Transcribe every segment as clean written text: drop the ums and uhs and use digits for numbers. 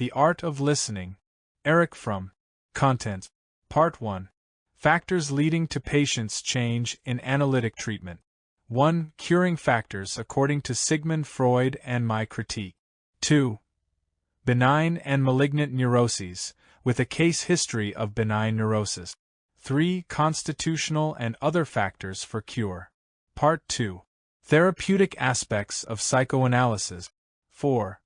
The Art of Listening. Erich Fromm. Content. Part 1. Factors leading to patient's change in analytic treatment. 1. Curing factors according to Sigmund Freud and my critique. 2. Benign and malignant neuroses, with a case history of benign neurosis. 3. Constitutional and other factors for cure. Part 2. Therapeutic aspects of psychoanalysis. 4.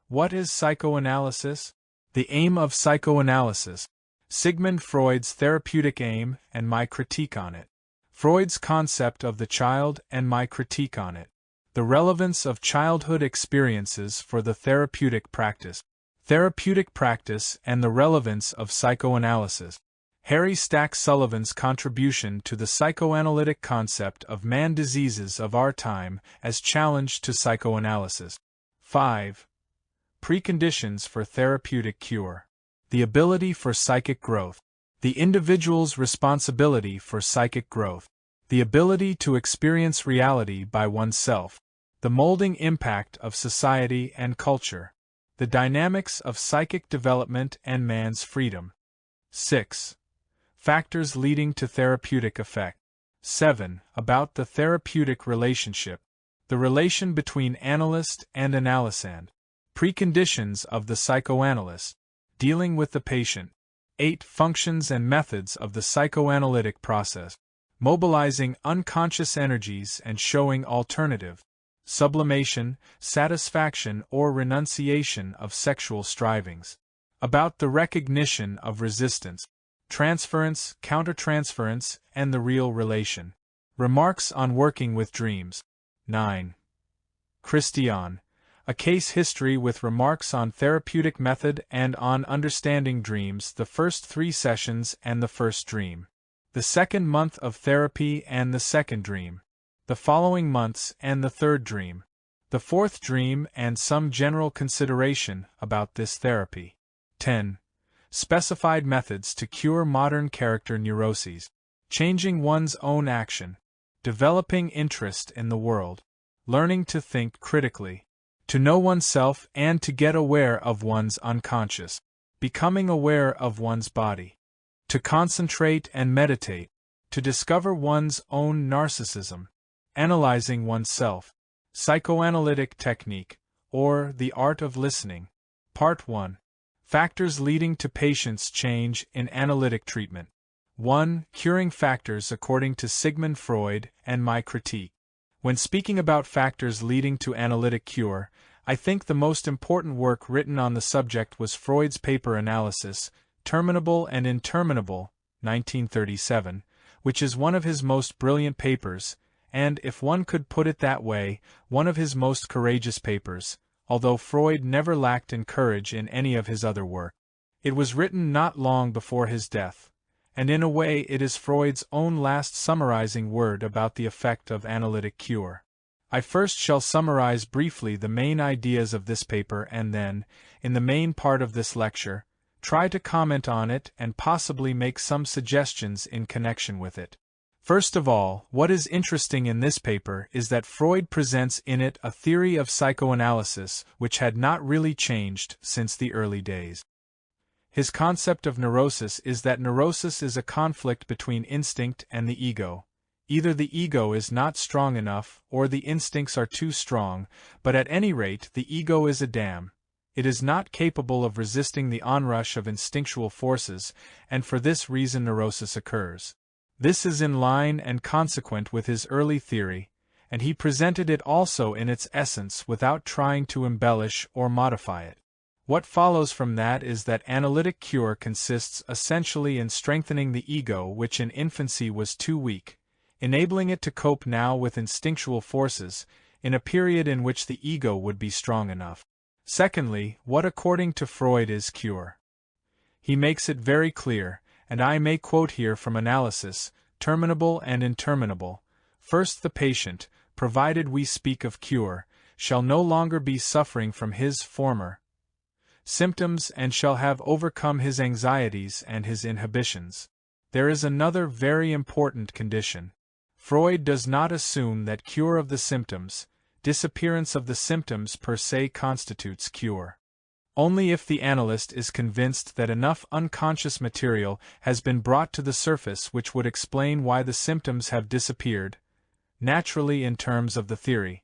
What is psychoanalysis? The aim of psychoanalysis. Sigmund Freud's therapeutic aim and my critique on it. Freud's concept of the child and my critique on it. The relevance of childhood experiences for the therapeutic practice. Therapeutic practice and the relevance of psychoanalysis. Harry Stack Sullivan's contribution to the psychoanalytic concept of man diseases of our time as challenge to psychoanalysis. 5. Preconditions for therapeutic cure. The ability for psychic growth. The individual's responsibility for psychic growth. The ability to experience reality by oneself. The molding impact of society and culture. The dynamics of psychic development and man's freedom. 6. Factors leading to therapeutic effect. 7. About the therapeutic relationship. The relation between analyst and analysand. Preconditions of the psychoanalyst. Dealing with the patient. 8. Functions and methods of the psychoanalytic process. Mobilizing unconscious energies and showing alternative. Sublimation, satisfaction or renunciation of sexual strivings. About the recognition of resistance. Transference, countertransference, and the real relation. Remarks on working with dreams. 9. Christian. A case history with remarks on therapeutic method and on understanding dreams, the first 3 sessions and the first dream. The second month of therapy and the second dream. The following months and the third dream. The fourth dream and some general consideration about this therapy. 10. Specified methods to cure modern character neuroses. Changing one's own action. Developing interest in the world. Learning to think critically. To know oneself and to get aware of one's unconscious. Becoming aware of one's body. To concentrate and meditate. To discover one's own narcissism. Analyzing oneself. Psychoanalytic technique, or the art of listening. Part 1. Factors leading to patient's change in analytic treatment. 1. Curing factors according to Sigmund Freud and my critique. When speaking about factors leading to analytic cure, I think the most important work written on the subject was Freud's paper Analysis, Terminable and Interminable, 1937, which is one of his most brilliant papers, and, if one could put it that way, one of his most courageous papers, although Freud never lacked in courage in any of his other work. It was written not long before his death, and in a way it is Freud's own last summarizing word about the effect of analytic cure. I first shall summarize briefly the main ideas of this paper and then, in the main part of this lecture, try to comment on it and possibly make some suggestions in connection with it. First of all, what is interesting in this paper is that Freud presents in it a theory of psychoanalysis which had not really changed since the early days. His concept of neurosis is that neurosis is a conflict between instinct and the ego. Either the ego is not strong enough or the instincts are too strong, but at any rate the ego is a dam. It is not capable of resisting the onrush of instinctual forces, and for this reason neurosis occurs. This is in line and consequent with his early theory, and he presented it also in its essence without trying to embellish or modify it. What follows from that is that analytic cure consists essentially in strengthening the ego, which in infancy was too weak, enabling it to cope now with instinctual forces, in a period in which the ego would be strong enough. Secondly, what according to Freud is cure? He makes it very clear, and I may quote here from Analysis, Terminable and Interminable. First, the patient, provided we speak of cure, shall no longer be suffering from his former symptoms and shall have overcome his anxieties and his inhibitions. There is another very important condition. Freud does not assume that cure of the symptoms, disappearance of the symptoms per se constitutes cure. Only if the analyst is convinced that enough unconscious material has been brought to the surface which would explain why the symptoms have disappeared, naturally in terms of the theory.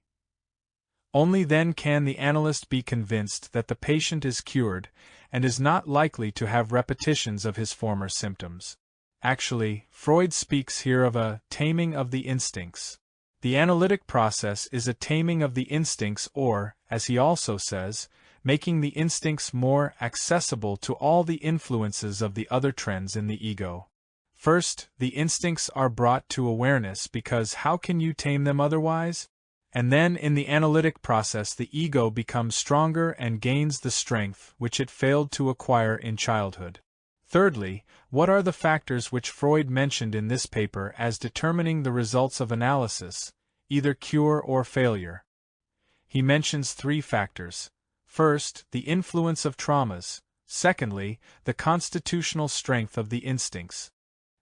Only then can the analyst be convinced that the patient is cured and is not likely to have repetitions of his former symptoms. Actually, Freud speaks here of a taming of the instincts. The analytic process is a taming of the instincts or, as he also says, making the instincts more accessible to all the influences of the other trends in the ego. First, the instincts are brought to awareness because how can you tame them otherwise? And then in the analytic process the ego becomes stronger and gains the strength which it failed to acquire in childhood. Thirdly, what are the factors which Freud mentioned in this paper as determining the results of analysis, either cure or failure? He mentions 3 factors. First, the influence of traumas, secondly, the constitutional strength of the instincts,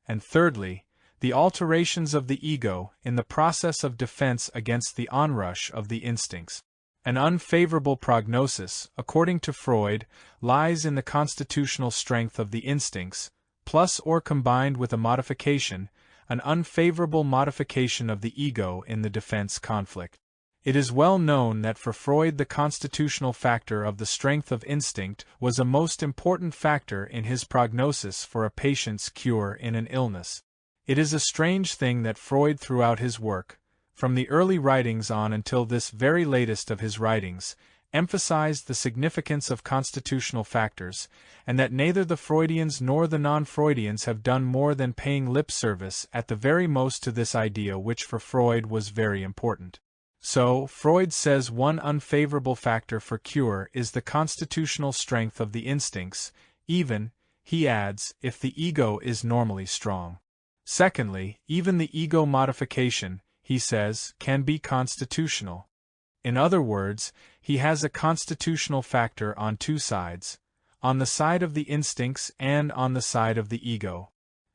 and thirdly, the alterations of the ego in the process of defense against the onrush of the instincts. An unfavorable prognosis, according to Freud, lies in the constitutional strength of the instincts, plus or combined with a modification, an unfavorable modification of the ego in the defense conflict. It is well known that for Freud the constitutional factor of the strength of instinct was a most important factor in his prognosis for a patient's cure in an illness. It is a strange thing that Freud throughout his work, from the early writings on until this very latest of his writings, emphasized the significance of constitutional factors, and that neither the Freudians nor the non-Freudians have done more than paying lip service at the very most to this idea which for Freud was very important. So, Freud says one unfavorable factor for cure is the constitutional strength of the instincts, even, he adds, if the ego is normally strong. Secondly, even the ego modification, he says, can be constitutional. In other words, he has a constitutional factor on 2 sides, on the side of the instincts and on the side of the ego.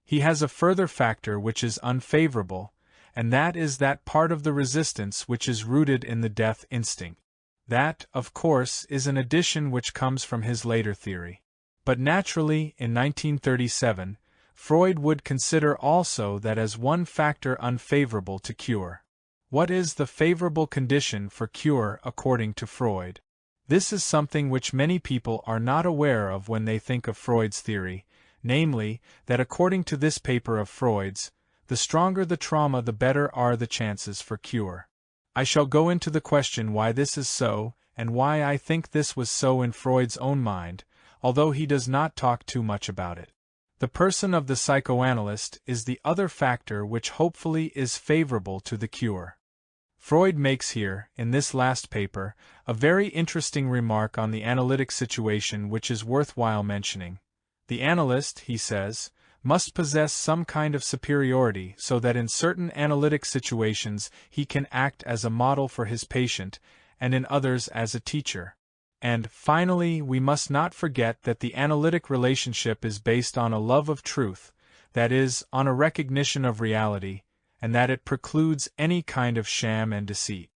He has a further factor which is unfavorable, and that is that part of the resistance which is rooted in the death instinct. That, of course, is an addition which comes from his later theory. But naturally, in 1937, Freud would consider also that as one factor unfavorable to cure. What is the favorable condition for cure according to Freud? This is something which many people are not aware of when they think of Freud's theory, namely, that according to this paper of Freud's, the stronger the trauma the better are the chances for cure. I shall go into the question why this is so, and why I think this was so in Freud's own mind, although he does not talk too much about it. The person of the psychoanalyst is the other factor which hopefully is favorable to the cure. Freud makes here, in this last paper, a very interesting remark on the analytic situation which is worthwhile mentioning. The analyst, he says, must possess some kind of superiority so that in certain analytic situations he can act as a model for his patient, and in others as a teacher. And, finally, we must not forget that the analytic relationship is based on a love of truth, that is, on a recognition of reality, and that it precludes any kind of sham and deceit.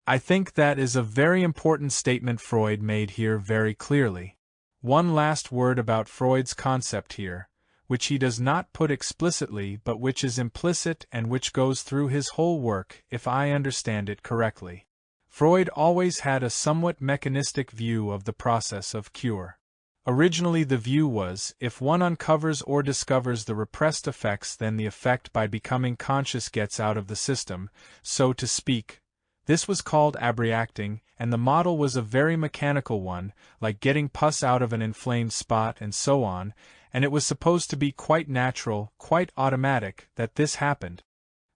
I think that is a very important statement Freud made here very clearly. One last word about Freud's concept here, which he does not put explicitly but which is implicit and which goes through his whole work, if I understand it correctly. Freud always had a somewhat mechanistic view of the process of cure. Originally the view was, if one uncovers or discovers the repressed effects then the effect by becoming conscious gets out of the system, so to speak. This was called abreacting, and the model was a very mechanical one, like getting pus out of an inflamed spot and so on, and it was supposed to be quite natural, quite automatic, that this happened.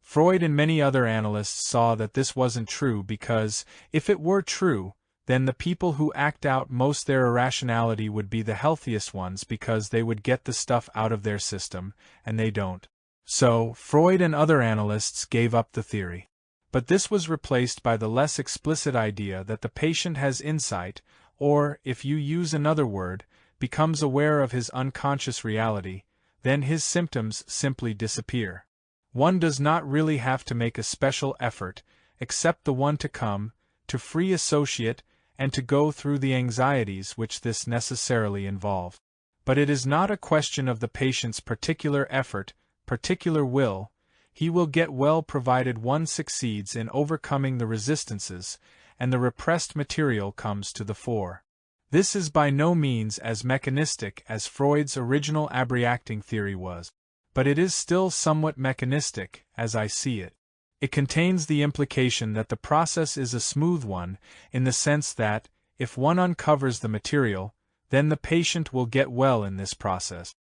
Freud and many other analysts saw that this wasn't true because, if it were true, then the people who act out most their irrationality would be the healthiest ones because they would get the stuff out of their system, and they don't. So, Freud and other analysts gave up the theory. But this was replaced by the less explicit idea that the patient has insight, or, if you use another word, becomes aware of his unconscious reality, then his symptoms simply disappear. One does not really have to make a special effort, except the one to come, to free associate, and to go through the anxieties which this necessarily involves. But it is not a question of the patient's particular effort, particular will. He will get well provided one succeeds in overcoming the resistances, and the repressed material comes to the fore. This is by no means as mechanistic as Freud's original abreacting theory was, but it is still somewhat mechanistic, as I see it. It contains the implication that the process is a smooth one, in the sense that, if one uncovers the material, then the patient will get well in this process.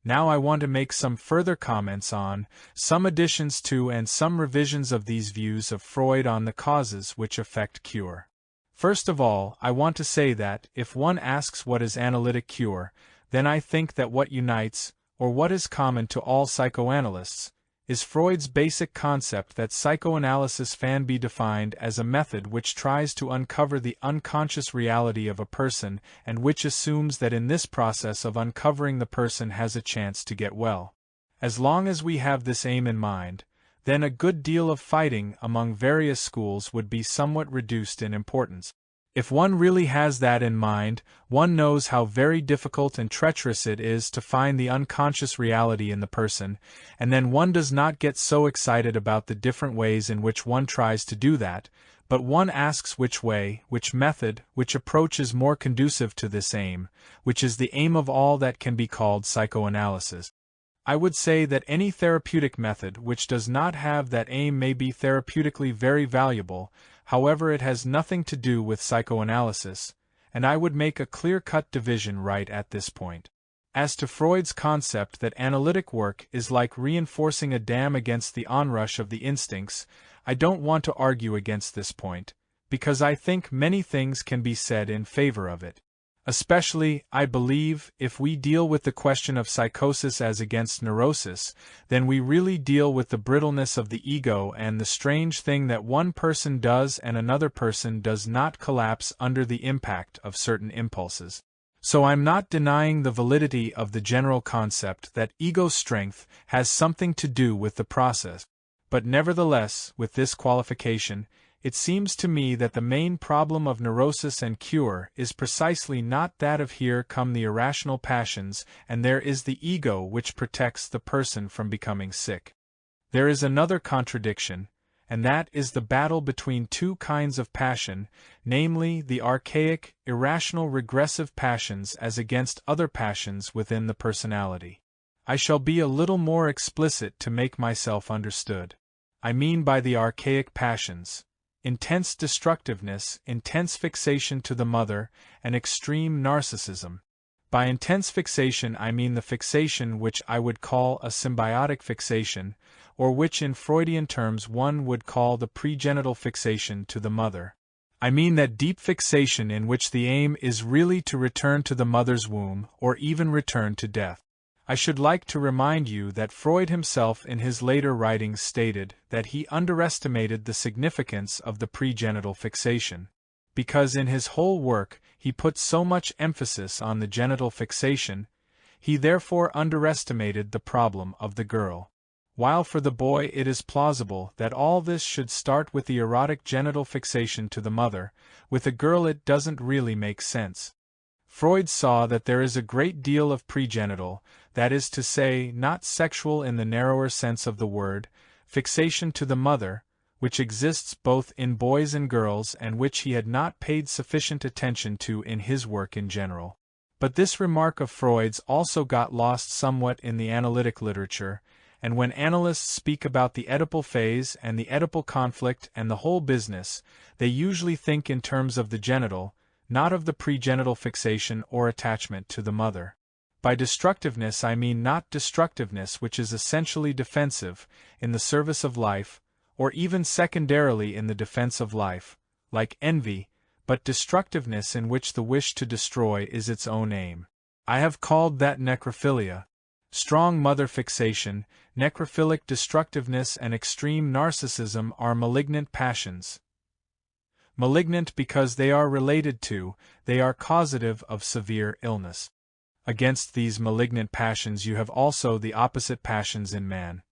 Now I want to make some further comments on, some additions to and some revisions of these views of Freud on the causes which affect cure. First of all, I want to say that, if one asks what is analytic cure, then I think that what unites, or what is common to all psychoanalysts, is Freud's basic concept that psychoanalysis can be defined as a method which tries to uncover the unconscious reality of a person and which assumes that in this process of uncovering the person has a chance to get well. As long as we have this aim in mind, then a good deal of fighting among various schools would be somewhat reduced in importance. If one really has that in mind, one knows how very difficult and treacherous it is to find the unconscious reality in the person, and then one does not get so excited about the different ways in which one tries to do that, but one asks which way, which method, which approach is more conducive to this aim, which is the aim of all that can be called psychoanalysis. I would say that any therapeutic method which does not have that aim may be therapeutically very valuable. However, it has nothing to do with psychoanalysis, and I would make a clear-cut division right at this point. As to Freud's concept that analytic work is like reinforcing a dam against the onrush of the instincts, I don't want to argue against this point, because I think many things can be said in favor of it. Especially, I believe, if we deal with the question of psychosis as against neurosis, then we really deal with the brittleness of the ego and the strange thing that one person does and another person does not collapse under the impact of certain impulses. So I'm not denying the validity of the general concept that ego strength has something to do with the process. But nevertheless, with this qualification, it seems to me that the main problem of neurosis and cure is precisely not that of here come the irrational passions and there is the ego which protects the person from becoming sick. There is another contradiction, and that is the battle between two kinds of passion, namely the archaic, irrational regressive passions as against other passions within the personality. I shall be a little more explicit to make myself understood. I mean by the archaic passions intense destructiveness, intense fixation to the mother, and extreme narcissism. By intense fixation I mean the fixation which I would call a symbiotic fixation, or which in Freudian terms one would call the pregenital fixation to the mother. I mean that deep fixation in which the aim is really to return to the mother's womb, or even return to death. I should like to remind you that Freud himself in his later writings stated that he underestimated the significance of the pregenital fixation, because in his whole work he put so much emphasis on the genital fixation, he therefore underestimated the problem of the girl. While for the boy it is plausible that all this should start with the erotic genital fixation to the mother, with a girl it doesn't really make sense. Freud saw that there is a great deal of pregenital, that is to say, not sexual in the narrower sense of the word, fixation to the mother, which exists both in boys and girls and which he had not paid sufficient attention to in his work in general. But this remark of Freud's also got lost somewhat in the analytic literature, and when analysts speak about the Oedipal phase and the Oedipal conflict and the whole business, they usually think in terms of the genital, not of the pregenital fixation or attachment to the mother. By destructiveness I mean not destructiveness which is essentially defensive, in the service of life, or even secondarily in the defense of life, like envy, but destructiveness in which the wish to destroy is its own aim. I have called that necrophilia. Strong mother fixation, necrophilic destructiveness and extreme narcissism are malignant passions. Malignant because they are related to, they are causative of severe illness. Against these malignant passions you have also the opposite passions in man.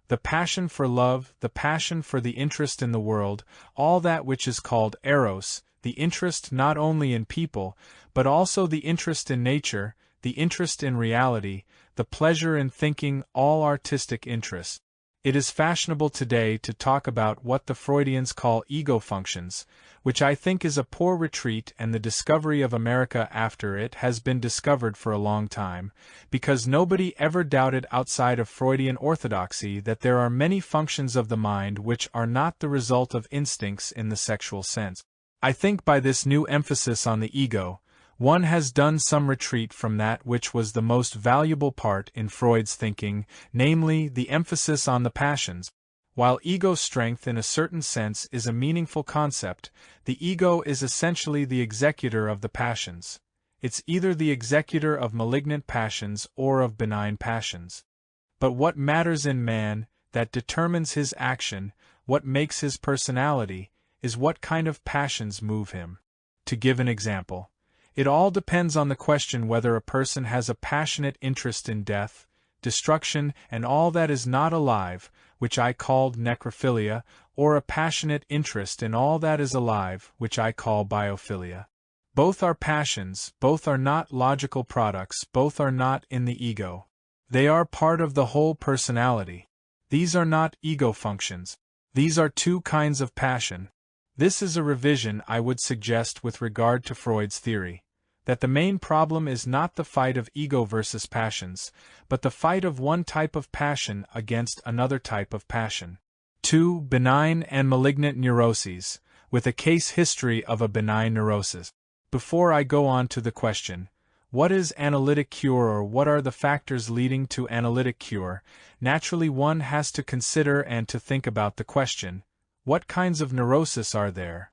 The passion for love, the passion for the interest in the world, all that which is called eros, the interest not only in people, but also the interest in nature, the interest in reality, the pleasure in thinking, all artistic interests. It is fashionable today to talk about what the Freudians call ego functions, which I think is a poor retreat and the discovery of America after it has been discovered for a long time, because nobody ever doubted outside of Freudian orthodoxy that there are many functions of the mind which are not the result of instincts in the sexual sense. I think by this new emphasis on the ego, one has done some retreat from that which was the most valuable part in Freud's thinking, namely the emphasis on the passions. While ego strength in a certain sense is a meaningful concept, the ego is essentially the executor of the passions. It's either the executor of malignant passions or of benign passions. But what matters in man, that determines his action, what makes his personality, is what kind of passions move him. To give an example, it all depends on the question whether a person has a passionate interest in death, destruction, and all that is not alive, which I called necrophilia, or a passionate interest in all that is alive, which I call biophilia. Both are passions, both are not logical products, both are not in the ego. They are part of the whole personality. These are not ego functions. These are two kinds of passion. This is a revision I would suggest with regard to Freud's theory, that the main problem is not the fight of ego versus passions, but the fight of one type of passion against another type of passion. 2. Benign and malignant neuroses, with a case history of a benign neurosis. Before I go on to the question, what is analytic cure or what are the factors leading to analytic cure, naturally one has to consider and to think about the question, what kinds of neurosis are there?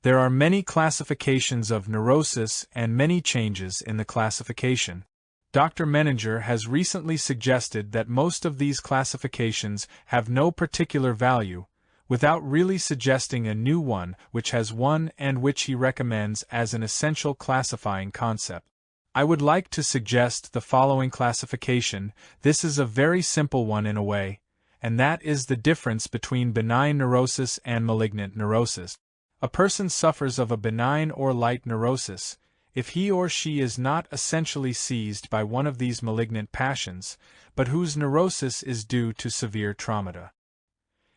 There are many classifications of neurosis and many changes in the classification. Dr. Menninger has recently suggested that most of these classifications have no particular value, without really suggesting a new one which has one and which he recommends as an essential classifying concept. I would like to suggest the following classification. This is a very simple one in a way, and that is the difference between benign neurosis and malignant neurosis. A person suffers of a benign or light neurosis if he or she is not essentially seized by one of these malignant passions, but whose neurosis is due to severe traumata.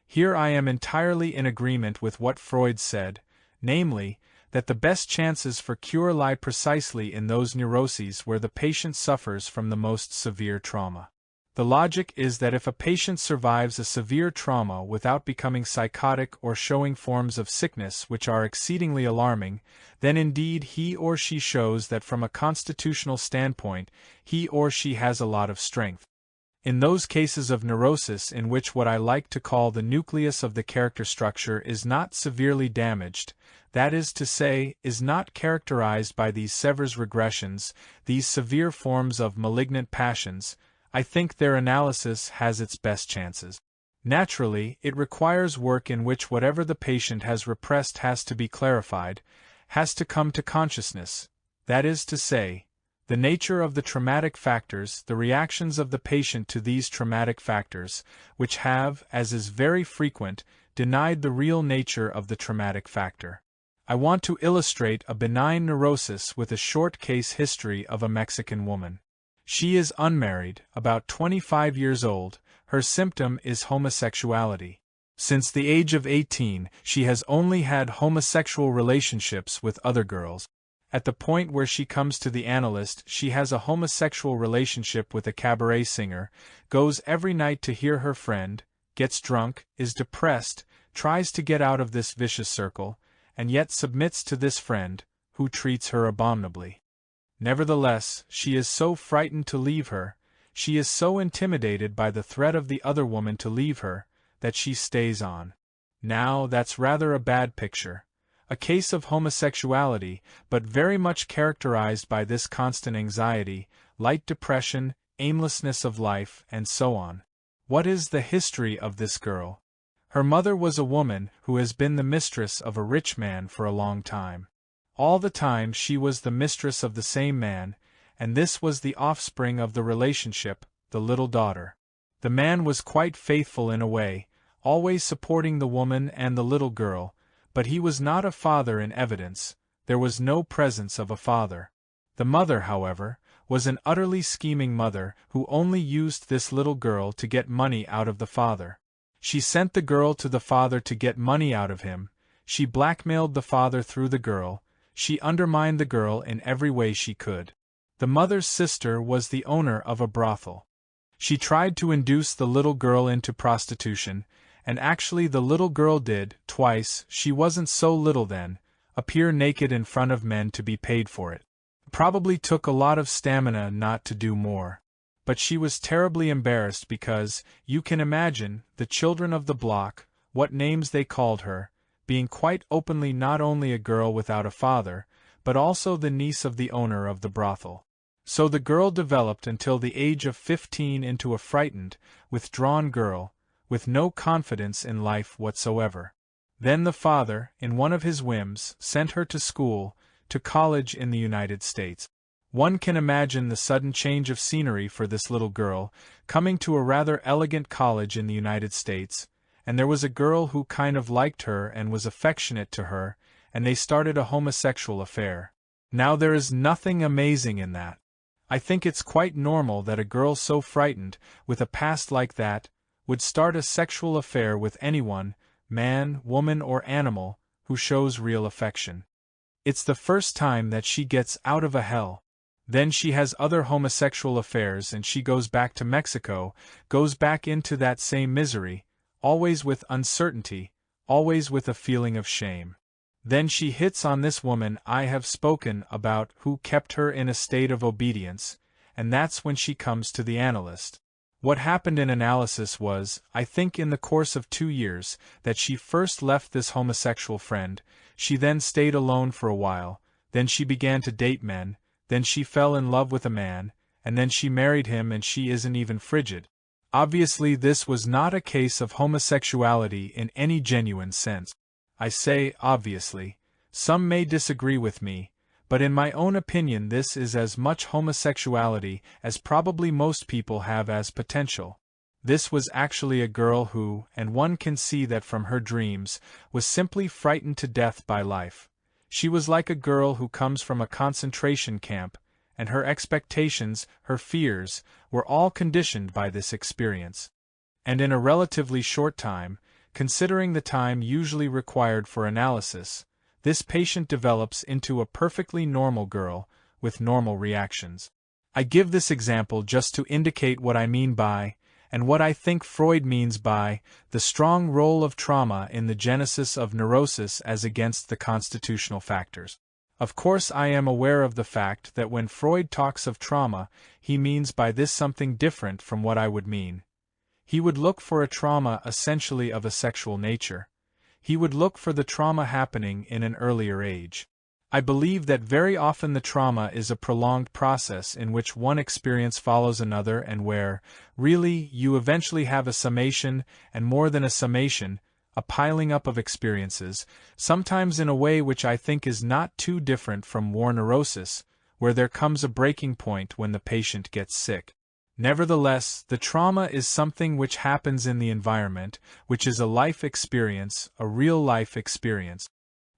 Here I am entirely in agreement with what Freud said, namely, that the best chances for cure lie precisely in those neuroses where the patient suffers from the most severe trauma. The logic is that if a patient survives a severe trauma without becoming psychotic or showing forms of sickness which are exceedingly alarming, then indeed he or she shows that from a constitutional standpoint he or she has a lot of strength. In those cases of neurosis in which what I like to call the nucleus of the character structure is not severely damaged, that is to say, is not characterized by these severe regressions, these severe forms of malignant passions, I think their analysis has its best chances. Naturally, it requires work in which whatever the patient has repressed has to be clarified, has to come to consciousness, that is to say, the nature of the traumatic factors, the reactions of the patient to these traumatic factors, which have, as is very frequent, denied the real nature of the traumatic factor. I want to illustrate a benign neurosis with a short case history of a Mexican woman. She is unmarried, about 25 years old, her symptom is homosexuality. Since the age of 18, she has only had homosexual relationships with other girls. At the point where she comes to the analyst, she has a homosexual relationship with a cabaret singer, goes every night to hear her friend, gets drunk, is depressed, tries to get out of this vicious circle, and yet submits to this friend, who treats her abominably. Nevertheless, she is so frightened to leave her, she is so intimidated by the threat of the other woman to leave her, that she stays on. Now, that's rather a bad picture. A case of homosexuality, but very much characterized by this constant anxiety, light depression, aimlessness of life, and so on. What is the history of this girl? Her mother was a woman who has been the mistress of a rich man for a long time. All the time she was the mistress of the same man, and this was the offspring of the relationship, the little daughter. The man was quite faithful in a way, always supporting the woman and the little girl, but he was not a father in evidence, there was no presence of a father. The mother, however, was an utterly scheming mother who only used this little girl to get money out of the father. She sent the girl to the father to get money out of him, she blackmailed the father through the girl, she undermined the girl in every way she could. The mother's sister was the owner of a brothel. She tried to induce the little girl into prostitution, and actually the little girl did, twice, she wasn't so little then, appear naked in front of men to be paid for it. Probably took a lot of stamina not to do more. But she was terribly embarrassed because, you can imagine, the children of the block, what names they called her, being quite openly not only a girl without a father, but also the niece of the owner of the brothel. So the girl developed until the age of 15 into a frightened, withdrawn girl, with no confidence in life whatsoever. Then the father, in one of his whims, sent her to school, to college in the United States. One can imagine the sudden change of scenery for this little girl, coming to a rather elegant college in the United States, and there was a girl who kind of liked her and was affectionate to her, and they started a homosexual affair. Now there is nothing amazing in that. I think it's quite normal that a girl so frightened, with a past like that, would start a sexual affair with anyone, man, woman or animal, who shows real affection. It's the first time that she gets out of a hell. Then she has other homosexual affairs and she goes back to Mexico, goes back into that same misery, always with uncertainty, always with a feeling of shame. Then she hits on this woman I have spoken about who kept her in a state of obedience, and that's when she comes to the analyst. What happened in analysis was, I think in the course of 2 years, that she first left this homosexual friend, she then stayed alone for a while, then she began to date men, then she fell in love with a man, and then she married him and she isn't even frigid. Obviously this was not a case of homosexuality in any genuine sense. I say, obviously. Some may disagree with me, but in my own opinion this is as much homosexuality as probably most people have as potential. This was actually a girl who, and one can see that from her dreams, was simply frightened to death by life. She was like a girl who comes from a concentration camp, and her expectations, her fears, were all conditioned by this experience. And in a relatively short time, considering the time usually required for analysis, this patient develops into a perfectly normal girl, with normal reactions. I give this example just to indicate what I mean by, and what I think Freud means by, the strong role of trauma in the genesis of neurosis as against the constitutional factors. Of course I am aware of the fact that when Freud talks of trauma, he means by this something different from what I would mean. He would look for a trauma essentially of a sexual nature. He would look for the trauma happening in an earlier age. I believe that very often the trauma is a prolonged process in which one experience follows another and where, really, you eventually have a summation, and more than a summation, a piling up of experiences, sometimes in a way which I think is not too different from war neurosis, where there comes a breaking point when the patient gets sick. Nevertheless, the trauma is something which happens in the environment, which is a life experience, a real life experience.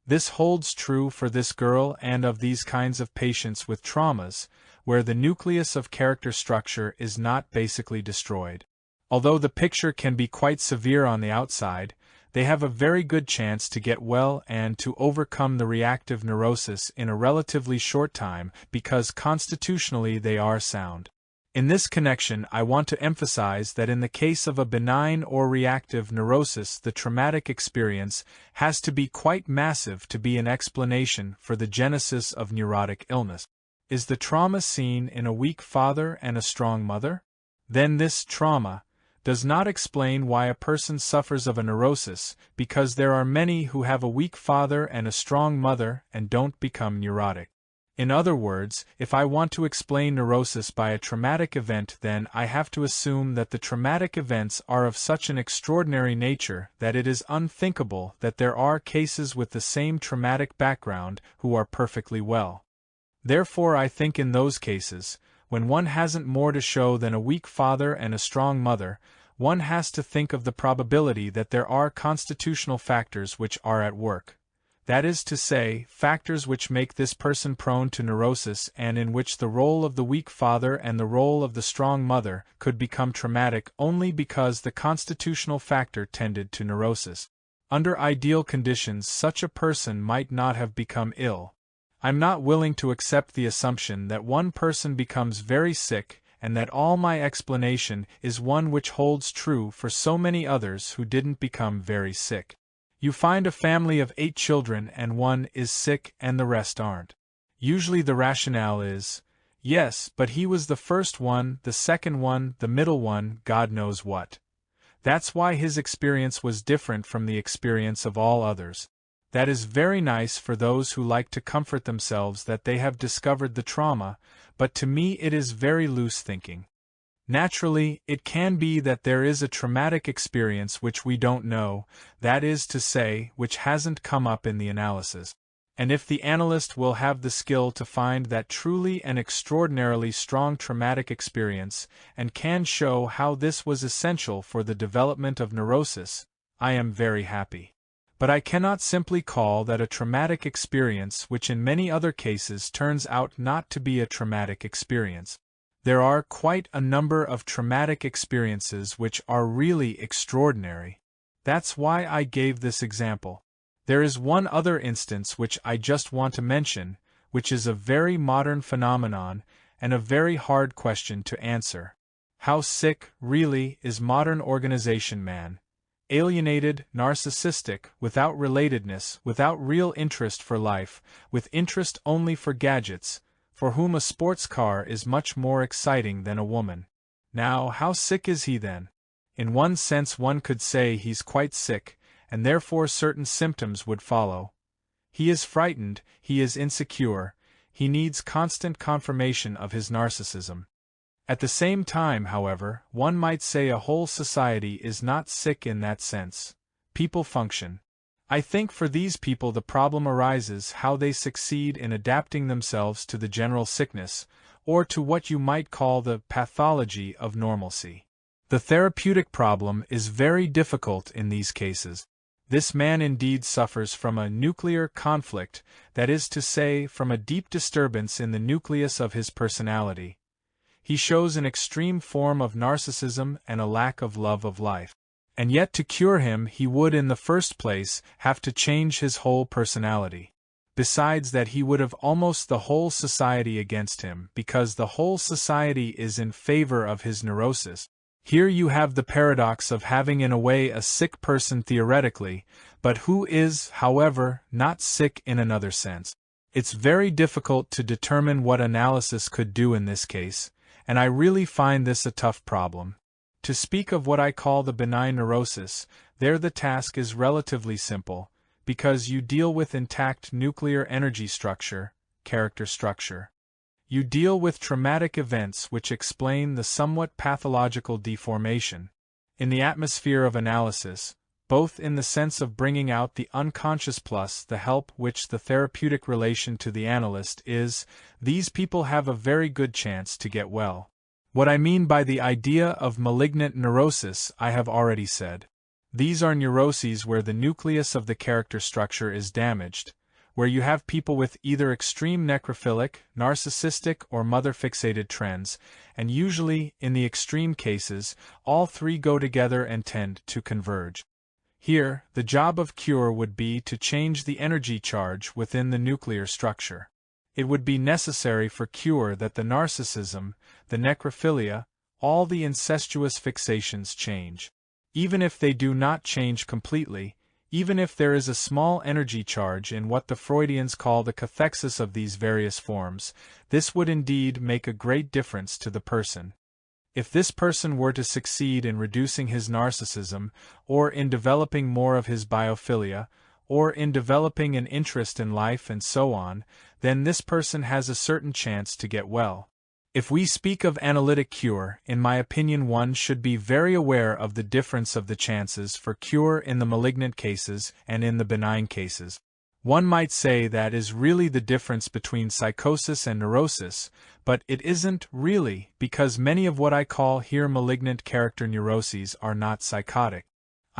This holds true for this girl and of these kinds of patients with traumas, where the nucleus of character structure is not basically destroyed. Although the picture can be quite severe on the outside, they have a very good chance to get well and to overcome the reactive neurosis in a relatively short time because constitutionally they are sound. In this connection, I want to emphasize that in the case of a benign or reactive neurosis, the traumatic experience has to be quite massive to be an explanation for the genesis of neurotic illness. Is the trauma seen in a weak father and a strong mother? Then this trauma does not explain why a person suffers of a neurosis, because there are many who have a weak father and a strong mother and don't become neurotic. In other words, if I want to explain neurosis by a traumatic event, then I have to assume that the traumatic events are of such an extraordinary nature that it is unthinkable that there are cases with the same traumatic background who are perfectly well. Therefore I think in those cases, when one hasn't more to show than a weak father and a strong mother, one has to think of the probability that there are constitutional factors which are at work. that is to say, factors which make this person prone to neurosis and in which the role of the weak father and the role of the strong mother could become traumatic only because the constitutional factor tended to neurosis. Under ideal conditions, such a person might not have become ill. I'm not willing to accept the assumption that one person becomes very sick and that all my explanation is one which holds true for so many others who didn't become very sick. You find a family of 8 children and one is sick and the rest aren't. Usually the rationale is, yes, but he was the first one, the second one, the middle one, God knows what. That's why his experience was different from the experience of all others. That is very nice for those who like to comfort themselves that they have discovered the trauma, but to me it is very loose thinking. Naturally, it can be that there is a traumatic experience which we don't know, that is to say, which hasn't come up in the analysis. And if the analyst will have the skill to find that truly and extraordinarily strong traumatic experience, and can show how this was essential for the development of neurosis, I am very happy. But I cannot simply call that a traumatic experience which in many other cases turns out not to be a traumatic experience. There are quite a number of traumatic experiences which are really extraordinary. That's why I gave this example. There is one other instance which I just want to mention, which is a very modern phenomenon and a very hard question to answer. How sick, really, is modern organization man? Alienated, narcissistic, without relatedness, without real interest for life, with interest only for gadgets, for whom a sports car is much more exciting than a woman. Now, how sick is he then? In one sense one could say he's quite sick, and therefore certain symptoms would follow. He is frightened, he is insecure, he needs constant confirmation of his narcissism. At the same time, however, one might say a whole society is not sick in that sense. People function. I think for these people the problem arises how they succeed in adapting themselves to the general sickness, or to what you might call the pathology of normalcy. The therapeutic problem is very difficult in these cases. This man indeed suffers from a nuclear conflict, that is to say, from a deep disturbance in the nucleus of his personality. He shows an extreme form of narcissism and a lack of love of life. And yet to cure him he would in the first place have to change his whole personality. Besides that he would have almost the whole society against him, because the whole society is in favor of his neurosis. Here you have the paradox of having in a way a sick person theoretically, but who is, however, not sick in another sense. It's very difficult to determine what analysis could do in this case, and I really find this a tough problem. To speak of what I call the benign neurosis, there the task is relatively simple, because you deal with intact nuclear energy structure, character structure. You deal with traumatic events which explain the somewhat pathological deformation. In the atmosphere of analysis, both in the sense of bringing out the unconscious plus the help which the therapeutic relation to the analyst is, these people have a very good chance to get well. What I mean by the idea of malignant neurosis I have already said. These are neuroses where the nucleus of the character structure is damaged, where you have people with either extreme necrophilic, narcissistic or mother-fixated trends, and usually, in the extreme cases, all three go together and tend to converge. Here, the job of cure would be to change the energy charge within the nuclear structure. It would be necessary for cure that the narcissism, the necrophilia, all the incestuous fixations change. Even if they do not change completely, even if there is a small energy charge in what the Freudians call the cathexis of these various forms, this would indeed make a great difference to the person. If this person were to succeed in reducing his narcissism, or in developing more of his biophilia, or in developing an interest in life and so on, then this person has a certain chance to get well. If we speak of analytic cure, in my opinion one should be very aware of the difference of the chances for cure in the malignant cases and in the benign cases. One might say that is really the difference between psychosis and neurosis, but it isn't really, because many of what I call here malignant character neuroses are not psychotic.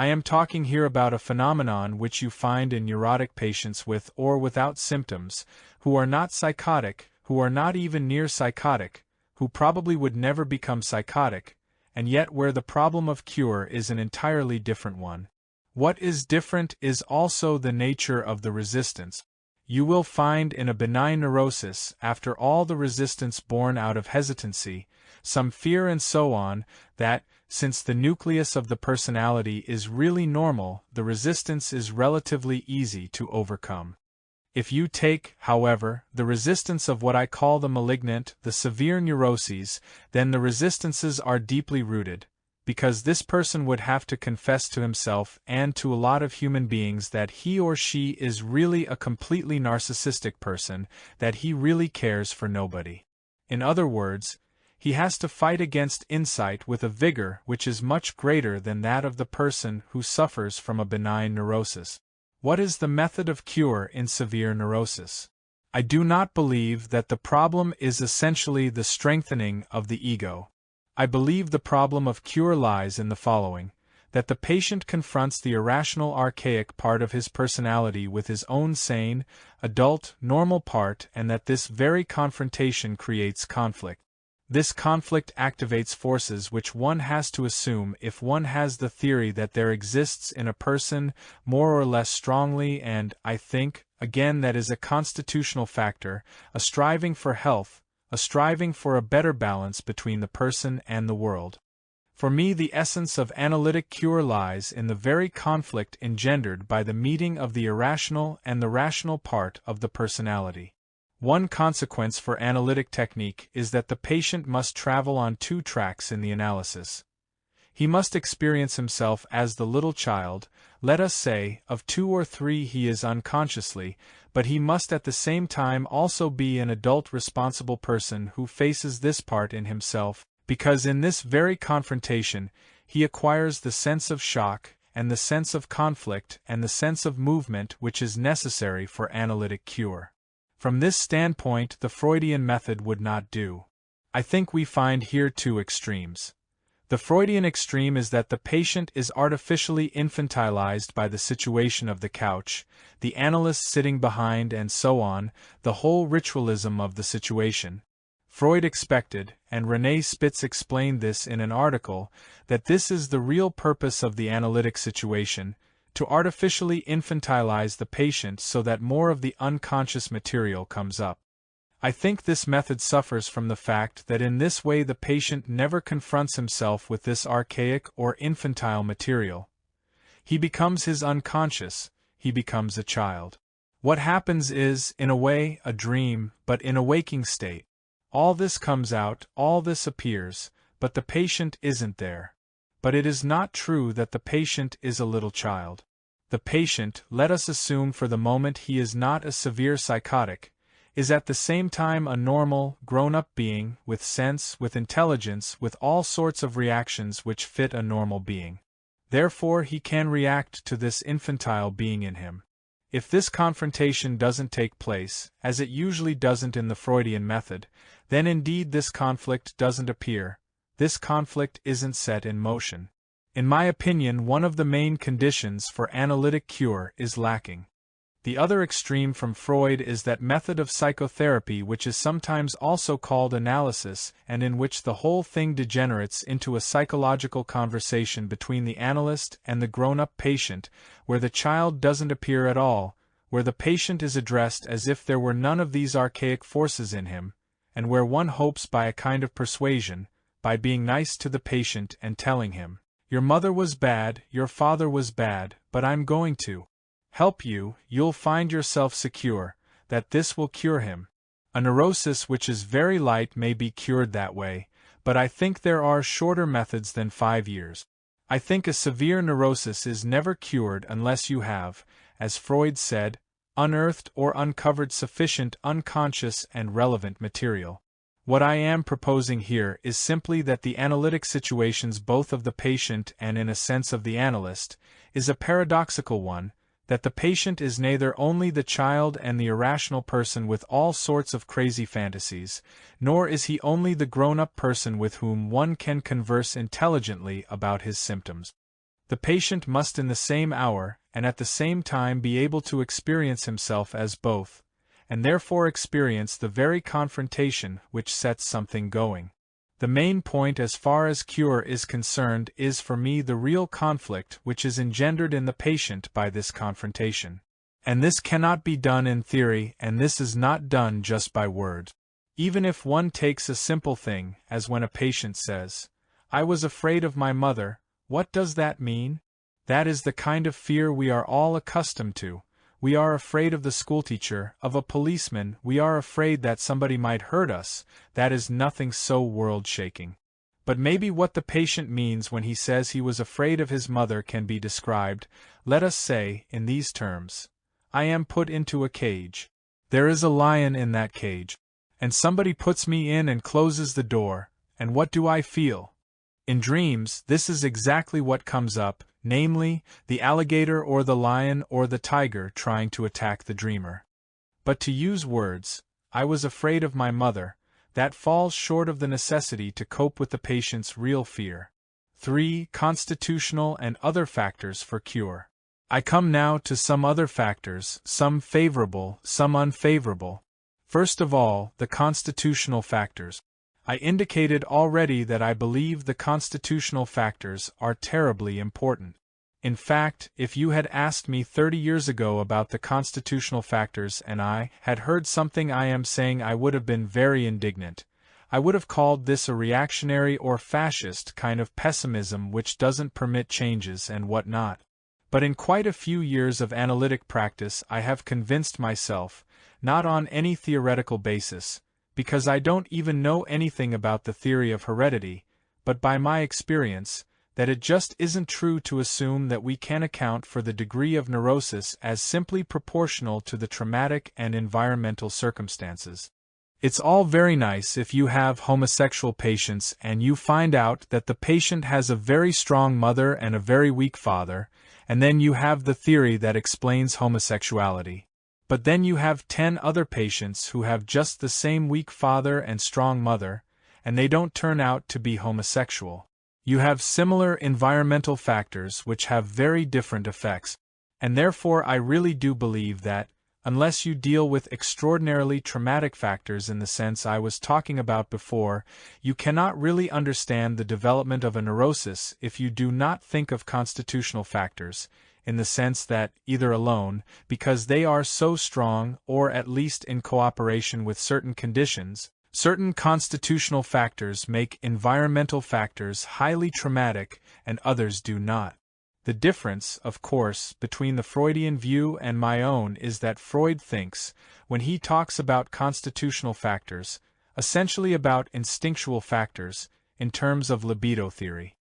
I am talking here about a phenomenon which you find in neurotic patients with or without symptoms, who are not psychotic, who are not even near psychotic, who probably would never become psychotic, and yet where the problem of cure is an entirely different one. What is different is also the nature of the resistance. You will find in a benign neurosis, after all the resistance born out of hesitancy, some fear and so on, that, since the nucleus of the personality is really normal, the resistance is relatively easy to overcome. If you take, however, the resistance of what I call the malignant, the severe neuroses, then the resistances are deeply rooted, because this person would have to confess to himself and to a lot of human beings that he or she is really a completely narcissistic person, that he really cares for nobody. In other words, he has to fight against insight with a vigor which is much greater than that of the person who suffers from a benign neurosis. What is the method of cure in severe neurosis? I do not believe that the problem is essentially the strengthening of the ego. I believe the problem of cure lies in the following: that the patient confronts the irrational archaic part of his personality with his own sane, adult, normal part, and that this very confrontation creates conflict. This conflict activates forces which one has to assume if one has the theory that there exists in a person more or less strongly, and, I think, again, that is a constitutional factor, a striving for health, a striving for a better balance between the person and the world. For me, the essence of analytic cure lies in the very conflict engendered by the meeting of the irrational and the rational part of the personality. One consequence for analytic technique is that the patient must travel on two tracks in the analysis. He must experience himself as the little child, let us say, of 2 or 3 he is unconsciously, but he must at the same time also be an adult responsible person who faces this part in himself, because in this very confrontation he acquires the sense of shock, and the sense of conflict, and the sense of movement which is necessary for analytic cure. From this standpoint, the Freudian method would not do. I think we find here two extremes. The Freudian extreme is that the patient is artificially infantilized by the situation of the couch, the analyst sitting behind, and so on, the whole ritualism of the situation. Freud expected, and René Spitz explained this in an article, that this is the real purpose of the analytic situation, to artificially infantilize the patient so that more of the unconscious material comes up. I think this method suffers from the fact that in this way the patient never confronts himself with this archaic or infantile material. He becomes his unconscious, he becomes a child. What happens is, in a way, a dream, but in a waking state. All this comes out, all this appears, but the patient isn't there. But it is not true that the patient is a little child. The patient, let us assume for the moment he is not a severe psychotic, is at the same time a normal, grown-up being, with sense, with intelligence, with all sorts of reactions which fit a normal being. Therefore he can react to this infantile being in him. If this confrontation doesn't take place, as it usually doesn't in the Freudian method, then indeed this conflict doesn't appear, this conflict isn't set in motion. In my opinion, one of the main conditions for analytic cure is lacking. The other extreme from Freud is that method of psychotherapy which is sometimes also called analysis, and in which the whole thing degenerates into a psychological conversation between the analyst and the grown-up patient, where the child doesn't appear at all, where the patient is addressed as if there were none of these archaic forces in him, and where one hopes by a kind of persuasion, by being nice to the patient and telling him, "Your mother was bad, your father was bad, but I'm going to help you, you'll find yourself secure," that this will cure him. A neurosis which is very light may be cured that way, but I think there are shorter methods than 5 years. I think a severe neurosis is never cured unless you have, as Freud said, unearthed or uncovered sufficient unconscious and relevant material. What I am proposing here is simply that the analytic situations both of the patient and in a sense of the analyst, is a paradoxical one, that the patient is neither only the child and the irrational person with all sorts of crazy fantasies, nor is he only the grown-up person with whom one can converse intelligently about his symptoms. The patient must in the same hour and at the same time be able to experience himself as both, and therefore experience the very confrontation which sets something going. The main point as far as cure is concerned is for me the real conflict which is engendered in the patient by this confrontation. And this cannot be done in theory, and this is not done just by words. Even if one takes a simple thing, as when a patient says, "I was afraid of my mother," what does that mean? That is the kind of fear we are all accustomed to. We are afraid of the schoolteacher, of a policeman, we are afraid that somebody might hurt us. That is nothing so world-shaking. But maybe what the patient means when he says he was afraid of his mother can be described, let us say, in these terms. I am put into a cage. There is a lion in that cage. And somebody puts me in and closes the door, and what do I feel? In dreams, this is exactly what comes up, namely, the alligator or the lion or the tiger trying to attack the dreamer. But to use words, I was afraid of my mother, that falls short of the necessity to cope with the patient's real fear. 3. Constitutional and other factors for cure. I come now to some other factors, some favorable, some unfavorable. First of all, the constitutional factors. I indicated already that I believe the constitutional factors are terribly important. In fact, if you had asked me 30 years ago about the constitutional factors and I had heard something I am saying, I would have been very indignant. I would have called this a reactionary or fascist kind of pessimism which doesn't permit changes and what not. But in quite a few years of analytic practice I have convinced myself, not on any theoretical basis, because I don't even know anything about the theory of heredity, but by my experience, that it just isn't true to assume that we can account for the degree of neurosis as simply proportional to the traumatic and environmental circumstances. It's all very nice if you have homosexual patients and you find out that the patient has a very strong mother and a very weak father, and then you have the theory that explains homosexuality. But then you have 10 other patients who have just the same weak father and strong mother, and they don't turn out to be homosexual. You have similar environmental factors which have very different effects, and therefore I really do believe that, unless you deal with extraordinarily traumatic factors in the sense I was talking about before, you cannot really understand the development of a neurosis if you do not think of constitutional factors, in the sense that, either alone, because they are so strong, or at least in cooperation with certain conditions, certain constitutional factors make environmental factors highly traumatic and others do not. The difference, of course, between the Freudian view and my own is that Freud thinks, when he talks about constitutional factors, essentially about instinctual factors, in terms of libido theory.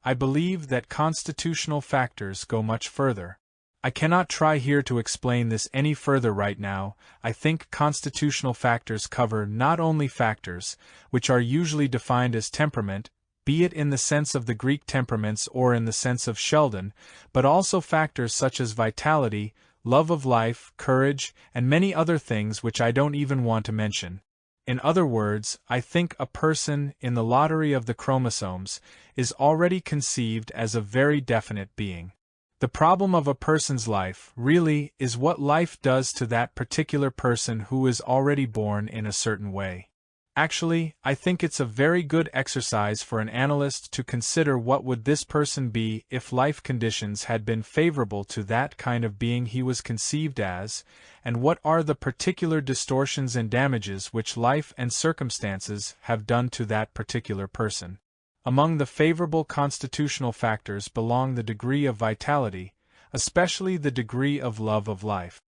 I believe that constitutional factors go much further. I cannot try here to explain this any further right now. I think constitutional factors cover not only factors, which are usually defined as temperament, be it in the sense of the Greek temperaments or in the sense of Sheldon, but also factors such as vitality, love of life, courage, and many other things which I don't even want to mention. In other words, I think a person, in the lottery of the chromosomes, is already conceived as a very definite being. The problem of a person's life, really, is what life does to that particular person who is already born in a certain way. Actually, I think it's a very good exercise for an analyst to consider what would this person be if life conditions had been favorable to that kind of being he was conceived as, and what are the particular distortions and damages which life and circumstances have done to that particular person. Among the favorable constitutional factors belong the degree of vitality, especially the degree of love of life.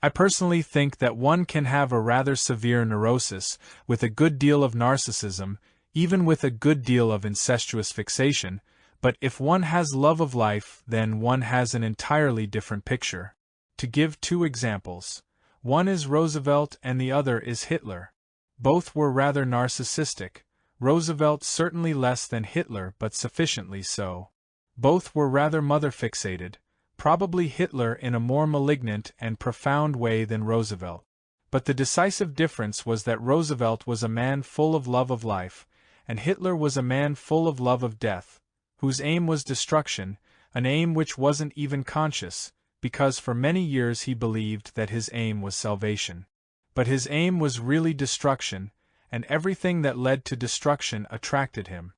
I personally think that one can have a rather severe neurosis, with a good deal of narcissism, even with a good deal of incestuous fixation, but if one has love of life, then one has an entirely different picture. To give 2 examples, one is Roosevelt and the other is Hitler. Both were rather narcissistic, Roosevelt certainly less than Hitler but sufficiently so. Both were rather mother-fixated, probably Hitler in a more malignant and profound way than Roosevelt. But the decisive difference was that Roosevelt was a man full of love of life, and Hitler was a man full of love of death, whose aim was destruction, an aim which wasn't even conscious, because for many years he believed that his aim was salvation. But his aim was really destruction, and everything that led to destruction attracted him.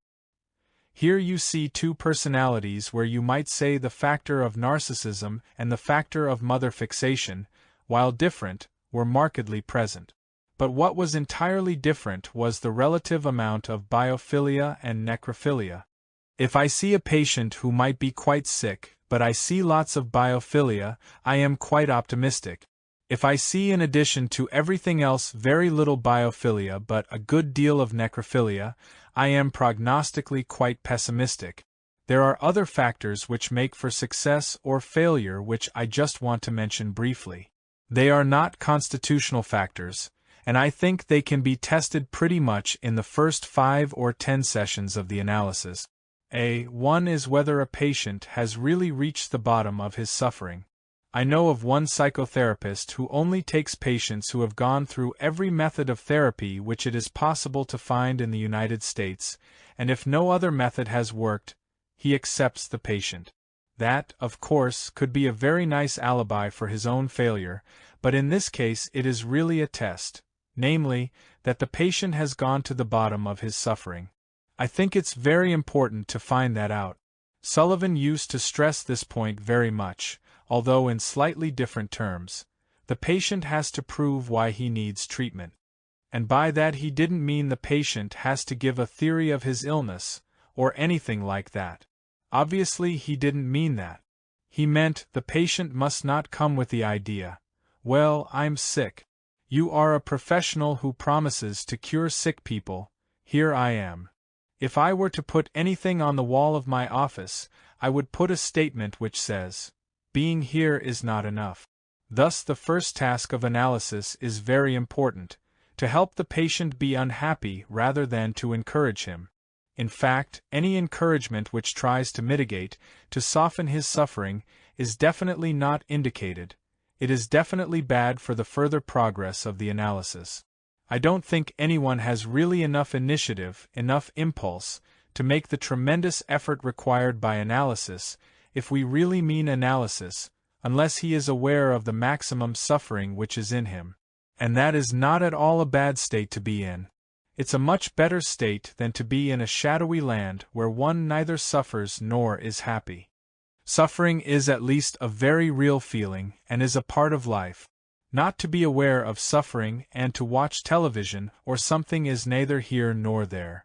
Here you see two personalities where you might say the factor of narcissism and the factor of mother fixation, while different, were markedly present. But what was entirely different was the relative amount of biophilia and necrophilia. If I see a patient who might be quite sick, but I see lots of biophilia, I am quite optimistic. If I see in addition to everything else very little biophilia but a good deal of necrophilia, I am prognostically quite pessimistic. There are other factors which make for success or failure which I just want to mention briefly. They are not constitutional factors, and I think they can be tested pretty much in the first 5 or 10 sessions of the analysis. One is whether a patient has really reached the bottom of his suffering. I know of one psychotherapist who only takes patients who have gone through every method of therapy which it is possible to find in the United States, and if no other method has worked, he accepts the patient. That, of course, could be a very nice alibi for his own failure, but in this case it is really a test, namely, that the patient has gone to the bottom of his suffering. I think it's very important to find that out. Sullivan used to stress this point very much, although in slightly different terms. The patient has to prove why he needs treatment. And by that he didn't mean the patient has to give a theory of his illness, or anything like that. Obviously he didn't mean that. He meant the patient must not come with the idea, "Well, I'm sick. You are a professional who promises to cure sick people, here I am. If I were to put anything on the wall of my office, I would put a statement which says, 'Being here is not enough.'" Thus the first task of analysis is very important, to help the patient be unhappy rather than to encourage him. In fact, any encouragement which tries to mitigate, to soften his suffering, is definitely not indicated. It is definitely bad for the further progress of the analysis. I don't think anyone has really enough initiative, enough impulse, to make the tremendous effort required by analysis, if we really mean analysis, unless he is aware of the maximum suffering which is in him. And that is not at all a bad state to be in. It's a much better state than to be in a shadowy land where one neither suffers nor is happy. Suffering is at least a very real feeling and is a part of life. Not to be aware of suffering and to watch television or something is neither here nor there.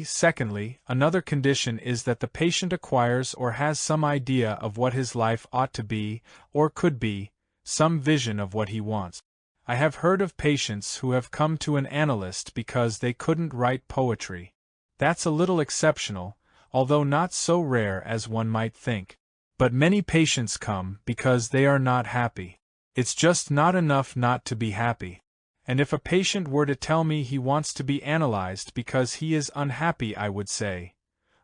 Secondly, another condition is that the patient acquires or has some idea of what his life ought to be, or could be, some vision of what he wants. I have heard of patients who have come to an analyst because they couldn't write poetry. That's a little exceptional, although not so rare as one might think. But many patients come because they are not happy. It's just not enough not to be happy. And if a patient were to tell me he wants to be analyzed because he is unhappy, I would say,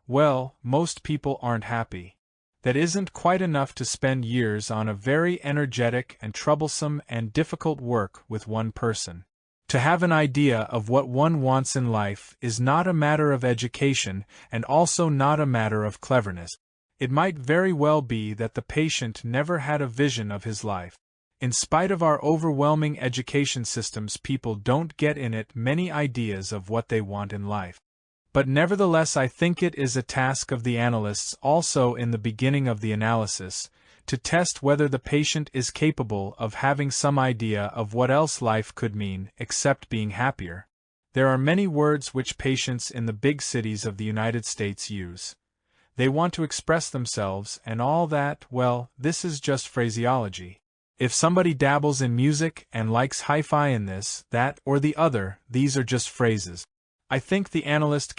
well, most people aren't happy. That isn't quite enough to spend years on a very energetic and troublesome and difficult work with one person. To have an idea of what one wants in life is not a matter of education and also not a matter of cleverness. It might very well be that the patient never had a vision of his life. In spite of our overwhelming education systems, people don't get in it many ideas of what they want in life. But nevertheless I think it is a task of the analysts also in the beginning of the analysis, to test whether the patient is capable of having some idea of what else life could mean except being happier. There are many words which patients in the big cities of the United States use. They want to express themselves and all that. Well, this is just phraseology. If somebody dabbles in music and likes hi-fi in this, that, or the other, these are just phrases. I think the analyst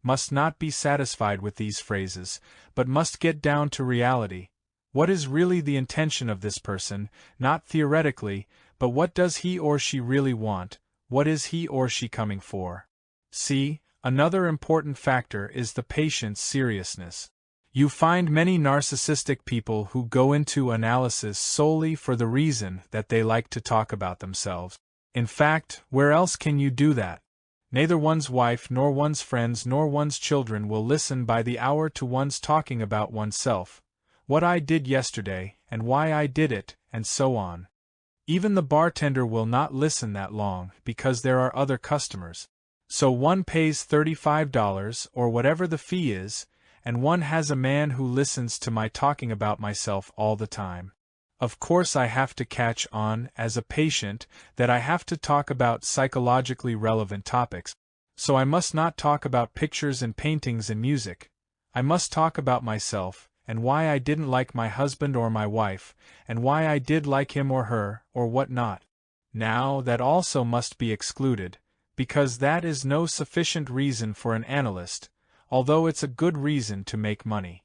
must not be satisfied with these phrases, but must get down to reality. What is really the intention of this person, not theoretically, but what does he or she really want? What is he or she coming for? Another important factor is the patient's seriousness. You find many narcissistic people who go into analysis solely for the reason that they like to talk about themselves. In fact, where else can you do that? Neither one's wife nor one's friends nor one's children will listen by the hour to one's talking about oneself, what I did yesterday, and why I did it, and so on. Even the bartender will not listen that long, because there are other customers. So one pays $35, or whatever the fee is, and one has a man who listens to my talking about myself all the time. Of course I have to catch on, as a patient, that I have to talk about psychologically relevant topics. So I must not talk about pictures and paintings and music. I must talk about myself, and why I didn't like my husband or my wife, and why I did like him or her, or what not. Now, that also must be excluded, because that is no sufficient reason for an analyst, although it's a good reason to make money.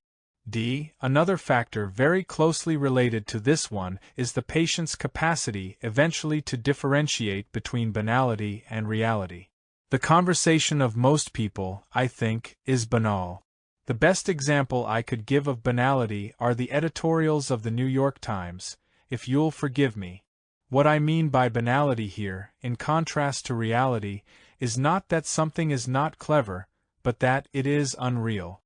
Another factor very closely related to this one is the patient's capacity eventually to differentiate between banality and reality. The conversation of most people, I think, is banal. The best example I could give of banality are the editorials of the New York Times, if you'll forgive me. What I mean by banality here, in contrast to reality, is not that something is not clever, but that it is unreal.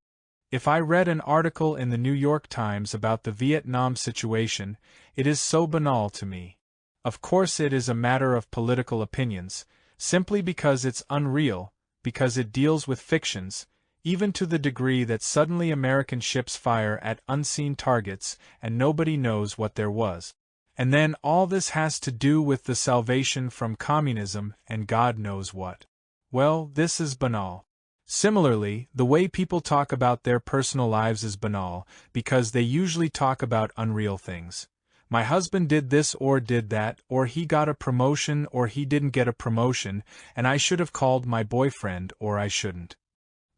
If I read an article in the New York Times about the Vietnam situation, it is so banal to me. Of course it is a matter of political opinions, simply because it's unreal, because it deals with fictions, even to the degree that suddenly American ships fire at unseen targets and nobody knows what there was. And then all this has to do with the salvation from communism and God knows what. Well, this is banal. Similarly, the way people talk about their personal lives is banal, because they usually talk about unreal things. My husband did this or did that, or he got a promotion or he didn't get a promotion, and I should have called my boyfriend or I shouldn't.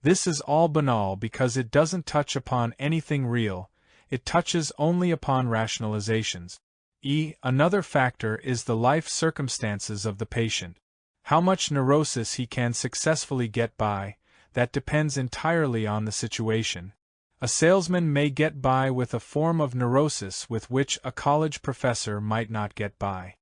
This is all banal because it doesn't touch upon anything real, it touches only upon rationalizations. Another factor is the life circumstances of the patient. How much neurosis he can successfully get by, that depends entirely on the situation. A salesman may get by with a form of neurosis with which a college professor might not get by.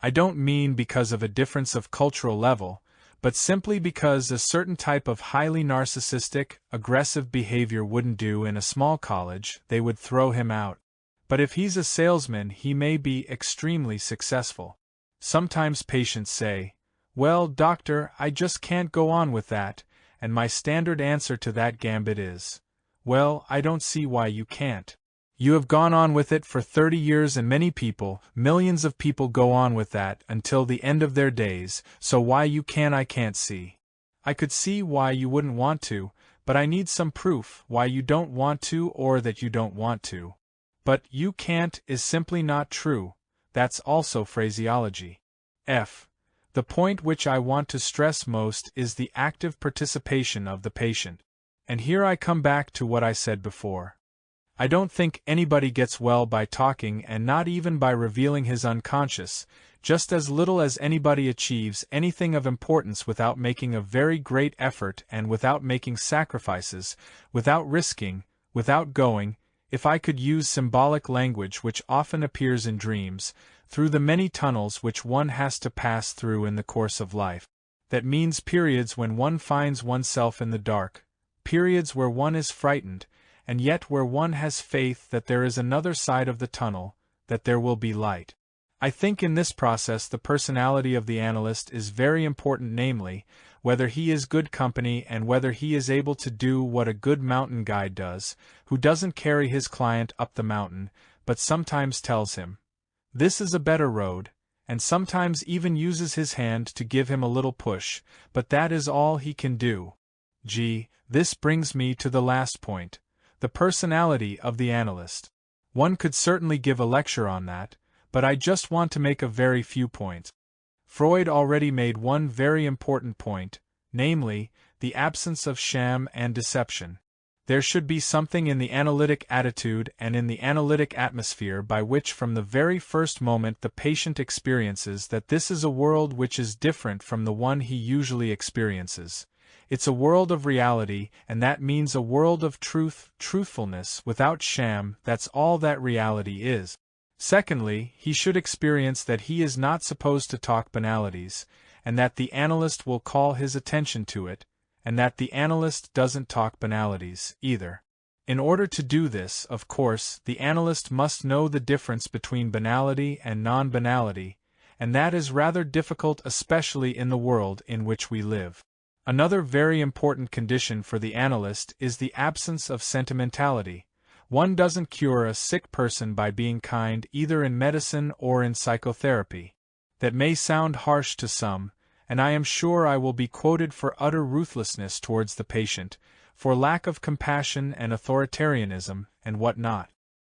I don't mean because of a difference of cultural level, but simply because a certain type of highly narcissistic, aggressive behavior wouldn't do in a small college, they would throw him out. But if he's a salesman, he may be extremely successful. Sometimes patients say, "Well, doctor, I just can't go on with that," and my standard answer to that gambit is, "Well, I don't see why you can't. You have gone on with it for 30 years and many people, millions of people go on with that until the end of their days, so why you can I can't see. I could see why you wouldn't want to, but I need some proof why you don't want to or that you don't want to." But "you can't" is simply not true, that's also phraseology. The point which I want to stress most is the active participation of the patient. And here I come back to what I said before. I don't think anybody gets well by talking and not even by revealing his unconscious, just as little as anybody achieves anything of importance without making a very great effort and without making sacrifices, without risking, without going, if I could use symbolic language which often appears in dreams, through the many tunnels which one has to pass through in the course of life. That means periods when one finds oneself in the dark, periods where one is frightened, and yet where one has faith that there is another side of the tunnel, that there will be light. I think in this process the personality of the analyst is very important, namely, whether he is good company and whether he is able to do what a good mountain guide does, who doesn't carry his client up the mountain, but sometimes tells him, "This is a better road," and sometimes even uses his hand to give him a little push, but that is all he can do. This brings me to the last point, the personality of the analyst. One could certainly give a lecture on that, but I just want to make a very few points. Freud already made one very important point, namely, the absence of sham and deception. There should be something in the analytic attitude and in the analytic atmosphere by which from the very first moment the patient experiences that this is a world which is different from the one he usually experiences. It's a world of reality, and that means a world of truth, truthfulness, without sham, that's all that reality is. Secondly, he should experience that he is not supposed to talk banalities, and that the analyst will call his attention to it, and that the analyst doesn't talk banalities, either. In order to do this, of course, the analyst must know the difference between banality and non-banality, and that is rather difficult, especially in the world in which we live. Another very important condition for the analyst is the absence of sentimentality. One doesn't cure a sick person by being kind, either in medicine or in psychotherapy. That may sound harsh to some, and I am sure I will be quoted for utter ruthlessness towards the patient, for lack of compassion and authoritarianism, and what not.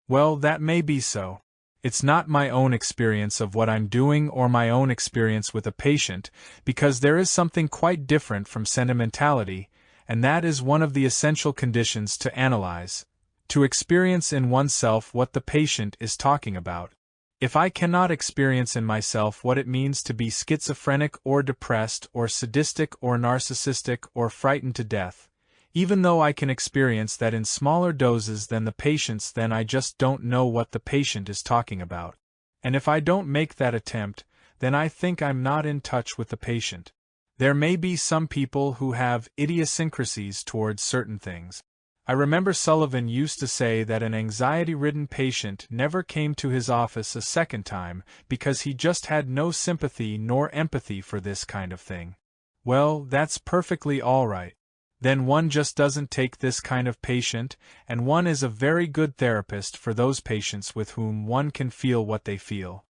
Well, that may be so. It's not my own experience of what I'm doing or my own experience with a patient, because there is something quite different from sentimentality, and that is one of the essential conditions to analyze, to experience in oneself what the patient is talking about. If I cannot experience in myself what it means to be schizophrenic or depressed or sadistic or narcissistic or frightened to death, even though I can experience that in smaller doses than the patient's, then I just don't know what the patient is talking about. And if I don't make that attempt, then I think I'm not in touch with the patient. There may be some people who have idiosyncrasies towards certain things. I remember Sullivan used to say that an anxiety-ridden patient never came to his office a second time because he just had no sympathy nor empathy for this kind of thing. Well, that's perfectly all right. Then one just doesn't take this kind of patient, and one is a very good therapist for those patients with whom one can feel what they feel.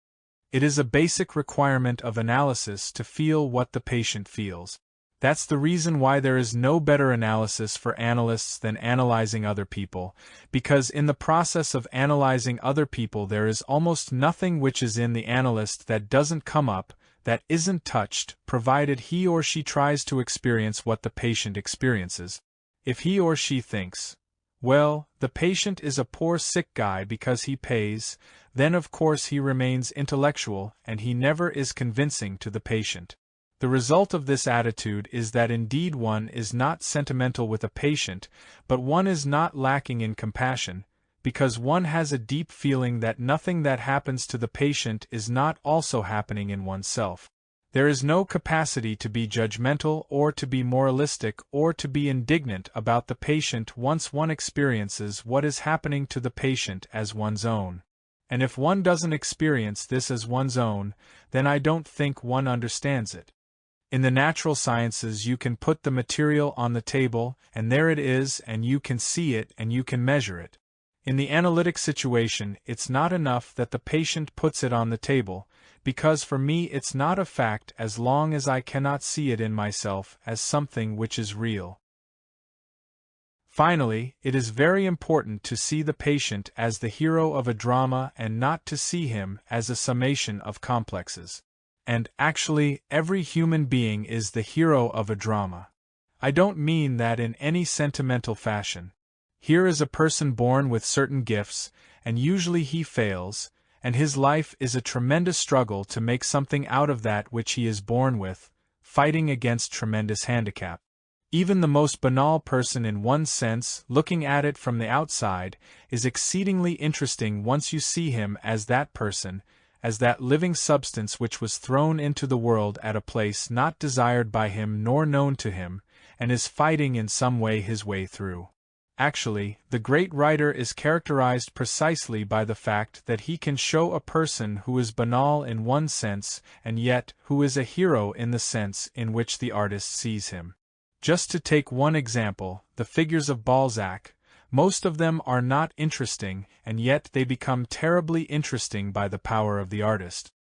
It is a basic requirement of analysis to feel what the patient feels. That's the reason why there is no better analysis for analysts than analyzing other people, because in the process of analyzing other people there is almost nothing which is in the analyst that doesn't come up, that isn't touched, provided he or she tries to experience what the patient experiences. If he or she thinks, well, the patient is a poor sick guy because he pays, then of course he remains intellectual and he never is convincing to the patient. The result of this attitude is that indeed one is not sentimental with a patient, but one is not lacking in compassion, because one has a deep feeling that nothing that happens to the patient is not also happening in oneself. There is no capacity to be judgmental or to be moralistic or to be indignant about the patient once one experiences what is happening to the patient as one's own. And if one doesn't experience this as one's own, then I don't think one understands it. In the natural sciences you can put the material on the table, and there it is, and you can see it and you can measure it. In the analytic situation, it's not enough that the patient puts it on the table, because for me it's not a fact as long as I cannot see it in myself as something which is real. Finally, it is very important to see the patient as the hero of a drama and not to see him as a summation of complexes. And, actually, every human being is the hero of a drama. I don't mean that in any sentimental fashion. Here is a person born with certain gifts, and usually he fails, and his life is a tremendous struggle to make something out of that which he is born with, fighting against tremendous handicap. Even the most banal person in one sense, looking at it from the outside, is exceedingly interesting once you see him as that person, as that living substance which was thrown into the world at a place not desired by him nor known to him, and is fighting in some way his way through. Actually, the great writer is characterized precisely by the fact that he can show a person who is banal in one sense and yet who is a hero in the sense in which the artist sees him. Just to take one example, the figures of Balzac, most of them are not interesting, and yet they become terribly interesting by the power of the artist.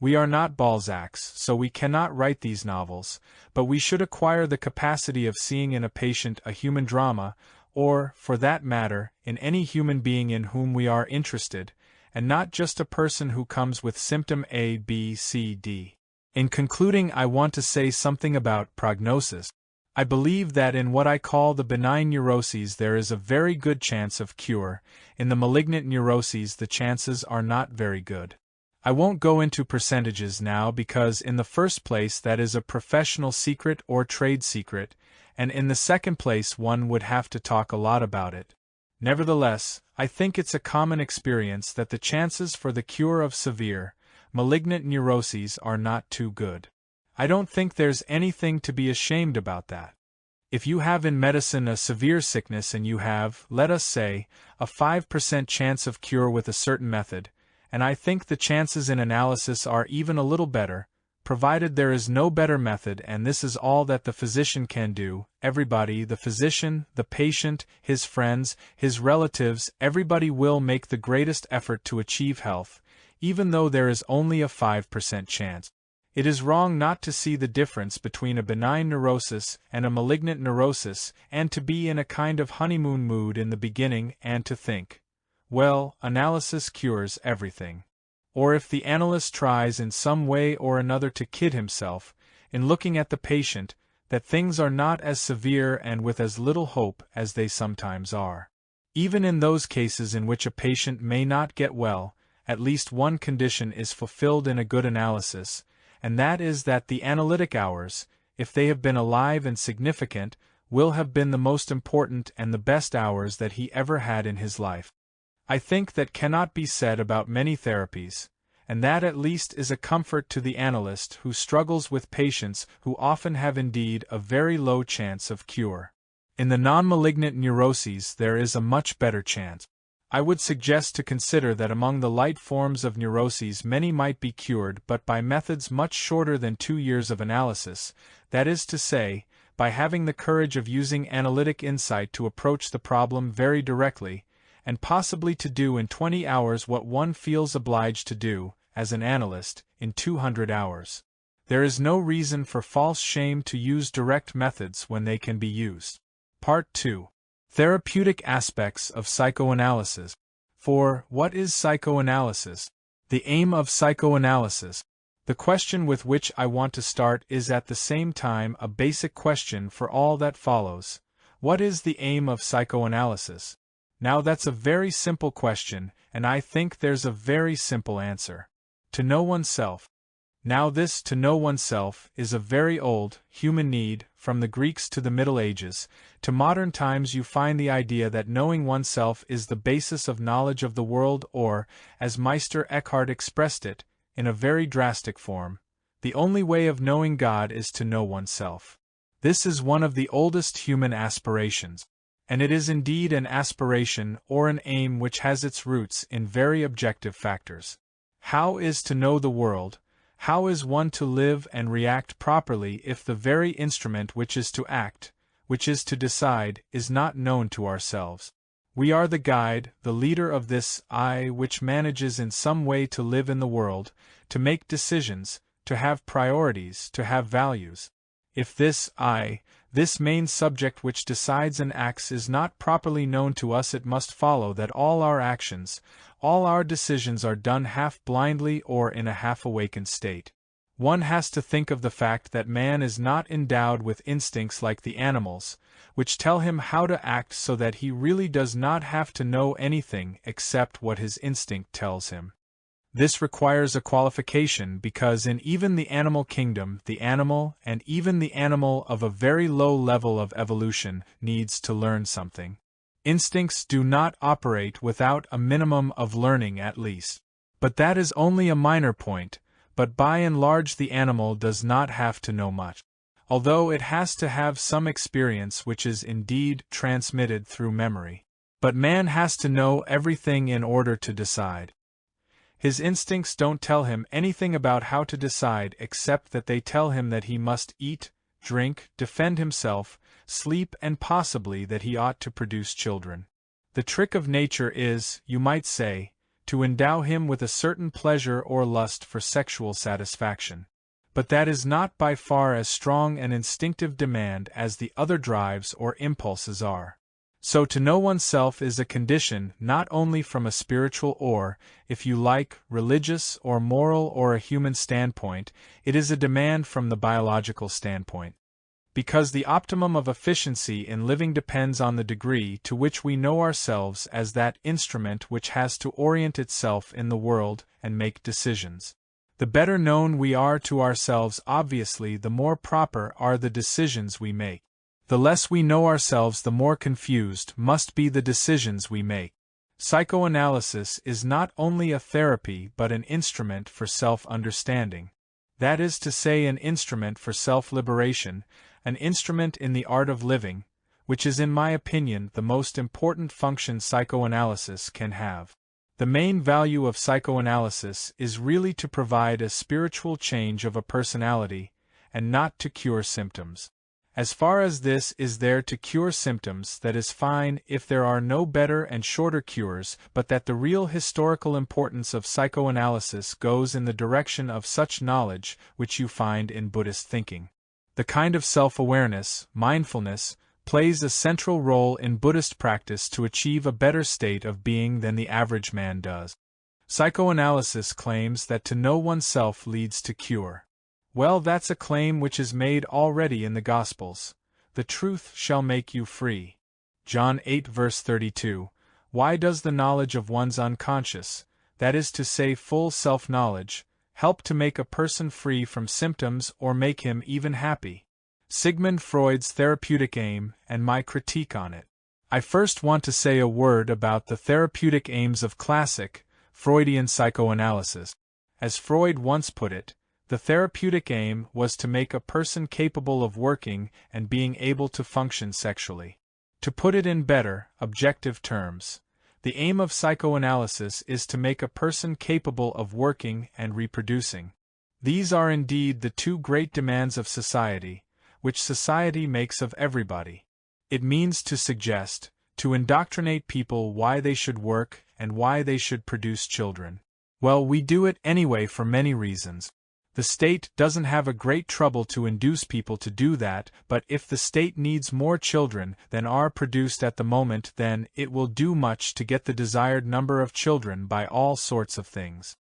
We are not Balzacs, so we cannot write these novels, but we should acquire the capacity of seeing in a patient a human drama, or, for that matter, in any human being in whom we are interested, and not just a person who comes with symptom A, B, C, D. In concluding, I want to say something about prognosis. I believe that in what I call the benign neuroses there is a very good chance of cure. In the malignant neuroses the chances are not very good. I won't go into percentages now because in the first place that is a professional secret or trade secret, and in the second place one would have to talk a lot about it. Nevertheless, I think it's a common experience that the chances for the cure of severe, malignant neuroses are not too good. I don't think there's anything to be ashamed about that. If you have in medicine a severe sickness and you have, let us say, a 5% chance of cure with a certain method, and I think the chances in analysis are even a little better, provided there is no better method, and this is all that the physician can do, everybody, the physician, the patient, his friends, his relatives, everybody will make the greatest effort to achieve health, even though there is only a 5% chance. It is wrong not to see the difference between a benign neurosis and a malignant neurosis, and to be in a kind of honeymoon mood in the beginning and to think, well, analysis cures everything. Or if the analyst tries in some way or another to kid himself, in looking at the patient, that things are not as severe and with as little hope as they sometimes are. Even in those cases in which a patient may not get well, at least one condition is fulfilled in a good analysis, and that is that the analytic hours, if they have been alive and significant, will have been the most important and the best hours that he ever had in his life. I think that cannot be said about many therapies, and that at least is a comfort to the analyst who struggles with patients who often have indeed a very low chance of cure. In the non-malignant neuroses there is a much better chance. I would suggest to consider that among the light forms of neuroses many might be cured but by methods much shorter than 2 years of analysis, that is to say, by having the courage of using analytic insight to approach the problem very directly, and possibly to do in 20 hours what one feels obliged to do, as an analyst, in 200 hours. There is no reason for false shame to use direct methods when they can be used. Part 2. Therapeutic aspects of psychoanalysis. 4. What is psychoanalysis? The aim of psychoanalysis. The question with which I want to start is at the same time a basic question for all that follows. What is the aim of psychoanalysis? Now that's a very simple question, and I think there's a very simple answer. To know oneself. Now this to know oneself is a very old, human need, from the Greeks to the Middle Ages. To modern times you find the idea that knowing oneself is the basis of knowledge of the world or, as Meister Eckhart expressed it, in a very drastic form, the only way of knowing God is to know oneself. This is one of the oldest human aspirations. And it is indeed an aspiration or an aim which has its roots in very objective factors. How is to know the world? How is one to live and react properly if the very instrument which is to act, which is to decide, is not known to ourselves? We are the guide, the leader of this I which manages in some way to live in the world, to make decisions, to have priorities, to have values. If this I, this main subject which decides and acts is not properly known to us, it must follow that all our actions, all our decisions are done half blindly or in a half-awakened state. One has to think of the fact that man is not endowed with instincts like the animals, which tell him how to act, so that he really does not have to know anything except what his instinct tells him. This requires a qualification because in even the animal kingdom, the animal, and even the animal of a very low level of evolution, needs to learn something. Instincts do not operate without a minimum of learning at least. But that is only a minor point, but by and large the animal does not have to know much. Although it has to have some experience which is indeed transmitted through memory. But man has to know everything in order to decide. His instincts don't tell him anything about how to decide except that they tell him that he must eat, drink, defend himself, sleep, and possibly that he ought to produce children. The trick of nature is, you might say, to endow him with a certain pleasure or lust for sexual satisfaction. But that is not by far as strong an instinctive demand as the other drives or impulses are. So to know oneself is a condition not only from a spiritual or, if you like, religious or moral or a human standpoint, it is a demand from the biological standpoint. Because the optimum of efficiency in living depends on the degree to which we know ourselves as that instrument which has to orient itself in the world and make decisions. The better known we are to ourselves, obviously, the more proper are the decisions we make. The less we know ourselves, the more confused must be the decisions we make. Psychoanalysis is not only a therapy but an instrument for self-understanding. That is to say, an instrument for self-liberation, an instrument in the art of living, which is in my opinion the most important function psychoanalysis can have. The main value of psychoanalysis is really to provide a spiritual change of a personality, and not to cure symptoms. As far as this is there to cure symptoms, that is fine if there are no better and shorter cures, but that the real historical importance of psychoanalysis goes in the direction of such knowledge which you find in Buddhist thinking. The kind of self-awareness, mindfulness, plays a central role in Buddhist practice to achieve a better state of being than the average man does. Psychoanalysis claims that to know oneself leads to cure. Well, that's a claim which is made already in the Gospels. The truth shall make you free. John 8 verse 32. Why does the knowledge of one's unconscious, that is to say full self-knowledge, help to make a person free from symptoms or make him even happy? Sigmund Freud's therapeutic aim, and my critique on it. I first want to say a word about the therapeutic aims of classic, Freudian psychoanalysis. As Freud once put it, the therapeutic aim was to make a person capable of working and being able to function sexually. To put it in better, objective terms, the aim of psychoanalysis is to make a person capable of working and reproducing. These are indeed the two great demands of society, which society makes of everybody. It means to suggest, to indoctrinate people why they should work and why they should produce children. Well, we do it anyway for many reasons. The state doesn't have a great trouble to induce people to do that, but if the state needs more children than are produced at the moment, then it will do much to get the desired number of children by all sorts of things.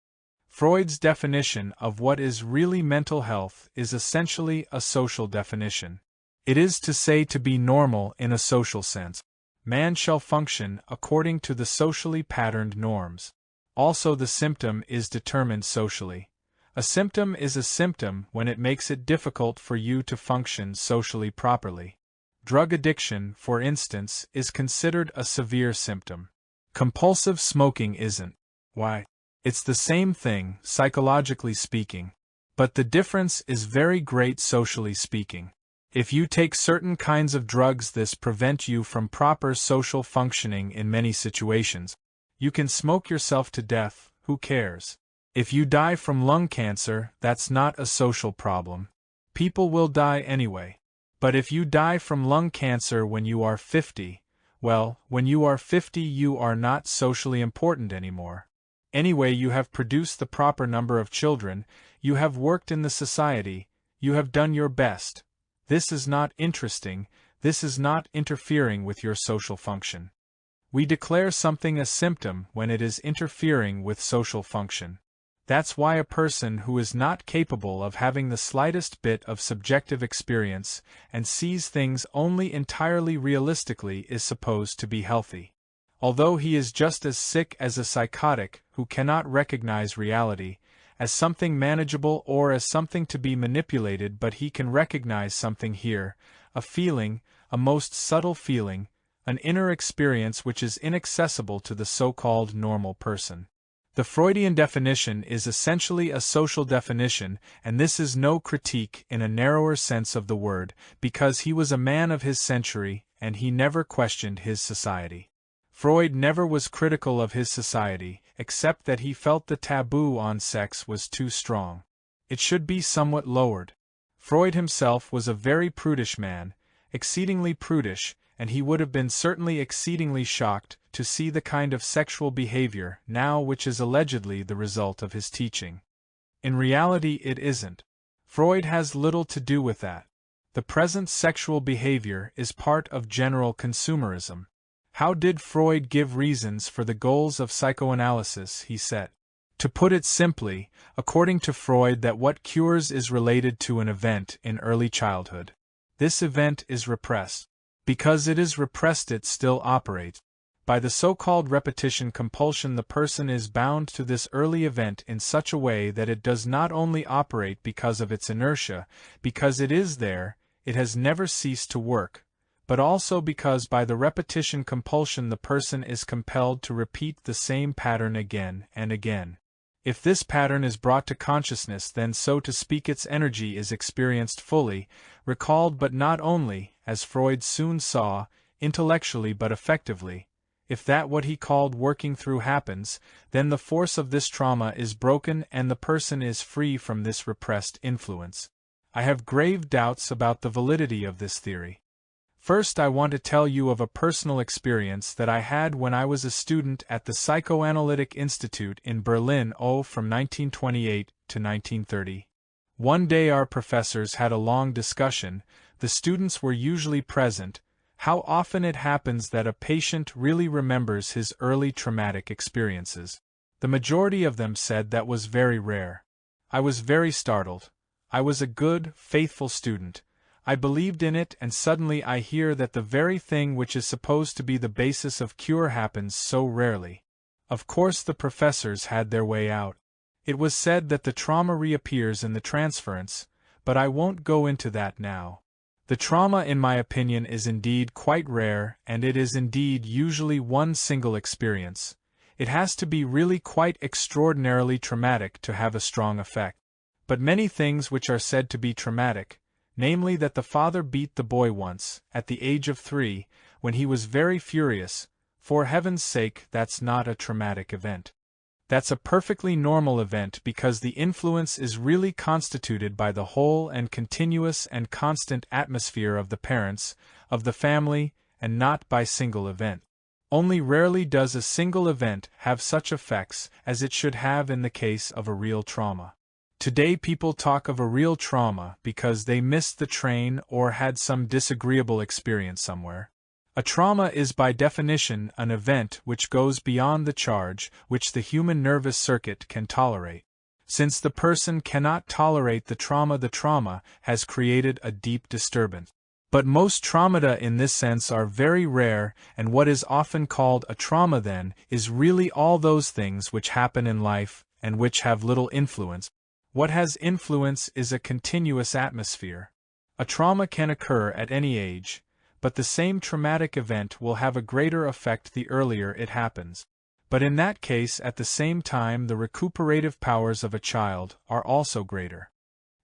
Freud's definition of what is really mental health is essentially a social definition. It is to say to be normal in a social sense. Man shall function according to the socially patterned norms. Also, the symptom is determined socially. A symptom is a symptom when it makes it difficult for you to function socially properly. Drug addiction, for instance, is considered a severe symptom. Compulsive smoking isn't. Why? It's the same thing, psychologically speaking. But the difference is very great socially speaking. If you take certain kinds of drugs, this prevent you from proper social functioning in many situations. You can smoke yourself to death, who cares? If you die from lung cancer, that's not a social problem. People will die anyway. But if you die from lung cancer when you are 50, well, when you are 50 you are not socially important anymore. Anyway, you have produced the proper number of children, you have worked in the society, you have done your best. This is not interesting, this is not interfering with your social function. We declare something a symptom when it is interfering with social function. That's why a person who is not capable of having the slightest bit of subjective experience and sees things only entirely realistically is supposed to be healthy. Although he is just as sick as a psychotic who cannot recognize reality as something manageable or as something to be manipulated, but he can recognize something here, a feeling, a most subtle feeling, an inner experience which is inaccessible to the so-called normal person. The Freudian definition is essentially a social definition, and this is no critique in a narrower sense of the word, because he was a man of his century, and he never questioned his society. Freud never was critical of his society, except that he felt the taboo on sex was too strong. It should be somewhat lowered. Freud himself was a very prudish man, exceedingly prudish, and he would have been certainly exceedingly shocked to see the kind of sexual behavior now which is allegedly the result of his teaching. In reality it isn't. Freud has little to do with that. The present sexual behavior is part of general consumerism. How did Freud give reasons for the goals of psychoanalysis he set? To put it simply, according to Freud, that what cures is related to an event in early childhood. This event is repressed. Because it is repressed it still operates. By the so-called repetition compulsion the person is bound to this early event in such a way that it does not only operate because of its inertia, because it is there, it has never ceased to work, but also because by the repetition compulsion the person is compelled to repeat the same pattern again and again. If this pattern is brought to consciousness, then so to speak its energy is experienced fully, recalled but not only, as Freud soon saw, intellectually but effectively. If that what he called working through happens, then the force of this trauma is broken and the person is free from this repressed influence. I have grave doubts about the validity of this theory. First, I want to tell you of a personal experience that I had when I was a student at the Psychoanalytic Institute in Berlin from 1928 to 1930. One day our professors had a long discussion. The students were usually present. How often it happens that a patient really remembers his early traumatic experiences. The majority of them said that was very rare. I was very startled. I was a good, faithful student. I believed in it, and suddenly I hear that the very thing which is supposed to be the basis of cure happens so rarely. Of course the professors had their way out. It was said that the trauma reappears in the transference, but I won't go into that now. The trauma, in my opinion, is indeed quite rare, and it is indeed usually one single experience. It has to be really quite extraordinarily traumatic to have a strong effect. But many things which are said to be traumatic, namely that the father beat the boy once, at the age of 3, when he was very furious, for heaven's sake, that's not a traumatic event. That's a perfectly normal event because the influence is really constituted by the whole and continuous and constant atmosphere of the parents, of the family, and not by single event. Only rarely does a single event have such effects as it should have in the case of a real trauma. Today people talk of a real trauma because they missed the train or had some disagreeable experience somewhere. A trauma is by definition an event which goes beyond the charge which the human nervous circuit can tolerate. Since the person cannot tolerate the trauma has created a deep disturbance. But most traumata in this sense are very rare, and what is often called a trauma then is really all those things which happen in life and which have little influence. What has influence is a continuous atmosphere. A trauma can occur at any age, but the same traumatic event will have a greater effect the earlier it happens. But in that case, at the same time, the recuperative powers of a child are also greater.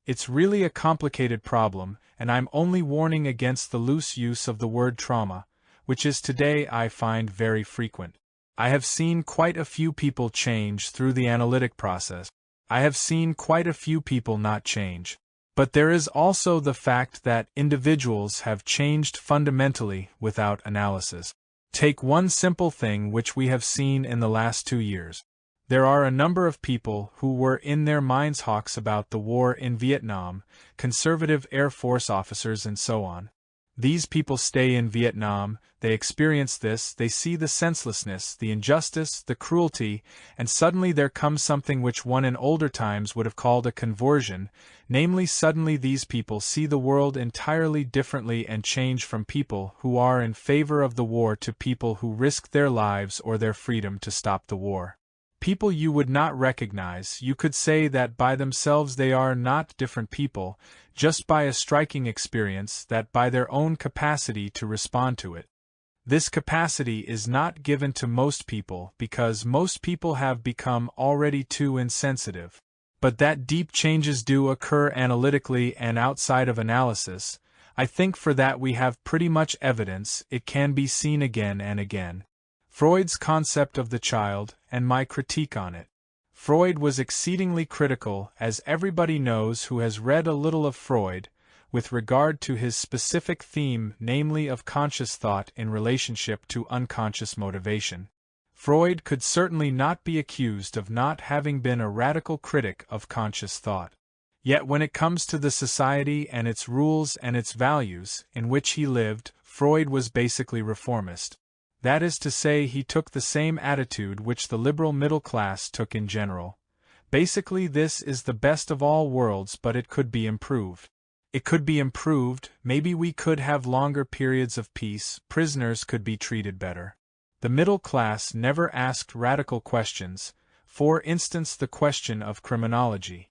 It's really a complicated problem, and I'm only warning against the loose use of the word trauma, which is today I find very frequent. I have seen quite a few people change through the analytic process. I have seen quite a few people not change. But there is also the fact that individuals have changed fundamentally without analysis. Take one simple thing which we have seen in the last 2 years. There are a number of people who were in their minds hawks about the war in Vietnam, conservative Air Force officers and so on. These people stay in Vietnam, they experience this, they see the senselessness, the injustice, the cruelty, and suddenly there comes something which one in older times would have called a conversion, namely suddenly these people see the world entirely differently and change from people who are in favor of the war to people who risk their lives or their freedom to stop the war. People you would not recognize, you could say that by themselves they are not different people, just by a striking experience that by their own capacity to respond to it. This capacity is not given to most people because most people have become already too insensitive. But that deep changes do occur analytically and outside of analysis. I think for that we have pretty much evidence. It can be seen again and again. Freud's concept of the child, and my critique on it. Freud was exceedingly critical, as everybody knows who has read a little of Freud, with regard to his specific theme, namely of conscious thought in relationship to unconscious motivation. Freud could certainly not be accused of not having been a radical critic of conscious thought. Yet when it comes to the society and its rules and its values, in which he lived, Freud was basically reformist. That is to say, he took the same attitude which the liberal middle class took in general. Basically, this is the best of all worlds, but it could be improved. It could be improved, maybe we could have longer periods of peace, prisoners could be treated better. The middle class never asked radical questions, for instance the question of criminology.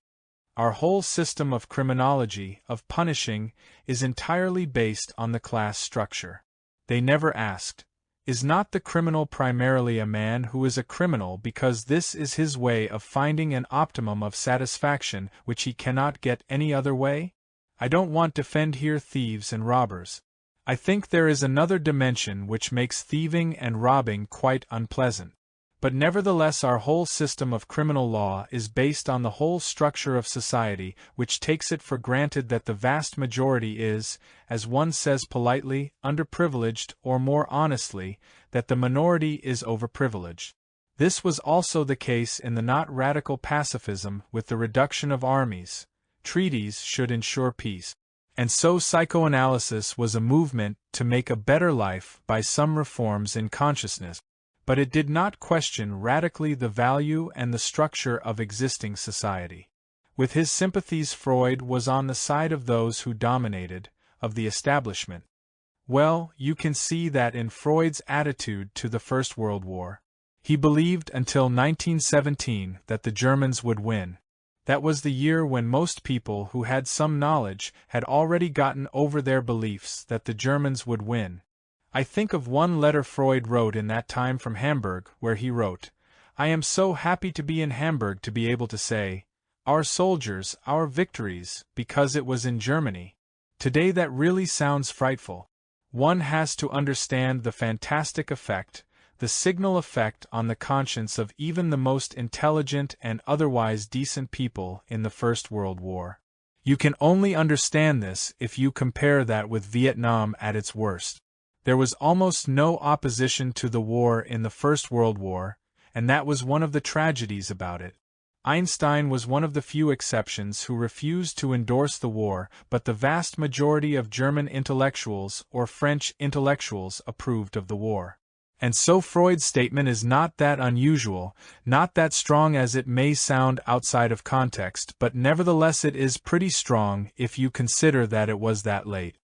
Our whole system of criminology, of punishing, is entirely based on the class structure. They never asked, Is not the criminal primarily a man who is a criminal because this is his way of finding an optimum of satisfaction which he cannot get any other way? I don't want to defend here thieves and robbers. I think there is another dimension which makes thieving and robbing quite unpleasant. But nevertheless our whole system of criminal law is based on the whole structure of society, which takes it for granted that the vast majority is, as one says politely, underprivileged, or more honestly, that the minority is overprivileged. This was also the case in the not radical pacifism with the reduction of armies. Treaties should ensure peace. And so psychoanalysis was a movement to make a better life by some reforms in consciousness. But it did not question radically the value and the structure of existing society. With his sympathies, Freud was on the side of those who dominated, of the establishment. Well, you can see that in Freud's attitude to the First World War. He believed until 1917 that the Germans would win. That was the year when most people who had some knowledge had already gotten over their beliefs that the Germans would win. I think of one letter Freud wrote in that time from Hamburg, where he wrote, "I am so happy to be in Hamburg to be able to say, 'Our soldiers, our victories,' because it was in Germany. Today that really sounds frightful. One has to understand the fantastic effect, the signal effect on the conscience of even the most intelligent and otherwise decent people in the First World War. You can only understand this if you compare that with Vietnam at its worst. There was almost no opposition to the war in the First World War, and that was one of the tragedies about it. Einstein was one of the few exceptions who refused to endorse the war, but the vast majority of German intellectuals or French intellectuals approved of the war. And so Freud's statement is not that unusual, not that strong as it may sound outside of context, but nevertheless it is pretty strong if you consider that it was that late.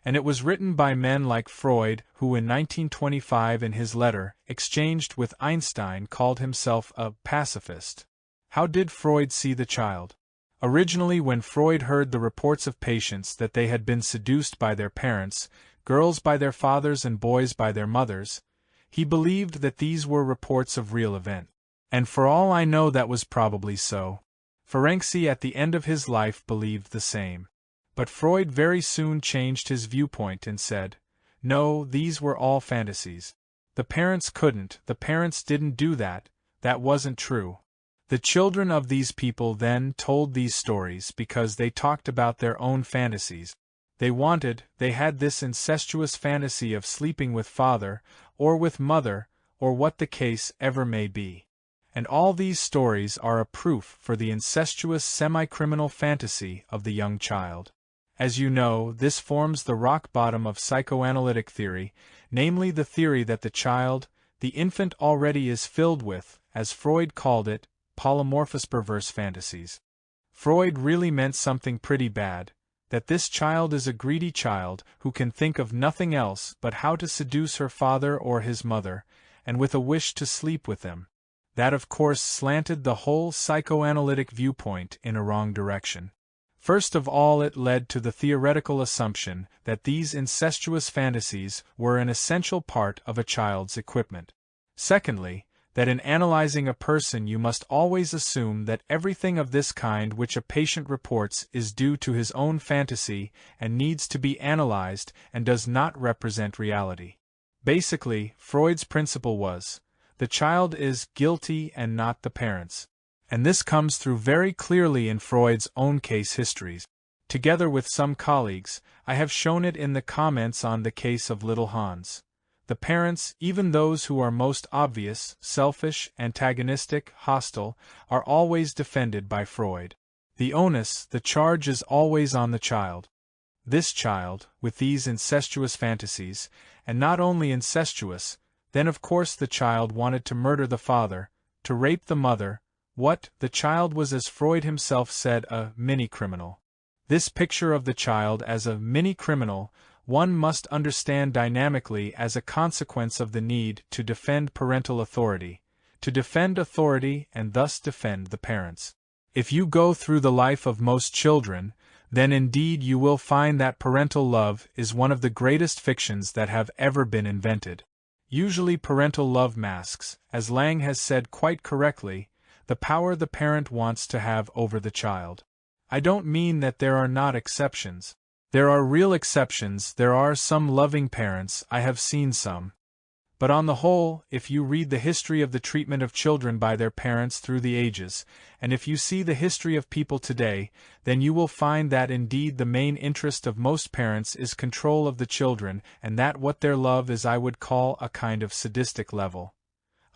And it was written by men like Freud, who in 1925 in his letter, exchanged with Einstein, called himself a pacifist. How did Freud see the child? Originally, when Freud heard the reports of patients that they had been seduced by their parents, girls by their fathers and boys by their mothers, he believed that these were reports of real event. And for all I know that was probably so. Ferenczi at the end of his life believed the same. But Freud very soon changed his viewpoint and said, no, these were all fantasies. The parents didn't do that, that wasn't true. The children of these people then told these stories because they talked about their own fantasies. They had this incestuous fantasy of sleeping with father, or with mother, or what the case ever may be. And all these stories are a proof for the incestuous semi-criminal fantasy of the young child. As you know, this forms the rock bottom of psychoanalytic theory, namely the theory that the child, the infant already is filled with, as Freud called it, polymorphous perverse fantasies. Freud really meant something pretty bad, that this child is a greedy child who can think of nothing else but how to seduce her father or his mother, and with a wish to sleep with them. That of course slanted the whole psychoanalytic viewpoint in a wrong direction. First of all, it led to the theoretical assumption that these incestuous fantasies were an essential part of a child's equipment. Secondly, that in analyzing a person you must always assume that everything of this kind which a patient reports is due to his own fantasy and needs to be analyzed and does not represent reality. Basically, Freud's principle was, the child is guilty and not the parents. And this comes through very clearly in Freud's own case histories. Together with some colleagues, I have shown it in the comments on the case of little Hans. The parents, even those who are most obvious, selfish, antagonistic, hostile, are always defended by Freud. The onus, the charge is always on the child. This child, with these incestuous fantasies, and not only incestuous, then of course the child wanted to murder the father, to rape the mother. The child was, as Freud himself said, a mini-criminal. This picture of the child as a mini-criminal, one must understand dynamically as a consequence of the need to defend parental authority, and thus defend the parents. If you go through the life of most children, then indeed you will find that parental love is one of the greatest fictions that have ever been invented. Usually parental love masks, as Lang has said quite correctly, the power the parent wants to have over the child. I don't mean that there are not exceptions. There are real exceptions, there are some loving parents, I have seen some. But on the whole, if you read the history of the treatment of children by their parents through the ages, and if you see the history of people today, then you will find that indeed the main interest of most parents is control of the children, and that what their love is I would call a kind of sadistic level.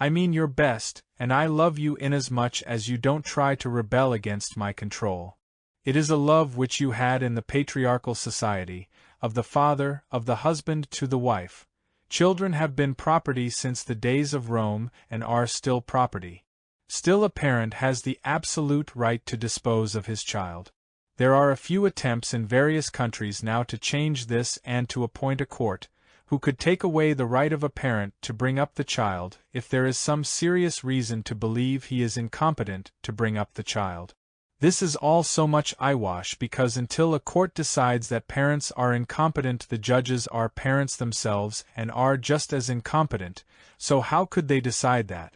I mean your best, and I love you inasmuch as you don't try to rebel against my control. It is a love which you had in the patriarchal society, of the father, of the husband to the wife. Children have been property since the days of Rome and are still property. Still a parent has the absolute right to dispose of his child. There are a few attempts in various countries now to change this and to appoint a court, who could take away the right of a parent to bring up the child, if there is some serious reason to believe he is incompetent to bring up the child. This is all so much eyewash because until a court decides that parents are incompetent, the judges are parents themselves and are just as incompetent, so how could they decide that?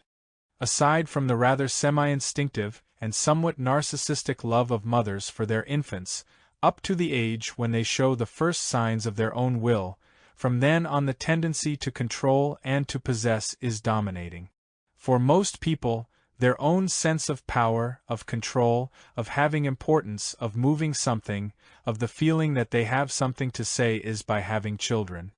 Aside from the rather semi-instinctive and somewhat narcissistic love of mothers for their infants, up to the age when they show the first signs of their own will, from then on the tendency to control and to possess is dominating. For most people, their own sense of power, of control, of having importance, of moving something, of the feeling that they have something to say is by having children.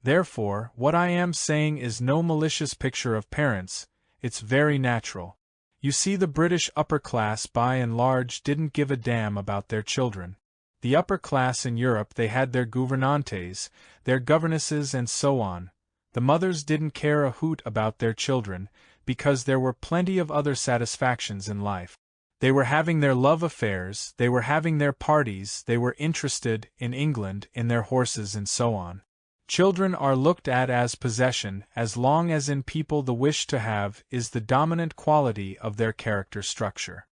Therefore, what I am saying is no malicious picture of parents, it's very natural. You see, the British upper class by and large didn't give a damn about their children. The upper class in Europe, they had their gouvernantes, their governesses and so on. The mothers didn't care a hoot about their children, because there were plenty of other satisfactions in life. They were having their love affairs, they were having their parties, they were interested, in England, in their horses and so on. Children are looked at as possession, as long as in people the wish to have is the dominant quality of their character structure.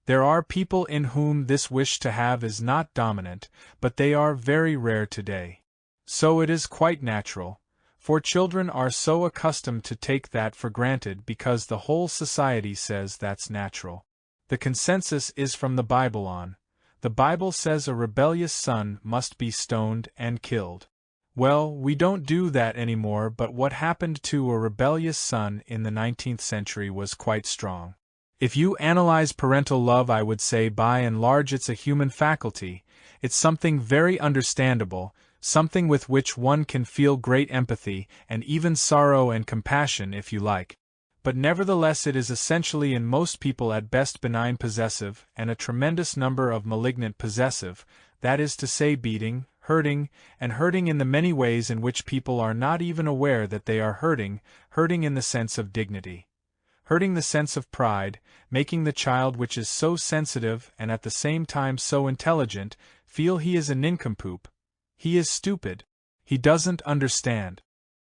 There are people in whom this wish to have is not dominant, but they are very rare today. So it is quite natural, for children are so accustomed to take that for granted because the whole society says that's natural. The consensus is from the Bible on. The Bible says a rebellious son must be stoned and killed. Well, we don't do that anymore, but what happened to a rebellious son in the 19th century was quite strong. If you analyze parental love, I would say by and large it's a human faculty, it's something very understandable, something with which one can feel great empathy, and even sorrow and compassion if you like. But nevertheless it is essentially in most people at best benign possessive, and a tremendous number of malignant possessive, that is to say beating, hurting in the many ways in which people are not even aware that they are hurting in the sense of dignity. Hurting the sense of pride, making the child which is so sensitive and at the same time so intelligent, feel he is a nincompoop. He is stupid. He doesn't understand.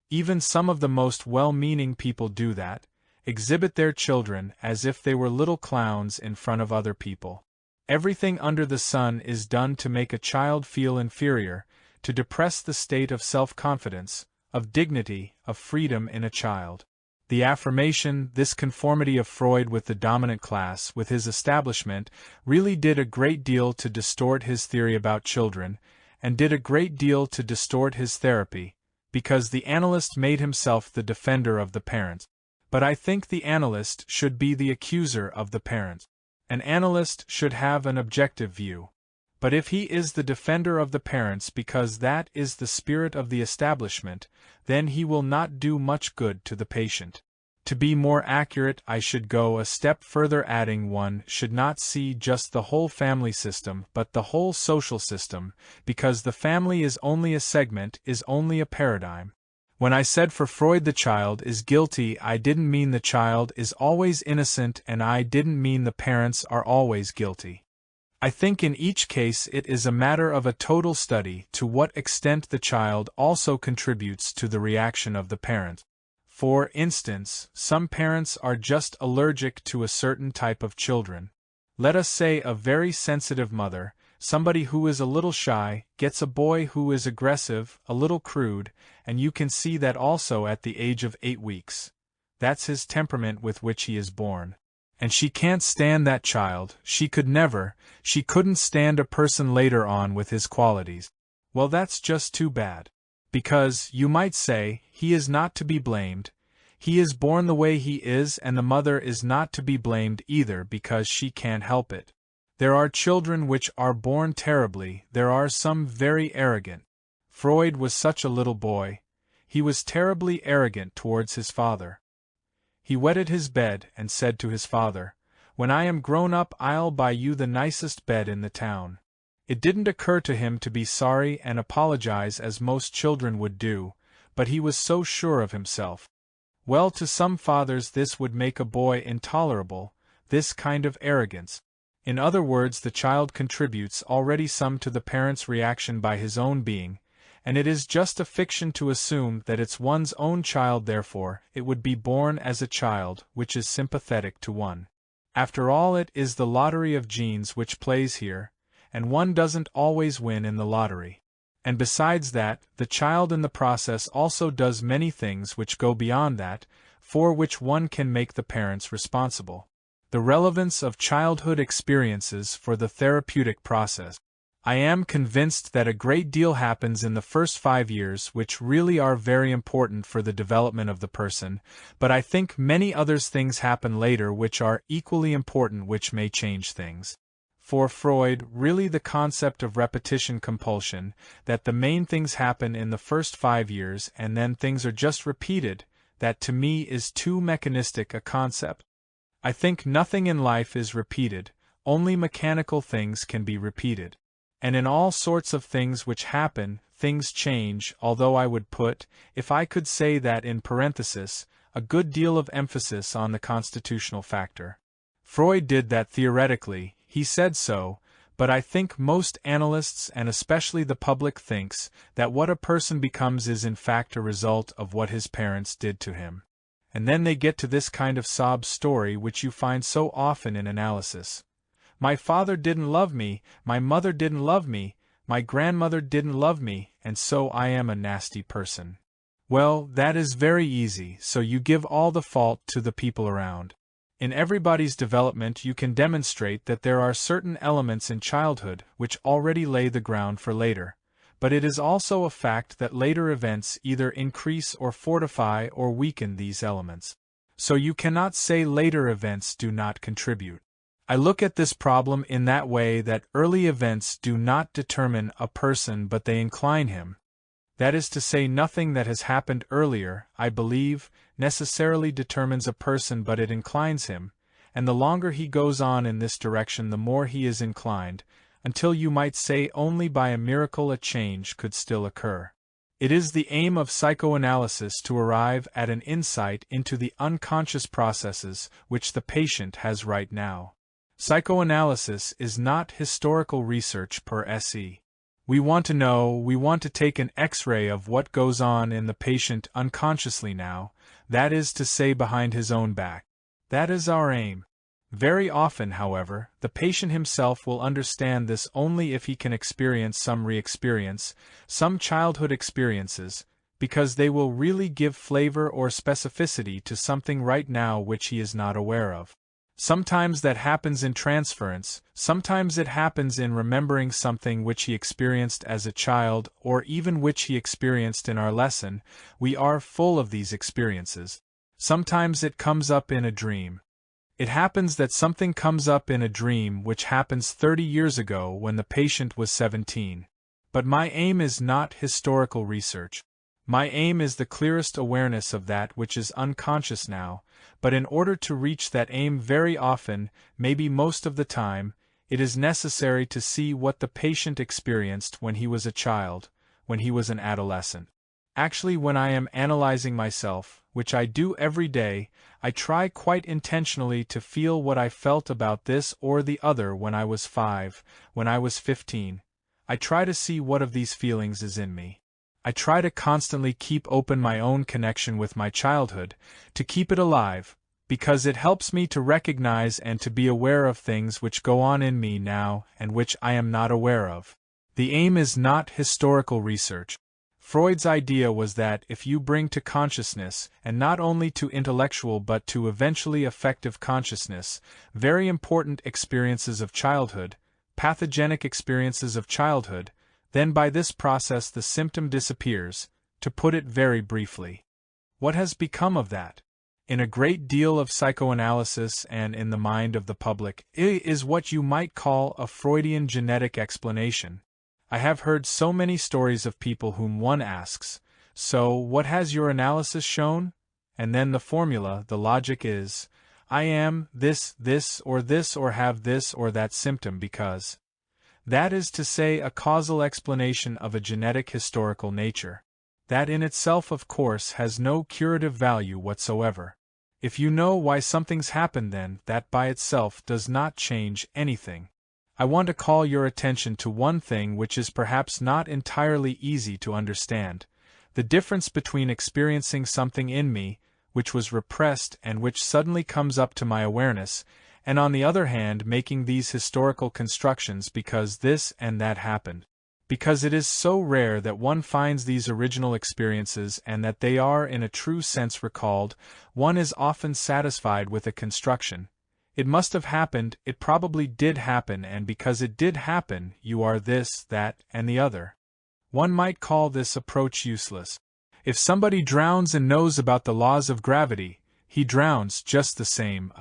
Even some of the most well-meaning people do that, exhibit their children as if they were little clowns in front of other people. Everything under the sun is done to make a child feel inferior, to depress the state of self-confidence, of dignity, of freedom in a child. The affirmation, this conformity of Freud with the dominant class, with his establishment, really did a great deal to distort his theory about children, and did a great deal to distort his therapy, because the analyst made himself the defender of the parent. But I think the analyst should be the accuser of the parent. An analyst should have an objective view. But if he is the defender of the parents because that is the spirit of the establishment, then he will not do much good to the patient. To be more accurate, I should go a step further, adding one should not see just the whole family system but the whole social system, because the family is only a segment, is only a paradigm. When I said for Freud the child is guilty, I didn't mean the child is always innocent, and I didn't mean the parents are always guilty. I think in each case it is a matter of a total study to what extent the child also contributes to the reaction of the parent. For instance, some parents are just allergic to a certain type of children. Let us say a very sensitive mother, Somebody who is a little shy gets a boy who is aggressive, a little crude, and you can see that also at the age of 8 weeks. That's his temperament with which he is born. And she can't stand that child, she couldn't stand a person later on with his qualities. Well, that's just too bad. Because, you might say, he is not to be blamed. He is born the way he is, and the mother is not to be blamed either because she can't help it. There are children which are born terribly, there are some very arrogant. Freud was such a little boy. He was terribly arrogant towards his father. He wetted his bed and said to his father, "When I am grown up I'll buy you the nicest bed in the town." It didn't occur to him to be sorry and apologize as most children would do, but he was so sure of himself. Well, to some fathers this would make a boy intolerable, this kind of arrogance. In other words, the child contributes already some to the parent's reaction by his own being, and it is just a fiction to assume that it's one's own child, therefore it would be born as a child which is sympathetic to one. After all, it is the lottery of genes which plays here, and one doesn't always win in the lottery. And besides that, the child in the process also does many things which go beyond that, for which one can make the parents responsible. The relevance of childhood experiences for the therapeutic process. I am convinced that a great deal happens in the first 5 years which really are very important for the development of the person, but I think many other things happen later which are equally important, which may change things. For Freud, really the concept of repetition compulsion, that the main things happen in the first 5 years and then things are just repeated, that to me is too mechanistic a concept. I think nothing in life is repeated, only mechanical things can be repeated. And in all sorts of things which happen, things change, although I would put, if I could say that in parenthesis, a good deal of emphasis on the constitutional factor. Freud did that theoretically, he said so, but I think most analysts and especially the public thinks that what a person becomes is in fact a result of what his parents did to him. And then they get to this kind of sob story which you find so often in analysis. My father didn't love me, my mother didn't love me, my grandmother didn't love me, and so I am a nasty person. Well, that is very easy, so you give all the fault to the people around. In everybody's development you can demonstrate that there are certain elements in childhood which already lay the ground for later. But it is also a fact that later events either increase or fortify or weaken these elements. So you cannot say later events do not contribute. I look at this problem in that way, that early events do not determine a person but they incline him. That is to say, nothing that has happened earlier, I believe, necessarily determines a person but it inclines him, and the longer he goes on in this direction the more he is inclined, until you might say only by a miracle a change could still occur. It is the aim of psychoanalysis to arrive at an insight into the unconscious processes which the patient has right now. Psychoanalysis is not historical research per se. We want to take an X-ray of what goes on in the patient unconsciously now, that is to say behind his own back. That is our aim. Very often, however, the patient himself will understand this only if he can experience some re-experience, some childhood experiences, because they will really give flavor or specificity to something right now which he is not aware of. Sometimes that happens in transference, sometimes it happens in remembering something which he experienced as a child or even which he experienced in our lesson. We are full of these experiences. Sometimes it comes up in a dream. It happens that something comes up in a dream which happens 30 years ago when the patient was 17. But my aim is not historical research. My aim is the clearest awareness of that which is unconscious now, but in order to reach that aim very often, maybe most of the time, it is necessary to see what the patient experienced when he was a child, when he was an adolescent. Actually, when I am analyzing myself, which I do every day, I try quite intentionally to feel what I felt about this or the other when I was 5, when I was 15. I try to see what of these feelings is in me. I try to constantly keep open my own connection with my childhood, to keep it alive, because it helps me to recognize and to be aware of things which go on in me now and which I am not aware of. The aim is not historical research. Freud's idea was that if you bring to consciousness, and not only to intellectual but to eventually affective consciousness, very important experiences of childhood, pathogenic experiences of childhood, then by this process the symptom disappears, to put it very briefly. What has become of that? In a great deal of psychoanalysis and in the mind of the public, it is what you might call a Freudian genetic explanation. I have heard so many stories of people whom one asks, "So, what has your analysis shown?" And then the formula, the logic is, "I am this, or have this or that symptom because." That is to say, a causal explanation of a genetic historical nature. That in itself, of course, has no curative value whatsoever. If you know why something's happened, then that by itself does not change anything. I want to call your attention to one thing which is perhaps not entirely easy to understand: the difference between experiencing something in me, which was repressed and which suddenly comes up to my awareness, and on the other hand making these historical constructions because this and that happened. Because it is so rare that one finds these original experiences and that they are in a true sense recalled, one is often satisfied with a construction. It must have happened, it probably did happen, and because it did happen, you are this, that, and the other. One might call this approach useless. If somebody drowns and knows about the laws of gravity, he drowns just the same.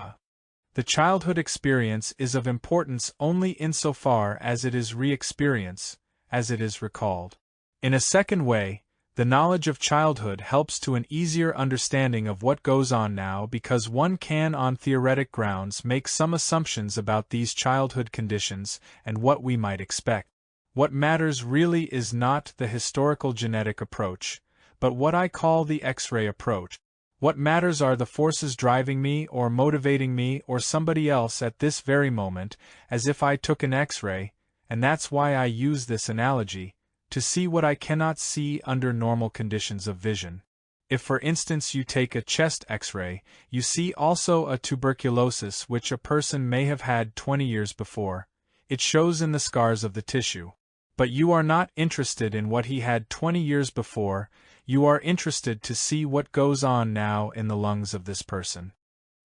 The childhood experience is of importance only insofar as it is re-experience, as it is recalled. In a second way, the knowledge of childhood helps to an easier understanding of what goes on now because one can on theoretic grounds make some assumptions about these childhood conditions and what we might expect. What matters really is not the historical genetic approach, but what I call the X-ray approach. What matters are the forces driving me or motivating me or somebody else at this very moment, as if I took an X-ray, and that's why I use this analogy, to see what I cannot see under normal conditions of vision. If for instance you take a chest X-ray, you see also a tuberculosis which a person may have had 20 years before. It shows in the scars of the tissue. But you are not interested in what he had 20 years before, you are interested to see what goes on now in the lungs of this person.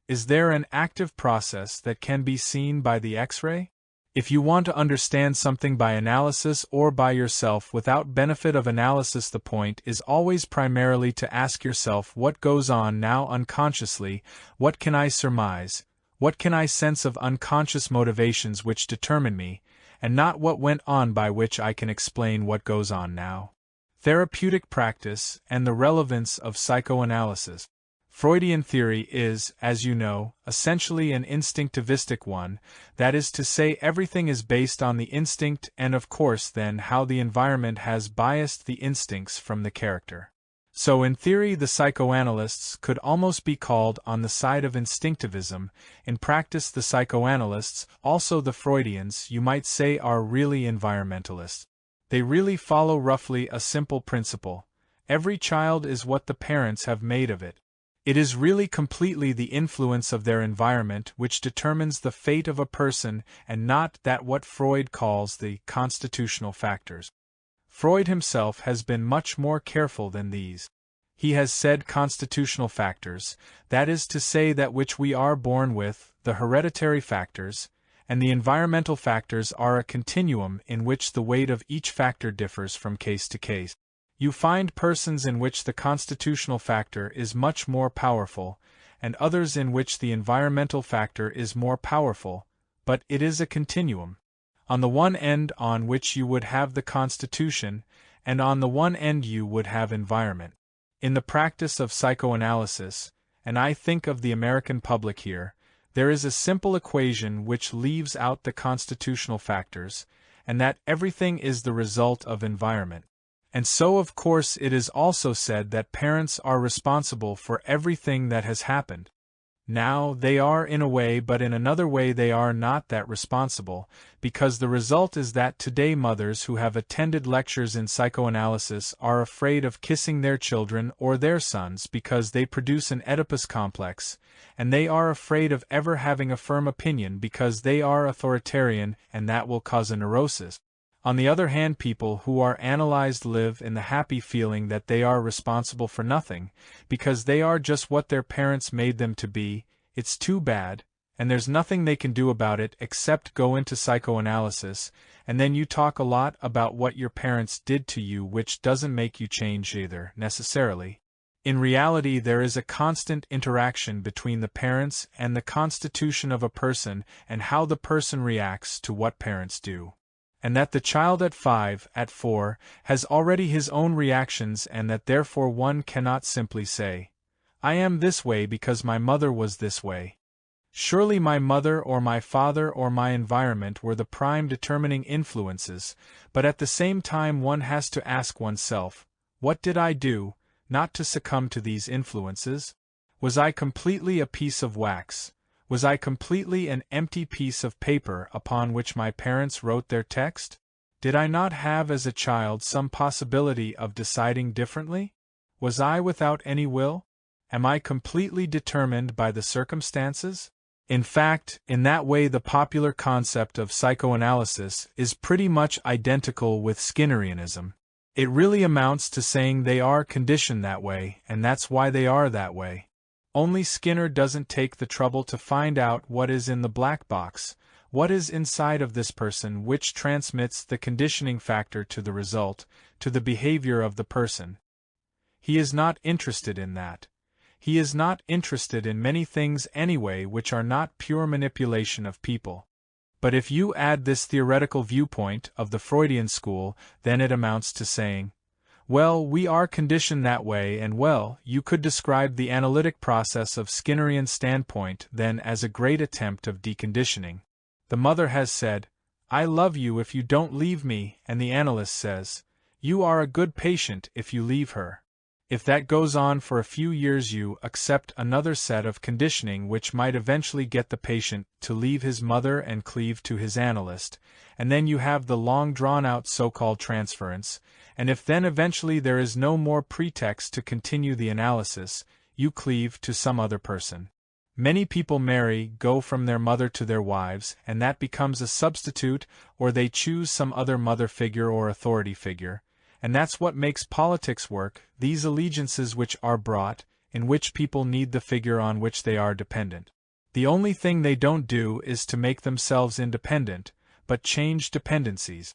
Is there an active process that can be seen by the X-ray? If you want to understand something by analysis or by yourself without benefit of analysis, the point is always primarily to ask yourself what goes on now unconsciously, what can I surmise, what can I sense of unconscious motivations which determine me, and not what went on by which I can explain what goes on now. Therapeutic practice and the relevance of psychoanalysis. Freudian theory is, as you know, essentially an instinctivistic one, that is to say everything is based on the instinct and of course then how the environment has biased the instincts from the character. So in theory the psychoanalysts could almost be called on the side of instinctivism, in practice the psychoanalysts, also the Freudians, you might say are really environmentalists. They really follow roughly a simple principle: every child is what the parents have made of it. It is really completely the influence of their environment which determines the fate of a person and not that what Freud calls the constitutional factors. Freud himself has been much more careful than these. He has said constitutional factors, that is to say that which we are born with, the hereditary factors, and the environmental factors are a continuum in which the weight of each factor differs from case to case. You find persons in which the constitutional factor is much more powerful, and others in which the environmental factor is more powerful, but it is a continuum. On the one end on which you would have the constitution, and on the one end you would have environment. In the practice of psychoanalysis, and I think of the American public here, there is a simple equation which leaves out the constitutional factors, and that everything is the result of environment. And so of course it is also said that parents are responsible for everything that has happened. Now, they are in a way, but in another way they are not that responsible, because the result is that today mothers who have attended lectures in psychoanalysis are afraid of kissing their children or their sons because they produce an Oedipus complex, and they are afraid of ever having a firm opinion because they are authoritarian and that will cause a neurosis. On the other hand, people who are analyzed live in the happy feeling that they are responsible for nothing, because they are just what their parents made them to be. It's too bad, and there's nothing they can do about it except go into psychoanalysis, and then you talk a lot about what your parents did to you, which doesn't make you change either, necessarily. In reality, there is a constant interaction between the parents and the constitution of a person and how the person reacts to what parents do. And that the child at 5, at 4, has already his own reactions, and that therefore one cannot simply say, I am this way because my mother was this way. Surely my mother or my father or my environment were the prime determining influences, but at the same time one has to ask oneself, what did I do, not to succumb to these influences? Was I completely a piece of wax? Was I completely an empty piece of paper upon which my parents wrote their text? Did I not have as a child some possibility of deciding differently? Was I without any will? Am I completely determined by the circumstances? In fact, in that way the popular concept of psychoanalysis is pretty much identical with Skinnerianism. It really amounts to saying they are conditioned that way, and that's why they are that way. Only Skinner doesn't take the trouble to find out what is in the black box, what is inside of this person which transmits the conditioning factor to the result, to the behavior of the person. He is not interested in that. He is not interested in many things anyway which are not pure manipulation of people. But if you add this theoretical viewpoint of the Freudian school, then it amounts to saying, well, we are conditioned that way, and well, you could describe the analytic process of Skinnerian standpoint then as a great attempt of deconditioning. The mother has said, I love you if you don't leave me, and the analyst says, you are a good patient if you leave her. If that goes on for a few years, you accept another set of conditioning which might eventually get the patient to leave his mother and cleave to his analyst, and then you have the long drawn-out so-called transference, and if then eventually there is no more pretext to continue the analysis, you cleave to some other person. Many people marry, go from their mother to their wives, and that becomes a substitute, or they choose some other mother figure or authority figure. And that's what makes politics work, these allegiances which are brought, in which people need the figure on which they are dependent. The only thing they don't do is to make themselves independent, but change dependencies.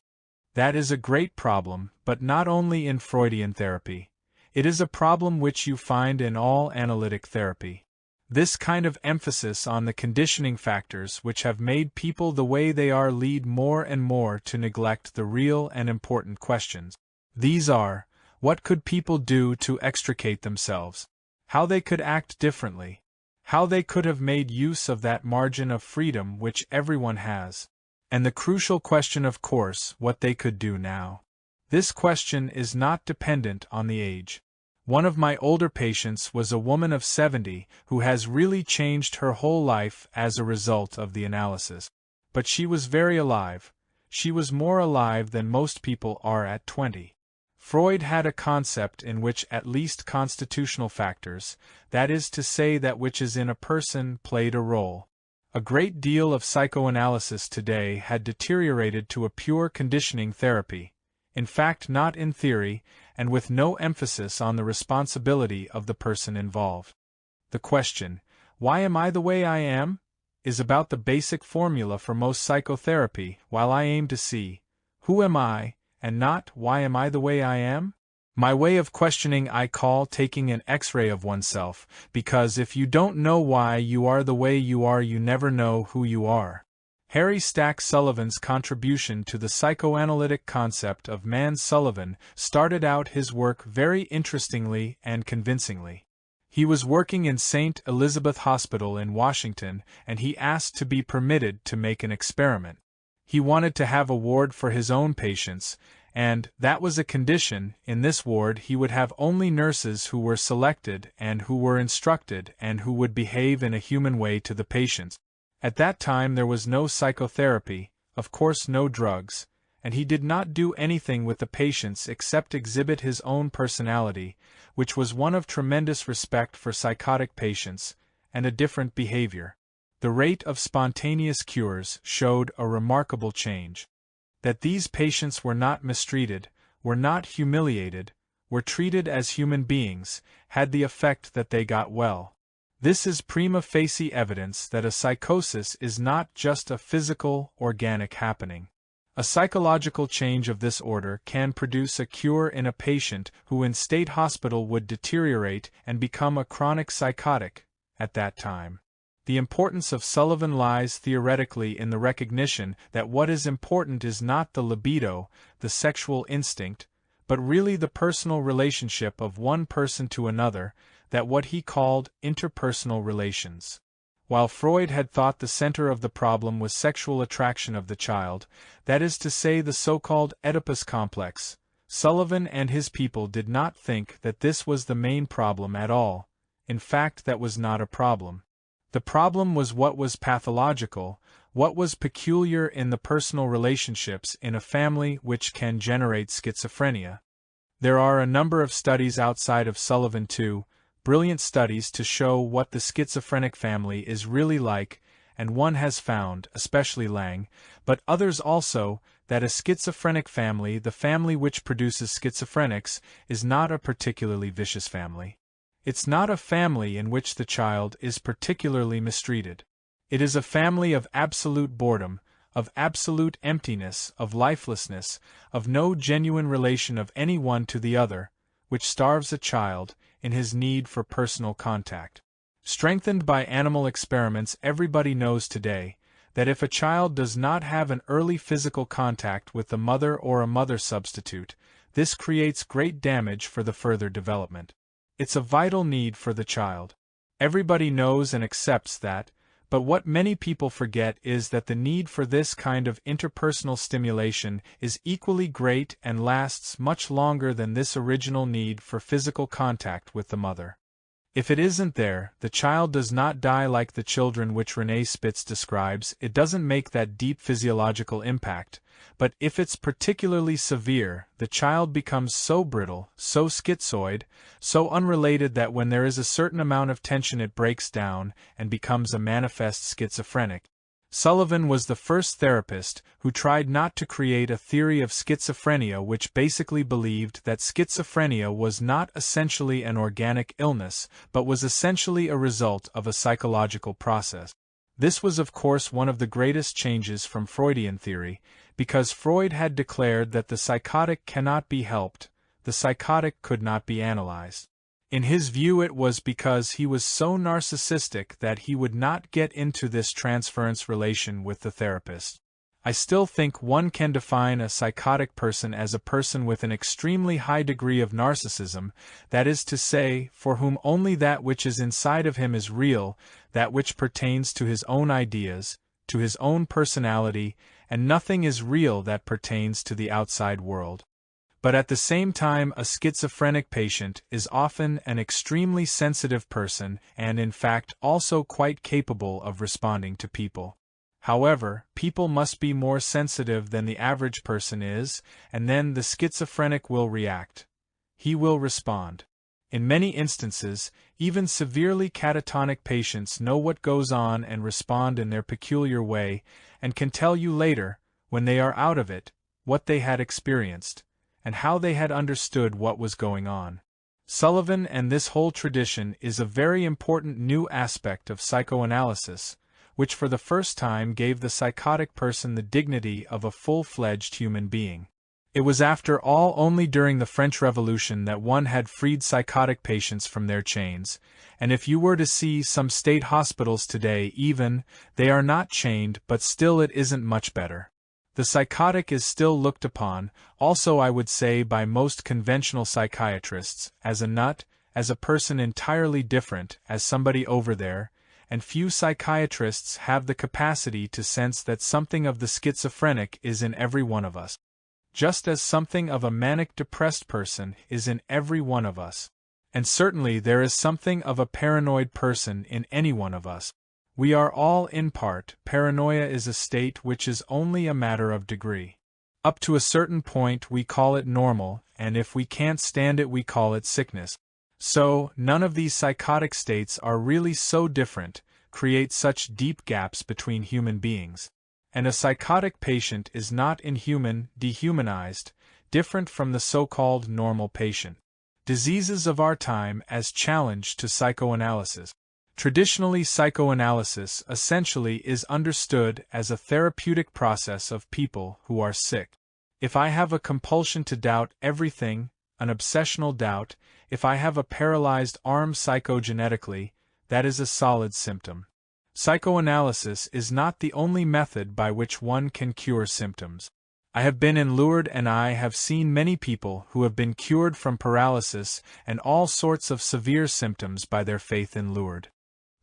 That is a great problem, but not only in Freudian therapy. It is a problem which you find in all analytic therapy. This kind of emphasis on the conditioning factors which have made people the way they are lead more and more to neglect the real and important questions. These are, what could people do to extricate themselves? How they could act differently? How they could have made use of that margin of freedom which everyone has? And the crucial question, of course, what they could do now. This question is not dependent on the age. One of my older patients was a woman of 70 who has really changed her whole life as a result of the analysis. But she was very alive. She was more alive than most people are at 20. Freud had a concept in which at least constitutional factors, that is to say that which is in a person, played a role. A great deal of psychoanalysis today had deteriorated to a pure conditioning therapy, in fact not in theory, and with no emphasis on the responsibility of the person involved. The question, why am I the way I am? Is about the basic formula for most psychotherapy, while I aim to see, who am I, and not, why am I the way I am? My way of questioning I call taking an X-ray of oneself, because if you don't know why you are the way you are, you never know who you are. Harry Stack Sullivan's contribution to the psychoanalytic concept of man-Sullivan started out his work very interestingly and convincingly. He was working in St. Elizabeth Hospital in Washington, and he asked to be permitted to make an experiment. He wanted to have a ward for his own patients, and that was a condition. In this ward he would have only nurses who were selected and who were instructed and who would behave in a human way to the patients. At that time there was no psychotherapy, of course no drugs, and he did not do anything with the patients except exhibit his own personality, which was one of tremendous respect for psychotic patients, and a different behavior. The rate of spontaneous cures showed a remarkable change. That these patients were not mistreated, were not humiliated, were treated as human beings, had the effect that they got well. This is prima facie evidence that a psychosis is not just a physical, organic happening. A psychological change of this order can produce a cure in a patient who in state hospital would deteriorate and become a chronic psychotic at that time. The importance of Sullivan lies theoretically in the recognition that what is important is not the libido, the sexual instinct, but really the personal relationship of one person to another, that what he called interpersonal relations. While Freud had thought the center of the problem was sexual attraction of the child, that is to say the so-called Oedipus complex, Sullivan and his people did not think that this was the main problem at all. In fact, that was not a problem. The problem was what was pathological, what was peculiar in the personal relationships in a family which can generate schizophrenia. There are a number of studies outside of Sullivan too, brilliant studies to show what the schizophrenic family is really like, and one has found, especially Lang, but others also, that a schizophrenic family, the family which produces schizophrenics, is not a particularly vicious family. It's not a family in which the child is particularly mistreated. It is a family of absolute boredom, of absolute emptiness, of lifelessness, of no genuine relation of any one to the other, which starves a child in his need for personal contact. Strengthened by animal experiments, everybody knows today that if a child does not have an early physical contact with the mother or a mother substitute, this creates great damage for the further development. It's a vital need for the child. Everybody knows and accepts that, but what many people forget is that the need for this kind of interpersonal stimulation is equally great and lasts much longer than this original need for physical contact with the mother. If it isn't there, the child does not die like the children which René Spitz describes. It doesn't make that deep physiological impact, but if it's particularly severe, the child becomes so brittle, so schizoid, so unrelated that when there is a certain amount of tension it breaks down and becomes a manifest schizophrenic. Sullivan was the first therapist who tried not to create a theory of schizophrenia which basically believed that schizophrenia was not essentially an organic illness, but was essentially a result of a psychological process. This was of course one of the greatest changes from Freudian theory, because Freud had declared that the psychotic cannot be helped, the psychotic could not be analyzed. In his view it was because he was so narcissistic that he would not get into this transference relation with the therapist. I still think one can define a psychotic person as a person with an extremely high degree of narcissism, that is to say, for whom only that which is inside of him is real, that which pertains to his own ideas, to his own personality, and nothing is real that pertains to the outside world. But at the same time a schizophrenic patient is often an extremely sensitive person and in fact also quite capable of responding to people. However, people must be more sensitive than the average person is, and then the schizophrenic will react. He will respond. In many instances, even severely catatonic patients know what goes on and respond in their peculiar way, and can tell you later, when they are out of it, what they had experienced, and how they had understood what was going on. Sullivan and this whole tradition is a very important new aspect of psychoanalysis, which for the first time gave the psychotic person the dignity of a full-fledged human being. It was after all only during the French Revolution that one had freed psychotic patients from their chains, and if you were to see some state hospitals today even, they are not chained, but still it isn't much better. The psychotic is still looked upon, also I would say by most conventional psychiatrists, as a nut, as a person entirely different, as somebody over there, and few psychiatrists have the capacity to sense that something of the schizophrenic is in every one of us. just as something of a manic depressed person is in every one of us. And certainly there is something of a paranoid person in any one of us. We are all in part. Paranoia is a state which is only a matter of degree. Up to a certain point we call it normal, and if we can't stand it we call it sickness. So, none of these psychotic states are really so different, create such deep gaps between human beings. And a psychotic patient is not inhuman, dehumanized, different from the so-called normal patient. Diseases of our time as challenge to psychoanalysis. Traditionally, psychoanalysis essentially is understood as a therapeutic process of people who are sick. If I have a compulsion to doubt everything, an obsessional doubt, if I have a paralyzed arm psychogenetically, that is a solid symptom. Psychoanalysis is not the only method by which one can cure symptoms. I have been in Lourdes and I have seen many people who have been cured from paralysis and all sorts of severe symptoms by their faith in Lourdes.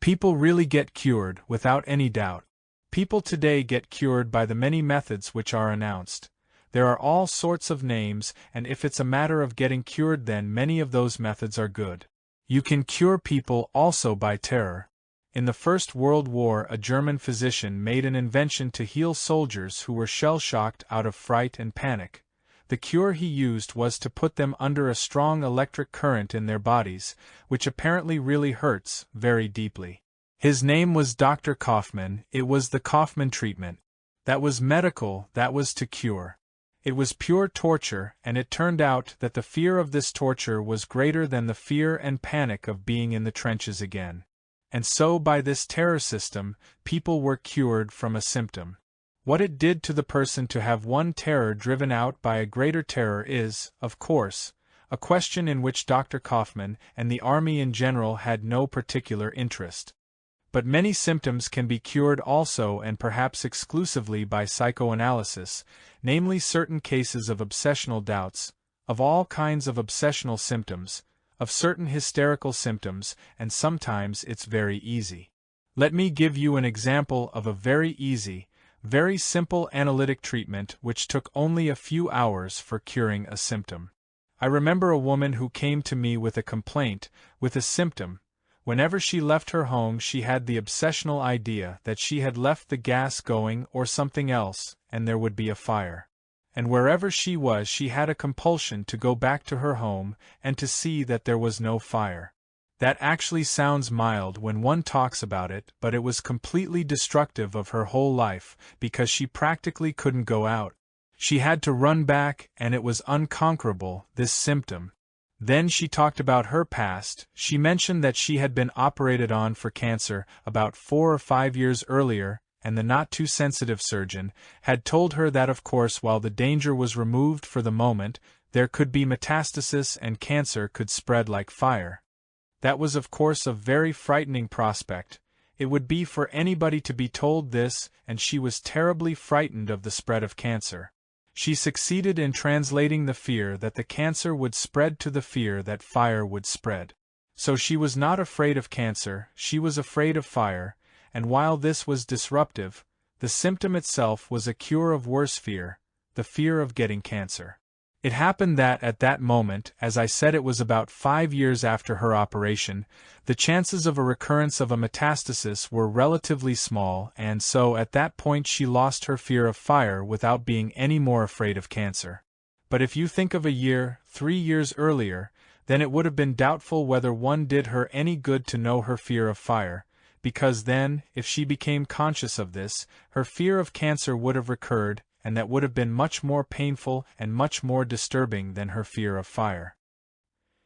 People really get cured, without any doubt. People today get cured by the many methods which are announced. There are all sorts of names, and if it's a matter of getting cured, then many of those methods are good. You can cure people also by terror. In the First World War, a German physician made an invention to heal soldiers who were shell-shocked out of fright and panic. The cure he used was to put them under a strong electric current in their bodies, which apparently really hurts very deeply. His name was Dr. Kaufmann. It was the Kaufmann treatment. That was medical, that was to cure. It was pure torture, and it turned out that the fear of this torture was greater than the fear and panic of being in the trenches again. And so by this terror system, people were cured from a symptom. What it did to the person to have one terror driven out by a greater terror is, of course, a question in which Dr. Kaufmann and the army in general had no particular interest. But many symptoms can be cured also and perhaps exclusively by psychoanalysis, namely certain cases of obsessional doubts, of all kinds of obsessional symptoms, of certain hysterical symptoms, and sometimes it's very easy. Let me give you an example of a very easy, very simple analytic treatment which took only a few hours for curing a symptom. I remember a woman who came to me with a complaint, with a symptom. Whenever she left her home she had the obsessional idea that she had left the gas going or something else, and there would be a fire. And wherever she was she had a compulsion to go back to her home and to see that there was no fire. That actually sounds mild when one talks about it, but it was completely destructive of her whole life, because she practically couldn't go out. She had to run back, and it was unconquerable, this symptom. Then she talked about her past. She mentioned that she had been operated on for cancer about 4 or 5 years earlier, and the not-too-sensitive surgeon had told her that of course while the danger was removed for the moment, there could be metastasis and cancer could spread like fire. That was of course a very frightening prospect. It would be for anybody to be told this, and she was terribly frightened of the spread of cancer. She succeeded in translating the fear that the cancer would spread to the fear that fire would spread. So she was not afraid of cancer, she was afraid of fire, and while this was disruptive, the symptom itself was a cure of worse fear, the fear of getting cancer. It happened that at that moment, as I said it was about 5 years after her operation, the chances of a recurrence of a metastasis were relatively small, and so at that point she lost her fear of fire without being any more afraid of cancer. But if you think of a year, 3 years earlier, then it would have been doubtful whether one did her any good to know her fear of fire, because then, if she became conscious of this, her fear of cancer would have recurred, and that would have been much more painful and much more disturbing than her fear of fire.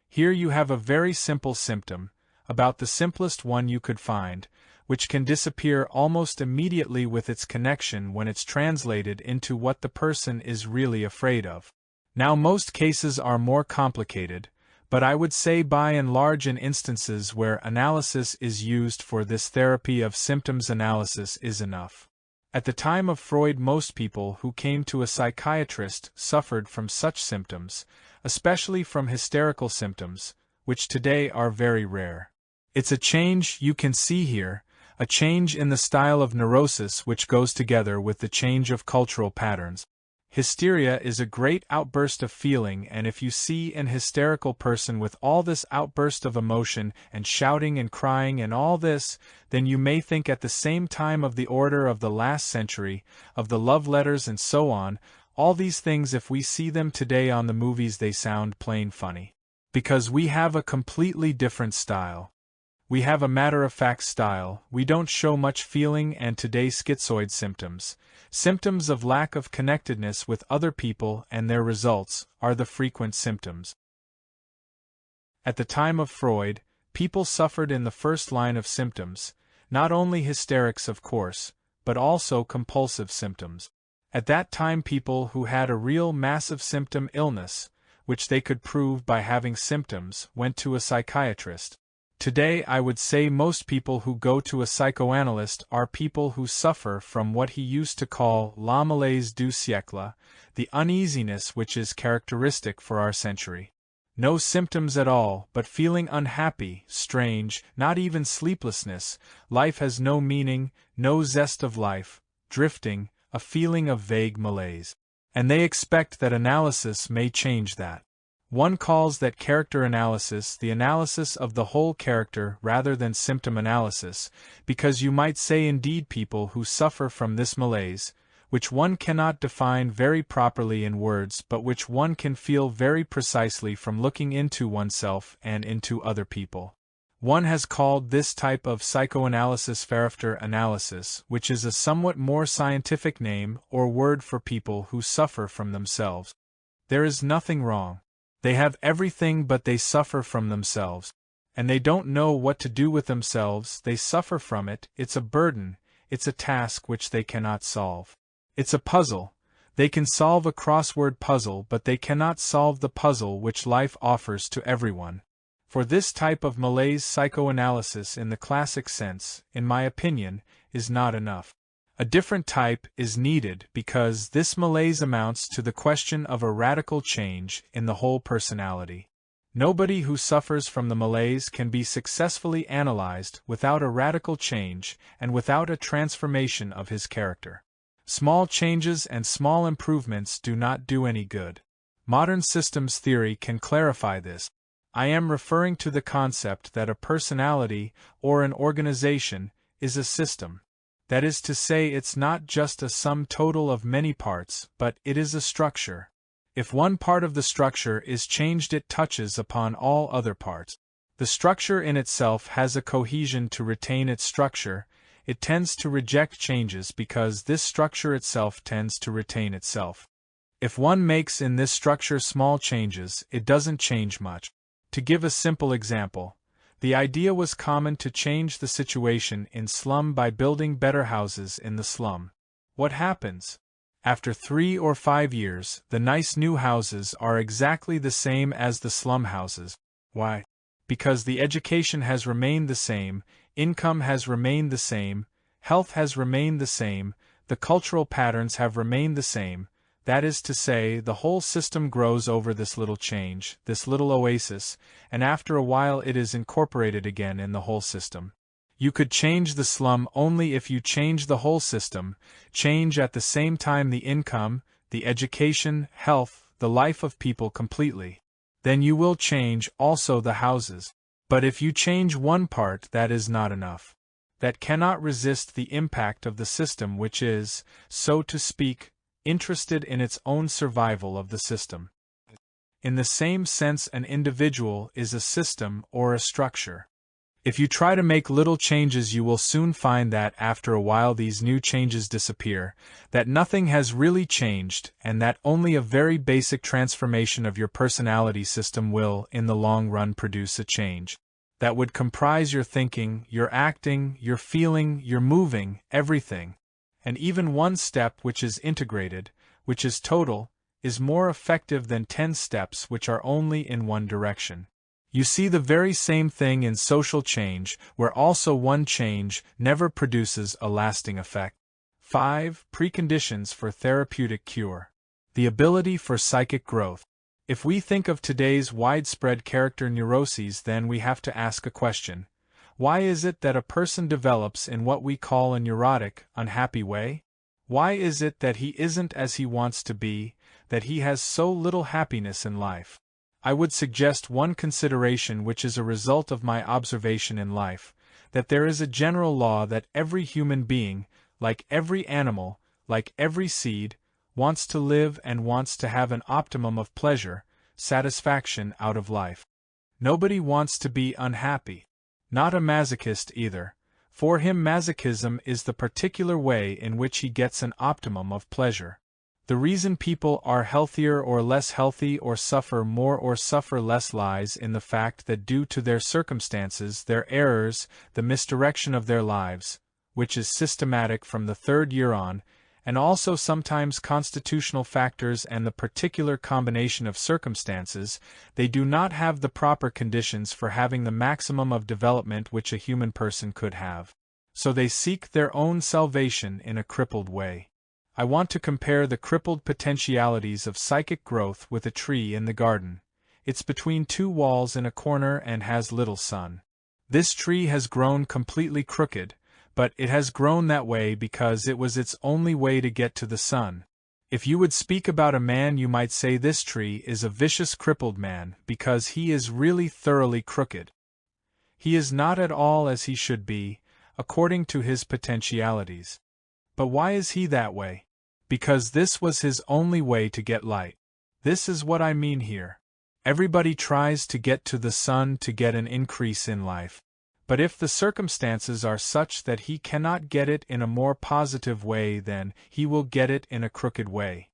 Here you have a very simple symptom, about the simplest one you could find, which can disappear almost immediately with its connection when it's translated into what the person is really afraid of. Now most cases are more complicated, but I would say by and large in instances where analysis is used for this therapy of symptoms analysis is enough. At the time of Freud most people who came to a psychiatrist suffered from such symptoms, especially from hysterical symptoms, which today are very rare. It's a change you can see here, a change in the style of neurosis which goes together with the change of cultural patterns. Hysteria is a great outburst of feeling, and if you see an hysterical person with all this outburst of emotion and shouting and crying and all this, then you may think at the same time of the order of the last century, of the love letters and so on. All these things, if we see them today on the movies, they sound plain funny. Because we have a completely different style. We have a matter-of-fact style, we don't show much feeling, and today schizoid symptoms of lack of connectedness with other people and their results, are the frequent symptoms. At the time of Freud, people suffered in the first line of symptoms, not only hysterics of course, but also compulsive symptoms. At that time people who had a real massive symptom illness, which they could prove by having symptoms, went to a psychiatrist. Today I would say most people who go to a psychoanalyst are people who suffer from what he used to call la malaise du siècle, the uneasiness which is characteristic for our century. No symptoms at all, but feeling unhappy, strange, not even sleeplessness, life has no meaning, no zest of life, drifting, a feeling of vague malaise. And they expect that analysis may change that. One calls that character analysis the analysis of the whole character rather than symptom analysis, because you might say indeed people who suffer from this malaise, which one cannot define very properly in words but which one can feel very precisely from looking into oneself and into other people. One has called this type of psychoanalysis character analysis, which is a somewhat more scientific name or word for people who suffer from themselves. There is nothing wrong. They have everything but they suffer from themselves. And they don't know what to do with themselves, they suffer from it, it's a burden, it's a task which they cannot solve. It's a puzzle. They can solve a crossword puzzle but they cannot solve the puzzle which life offers to everyone. For this type of malaise psychoanalysis in the classic sense, in my opinion, is not enough. A different type is needed because this malaise amounts to the question of a radical change in the whole personality. Nobody who suffers from the malaise can be successfully analyzed without a radical change and without a transformation of his character. Small changes and small improvements do not do any good. Modern systems theory can clarify this. I am referring to the concept that a personality, or an organization, is a system. That is to say, it's not just a sum total of many parts, but it is a structure. If one part of the structure is changed, it touches upon all other parts. The structure in itself has a cohesion to retain its structure. It tends to reject changes because this structure itself tends to retain itself. If one makes in this structure small changes, it doesn't change much. To give a simple example, the idea was common to change the situation in slum by building better houses in the slum. What happens? After 3 or 5 years, the nice new houses are exactly the same as the slum houses. Why? Because the education has remained the same, income has remained the same, health has remained the same, the cultural patterns have remained the same. That is to say, the whole system grows over this little change, this little oasis, and after a while it is incorporated again in the whole system. You could change the slum only if you change the whole system, change at the same time the income, the education, health, the life of people completely. Then you will change also the houses. But if you change one part, that is not enough. That cannot resist the impact of the system which is, so to speak, interested in its own survival of the system. In the same sense, an individual is a system or a structure. If you try to make little changes, you will soon find that after a while these new changes disappear, that nothing has really changed, and that only a very basic transformation of your personality system will, in the long run, produce a change. That would comprise your thinking, your acting, your feeling, your moving, everything. And even one step which is integrated, which is total, is more effective than 10 steps which are only in one direction. You see the very same thing in social change, where also one change never produces a lasting effect. 5. Preconditions for therapeutic cure. The ability for psychic growth. If we think of today's widespread character neuroses, then we have to ask a question. Why is it that a person develops in what we call a neurotic, unhappy way? Why is it that he isn't as he wants to be, that he has so little happiness in life? I would suggest one consideration which is a result of my observation in life, that there is a general law that every human being, like every animal, like every seed, wants to live and wants to have an optimum of pleasure, satisfaction out of life. Nobody wants to be unhappy. Not a masochist either. For him masochism is the particular way in which he gets an optimum of pleasure. The reason people are healthier or less healthy or suffer more or suffer less lies in the fact that due to their circumstances, their errors, the misdirection of their lives, which is systematic from the third year on, and also sometimes constitutional factors and the particular combination of circumstances, they do not have the proper conditions for having the maximum of development which a human person could have. So they seek their own salvation in a crippled way. I want to compare the crippled potentialities of psychic growth with a tree in the garden. It's between two walls in a corner and has little sun. This tree has grown completely crooked, but it has grown that way because it was its only way to get to the sun. If you would speak about a man, you might say this tree is a vicious crippled man because he is really thoroughly crooked. He is not at all as he should be, according to his potentialities. But why is he that way? Because this was his only way to get light. This is what I mean here. Everybody tries to get to the sun to get an increase in life. But if the circumstances are such that he cannot get it in a more positive way, then he will get it in a crooked way.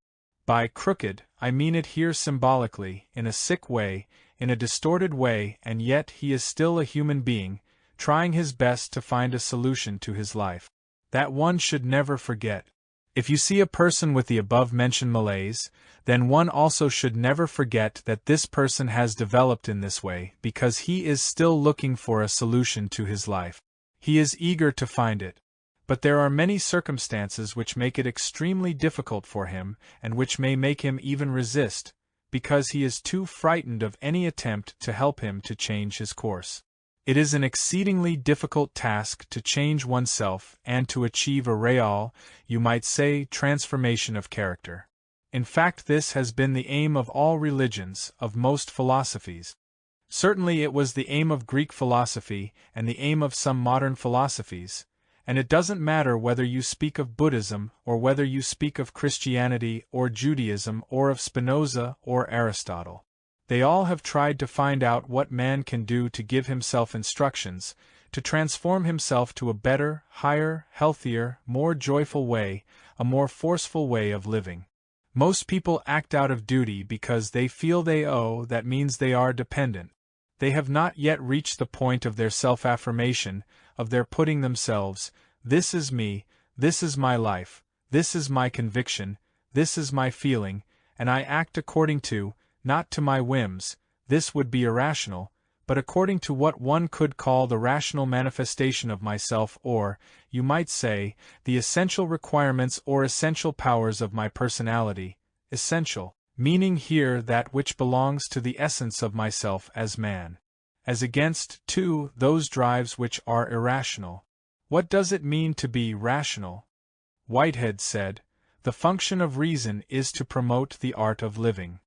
By crooked, I mean it here symbolically, in a sick way, in a distorted way, and yet he is still a human being, trying his best to find a solution to his life. That one should never forget. If you see a person with the above-mentioned malaise, then one also should never forget that this person has developed in this way because he is still looking for a solution to his life. He is eager to find it. But there are many circumstances which make it extremely difficult for him, and which may make him even resist, because he is too frightened of any attempt to help him to change his course. It is an exceedingly difficult task to change oneself and to achieve a real, you might say, transformation of character. In fact, this has been the aim of all religions, of most philosophies. Certainly it was the aim of Greek philosophy and the aim of some modern philosophies, and it doesn't matter whether you speak of Buddhism or whether you speak of Christianity or Judaism or of Spinoza or Aristotle. They all have tried to find out what man can do to give himself instructions, to transform himself to a better, higher, healthier, more joyful way, a more forceful way of living. Most people act out of duty because they feel they owe, that means they are dependent. They have not yet reached the point of their self-affirmation, of their putting themselves, this is me, this is my life, this is my conviction, this is my feeling, and I act according to, not to my whims, this would be irrational, but according to what one could call the rational manifestation of myself, or, you might say, the essential requirements or essential powers of my personality, essential, meaning here that which belongs to the essence of myself as man. As against, too, those drives which are irrational. What does it mean to be rational? Whitehead said, "The function of reason is to promote the art of living."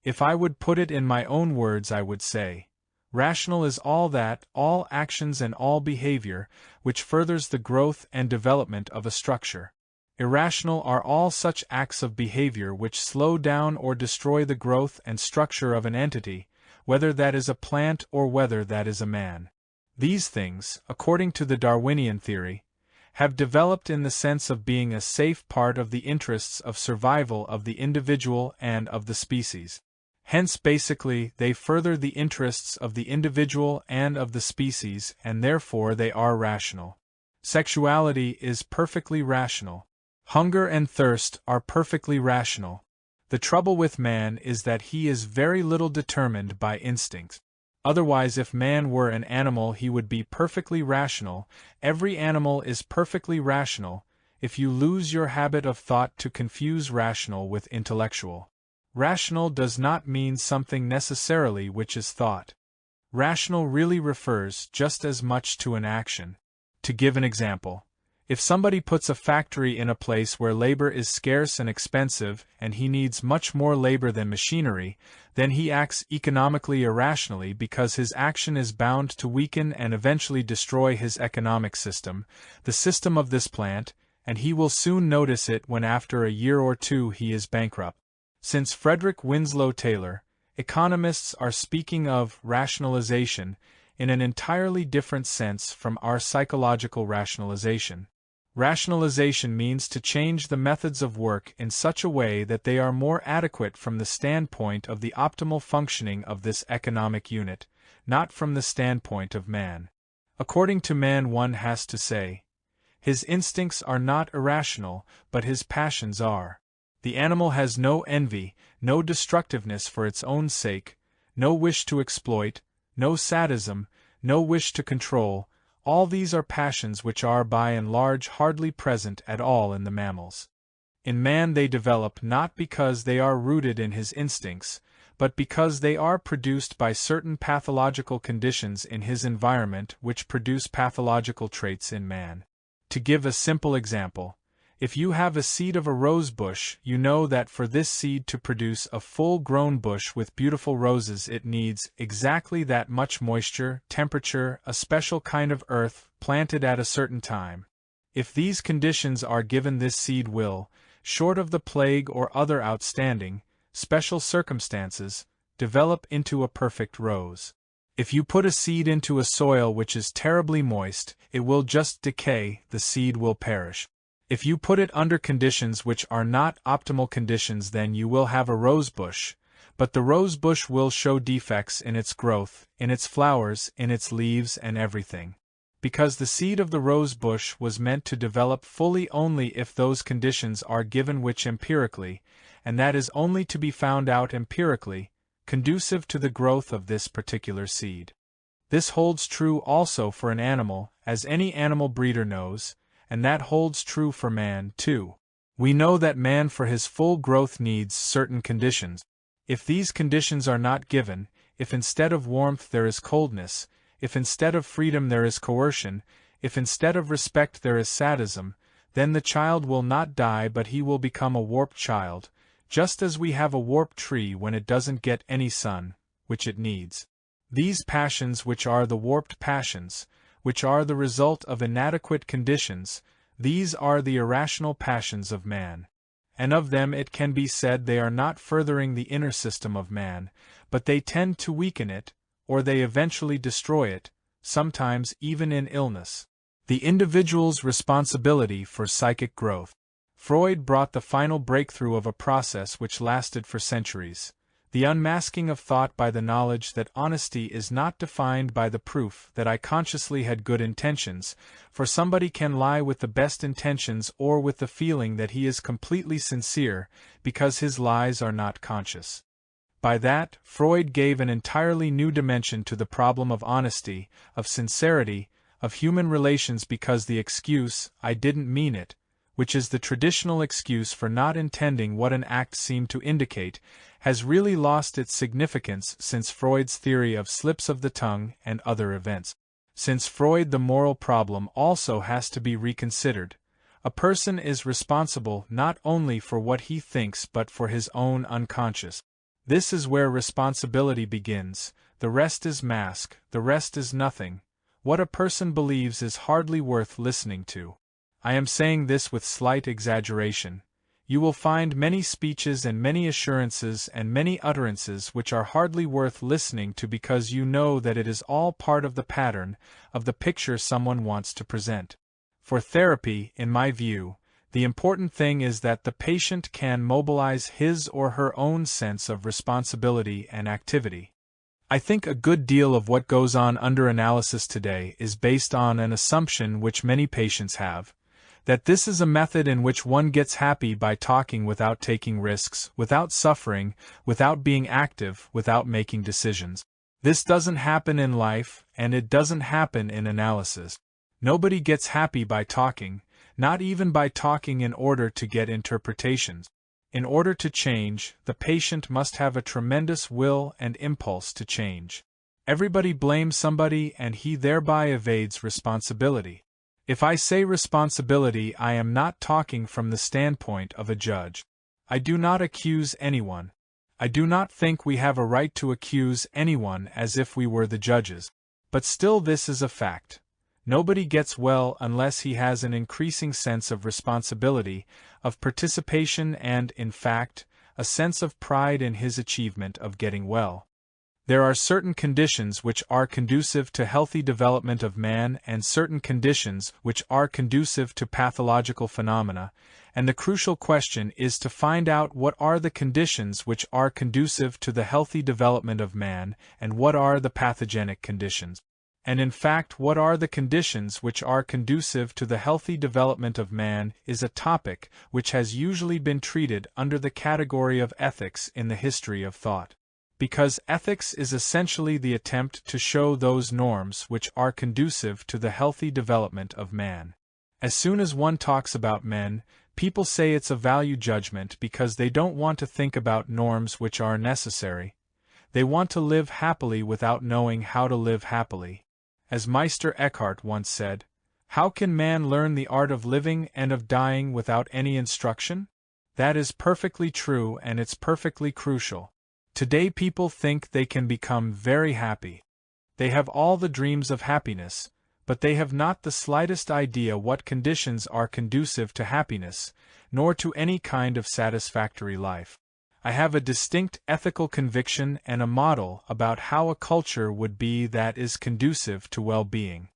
If I would put it in my own words, I would say, rational is all that, all actions and all behavior, which furthers the growth and development of a structure. Irrational are all such acts of behavior which slow down or destroy the growth and structure of an entity, whether that is a plant or whether that is a man. These things, according to the Darwinian theory, have developed in the sense of being a safe part of the interests of survival of the individual and of the species. Hence basically they further the interests of the individual and of the species, and therefore they are rational. Sexuality is perfectly rational. Hunger and thirst are perfectly rational. The trouble with man is that he is very little determined by instinct. Otherwise, if man were an animal, he would be perfectly rational. Every animal is perfectly rational, if you lose your habit of thought to confuse rational with intellectual. Rational does not mean something necessarily which is thought. Rational really refers just as much to an action. To give an example, If somebody puts a factory in a place where labor is scarce and expensive and he needs much more labor than machinery, then he acts economically irrationally because his action is bound to weaken and eventually destroy his economic system, the system of this plant, and he will soon notice it when after a year or two he is bankrupt. Since Frederick Winslow Taylor, economists are speaking of rationalization in an entirely different sense from our psychological rationalization. Rationalization means to change the methods of work in such a way that they are more adequate from the standpoint of the optimal functioning of this economic unit, not from the standpoint of man. According to man, one has to say, his instincts are not irrational, but his passions are. The animal has no envy, no destructiveness for its own sake, no wish to exploit, no sadism, no wish to control. All these are passions which are by and large hardly present at all in the mammals. In man they develop not because they are rooted in his instincts, but because they are produced by certain pathological conditions in his environment which produce pathological traits in man. To give a simple example, if you have a seed of a rose bush, you know that for this seed to produce a full-grown bush with beautiful roses it needs exactly that much moisture, temperature, a special kind of earth, planted at a certain time. If these conditions are given, this seed will, short of the plague or other outstanding, special circumstances, develop into a perfect rose. If you put a seed into a soil which is terribly moist, it will just decay, the seed will perish. If you put it under conditions which are not optimal conditions, then you will have a rose bush, but the rose bush will show defects in its growth, in its flowers, in its leaves and everything. Because the seed of the rose bush was meant to develop fully only if those conditions are given which empirically, and that is only to be found out empirically, conducive to the growth of this particular seed. This holds true also for an animal, as any animal breeder knows, and that holds true for man, too. We know that man for his full growth needs certain conditions. If these conditions are not given, if instead of warmth there is coldness, if instead of freedom there is coercion, if instead of respect there is sadism, then the child will not die but he will become a warped child, just as we have a warped tree when it doesn't get any sun, which it needs. These passions which are the warped passions, which are the result of inadequate conditions, these are the irrational passions of man. And of them it can be said they are not furthering the inner system of man, but they tend to weaken it, or they eventually destroy it, sometimes even in illness. The individual's responsibility for psychic growth. Freud brought the final breakthrough of a process which lasted for centuries. The unmasking of thought by the knowledge that honesty is not defined by the proof that I consciously had good intentions, for somebody can lie with the best intentions or with the feeling that he is completely sincere, because his lies are not conscious. By that, Freud gave an entirely new dimension to the problem of honesty, of sincerity, of human relations, because the excuse, "I didn't mean it," which is the traditional excuse for not intending what an act seemed to indicate, has really lost its significance since Freud's theory of slips of the tongue and other events. Since Freud, the moral problem also has to be reconsidered. A person is responsible not only for what he thinks but for his own unconscious. This is where responsibility begins. The rest is mask, the rest is nothing. What a person believes is hardly worth listening to. I am saying this with slight exaggeration. You will find many speeches and many assurances and many utterances which are hardly worth listening to because you know that it is all part of the pattern, of the picture someone wants to present. For therapy, in my view, the important thing is that the patient can mobilize his or her own sense of responsibility and activity. I think a good deal of what goes on under analysis today is based on an assumption which many patients have, that this is a method in which one gets happy by talking without taking risks, without suffering, without being active, without making decisions. This doesn't happen in life, and it doesn't happen in analysis. Nobody gets happy by talking, not even by talking in order to get interpretations. In order to change, the patient must have a tremendous will and impulse to change. Everybody blames somebody and he thereby evades responsibility. If I say responsibility, I am not talking from the standpoint of a judge. I do not accuse anyone. I do not think we have a right to accuse anyone as if we were the judges. But still, this is a fact. Nobody gets well unless he has an increasing sense of responsibility, of participation and, in fact, a sense of pride in his achievement of getting well. There are certain conditions which are conducive to healthy development of man and certain conditions which are conducive to pathological phenomena, and the crucial question is to find out what are the conditions which are conducive to the healthy development of man and what are the pathogenic conditions. And in fact, what are the conditions which are conducive to the healthy development of man is a topic which has usually been treated under the category of ethics in the history of thought. Because ethics is essentially the attempt to show those norms which are conducive to the healthy development of man. As soon as one talks about men, people say it's a value judgment because they don't want to think about norms which are necessary. They want to live happily without knowing how to live happily. As Meister Eckhart once said, "How can man learn the art of living and of dying without any instruction?" That is perfectly true, and it's perfectly crucial. Today people think they can become very happy. They have all the dreams of happiness, but they have not the slightest idea what conditions are conducive to happiness, nor to any kind of satisfactory life. I have a distinct ethical conviction and a model about how a culture would be that is conducive to well-being.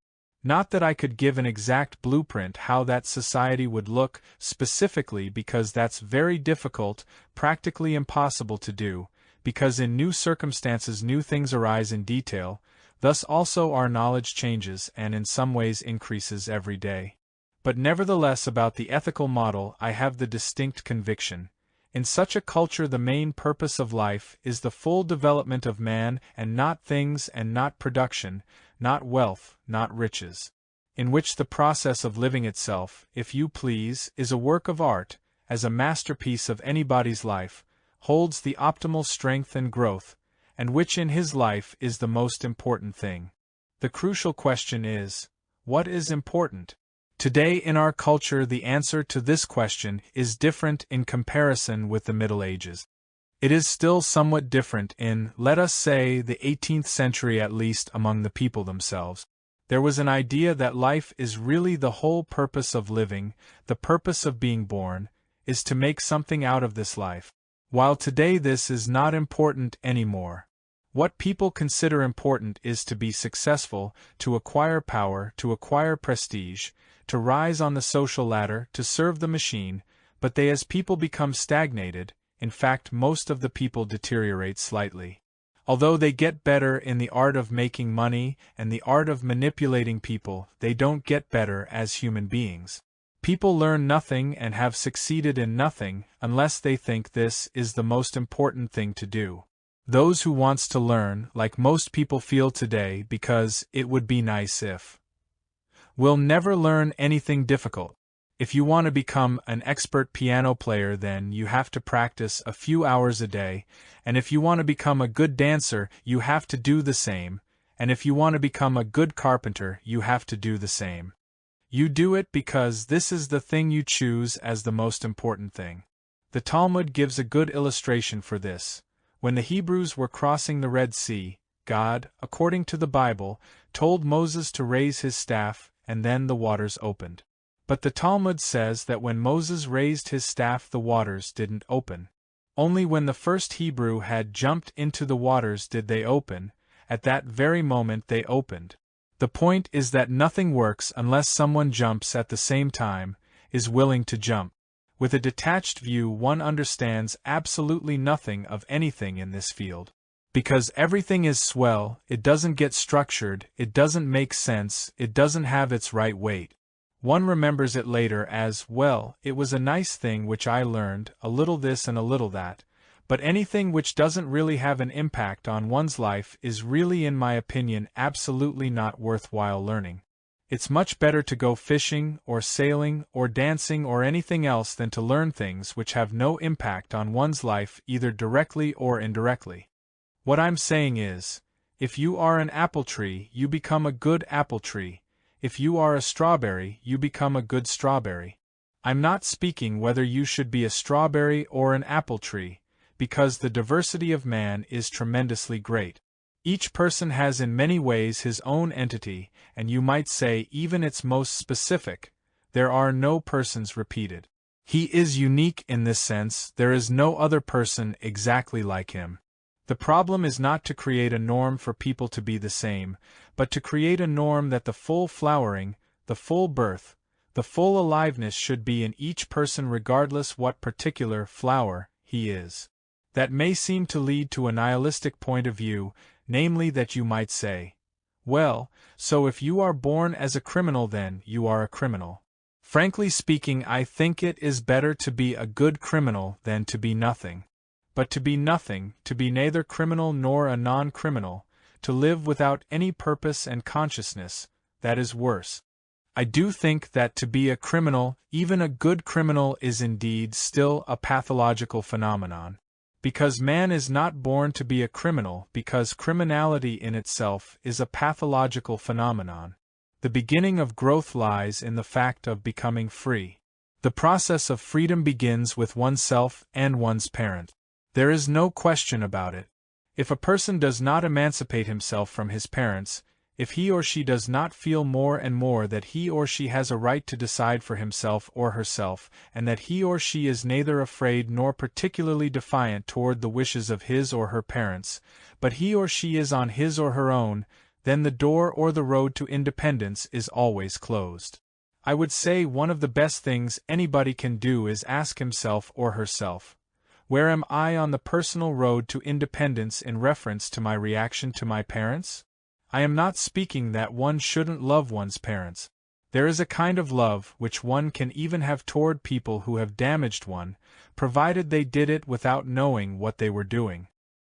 Not that I could give an exact blueprint how that society would look specifically, because that's very difficult, practically impossible to do, because in new circumstances new things arise in detail, thus also our knowledge changes and in some ways increases every day. But nevertheless, about the ethical model I have the distinct conviction. In such a culture the main purpose of life is the full development of man and not things and not production, not wealth, not riches. In which the process of living itself, if you please, is a work of art, as a masterpiece of anybody's life, holds the optimal strength and growth, and which in his life is the most important thing. The crucial question is, what is important? Today in our culture the answer to this question is different in comparison with the Middle Ages. It is still somewhat different in, let us say, the 18th century, at least among the people themselves. There was an idea that life is really the whole purpose of living, the purpose of being born, is to make something out of this life. While today this is not important anymore. What people consider important is to be successful, to acquire power, to acquire prestige, to rise on the social ladder, to serve the machine, but they as people become stagnated, in fact most of the people deteriorate slightly. Although they get better in the art of making money and the art of manipulating people, they don't get better as human beings. People learn nothing and have succeeded in nothing unless they think this is the most important thing to do. Those who wants to learn, like most people feel today, because it would be nice if, will never learn anything difficult. If you want to become an expert piano player, then you have to practice a few hours a day, and if you want to become a good dancer, you have to do the same, and if you want to become a good carpenter, you have to do the same. You do it because this is the thing you choose as the most important thing. The Talmud gives a good illustration for this. When the Hebrews were crossing the Red Sea, God, according to the Bible, told Moses to raise his staff, and then the waters opened. But the Talmud says that when Moses raised his staff the waters didn't open. Only when the first Hebrew had jumped into the waters did they open. At that very moment they opened. The point is that nothing works unless someone jumps at the same time, is willing to jump. With a detached view one understands absolutely nothing of anything in this field. Because everything is swell, it doesn't get structured, it doesn't make sense, it doesn't have its right weight. One remembers it later as, well, it was a nice thing which I learned, a little this and a little that. But anything which doesn't really have an impact on one's life is really, in my opinion, absolutely not worthwhile learning. It's much better to go fishing, or sailing, or dancing, or anything else than to learn things which have no impact on one's life either directly or indirectly. What I'm saying is, if you are an apple tree, you become a good apple tree. If you are a strawberry, you become a good strawberry. I'm not speaking whether you should be a strawberry or an apple tree, because the diversity of man is tremendously great. Each person has in many ways his own entity, and you might say even its most specific. There are no persons repeated. He is unique in this sense, there is no other person exactly like him. The problem is not to create a norm for people to be the same, but to create a norm that the full flowering, the full birth, the full aliveness should be in each person regardless what particular flower he is. That may seem to lead to a nihilistic point of view, namely that you might say, well, so if you are born as a criminal then you are a criminal. Frankly speaking, I think it is better to be a good criminal than to be nothing. But to be nothing, to be neither criminal nor a non-criminal, to live without any purpose and consciousness, that is worse. I do think that to be a criminal, even a good criminal, is indeed still a pathological phenomenon. Because man is not born to be a criminal, because criminality in itself is a pathological phenomenon. The beginning of growth lies in the fact of becoming free. The process of freedom begins with oneself and one's parent. There is no question about it. If a person does not emancipate himself from his parents, if he or she does not feel more and more that he or she has a right to decide for himself or herself, and that he or she is neither afraid nor particularly defiant toward the wishes of his or her parents, but he or she is on his or her own, then the door or the road to independence is always closed. I would say one of the best things anybody can do is ask himself or herself, where am I on the personal road to independence in reference to my reaction to my parents? I am not speaking that one shouldn't love one's parents. There is a kind of love which one can even have toward people who have damaged one, provided they did it without knowing what they were doing.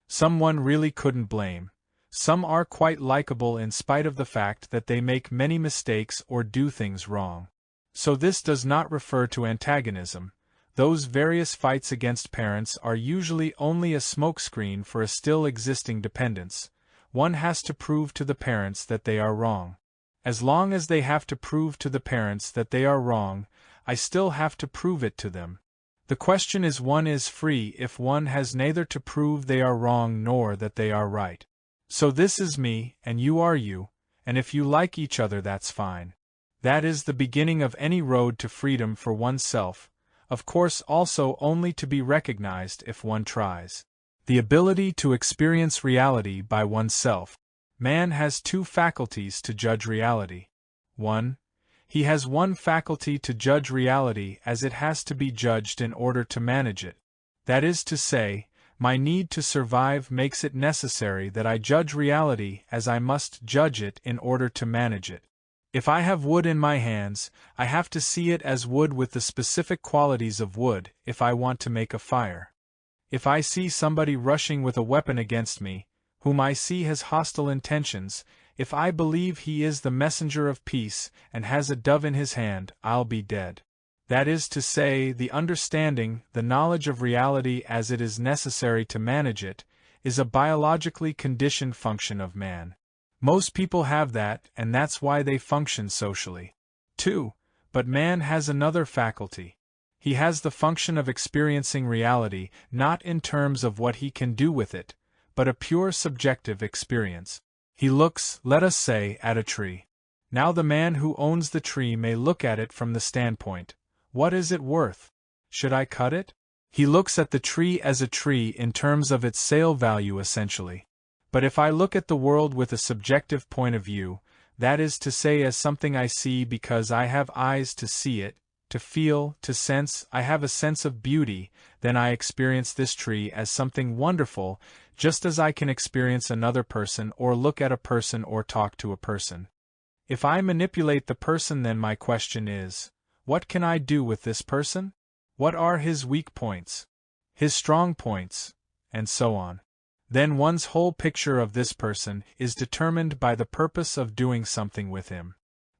Some one really couldn't blame. Some are quite likable in spite of the fact that they make many mistakes or do things wrong. So this does not refer to antagonism. Those various fights against parents are usually only a smokescreen for a still existing dependence. One has to prove to the parents that they are wrong. As long as they have to prove to the parents that they are wrong, I still have to prove it to them. The question is, one is free if one has neither to prove they are wrong nor that they are right. So this is me, and you are you, and if you like each other that's fine. That is the beginning of any road to freedom for oneself, of course also only to be recognized if one tries. The ability to experience reality by oneself. Man has two faculties to judge reality. 1. He has one faculty to judge reality as it has to be judged in order to manage it. That is to say, my need to survive makes it necessary that I judge reality as I must judge it in order to manage it. If I have wood in my hands, I have to see it as wood with the specific qualities of wood if I want to make a fire. If I see somebody rushing with a weapon against me, whom I see has hostile intentions, if I believe he is the messenger of peace and has a dove in his hand, I'll be dead. That is to say, the understanding, the knowledge of reality as it is necessary to manage it, is a biologically conditioned function of man. Most people have that, and that's why they function socially. 2. But man has another faculty. He has the function of experiencing reality, not in terms of what he can do with it, but a pure subjective experience. He looks, let us say, at a tree. Now the man who owns the tree may look at it from the standpoint, what is it worth? Should I cut it? He looks at the tree as a tree in terms of its sale value essentially. But if I look at the world with a subjective point of view, that is to say as something I see because I have eyes to see it, to feel, to sense, I have a sense of beauty, then I experience this tree as something wonderful, just as I can experience another person or look at a person or talk to a person. If I manipulate the person, then my question is, what can I do with this person? What are his weak points? His strong points? And so on. Then one's whole picture of this person is determined by the purpose of doing something with him.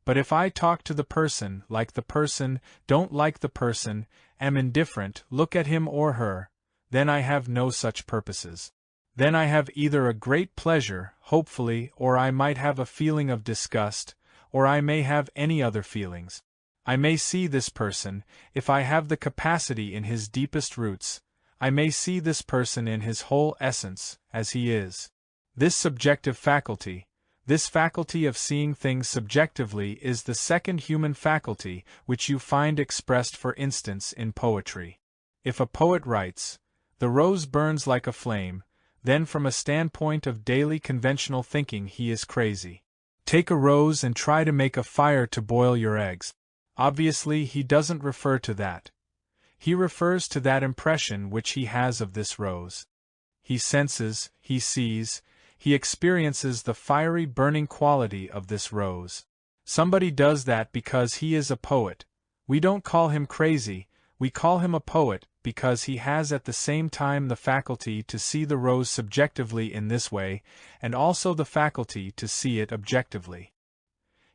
But if I talk to the person, like the person, don't like the person, am indifferent, look at him or her, then I have no such purposes. Then I have either a great pleasure, hopefully, or I might have a feeling of disgust, or I may have any other feelings. I may see this person, if I have the capacity in his deepest roots, I may see this person in his whole essence, as he is. This subjective faculty, this faculty of seeing things subjectively, is the second human faculty which you find expressed, for instance, in poetry. If a poet writes, "The rose burns like a flame," then from a standpoint of daily conventional thinking he is crazy. Take a rose and try to make a fire to boil your eggs. Obviously he doesn't refer to that. He refers to that impression which he has of this rose. He senses, he sees, he experiences the fiery burning quality of this rose. Somebody does that because he is a poet. We don't call him crazy, we call him a poet because he has at the same time the faculty to see the rose subjectively in this way, and also the faculty to see it objectively.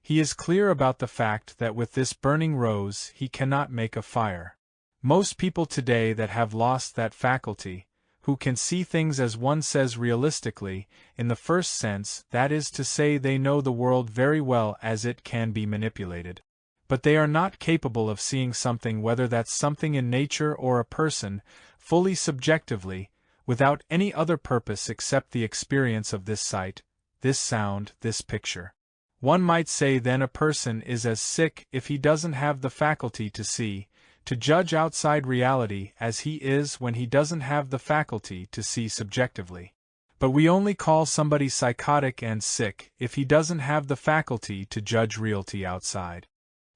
He is clear about the fact that with this burning rose he cannot make a fire. Most people today that have lost that faculty, who can see things as one says realistically, in the first sense, that is to say they know the world very well as it can be manipulated. But they are not capable of seeing something, whether that's something in nature or a person, fully subjectively, without any other purpose except the experience of this sight, this sound, this picture. One might say then a person is as sick if he doesn't have the faculty to see, to judge outside reality, as he is when he doesn't have the faculty to see subjectively. But we only call somebody psychotic and sick if he doesn't have the faculty to judge reality outside.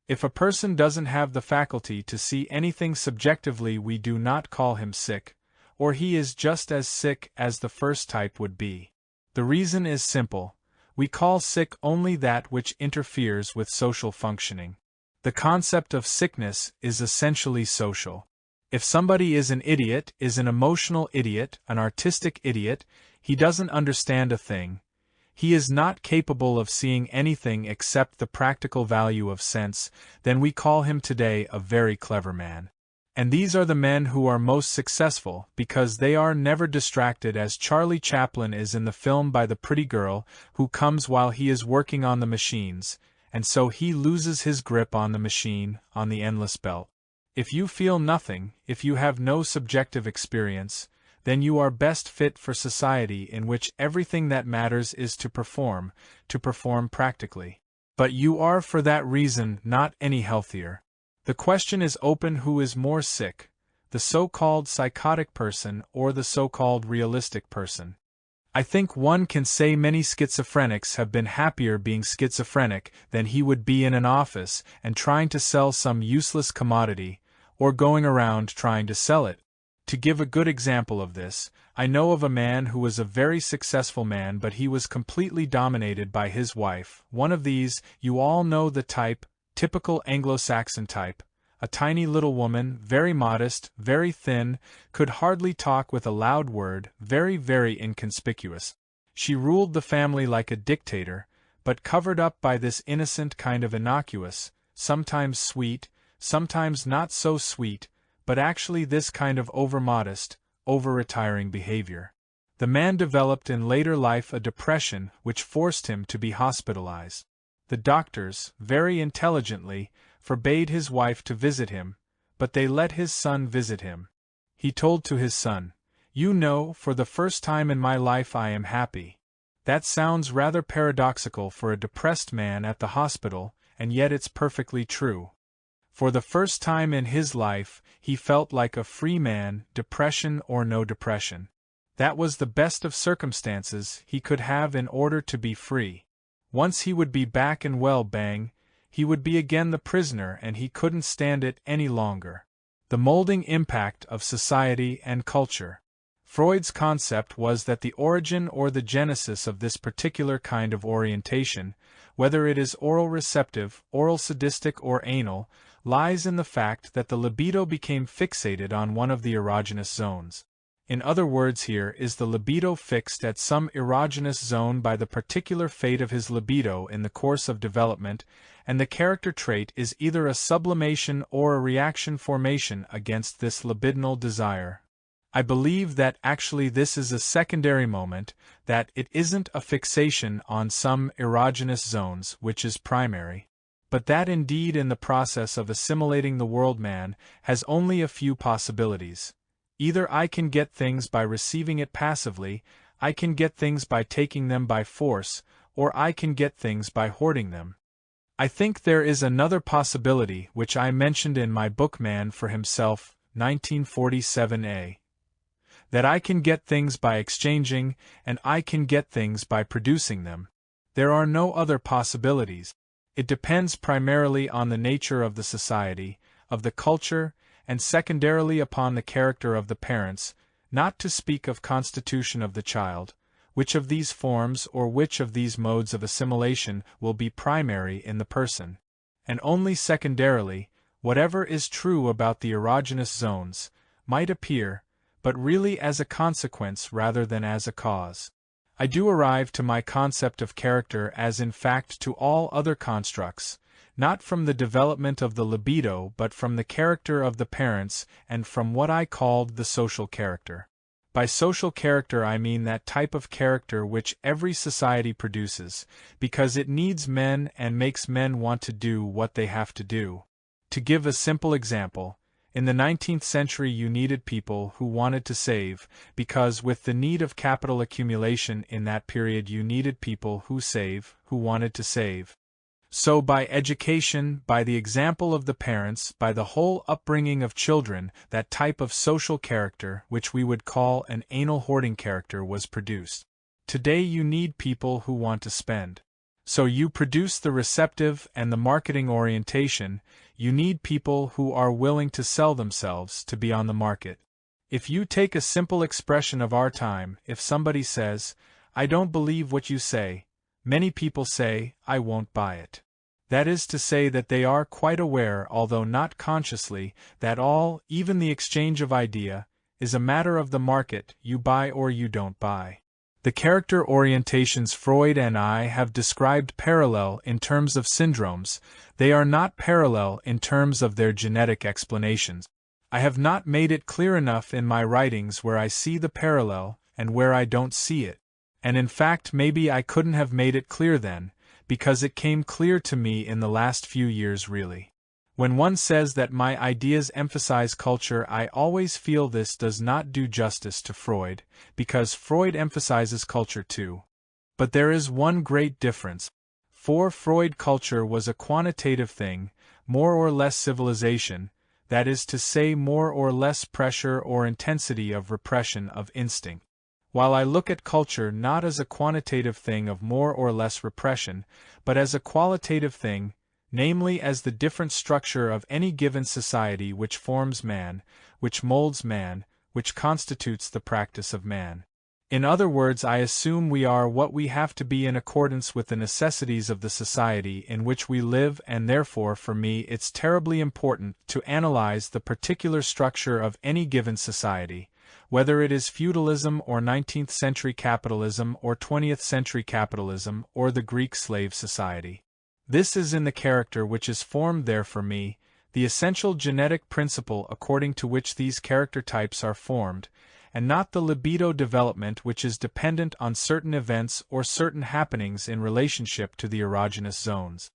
If a person doesn't have the faculty to see anything subjectively, we do not call him sick, or he is just as sick as the first type would be. The reason is simple: we call sick only that which interferes with social functioning. The concept of sickness is essentially social. If somebody is an idiot, is an emotional idiot, an artistic idiot, he doesn't understand a thing. He is not capable of seeing anything except the practical value of sense, then we call him today a very clever man. And these are the men who are most successful, because they are never distracted, as Charlie Chaplin is in the film, by the pretty girl, who comes while he is working on the machines, and so he loses his grip on the machine, on the endless belt. If you feel nothing, if you have no subjective experience, then you are best fit for society, in which everything that matters is to perform practically. But you are for that reason not any healthier. The question is open: who is more sick, the so-called psychotic person or the so-called realistic person? I think one can say many schizophrenics have been happier being schizophrenic than he would be in an office and trying to sell some useless commodity, or going around trying to sell it. To give a good example of this, I know of a man who was a very successful man, but he was completely dominated by his wife. One of these, you all know the type, typical Anglo-Saxon type, a tiny little woman, very modest, very thin, could hardly talk with a loud word, very, very inconspicuous. She ruled the family like a dictator, but covered up by this innocent kind of innocuous, sometimes sweet, sometimes not so sweet, but actually this kind of over-modest, over-retiring behavior. The man developed in later life a depression which forced him to be hospitalized. The doctors, very intelligently, forbade his wife to visit him, but they let his son visit him. He told to his son, "You know, for the first time in my life I am happy." That sounds rather paradoxical for a depressed man at the hospital, and yet it's perfectly true. For the first time in his life, he felt like a free man, depression or no depression. That was the best of circumstances he could have in order to be free. Once he would be back and well, bang, he would be again the prisoner, and he couldn't stand it any longer. The molding impact of society and culture. Freud's concept was that the origin or the genesis of this particular kind of orientation, whether it is oral receptive, oral sadistic or anal, lies in the fact that the libido became fixated on one of the erogenous zones. In other words, here is the libido fixed at some erogenous zone by the particular fate of his libido in the course of development, and the character trait is either a sublimation or a reaction formation against this libidinal desire. I believe that actually this is a secondary moment, that it isn't a fixation on some erogenous zones which is primary, but that indeed in the process of assimilating the world man has only a few possibilities. Either I can get things by receiving it passively, I can get things by taking them by force, or I can get things by hoarding them. I think there is another possibility which I mentioned in my book Man for Himself, 1947a. That I can get things by exchanging, and I can get things by producing them. There are no other possibilities. It depends primarily on the nature of the society, of the culture, and secondarily upon the character of the parents, not to speak of constitution of the child, which of these forms or which of these modes of assimilation will be primary in the person. And only secondarily, whatever is true about the erogenous zones, might appear, but really as a consequence rather than as a cause. I do arrive to my concept of character as in fact to all other constructs, not from the development of the libido but from the character of the parents and from what I called the social character. By social character I mean that type of character which every society produces, because it needs men and makes men want to do what they have to do. To give a simple example, in the 19th century you needed people who wanted to save, because with the need of capital accumulation in that period you needed people who wanted to save. So by education, by the example of the parents, by the whole upbringing of children, that type of social character, which we would call an anal hoarding character, was produced. Today you need people who want to spend. So you produce the receptive and the marketing orientation, you need people who are willing to sell themselves to be on the market. If you take a simple expression of our time, if somebody says, "I don't believe what you say," many people say, "I won't buy it." That is to say that they are quite aware, although not consciously, that all, even the exchange of idea, is a matter of the market, you buy or you don't buy. The character orientations Freud and I have described parallel in terms of syndromes, they are not parallel in terms of their genetic explanations. I have not made it clear enough in my writings where I see the parallel and where I don't see it. And in fact maybe I couldn't have made it clear then, because it came clear to me in the last few years really. When one says that my ideas emphasize culture, I always feel this does not do justice to Freud, because Freud emphasizes culture too. But there is one great difference. For Freud, culture was a quantitative thing, more or less civilization, that is to say more or less pressure or intensity of repression of instinct. While I look at culture not as a quantitative thing of more or less repression, but as a qualitative thing, namely as the different structure of any given society which forms man, which molds man, which constitutes the practice of man. In other words, I assume we are what we have to be in accordance with the necessities of the society in which we live, and therefore for me it's terribly important to analyze the particular structure of any given society, whether it is feudalism or 19th century capitalism or 20th century capitalism or the Greek slave society. This is in the character which is formed there for me, the essential genetic principle according to which these character types are formed, and not the libido development which is dependent on certain events or certain happenings in relationship to the erogenous zones.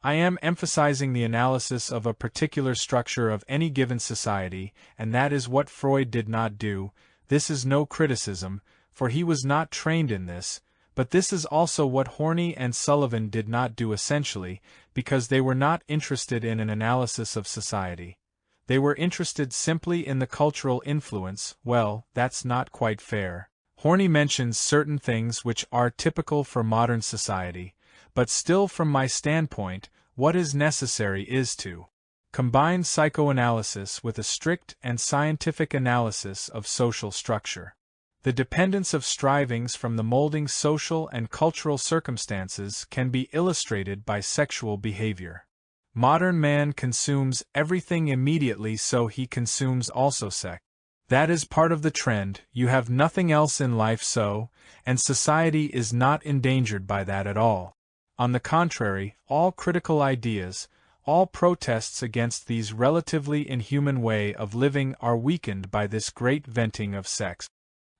I am emphasizing the analysis of a particular structure of any given society, and that is what Freud did not do. This is no criticism, for he was not trained in this, but this is also what Horney and Sullivan did not do essentially, because they were not interested in an analysis of society. They were interested simply in the cultural influence. Well, that's not quite fair. Horney mentions certain things which are typical for modern society, but still from my standpoint, what is necessary is to combine psychoanalysis with a strict and scientific analysis of social structure. The dependence of strivings from the molding social and cultural circumstances can be illustrated by sexual behavior. Modern man consumes everything immediately, so he consumes also sex. That is part of the trend, you have nothing else in life, so, and society is not endangered by that at all. On the contrary, all critical ideas, All protests against these relatively inhuman way of living are weakened by this great venting of sex.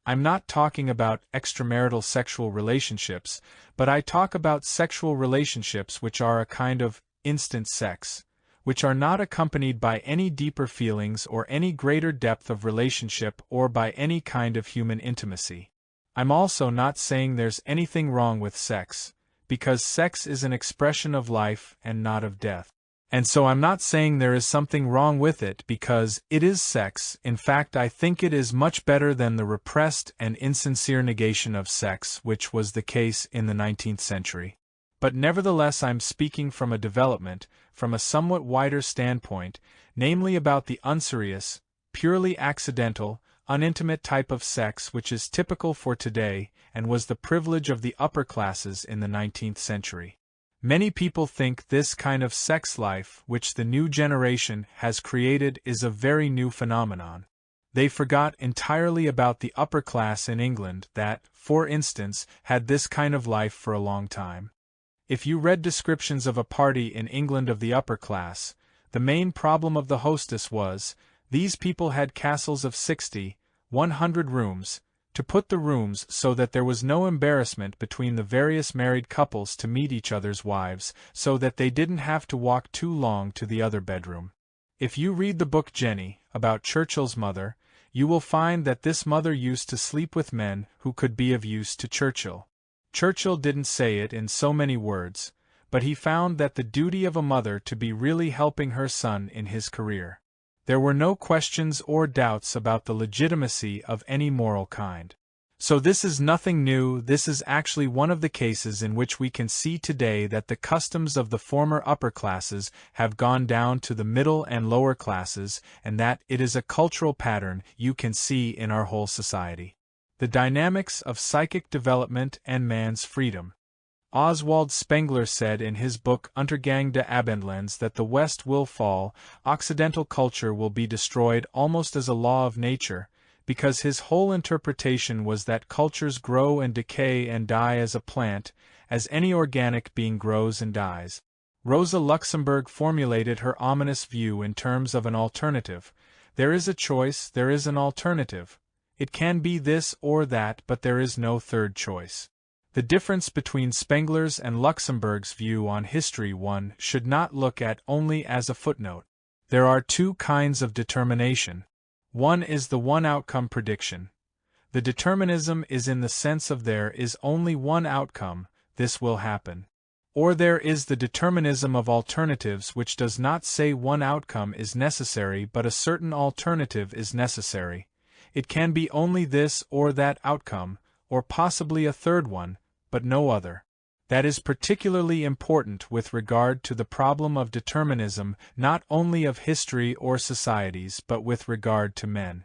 I'm not talking about extramarital sexual relationships, but I talk about sexual relationships which are a kind of instant sex, which are not accompanied by any deeper feelings or any greater depth of relationship or by any kind of human intimacy. I'm also not saying there's anything wrong with sex, because sex is an expression of life and not of death. And so I'm not saying there is something wrong with it because it is sex. In fact, I think it is much better than the repressed and insincere negation of sex which was the case in the 19th century. But nevertheless I'm speaking from a development, from a somewhat wider standpoint, namely about the unserious, purely accidental, unintimate type of sex which is typical for today and was the privilege of the upper classes in the 19th century. Many people think this kind of sex life which the new generation has created is a very new phenomenon. They forgot entirely about the upper class in England that, for instance, had this kind of life for a long time. If you read descriptions of a party in England of the upper class, the main problem of the hostess was, these people had castles of 60, 100 rooms, to put the rooms so that there was no embarrassment between the various married couples to meet each other's wives, so that they didn't have to walk too long to the other bedroom. If you read the book Jenny, about Churchill's mother, you will find that this mother used to sleep with men who could be of use to Churchill. Churchill didn't say it in so many words, but he found that the duty of a mother to be really helping her son in his career. There were no questions or doubts about the legitimacy of any moral kind. So this is nothing new. This is actually one of the cases in which we can see today that the customs of the former upper classes have gone down to the middle and lower classes, and that it is a cultural pattern you can see in our whole society. The dynamics of psychic development and man's freedom. Oswald Spengler said in his book Untergang des Abendlands that the West will fall, Occidental culture will be destroyed almost as a law of nature, because his whole interpretation was that cultures grow and decay and die as a plant, as any organic being grows and dies. Rosa Luxemburg formulated her ominous view in terms of an alternative. There is a choice, there is an alternative. It can be this or that, but there is no third choice. The difference between Spengler's and Luxemburg's view on history one should not look at only as a footnote. There are two kinds of determination. One is the one-outcome prediction. The determinism is in the sense of there is only one outcome, this will happen. Or there is the determinism of alternatives which does not say one outcome is necessary but a certain alternative is necessary. It can be only this or that outcome, or possibly a third one, but no other. That is particularly important with regard to the problem of determinism not only of history or societies but with regard to men.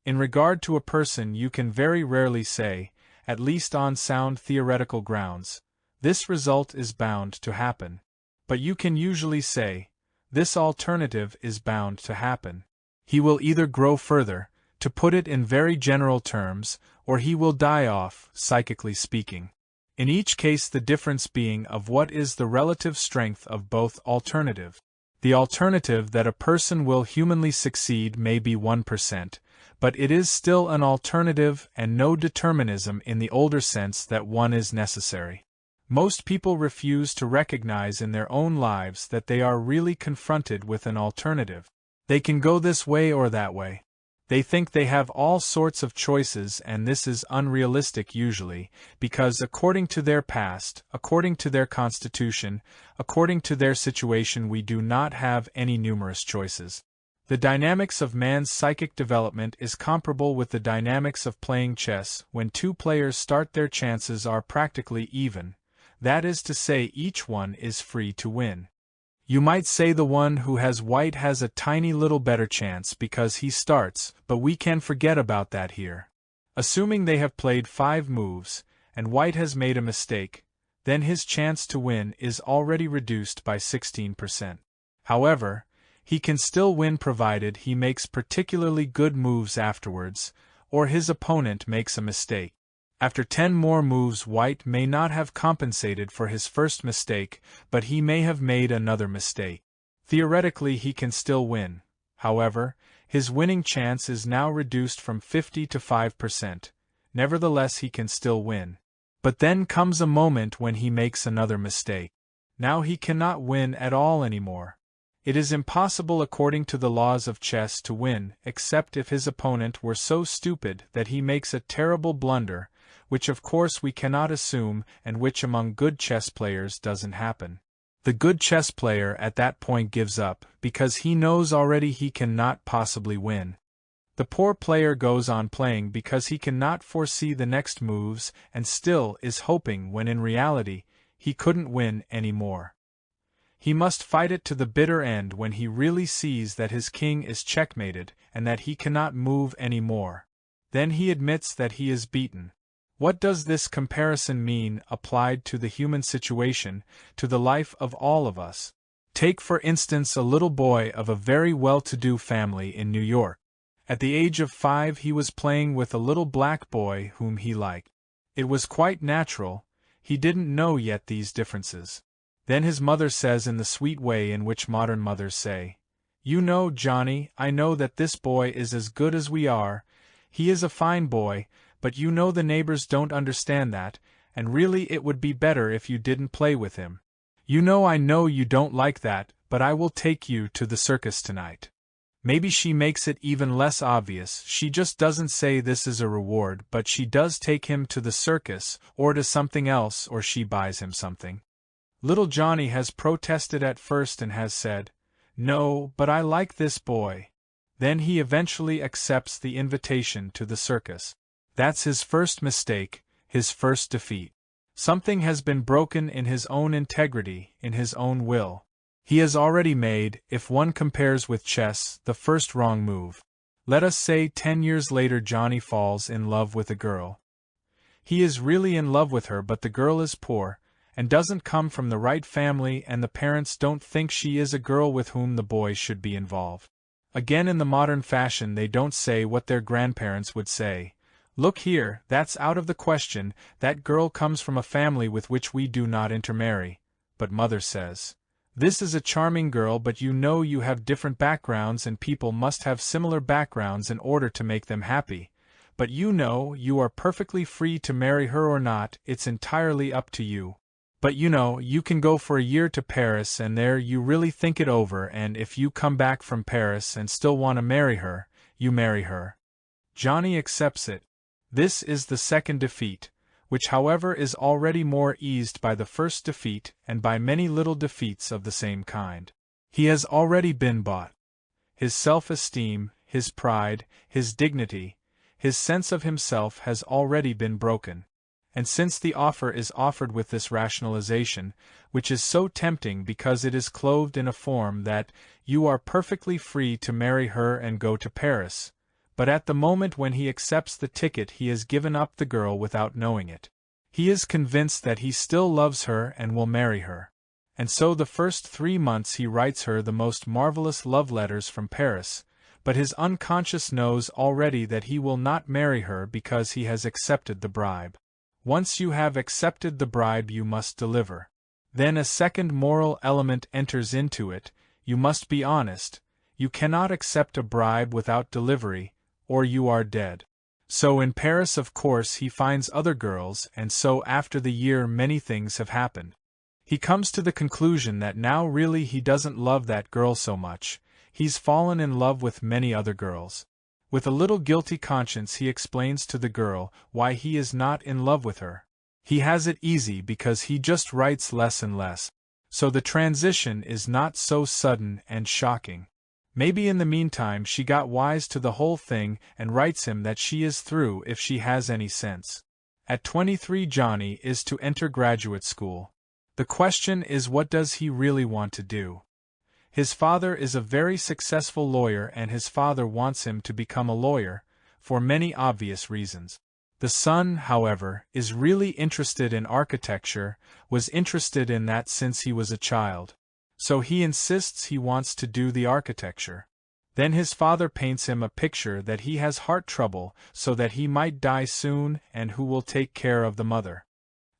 In regard to a person you can very rarely say, at least on sound theoretical grounds, this result is bound to happen. But you can usually say, this alternative is bound to happen. He will either grow further, to put it in very general terms, or he will die off, psychically speaking. In each case the difference being of what is the relative strength of both alternatives. The alternative that a person will humanly succeed may be 1%, but it is still an alternative and no determinism in the older sense that one is necessary. Most people refuse to recognize in their own lives that they are really confronted with an alternative. They can go this way or that way. They think they have all sorts of choices, and this is unrealistic usually, because according to their past, according to their constitution, according to their situation we do not have any numerous choices. The dynamics of man's psychic development is comparable with the dynamics of playing chess. When two players start, their chances are practically even. That is to say, each one is free to win. You might say the one who has white has a tiny little better chance because he starts, but we can forget about that here. Assuming they have played 5 moves, and white has made a mistake, then his chance to win is already reduced by 16%. However, he can still win provided he makes particularly good moves afterwards, or his opponent makes a mistake. After 10 more moves, white may not have compensated for his first mistake, but he may have made another mistake. Theoretically he can still win. However, his winning chance is now reduced from 50 to 5%. Nevertheless he can still win. But then comes a moment when he makes another mistake. Now he cannot win at all anymore. It is impossible according to the laws of chess to win, except if his opponent were so stupid that he makes a terrible blunder, which of course we cannot assume and which among good chess players doesn't happen. The good chess player at that point gives up, because he knows already he cannot possibly win. The poor player goes on playing because he cannot foresee the next moves and still is hoping when in reality, he couldn't win any more. He must fight it to the bitter end when he really sees that his king is checkmated and that he cannot move any more. Then he admits that he is beaten. What does this comparison mean applied to the human situation, to the life of all of us? Take for instance a little boy of a very well-to-do family in New York. At the age of 5 he was playing with a little black boy whom he liked. It was quite natural, he didn't know yet these differences. Then his mother says in the sweet way in which modern mothers say, "You know, Johnny, I know that this boy is as good as we are, he is a fine boy, but you know the neighbors don't understand that, and really it would be better if you didn't play with him. I know you don't like that, but I will take you to the circus tonight." Maybe she makes it even less obvious, she just doesn't say this is a reward, but she does take him to the circus, or to something else, or she buys him something. Little Johnny has protested at first and has said, "No, but I like this boy." Then he eventually accepts the invitation to the circus. That's his first mistake, his first defeat. Something has been broken in his own integrity, in his own will. He has already made, if one compares with chess, the first wrong move. Let us say 10 years later Johnny falls in love with a girl. He is really in love with her, but the girl is poor, and doesn't come from the right family, and the parents don't think she is a girl with whom the boy should be involved. Again, in the modern fashion, they don't say what their grandparents would say. "Look here, that's out of the question, that girl comes from a family with which we do not intermarry." But mother says, "This is a charming girl, but you have different backgrounds and people must have similar backgrounds in order to make them happy. But you are perfectly free to marry her or not, it's entirely up to you. But you can go for a year to Paris and there you really think it over, and if you come back from Paris and still want to marry her, you marry her." Johnny accepts it. This is the second defeat, which however is already more eased by the first defeat and by many little defeats of the same kind. He has already been bought. His self-esteem, his pride, his dignity, his sense of himself has already been broken. And since the offer is offered with this rationalization, which is so tempting because it is clothed in a form that you are perfectly free to marry her and go to Paris, but at the moment when he accepts the ticket he has given up the girl without knowing it. He is convinced that he still loves her and will marry her. And so the first 3 months he writes her the most marvelous love letters from Paris, but his unconscious knows already that he will not marry her because he has accepted the bribe. Once you have accepted the bribe you must deliver. Then a second moral element enters into it, you must be honest, you cannot accept a bribe without delivery, or you are dead. So in Paris of course he finds other girls, and so after the year many things have happened. He comes to the conclusion that now really he doesn't love that girl so much, he's fallen in love with many other girls. With a little guilty conscience he explains to the girl why he is not in love with her. He has it easy because he just writes less and less. So the transition is not so sudden and shocking. Maybe in the meantime she got wise to the whole thing and writes him that she is through if she has any sense. At 23 Johnny is to enter graduate school. The question is, what does he really want to do? His father is a very successful lawyer and his father wants him to become a lawyer, for many obvious reasons. The son, however, is really interested in architecture, was interested in that since he was a child. So he insists he wants to do the architecture. Then his father paints him a picture that he has heart trouble so that he might die soon and who will take care of the mother.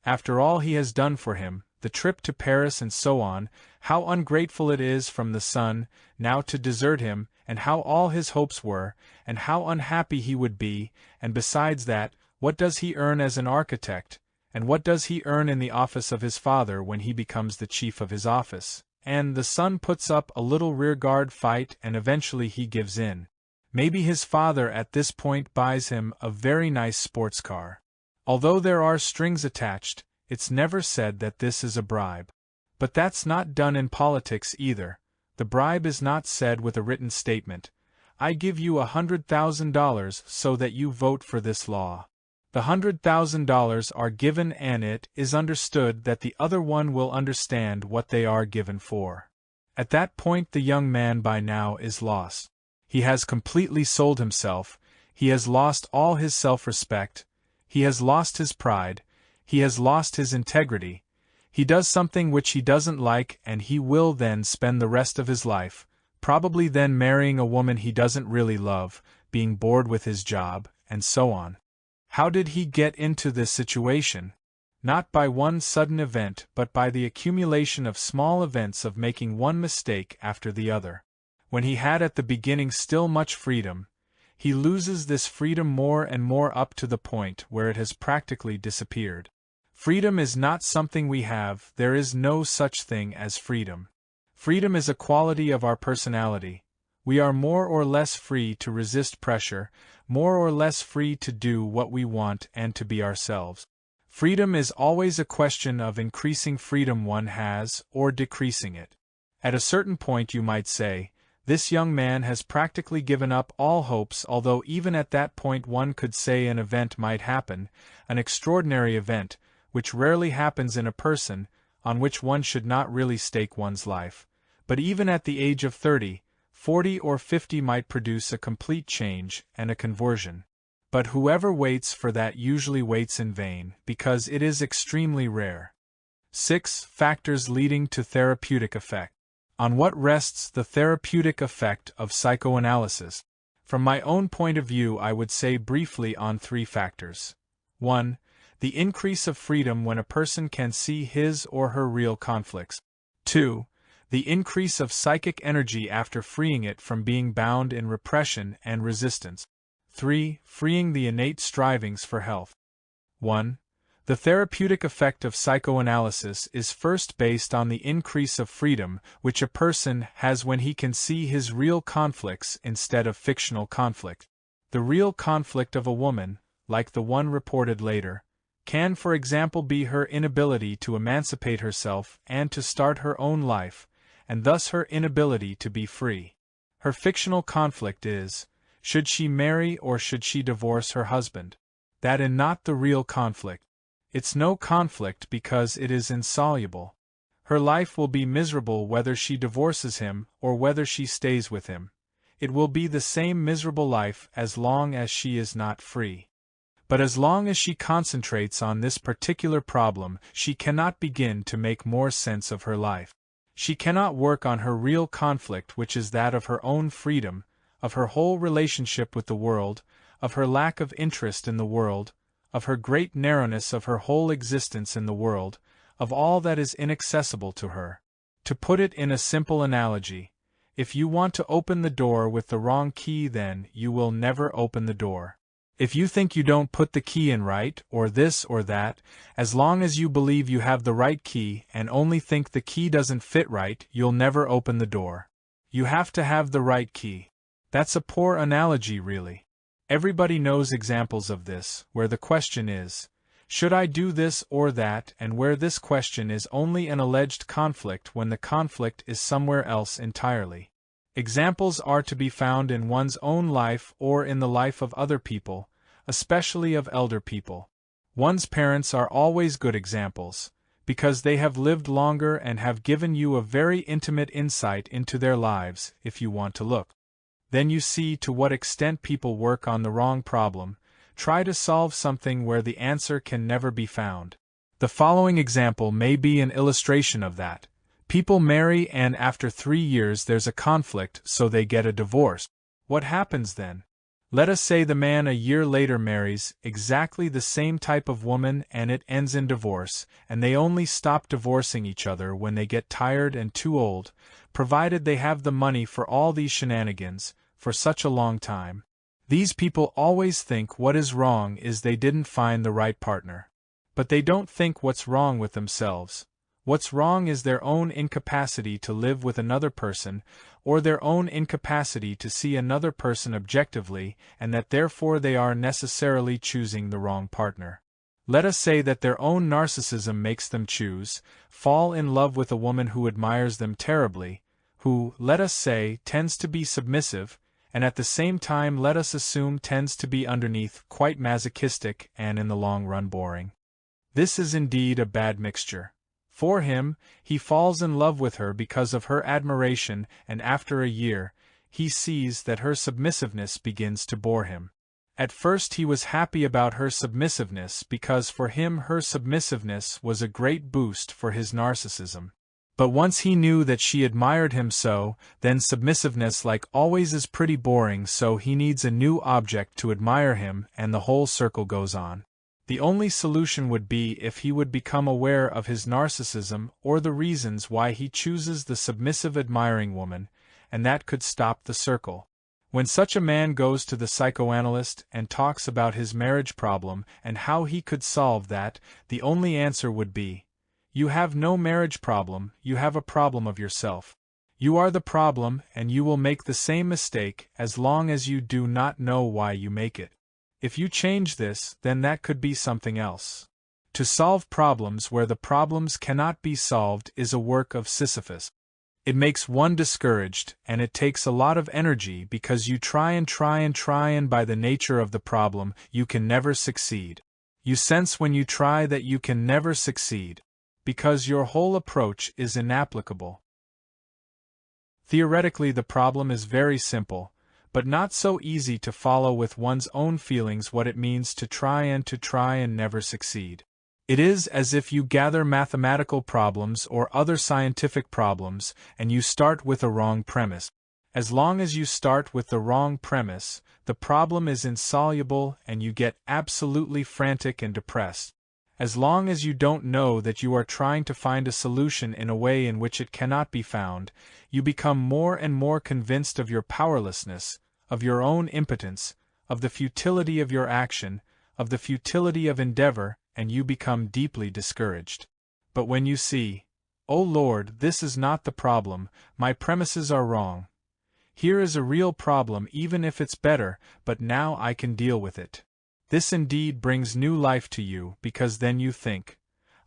After all he has done for him, the trip to Paris and so on, how ungrateful it is from the son, now to desert him, and how all his hopes were, and how unhappy he would be, and besides that, what does he earn as an architect, and what does he earn in the office of his father when he becomes the chief of his office? And the son puts up a little rearguard fight and eventually he gives in. Maybe his father at this point buys him a very nice sports car. Although there are strings attached, it's never said that this is a bribe. But that's not done in politics either. The bribe is not said with a written statement, "I give you $100,000 so that you vote for this law." The $100,000 are given and it is understood that the other one will understand what they are given for. At that point the young man by now is lost. He has completely sold himself, he has lost all his self-respect, he has lost his pride, he has lost his integrity, he does something which he doesn't like and he will then spend the rest of his life, probably then marrying a woman he doesn't really love, being bored with his job, and so on. How did he get into this situation? Not by one sudden event but by the accumulation of small events of making one mistake after the other. When he had at the beginning still much freedom, he loses this freedom more and more up to the point where it has practically disappeared. Freedom is not something we have, there is no such thing as freedom. Freedom is a quality of our personality. We are more or less free to resist pressure, more or less free to do what we want and to be ourselves. Freedom is always a question of increasing freedom one has or decreasing it. At a certain point you might say, this young man has practically given up all hopes, although even at that point one could say an event might happen, an extraordinary event, which rarely happens in a person, on which one should not really stake one's life. But even at the age of 30, 40 or 50 might produce a complete change and a conversion. But whoever waits for that usually waits in vain, because it is extremely rare. 6. Factors leading to therapeutic effect. On what rests the therapeutic effect of psychoanalysis? From my own point of view I would say briefly on 3 factors. 1. The increase of freedom when a person can see his or her real conflicts. 2. The increase of psychic energy after freeing it from being bound in repression and resistance. 3. Freeing the innate strivings for health. 1. The therapeutic effect of psychoanalysis is first based on the increase of freedom which a person has when he can see his real conflicts instead of fictional conflict. The real conflict of a woman, like the one reported later, can for example be her inability to emancipate herself and to start her own life, and thus her inability to be free. Her fictional conflict is, should she marry or should she divorce her husband? That is not the real conflict. It's no conflict because it is insoluble. Her life will be miserable whether she divorces him or whether she stays with him. It will be the same miserable life as long as she is not free. But as long as she concentrates on this particular problem, she cannot begin to make more sense of her life. She cannot work on her real conflict, which is that of her own freedom, of her whole relationship with the world, of her lack of interest in the world, of her great narrowness of her whole existence in the world, of all that is inaccessible to her. To put it in a simple analogy, if you want to open the door with the wrong key, then you will never open the door. If you think you don't put the key in right, or this or that, as long as you believe you have the right key and only think the key doesn't fit right, you'll never open the door. You have to have the right key. That's a poor analogy, really. Everybody knows examples of this, where the question is, should I do this or that, and where this question is only an alleged conflict when the conflict is somewhere else entirely. Examples are to be found in one's own life or in the life of other people, especially of elder people. One's parents are always good examples, because they have lived longer and have given you a very intimate insight into their lives, if you want to look. Then you see to what extent people work on the wrong problem, try to solve something where the answer can never be found. The following example may be an illustration of that. People marry and after 3 years there's a conflict, so they get a divorce. What happens then? Let us say the man a year later marries exactly the same type of woman and it ends in divorce, and they only stop divorcing each other when they get tired and too old, provided they have the money for all these shenanigans, for such a long time. These people always think what is wrong is they didn't find the right partner. But they don't think what's wrong with themselves. What's wrong is their own incapacity to live with another person, or their own incapacity to see another person objectively, and that therefore they are necessarily choosing the wrong partner. Let us say that their own narcissism makes them choose, fall in love with a woman who admires them terribly, who, let us say, tends to be submissive, and at the same time let us assume tends to be underneath quite masochistic and in the long run boring. This is indeed a bad mixture. For him, he falls in love with her because of her admiration, and after a year, he sees that her submissiveness begins to bore him. At first he was happy about her submissiveness because for him her submissiveness was a great boost for his narcissism. But once he knew that she admired him so, then submissiveness like always is pretty boring, so he needs a new object to admire him, and the whole circle goes on. The only solution would be if he would become aware of his narcissism or the reasons why he chooses the submissive admiring woman, and that could stop the circle. When such a man goes to the psychoanalyst and talks about his marriage problem and how he could solve that, the only answer would be, "You have no marriage problem, you have a problem of yourself. You are the problem, and you will make the same mistake as long as you do not know why you make it. If you change this, then that could be something else." To solve problems where the problems cannot be solved is a work of Sisyphus. It makes one discouraged, and it takes a lot of energy because you try and by the nature of the problem, you can never succeed. You sense when you try that you can never succeed, because your whole approach is inapplicable. Theoretically, the problem is very simple, but not so easy to follow with one's own feelings what it means to try and never succeed. It is as if you gather mathematical problems or other scientific problems, and you start with a wrong premise. As long as you start with the wrong premise, the problem is insoluble and you get absolutely frantic and depressed. As long as you don't know that you are trying to find a solution in a way in which it cannot be found, you become more and more convinced of your powerlessness, of your own impotence, of the futility of your action, of the futility of endeavor, and you become deeply discouraged. But when you see, "Oh Lord, this is not the problem, my premises are wrong. Here is a real problem even if it's better, but now I can deal with it." This indeed brings new life to you, because then you think,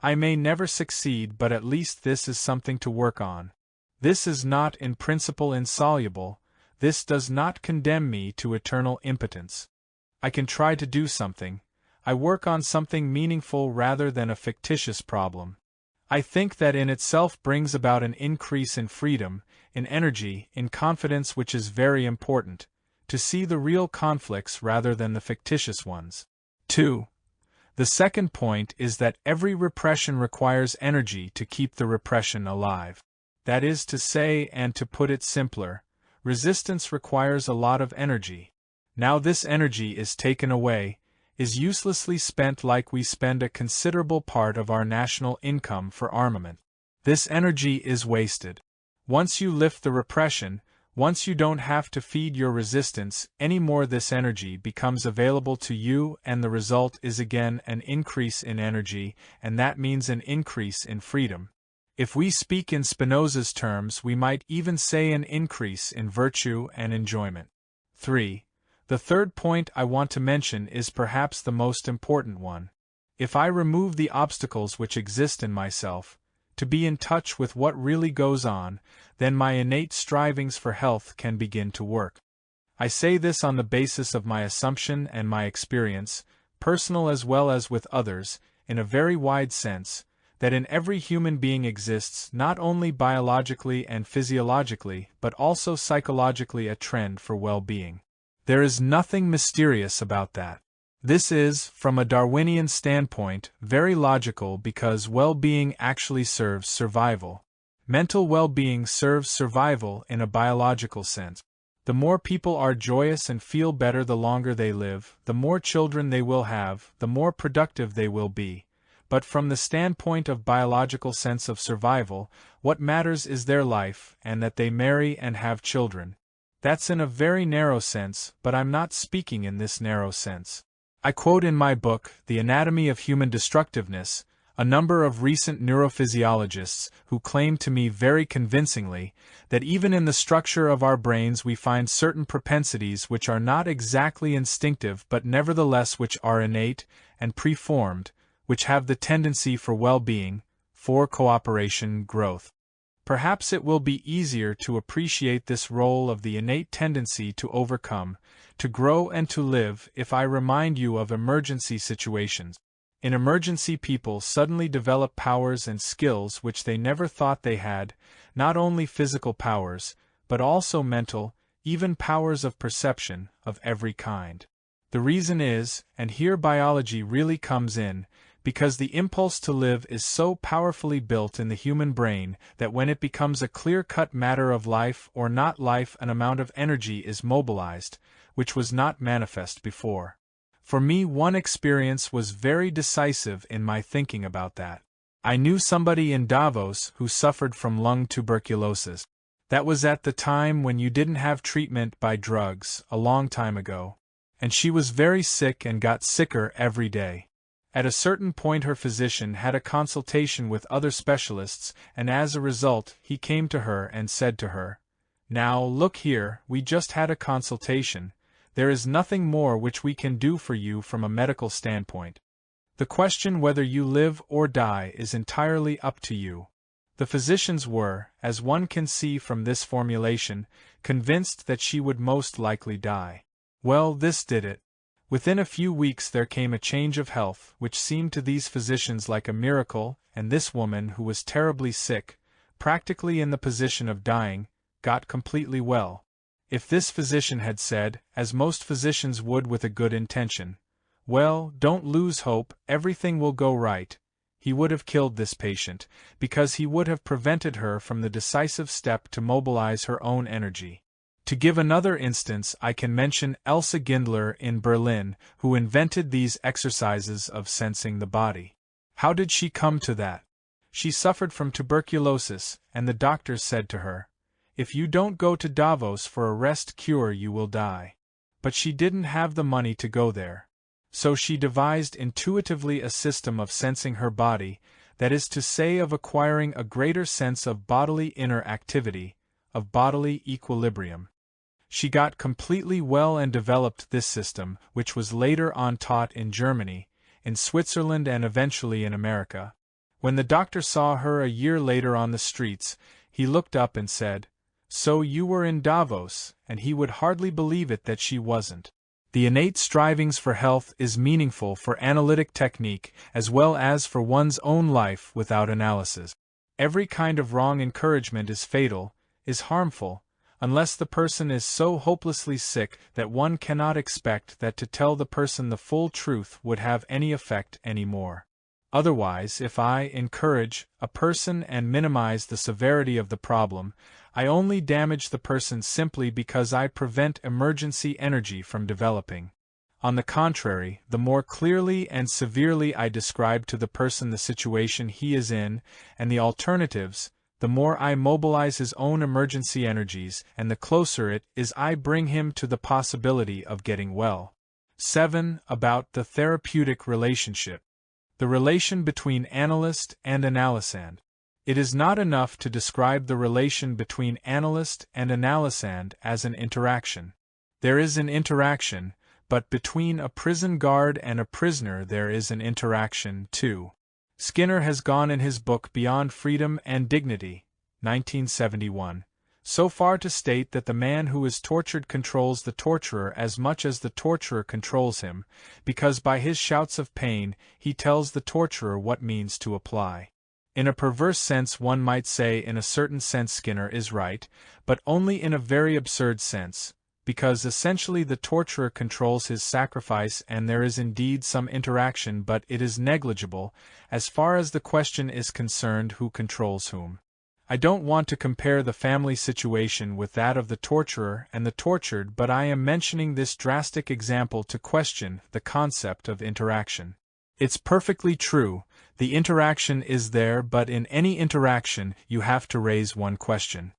"I may never succeed, but at least this is something to work on. This is not in principle insoluble, this does not condemn me to eternal impotence. I can try to do something, I work on something meaningful rather than a fictitious problem." I think that in itself brings about an increase in freedom, in energy, in confidence, which is very important, to see the real conflicts rather than the fictitious ones. 2. The second point is that every repression requires energy to keep the repression alive. That is to say, and to put it simpler, resistance requires a lot of energy. Now this energy is taken away, is uselessly spent like we spend a considerable part of our national income for armament. This energy is wasted. Once you lift the repression, once you don't have to feed your resistance anymore, this energy becomes available to you, and the result is again an increase in energy, and that means an increase in freedom. If we speak in Spinoza's terms, we might even say an increase in virtue and enjoyment. 3. The third point I want to mention is perhaps the most important one. If I remove the obstacles which exist in myself, to be in touch with what really goes on, then my innate strivings for health can begin to work. I say this on the basis of my assumption and my experience, personal as well as with others, in a very wide sense, that in every human being exists not only biologically and physiologically but also psychologically a trend for well-being. There is nothing mysterious about that. This is, from a Darwinian standpoint, very logical because well-being actually serves survival. Mental well-being serves survival in a biological sense. The more people are joyous and feel better the longer they live, the more children they will have, the more productive they will be. But from the standpoint of biological sense of survival, what matters is their life and that they marry and have children. That's in a very narrow sense, but I'm not speaking in this narrow sense. I quote in my book, The Anatomy of Human Destructiveness, a number of recent neurophysiologists who claim to me very convincingly that even in the structure of our brains we find certain propensities which are not exactly instinctive but nevertheless which are innate and preformed, which have the tendency for well-being, for cooperation, growth. Perhaps it will be easier to appreciate this role of the innate tendency to overcome, to grow and to live if I remind you of emergency situations. In emergency, people suddenly develop powers and skills which they never thought they had, not only physical powers, but also mental, even powers of perception, of every kind. The reason is, and here biology really comes in, because the impulse to live is so powerfully built in the human brain that when it becomes a clear-cut matter of life or not life, an amount of energy is mobilized, which was not manifest before. For me, one experience was very decisive in my thinking about that. I knew somebody in Davos who suffered from lung tuberculosis. That was at the time when you didn't have treatment by drugs, a long time ago. And she was very sick and got sicker every day. At a certain point her physician had a consultation with other specialists, and as a result he came to her and said to her, "Now, look here, we just had a consultation. There is nothing more which we can do for you from a medical standpoint. The question whether you live or die is entirely up to you." The physicians were, as one can see from this formulation, convinced that she would most likely die. Well, this did it. Within a few weeks there came a change of health, which seemed to these physicians like a miracle, and this woman, who was terribly sick, practically in the position of dying, got completely well. If this physician had said, as most physicians would with a good intention, "Well, don't lose hope, everything will go right," he would have killed this patient, because he would have prevented her from the decisive step to mobilize her own energy. To give another instance, I can mention Elsa Gindler in Berlin, who invented these exercises of sensing the body. How did she come to that? She suffered from tuberculosis, and the doctors said to her, "If you don't go to Davos for a rest cure you will die." But she didn't have the money to go there. So she devised intuitively a system of sensing her body, that is to say of acquiring a greater sense of bodily inner activity, of bodily equilibrium. She got completely well and developed this system, which was later on taught in Germany, in Switzerland and eventually in America. When the doctor saw her a year later on the streets, he looked up and said, "So you were in Davos," and he would hardly believe it that she wasn't. The innate strivings for health is meaningful for analytic technique as well as for one's own life without analysis. Every kind of wrong encouragement is fatal, is harmful, unless the person is so hopelessly sick that one cannot expect that to tell the person the full truth would have any effect anymore. Otherwise, if I encourage a person and minimize the severity of the problem, I only damage the person simply because I prevent emergency energy from developing. On the contrary, the more clearly and severely I describe to the person the situation he is in and the alternatives, the more I mobilize his own emergency energies, and the closer it is I bring him to the possibility of getting well. 7. About the therapeutic relationship. The relation between analyst and analysand. It is not enough to describe the relation between analyst and analysand as an interaction. There is an interaction, but between a prison guard and a prisoner there is an interaction, too. Skinner has gone in his book Beyond Freedom and Dignity, 1971, so far to state that the man who is tortured controls the torturer as much as the torturer controls him, because by his shouts of pain he tells the torturer what means to apply. In a perverse sense one might say in a certain sense Skinner is right, but only in a very absurd sense, because essentially the torturer controls his sacrifice and there is indeed some interaction, but it is negligible, as far as the question is concerned who controls whom. I don't want to compare the family situation with that of the torturer and the tortured, but I am mentioning this drastic example to question the concept of interaction. It's perfectly true, the interaction is there, but in any interaction you have to raise one question.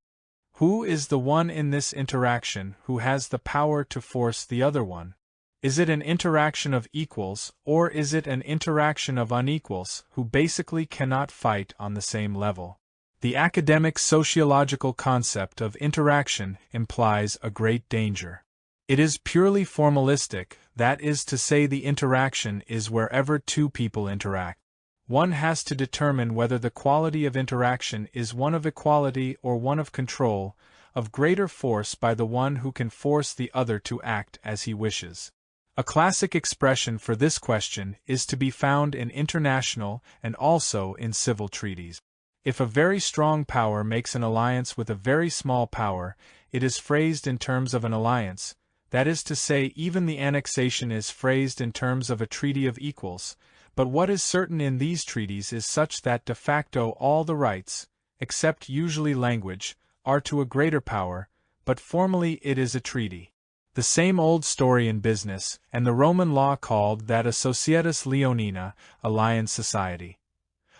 Who is the one in this interaction who has the power to force the other one? Is it an interaction of equals, or is it an interaction of unequals who basically cannot fight on the same level? The academic sociological concept of interaction implies a great danger. It is purely formalistic, that is to say, the interaction is wherever two people interact. One has to determine whether the quality of interaction is one of equality or one of control, of greater force by the one who can force the other to act as he wishes. A classic expression for this question is to be found in international and also in civil treaties. If a very strong power makes an alliance with a very small power, it is phrased in terms of an alliance, that is to say, even the annexation is phrased in terms of a treaty of equals, but what is certain in these treaties is such that de facto all the rights, except usually language, are to a greater power, but formally it is a treaty. The same old story in business, and the Roman law called that a societas leonina, a lion society.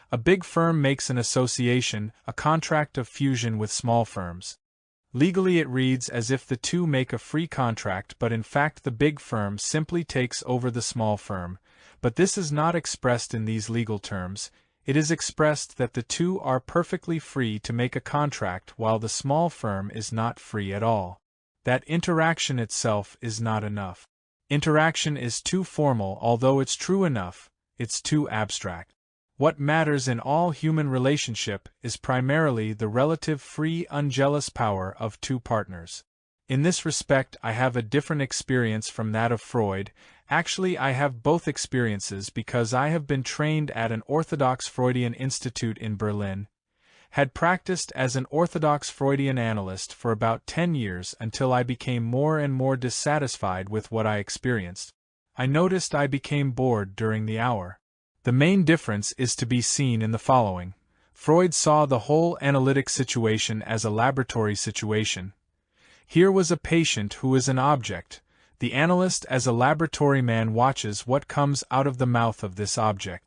A big firm makes an association, a contract of fusion with small firms. Legally it reads as if the two make a free contract, but in fact the big firm simply takes over the small firm. But this is not expressed in these legal terms, it is expressed that the two are perfectly free to make a contract while the small firm is not free at all. That interaction itself is not enough. Interaction is too formal, although it's true enough, it's too abstract. What matters in all human relationship is primarily the relative free, unjealous power of two partners. In this respect I have a different experience from that of Freud. Actually, I have both experiences because I have been trained at an Orthodox Freudian Institute in Berlin, had practiced as an Orthodox Freudian analyst for about 10 years until I became more and more dissatisfied with what I experienced. I noticed I became bored during the hour. The main difference is to be seen in the following. Freud saw the whole analytic situation as a laboratory situation. Here was a patient who is an object. The analyst as a laboratory man watches what comes out of the mouth of this object.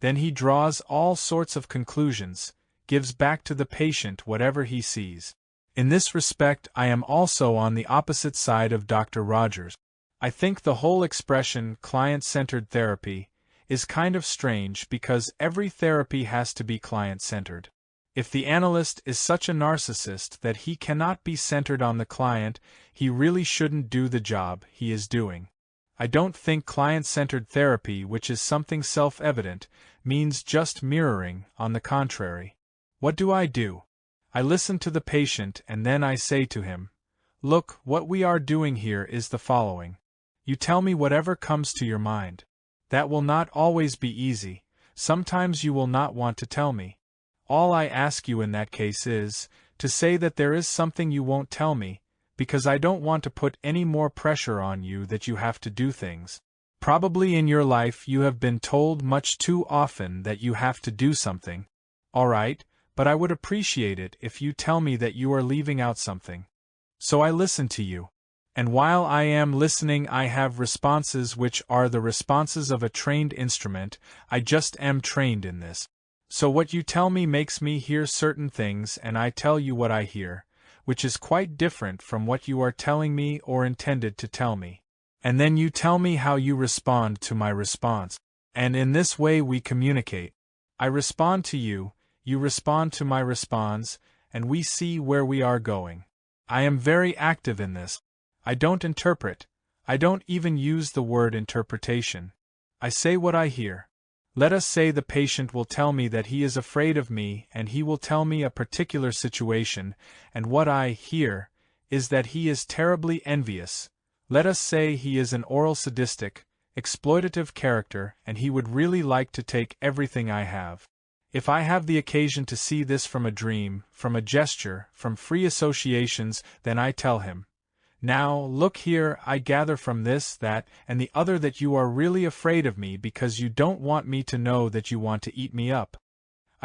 Then he draws all sorts of conclusions, gives back to the patient whatever he sees. In this respect I am also on the opposite side of Dr. Rogers. I think the whole expression client-centered therapy is kind of strange because every therapy has to be client-centered. If the analyst is such a narcissist that he cannot be centered on the client, he really shouldn't do the job he is doing. I don't think client-centered therapy, which is something self-evident, means just mirroring. On the contrary. What do? I listen to the patient and then I say to him, "Look, what we are doing here is the following. You tell me whatever comes to your mind. That will not always be easy, sometimes you will not want to tell me. All I ask you in that case is, to say that there is something you won't tell me, because I don't want to put any more pressure on you that you have to do things. Probably in your life you have been told much too often that you have to do something. All right, but I would appreciate it if you tell me that you are leaving out something. So I listen to you. And while I am listening I have responses which are the responses of a trained instrument. I just am trained in this. So what you tell me makes me hear certain things and I tell you what I hear, which is quite different from what you are telling me or intended to tell me. And then you tell me how you respond to my response. And in this way we communicate. I respond to you, you respond to my response, and we see where we are going. I am very active in this. I don't interpret, I don't even use the word interpretation. I say what I hear. Let us say the patient will tell me that he is afraid of me and he will tell me a particular situation, and what I hear is that he is terribly envious. Let us say he is an oral sadistic, exploitative character and he would really like to take everything I have. If I have the occasion to see this from a dream, from a gesture, from free associations, then I tell him, "Now, look here, I gather from this, that, and the other that you are really afraid of me because you don't want me to know that you want to eat me up."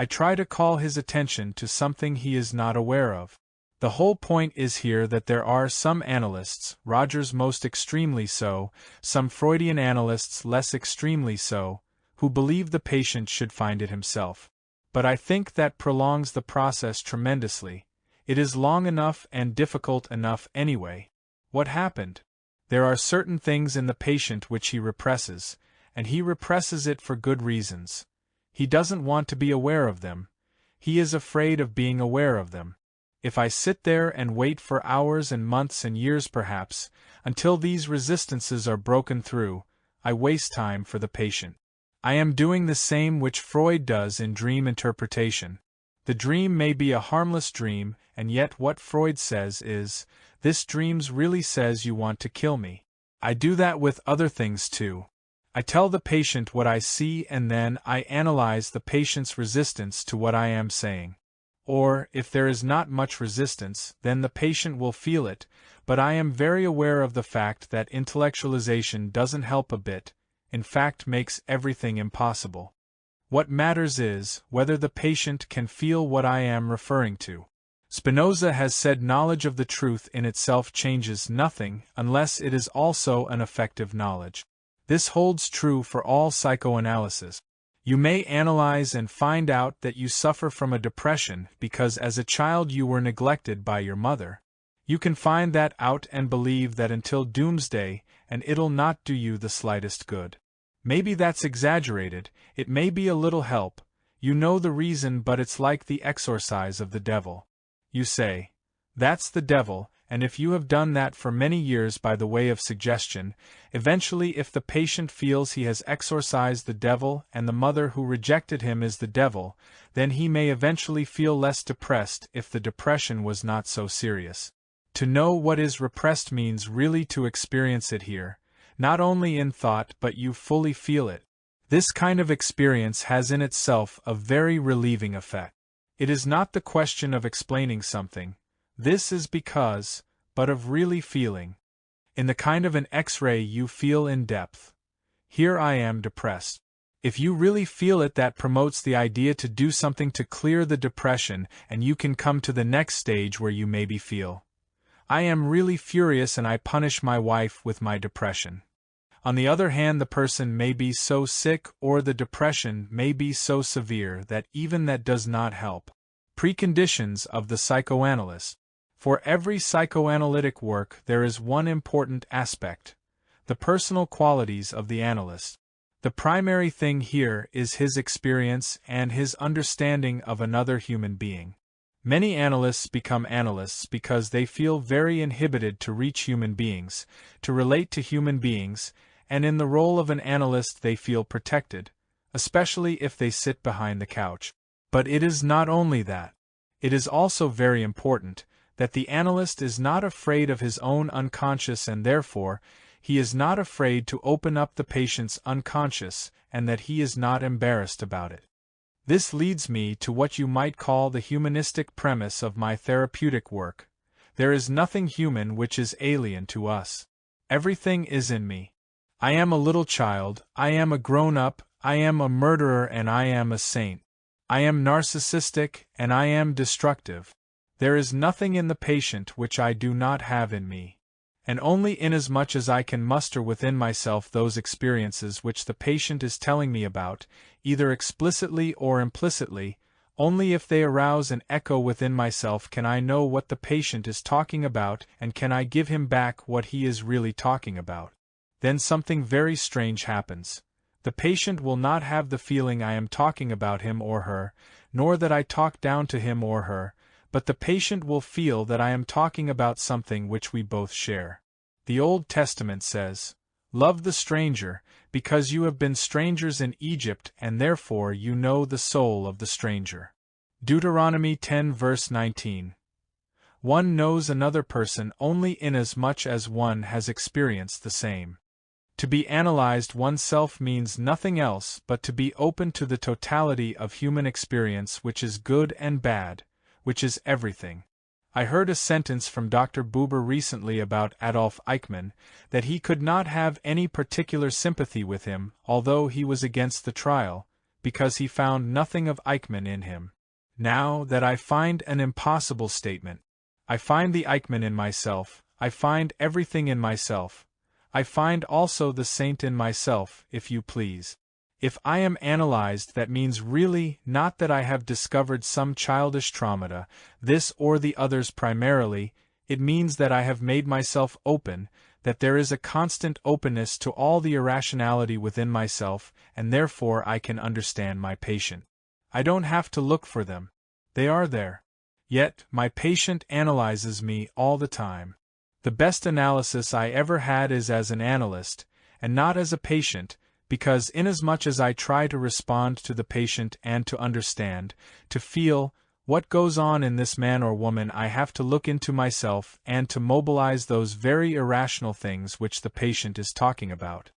I try to call his attention to something he is not aware of. The whole point is here that there are some analysts, Rogers most extremely so, some Freudian analysts less extremely so, who believe the patient should find it himself. But I think that prolongs the process tremendously. It is long enough and difficult enough anyway. What happened? There are certain things in the patient which he represses, and he represses it for good reasons. He doesn't want to be aware of them. He is afraid of being aware of them. If I sit there and wait for hours and months and years perhaps, until these resistances are broken through, I waste time for the patient. I am doing the same which Freud does in dream interpretation. The dream may be a harmless dream, and yet what Freud says is, "This dreams really says you want to kill me." I do that with other things too. I tell the patient what I see and then I analyze the patient's resistance to what I am saying. Or, if there is not much resistance, then the patient will feel it, but I am very aware of the fact that intellectualization doesn't help a bit, in fact makes everything impossible. What matters is whether the patient can feel what I am referring to. Spinoza has said knowledge of the truth in itself changes nothing unless it is also an effective knowledge. This holds true for all psychoanalysis. You may analyze and find out that you suffer from a depression because as a child you were neglected by your mother. You can find that out and believe that until doomsday, and it'll not do you the slightest good. Maybe that's exaggerated, it may be a little help, you know the reason, but it's like the exorcise of the devil. You say, "That's the devil," and if you have done that for many years by the way of suggestion, eventually if the patient feels he has exorcised the devil and the mother who rejected him is the devil, then he may eventually feel less depressed if the depression was not so serious. To know what is repressed means really to experience it here, not only in thought but you fully feel it. This kind of experience has in itself a very relieving effect. It is not the question of explaining something. This is because, but of really feeling. In the kind of an X-ray you feel in depth. Here I am depressed. If you really feel it, that promotes the idea to do something to clear the depression, and you can come to the next stage where you maybe feel, I am really furious and I punish my wife with my depression. On the other hand, the person may be so sick or the depression may be so severe that even that does not help. Preconditions of the psychoanalyst. For every psychoanalytic work there is one important aspect: the personal qualities of the analyst. The primary thing here is his experience and his understanding of another human being. Many analysts become analysts because they feel very inhibited to reach human beings, to relate to human beings, and in the role of an analyst they feel protected, especially if they sit behind the couch. But it is not only that. It is also very important that the analyst is not afraid of his own unconscious, and therefore he is not afraid to open up the patient's unconscious, and that he is not embarrassed about it. This leads me to what you might call the humanistic premise of my therapeutic work. There is nothing human which is alien to us. Everything is in me. I am a little child, I am a grown-up, I am a murderer and I am a saint. I am narcissistic and I am destructive. There is nothing in the patient which I do not have in me. And only inasmuch as I can muster within myself those experiences which the patient is telling me about, either explicitly or implicitly, only if they arouse an echo within myself can I know what the patient is talking about and can I give him back what he is really talking about. Then something very strange happens. The patient will not have the feeling I am talking about him or her, nor that I talk down to him or her, but the patient will feel that I am talking about something which we both share. The Old Testament says, "Love the stranger, because you have been strangers in Egypt and therefore you know the soul of the stranger." Deuteronomy 10 verse 19. One knows another person only inasmuch as one has experienced the same. To be analyzed oneself means nothing else but to be open to the totality of human experience, which is good and bad, which is everything. I heard a sentence from Dr. Buber recently about Adolf Eichmann, that he could not have any particular sympathy with him, although he was against the trial, because he found nothing of Eichmann in him. Now that I find an impossible statement, I find the Eichmann in myself, I find everything in myself. I find also the saint in myself, if you please. If I am analyzed, that means really not that I have discovered some childish traumata, this or the others primarily, it means that I have made myself open, that there is a constant openness to all the irrationality within myself, and therefore I can understand my patient. I don't have to look for them. They are there. Yet, my patient analyzes me all the time. The best analysis I ever had is as an analyst, and not as a patient, because inasmuch as I try to respond to the patient and to understand, to feel, what goes on in this man or woman, I have to look into myself and to mobilize those very irrational things which the patient is talking about.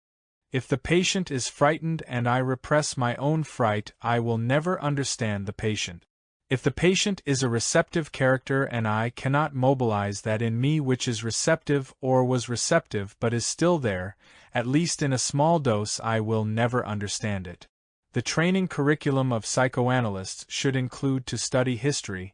If the patient is frightened and I repress my own fright, I will never understand the patient. If the patient is a receptive character and I cannot mobilize that in me which is receptive or was receptive but is still there, at least in a small dose, I will never understand it. The training curriculum of psychoanalysts should include to study history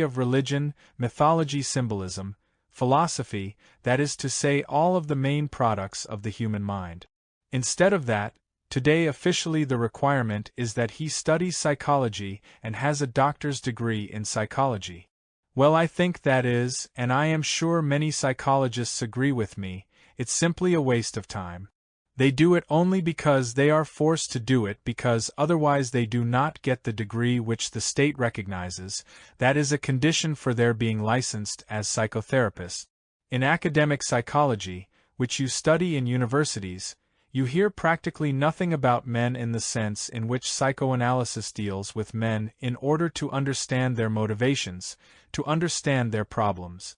of religion, mythology, symbolism, philosophy, that is to say all of the main products of the human mind. Instead of that, today officially the requirement is that he studies psychology and has a doctor's degree in psychology. Well, I think that is, and I am sure many psychologists agree with me, it's simply a waste of time. They do it only because they are forced to do it, because otherwise they do not get the degree which the state recognizes, that is a condition for their being licensed as psychotherapists. In academic psychology, which you study in universities, you hear practically nothing about men in the sense in which psychoanalysis deals with men in order to understand their motivations, to understand their problems.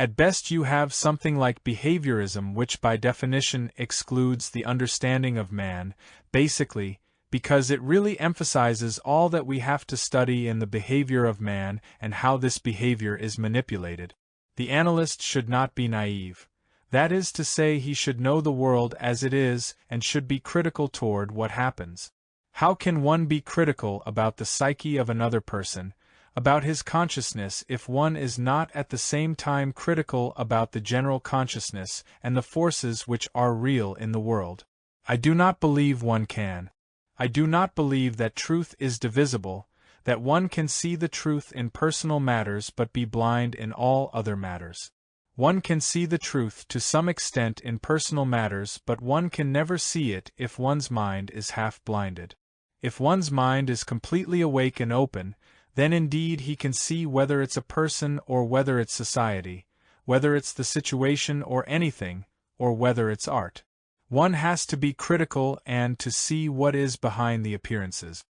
At best you have something like behaviorism, which by definition excludes the understanding of man, basically, because it really emphasizes all that we have to study in the behavior of man and how this behavior is manipulated. The analyst should not be naive. That is to say, he should know the world as it is and should be critical toward what happens. How can one be critical about the psyche of another person, about his consciousness, if one is not at the same time critical about the general consciousness and the forces which are real in the world? I do not believe one can. I do not believe that truth is divisible, that one can see the truth in personal matters but be blind in all other matters. One can see the truth to some extent in personal matters, but one can never see it if one's mind is half blinded. If one's mind is completely awake and open, then indeed he can see whether it's a person or whether it's society, whether it's the situation or anything, or whether it's art. One has to be critical and to see what is behind the appearances.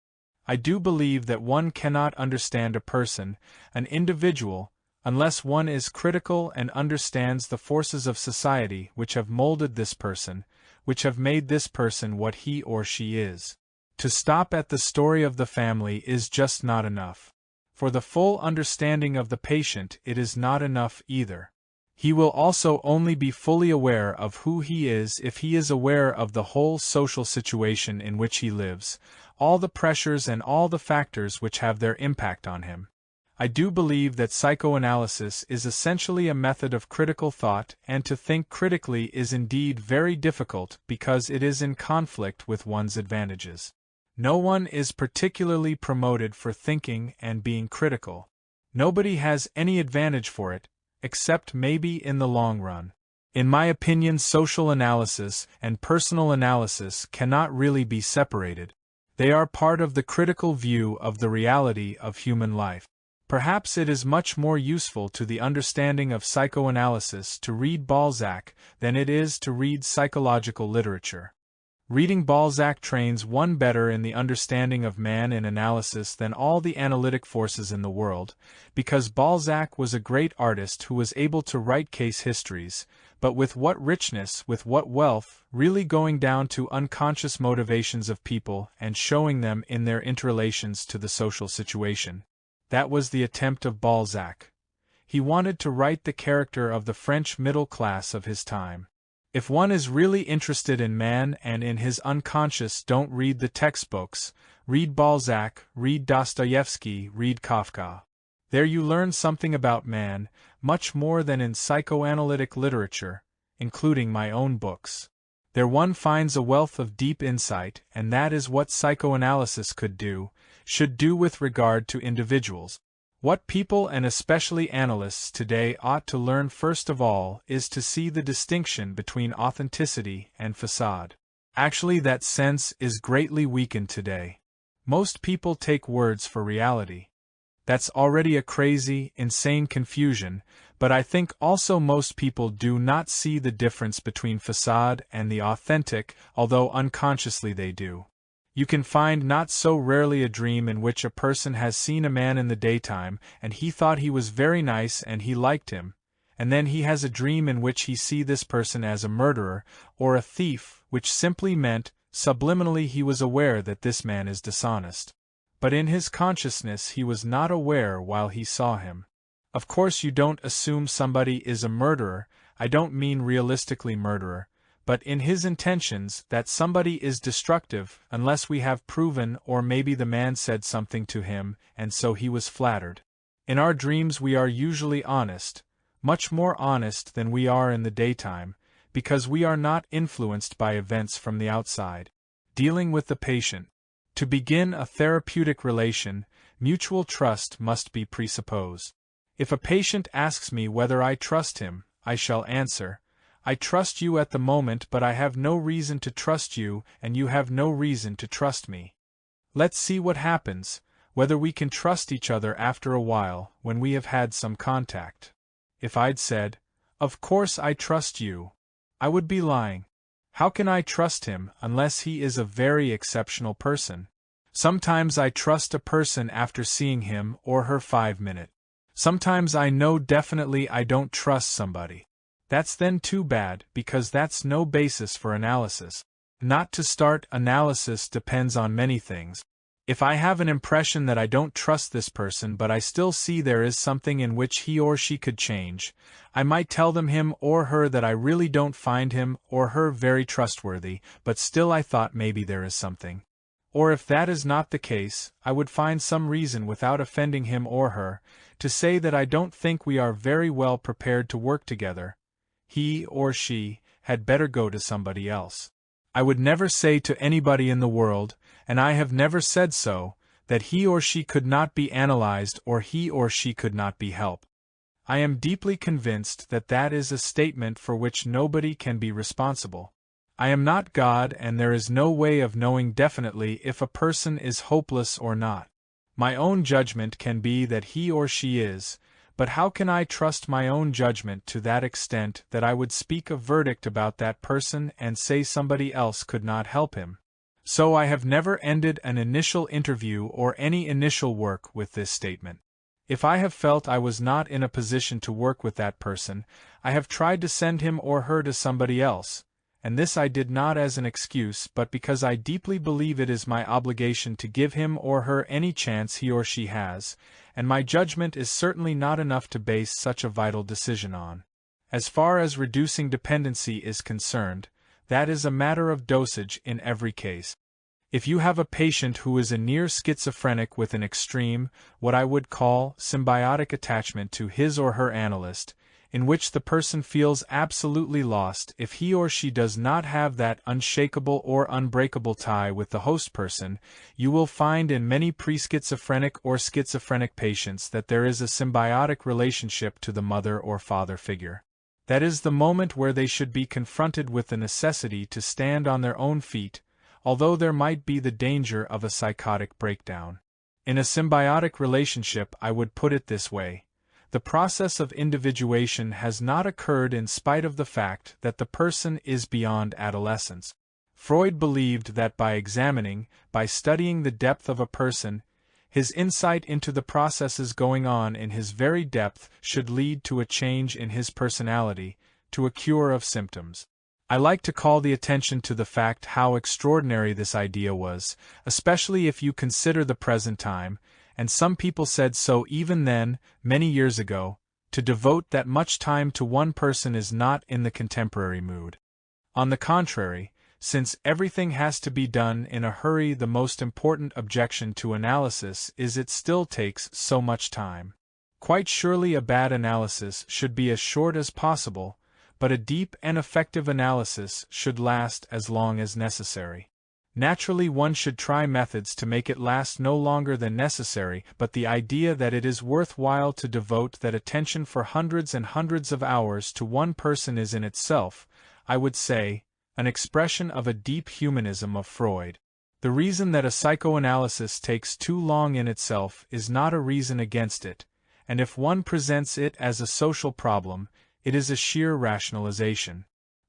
I do believe that one cannot understand a person, an individual, unless one is critical and understands the forces of society which have molded this person, which have made this person what he or she is. To stop at the story of the family is just not enough. For the full understanding of the patient it is not enough either. He will also only be fully aware of who he is if he is aware of the whole social situation in which he lives, all the pressures and all the factors which have their impact on him. I do believe that psychoanalysis is essentially a method of critical thought, and to think critically is indeed very difficult because it is in conflict with one's advantages. No one is particularly promoted for thinking and being critical. Nobody has any advantage for it, except maybe in the long run. In my opinion, social analysis and personal analysis cannot really be separated. They are part of the critical view of the reality of human life. Perhaps it is much more useful to the understanding of psychoanalysis to read Balzac than it is to read psychological literature. Reading Balzac trains one better in the understanding of man in analysis than all the analytic forces in the world, because Balzac was a great artist who was able to write case histories, but with what richness, with what wealth, really going down to unconscious motivations of people and showing them in their interrelations to the social situation. That was the attempt of Balzac. He wanted to write the character of the French middle class of his time. If one is really interested in man and in his unconscious, don't read the textbooks, read Balzac, read Dostoevsky, read Kafka. There you learn something about man, much more than in psychoanalytic literature, including my own books. There one finds a wealth of deep insight, and that is what psychoanalysis should do with regard to individuals. What people and especially analysts today ought to learn first of all is to see the distinction between authenticity and facade. Actually, that sense is greatly weakened today. Most people take words for reality. That's already a crazy, insane confusion, but I think also most people do not see the difference between facade and the authentic, although unconsciously they do. You can find not so rarely a dream in which a person has seen a man in the daytime and he thought he was very nice and he liked him, and then he has a dream in which he sees this person as a murderer or a thief, which simply meant, subliminally he was aware that this man is dishonest. But in his consciousness he was not aware while he saw him. Of course you don't assume somebody is a murderer, I don't mean realistically murderer, but in his intentions that somebody is destructive unless we have proven, or maybe the man said something to him and so he was flattered. In our dreams we are usually honest, much more honest than we are in the daytime, because we are not influenced by events from the outside. Dealing with the patient. To begin a therapeutic relation, mutual trust must be presupposed. If a patient asks me whether I trust him, I shall answer, I trust you at the moment, but I have no reason to trust you and you have no reason to trust me. Let's see what happens, whether we can trust each other after a while, when we have had some contact. If I'd said, of course I trust you, I would be lying. How can I trust him unless he is a very exceptional person? Sometimes I trust a person after seeing him or her 5 minutes. Sometimes I know definitely I don't trust somebody. That's then too bad, because that's no basis for analysis. Not to start analysis depends on many things. If I have an impression that I don't trust this person but I still see there is something in which he or she could change, I might tell them him or her that I really don't find him or her very trustworthy, but still I thought maybe there is something. Or if that is not the case, I would find some reason without offending him or her, to say that I don't think we are very well prepared to work together. He or she had better go to somebody else. I would never say to anybody in the world, and I have never said so, that he or she could not be analyzed or he or she could not be helped. I am deeply convinced that that is a statement for which nobody can be responsible. I am not God and there is no way of knowing definitely if a person is hopeless or not. My own judgment can be that he or she is, but how can I trust my own judgment to that extent that I would speak a verdict about that person and say somebody else could not help him? So I have never ended an initial interview or any initial work with this statement. If I have felt I was not in a position to work with that person, I have tried to send him or her to somebody else, and this I did not as an excuse but because I deeply believe it is my obligation to give him or her any chance he or she has, and my judgment is certainly not enough to base such a vital decision on. As far as reducing dependency is concerned, that is a matter of dosage in every case. If you have a patient who is a near schizophrenic with an extreme, what I would call, symbiotic attachment to his or her analyst, in which the person feels absolutely lost if he or she does not have that unshakable or unbreakable tie with the host person, you will find in many pre-schizophrenic or schizophrenic patients that there is a symbiotic relationship to the mother or father figure. That is the moment where they should be confronted with the necessity to stand on their own feet, although there might be the danger of a psychotic breakdown. In a symbiotic relationship, I would put it this way. The process of individuation has not occurred in spite of the fact that the person is beyond adolescence. Freud believed that by studying the depth of a person, his insight into the processes going on in his very depth should lead to a change in his personality, to a cure of symptoms. I like to call the attention to the fact how extraordinary this idea was, especially if you consider the present time, and some people said so even then, many years ago, to devote that much time to one person is not in the contemporary mood. On the contrary, since everything has to be done in a hurry, the most important objection to analysis is it still takes so much time. Quite surely a bad analysis should be as short as possible, but a deep and effective analysis should last as long as necessary. Naturally, one should try methods to make it last no longer than necessary, but the idea that it is worthwhile to devote that attention for hundreds and hundreds of hours to one person is in itself, I would say, an expression of a deep humanism of Freud. The reason that a psychoanalysis takes too long in itself is not a reason against it, and if one presents it as a social problem, it is a sheer rationalization.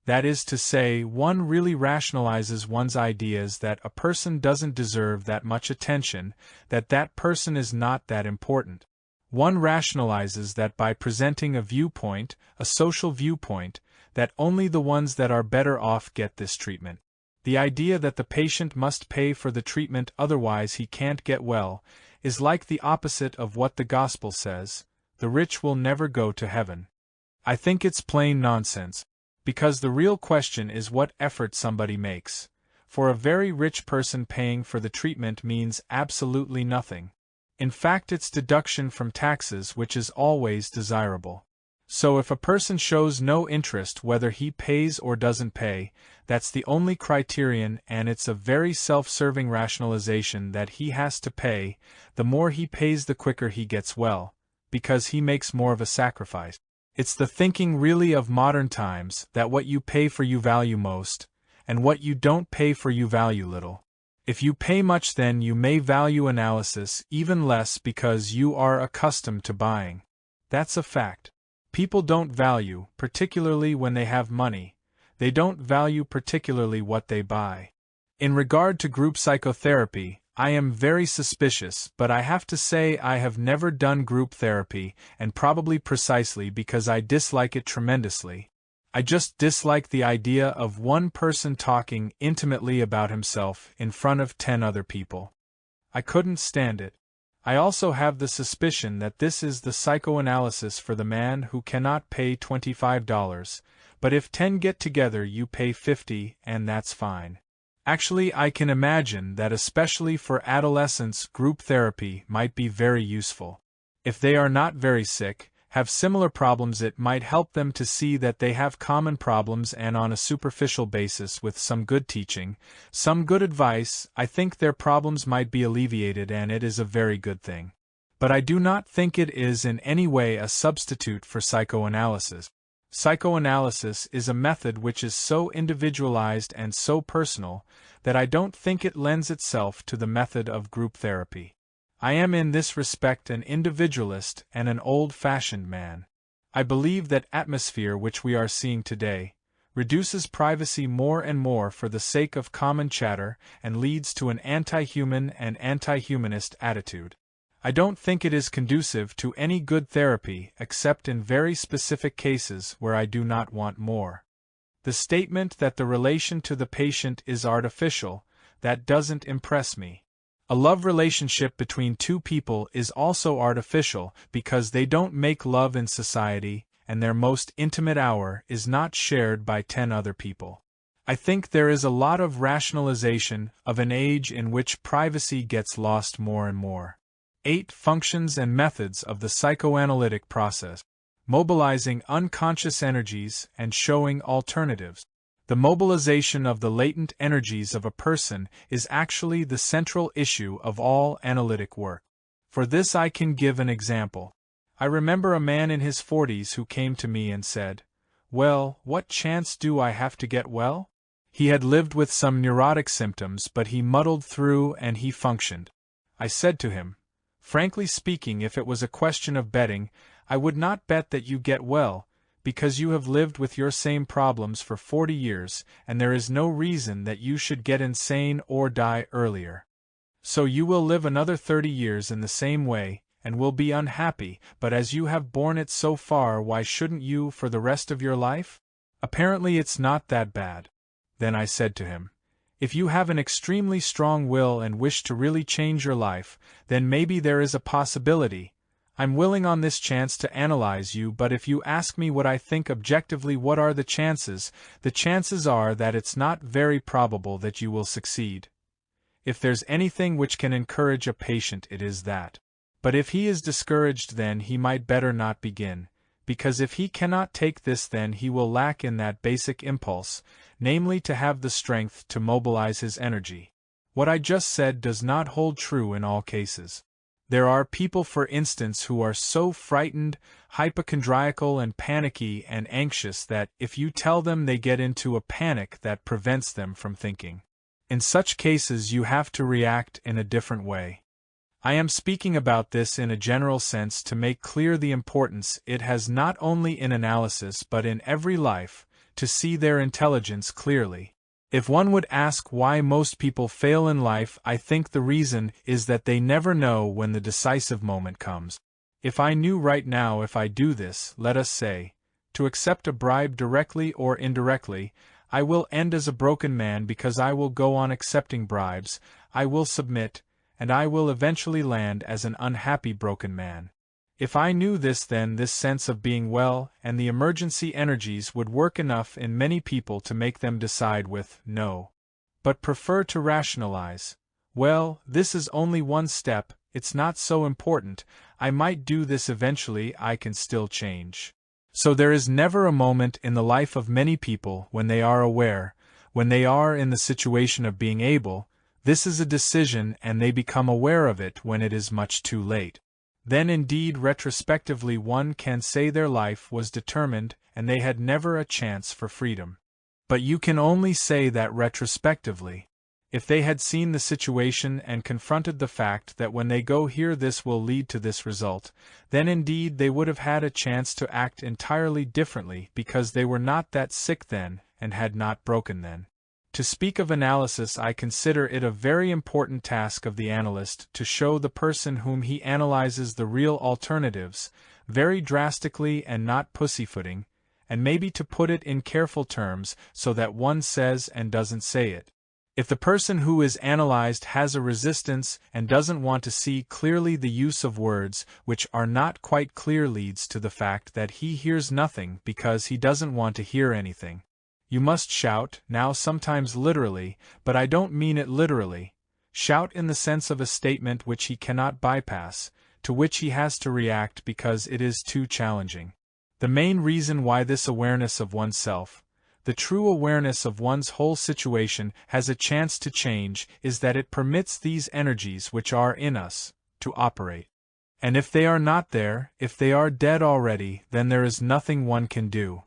That is to say, one really rationalizes one's ideas that a person doesn't deserve that much attention, that that person is not that important. One rationalizes that by presenting a viewpoint, a social viewpoint, that only the ones that are better off get this treatment. The idea that the patient must pay for the treatment otherwise he can't get well is like the opposite of what the gospel says: the rich will never go to heaven. I think it's plain nonsense. Because the real question is what effort somebody makes. For a very rich person, paying for the treatment means absolutely nothing. In fact, it's deduction from taxes, which is always desirable. So if a person shows no interest whether he pays or doesn't pay, that's the only criterion, and it's a very self-serving rationalization that he has to pay. The more he pays, the quicker he gets well, because he makes more of a sacrifice. It's the thinking really of modern times, that what you pay for you value most, and what you don't pay for you value little. If you pay much, then you may value analysis even less because you are accustomed to buying. That's a fact. People don't value, particularly when they have money, they don't value particularly what they buy. In regard to group psychotherapy, I am very suspicious, but I have to say I have never done group therapy, and probably precisely because I dislike it tremendously. I just dislike the idea of one person talking intimately about himself in front of 10 other people. I couldn't stand it. I also have the suspicion that this is the psychoanalysis for the man who cannot pay $25, but if 10 get together you pay $50, and that's fine. Actually, I can imagine that especially for adolescents, group therapy might be very useful. If they are not very sick, have similar problems, it might help them to see that they have common problems, and on a superficial basis, with some good teaching, some good advice, I think their problems might be alleviated, and it is a very good thing. But I do not think it is in any way a substitute for psychoanalysis. Psychoanalysis is a method which is so individualized and so personal that I don't think it lends itself to the method of group therapy. I am in this respect an individualist and an old-fashioned man. I believe that atmosphere which we are seeing today reduces privacy more and more for the sake of common chatter and leads to an anti-human and anti-humanist attitude. I don't think it is conducive to any good therapy except in very specific cases where I do not want more. The statement that the relation to the patient is artificial, that doesn't impress me. A love relationship between two people is also artificial because they don't make love in society, and their most intimate hour is not shared by 10 other people. I think there is a lot of rationalization of an age in which privacy gets lost more and more. 8 functions and methods of the psychoanalytic process. Mobilizing unconscious energies and showing alternatives. The mobilization of the latent energies of a person is actually the central issue of all analytic work. For this I can give an example. I remember a man in his 40s who came to me and said, "Well, what chance do I have to get well?" He had lived with some neurotic symptoms, but he muddled through and he functioned. I said to him, "Frankly speaking, if it was a question of betting, I would not bet that you get well, because you have lived with your same problems for 40 years, and there is no reason that you should get insane or die earlier. So you will live another 30 years in the same way, and will be unhappy, but as you have borne it so far, why shouldn't you for the rest of your life? Apparently it's not that bad." Then I said to him, "If you have an extremely strong will and wish to really change your life, then maybe there is a possibility. I'm willing on this chance to analyze you, but if you ask me what I think objectively, what are the chances are that it's not very probable that you will succeed. If there's anything which can encourage a patient, it is that. But if he is discouraged, then he might better not begin, because if he cannot take this, then he will lack in that basic impulse, namely to have the strength to mobilize his energy. What I just said does not hold true in all cases. There are people, for instance, who are so frightened, hypochondriacal and panicky and anxious that, if you tell them, they get into a panic that prevents them from thinking. In such cases you have to react in a different way. I am speaking about this in a general sense to make clear the importance it has not only in analysis but in every life, to see their intelligence clearly. If one would ask why most people fail in life, I think the reason is that they never know when the decisive moment comes. If I knew right now, if I do this, let us say, to accept a bribe directly or indirectly, I will end as a broken man because I will go on accepting bribes, I will submit, and I will eventually land as an unhappy broken man. If I knew this, then this sense of being well and the emergency energies would work enough in many people to make them decide with no, but prefer to rationalize. Well, this is only one step, it's not so important, I might do this eventually, I can still change. So there is never a moment in the life of many people when they are aware, when they are in the situation of being able, this is a decision and they become aware of it when it is much too late. Then indeed retrospectively one can say their life was determined and they had never a chance for freedom. But you can only say that retrospectively. If they had seen the situation and confronted the fact that when they go here this will lead to this result, then indeed they would have had a chance to act entirely differently because they were not that sick then and had not broken then. To speak of analysis, I consider it a very important task of the analyst to show the person whom he analyzes the real alternatives, very drastically and not pussyfooting, and maybe to put it in careful terms so that one says and doesn't say it. If the person who is analyzed has a resistance and doesn't want to see clearly, the use of words which are not quite clear leads to the fact that he hears nothing because he doesn't want to hear anything. You must shout, now sometimes literally, but I don't mean it literally. Shout in the sense of a statement which he cannot bypass, to which he has to react because it is too challenging. The main reason why this awareness of oneself, the true awareness of one's whole situation, has a chance to change is that it permits these energies which are in us to operate. And if they are not there, if they are dead already, then there is nothing one can do.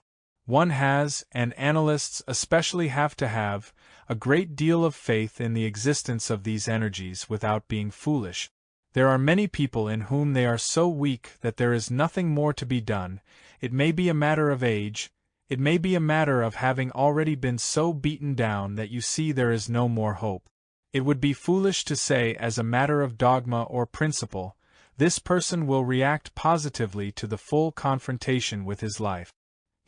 One has, and analysts especially have to have, a great deal of faith in the existence of these energies without being foolish. There are many people in whom they are so weak that there is nothing more to be done. It may be a matter of age, it may be a matter of having already been so beaten down that you see there is no more hope. It would be foolish to say, as a matter of dogma or principle, this person will react positively to the full confrontation with his life.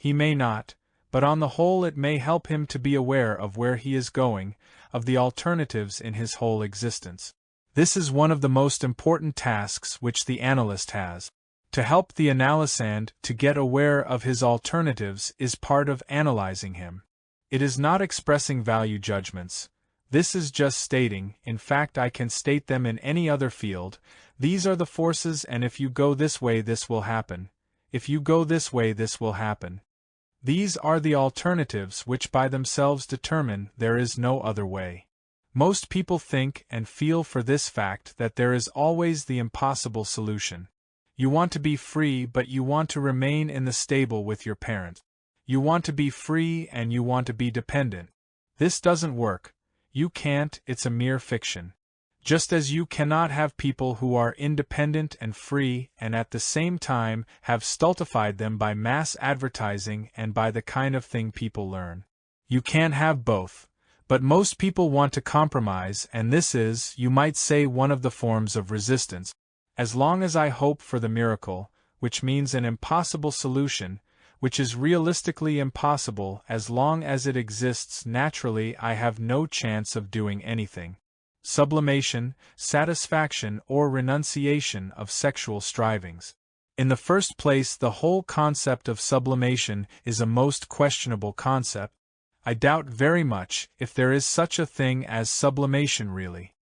He may not, but on the whole it may help him to be aware of where he is going, of the alternatives in his whole existence. This is one of the most important tasks which the analyst has. To help the analysand to get aware of his alternatives is part of analyzing him. It is not expressing value judgments. This is just stating, in fact I can state them in any other field, these are the forces and if you go this way this will happen. If you go this way this will happen. These are the alternatives which by themselves determine there is no other way. Most people think and feel for this fact that there is always the impossible solution. You want to be free but you want to remain in the stable with your parent. You want to be free and you want to be dependent. This doesn't work. You can't, it's a mere fiction. Just as you cannot have people who are independent and free and at the same time have stultified them by mass advertising and by the kind of thing people learn. You can't have both. But most people want to compromise, and this is, you might say, one of the forms of resistance. As long as I hope for the miracle, which means an impossible solution, which is realistically impossible, as long as it exists naturally I have no chance of doing anything. sublimation, satisfaction or renunciation of sexual strivings. In the first place, the whole concept of sublimation is a most questionable concept. I doubt very much if there is such a thing as sublimation really.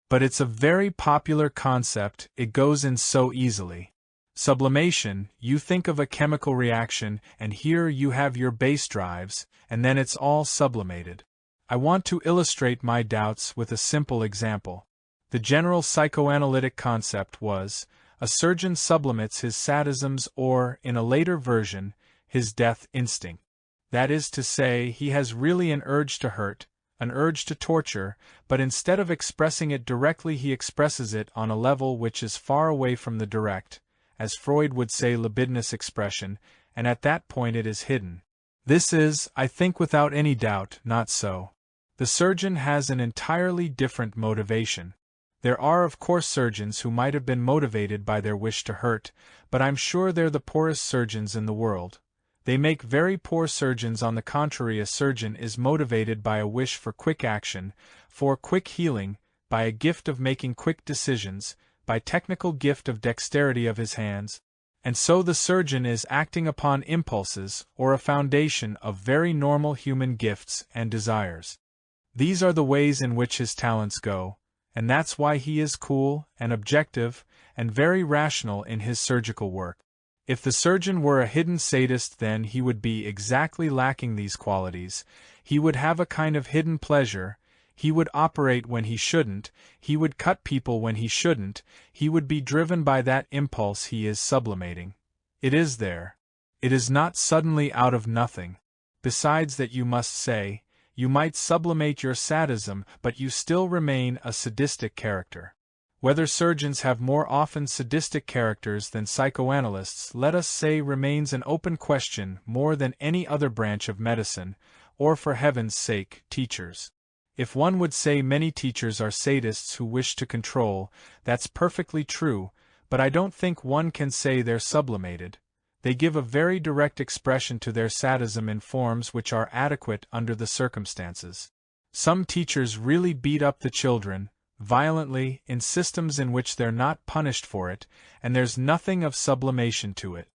But it's a very popular concept, it goes in so easily. Sublimation, you think of a chemical reaction, and here you have your base drives, and then it's all sublimated. I want to illustrate my doubts with a simple example. The general psychoanalytic concept was, a surgeon sublimates his sadisms or, in a later version, his death instinct. That is to say, he has really an urge to hurt, an urge to torture, but instead of expressing it directly he expresses it on a level which is far away from the direct, as Freud would say, libidinous expression, and at that point it is hidden. This is, I think without any doubt, not so. The surgeon has an entirely different motivation. There are of course surgeons who might have been motivated by their wish to hurt, but I'm sure they're the poorest surgeons in the world. They make very poor surgeons. On the contrary, a surgeon is motivated by a wish for quick action, for quick healing, by a gift of making quick decisions, by technical gift of dexterity of his hands, and so the surgeon is acting upon impulses or a foundation of very normal human gifts and desires. These are the ways in which his talents go, and that's why he is cool and objective and very rational in his surgical work. If the surgeon were a hidden sadist, then he would be exactly lacking these qualities. He would have a kind of hidden pleasure, he would operate when he shouldn't, he would cut people when he shouldn't, he would be driven by that impulse he is sublimating. It is there. It is not suddenly out of nothing. Besides that, you must say, you might sublimate your sadism, but you still remain a sadistic character. Whether surgeons have more often sadistic characters than psychoanalysts, let us say, remains an open question more than any other branch of medicine, or for heaven's sake, teachers. If one would say many teachers are sadists who wish to control, that's perfectly true, but I don't think one can say they're sublimated. They give a very direct expression to their sadism in forms which are adequate under the circumstances. Some teachers really beat up the children, violently, in systems in which they're not punished for it, and there's nothing of sublimation to it.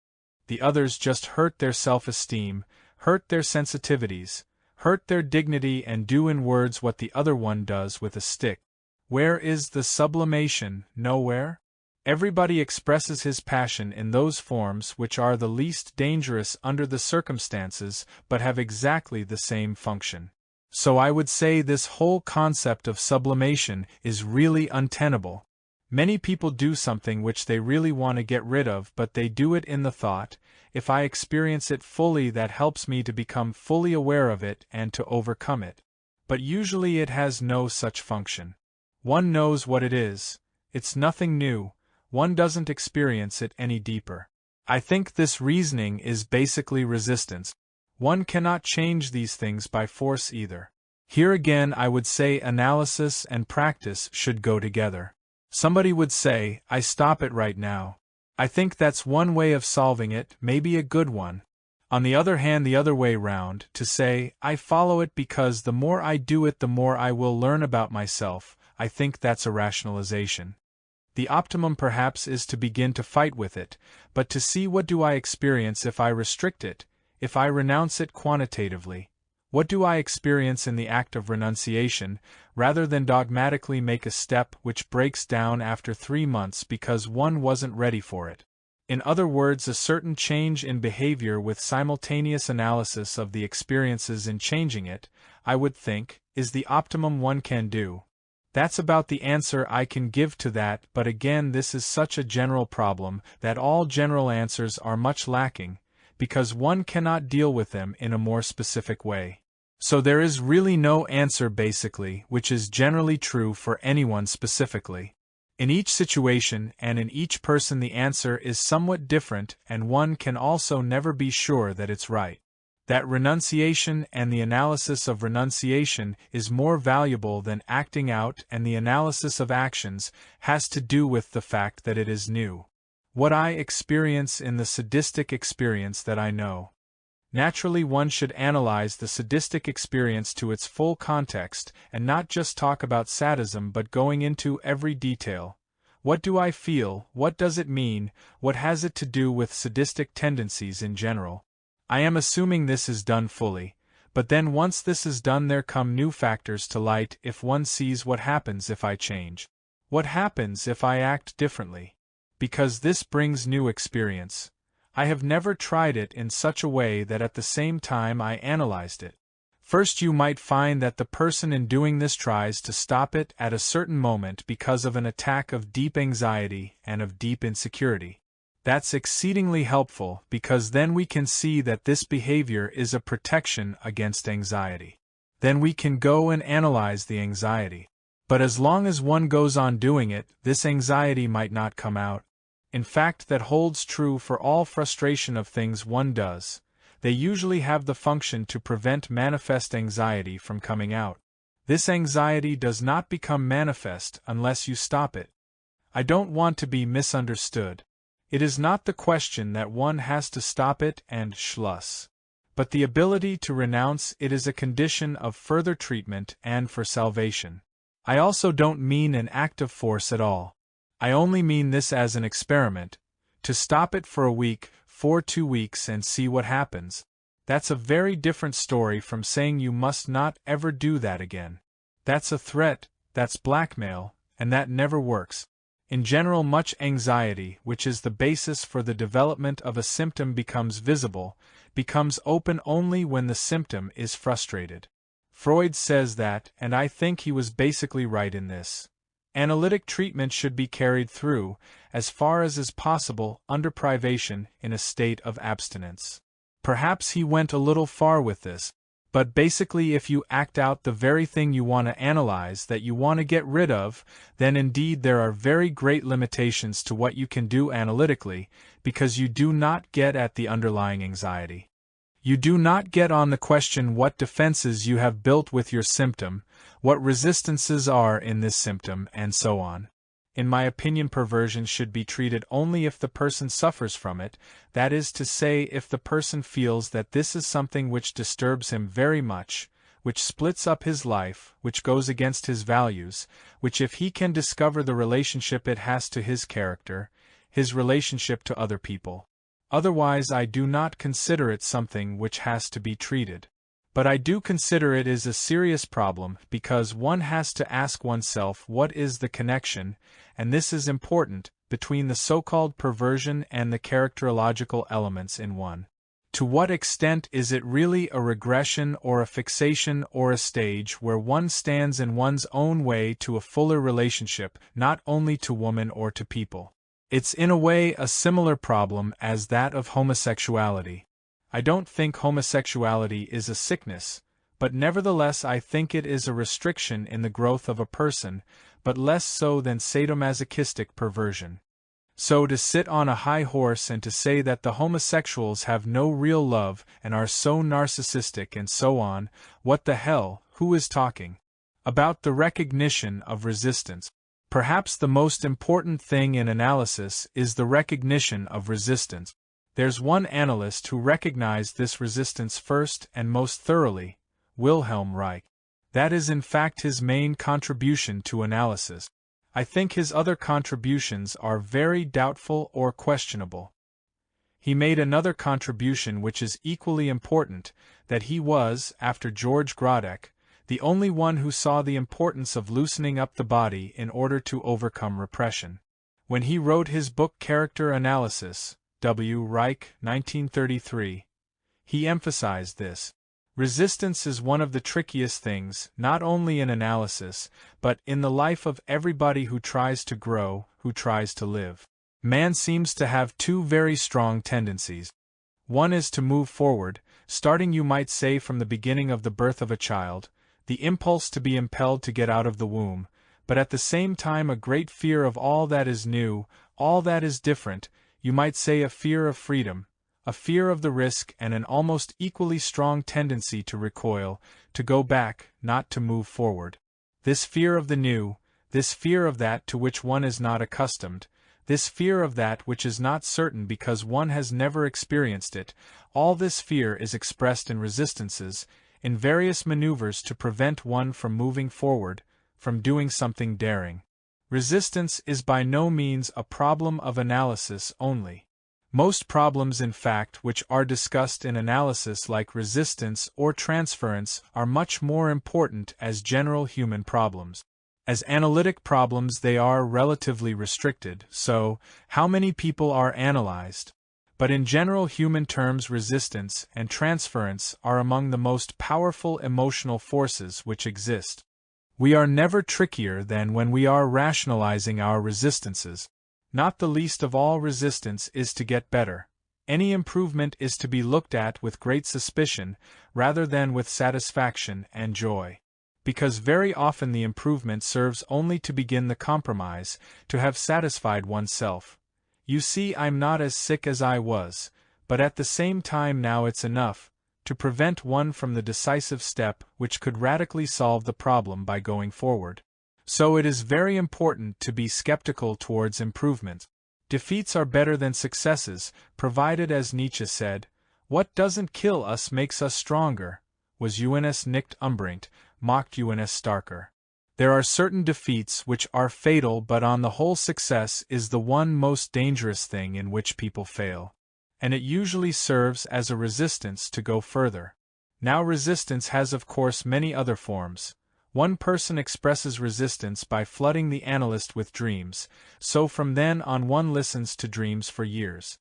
The others just hurt their self-esteem, hurt their sensitivities, hurt their dignity, and do in words what the other one does with a stick. Where is the sublimation? Nowhere. Everybody expresses his passion in those forms which are the least dangerous under the circumstances, but have exactly the same function. So I would say this whole concept of sublimation is really untenable. Many people do something which they really want to get rid of, but they do it in the thought, if I experience it fully, that helps me to become fully aware of it and to overcome it. But usually it has no such function. One knows what it is. It's nothing new. One doesn't experience it any deeper. I think this reasoning is basically resistance. One cannot change these things by force either. Here again I would say analysis and practice should go together. Somebody would say, I stop it right now. I think that's one way of solving it, maybe a good one. On the other hand, the other way round, to say, I follow it because the more I do it the more I will learn about myself, I think that's a rationalization. The optimum perhaps is to begin to fight with it, but to see what do I experience if I restrict it, if I renounce it quantitatively. What do I experience in the act of renunciation, rather than dogmatically make a step which breaks down after 3 months because one wasn't ready for it? In other words, a certain change in behavior with simultaneous analysis of the experiences in changing it, I would think, is the optimum one can do. That's about the answer I can give to that, but again this is such a general problem that all general answers are much lacking, because one cannot deal with them in a more specific way. So there is really no answer basically, which is generally true for anyone specifically. In each situation and in each person the answer is somewhat different, and one can also never be sure that it's right. That renunciation and the analysis of renunciation is more valuable than acting out, and the analysis of actions has to do with the fact that it is new. What I experience in the sadistic experience that I know. Naturally, one should analyze the sadistic experience to its full context and not just talk about sadism but going into every detail. What do I feel? What does it mean? What has it to do with sadistic tendencies in general? I am assuming this is done fully, but then once this is done there come new factors to light. If one sees what happens if I change. What happens if I act differently? Because this brings new experience. I have never tried it in such a way that at the same time I analyzed it. First, you might find that the person in doing this tries to stop it at a certain moment because of an attack of deep anxiety and of deep insecurity. That's exceedingly helpful because then we can see that this behavior is a protection against anxiety. Then we can go and analyze the anxiety. But as long as one goes on doing it, this anxiety might not come out. In fact, that holds true for all frustration of things one does. They usually have the function to prevent manifest anxiety from coming out. This anxiety does not become manifest unless you stop it. I don't want to be misunderstood. It is not the question that one has to stop it and schluss. But the ability to renounce it is a condition of further treatment and for salvation. I also don't mean an act of force at all. I only mean this as an experiment, to stop it for a week, for 2 weeks and see what happens. That's a very different story from saying you must not ever do that again. That's a threat, that's blackmail, and that never works. In general, much anxiety, which is the basis for the development of a symptom, becomes visible, becomes open only when the symptom is frustrated. Freud says that, and I think he was basically right in this. Analytic treatment should be carried through, as far as is possible, under privation, in a state of abstinence. Perhaps he went a little far with this, but basically if you act out the very thing you want to analyze, that you want to get rid of, then indeed there are very great limitations to what you can do analytically, because you do not get at the underlying anxiety. You do not get on the question what defenses you have built with your symptom, what resistances are in this symptom, and so on. In my opinion, perversion should be treated only if the person suffers from it, that is to say, if the person feels that this is something which disturbs him very much, which splits up his life, which goes against his values, which if he can discover the relationship it has to his character, his relationship to other people. Otherwise, I do not consider it something which has to be treated. But I do consider it is a serious problem because one has to ask oneself what is the connection, and this is important, between the so-called perversion and the characterological elements in one. To what extent is it really a regression or a fixation or a stage where one stands in one's own way to a fuller relationship, not only to woman or to people? It's in a way a similar problem as that of homosexuality. I don't think homosexuality is a sickness, but nevertheless I think it is a restriction in the growth of a person, but less so than sadomasochistic perversion. So to sit on a high horse and to say that the homosexuals have no real love and are so narcissistic and so on, what the hell, who is talking about the recognition of resistance? Perhaps the most important thing in analysis is the recognition of resistance. There's one analyst who recognized this resistance first and most thoroughly, Wilhelm Reich. That is in fact his main contribution to analysis. I think his other contributions are very doubtful or questionable. He made another contribution which is equally important, that he was, after George Grodek, the only one who saw the importance of loosening up the body in order to overcome repression. When he wrote his book Character Analysis, W. Reich, 1933, he emphasized this. Resistance is one of the trickiest things, not only in analysis, but in the life of everybody who tries to grow, who tries to live. Man seems to have two very strong tendencies. One is to move forward, starting you might say from the beginning of the birth of a child, the impulse to be impelled to get out of the womb, but at the same time a great fear of all that is new, all that is different, you might say a fear of freedom, a fear of the risk, and an almost equally strong tendency to recoil, to go back, not to move forward. This fear of the new, this fear of that to which one is not accustomed, This fear of that which is not certain because one has never experienced it, all this fear is expressed in resistances, in various maneuvers to prevent one from moving forward, from doing something daring. Resistance is by no means a problem of analysis only. Most problems, in fact, which are discussed in analysis, like resistance or transference, are much more important as general human problems. As analytic problems they are relatively restricted, so, how many people are analyzed? But in general human terms, resistance and transference are among the most powerful emotional forces which exist. We are never trickier than when we are rationalizing our resistances. Not the least of all resistance is to get better. Any improvement is to be looked at with great suspicion, rather than with satisfaction and joy. Because very often the improvement serves only to begin the compromise, to have satisfied oneself. You see, I'm not as sick as I was, but at the same time now it's enough, to prevent one from the decisive step which could radically solve the problem by going forward. So it is very important to be skeptical towards improvement. Defeats are better than successes, provided, as Nietzsche said, what doesn't kill us makes us stronger. Was uns nicht umbringt, mocked uns starker. There are certain defeats which are fatal, but on the whole success is the one most dangerous thing in which people fail. And it usually serves as a resistance to go further. Now resistance has of course many other forms. One person expresses resistance by flooding the analyst with dreams, so from then on one listens to dreams for years.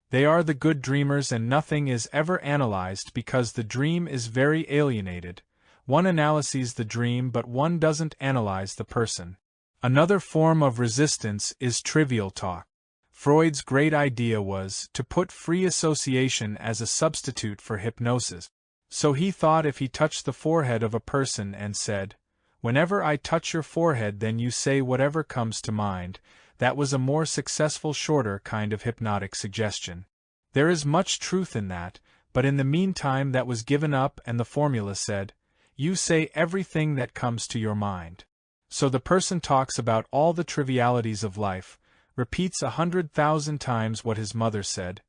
They are the good dreamers and nothing is ever analyzed because the dream is very alienated. One analyzes the dream but one doesn't analyze the person. Another form of resistance is trivial talk. Freud's great idea was to put free association as a substitute for hypnosis. So he thought if he touched the forehead of a person and said, "Whenever I touch your forehead then you say whatever comes to mind," that was a more successful, shorter kind of hypnotic suggestion. There is much truth in that, but in the meantime that was given up and the formula said, "You say everything that comes to your mind." So the person talks about all the trivialities of life, repeats 100,000 times what his mother said,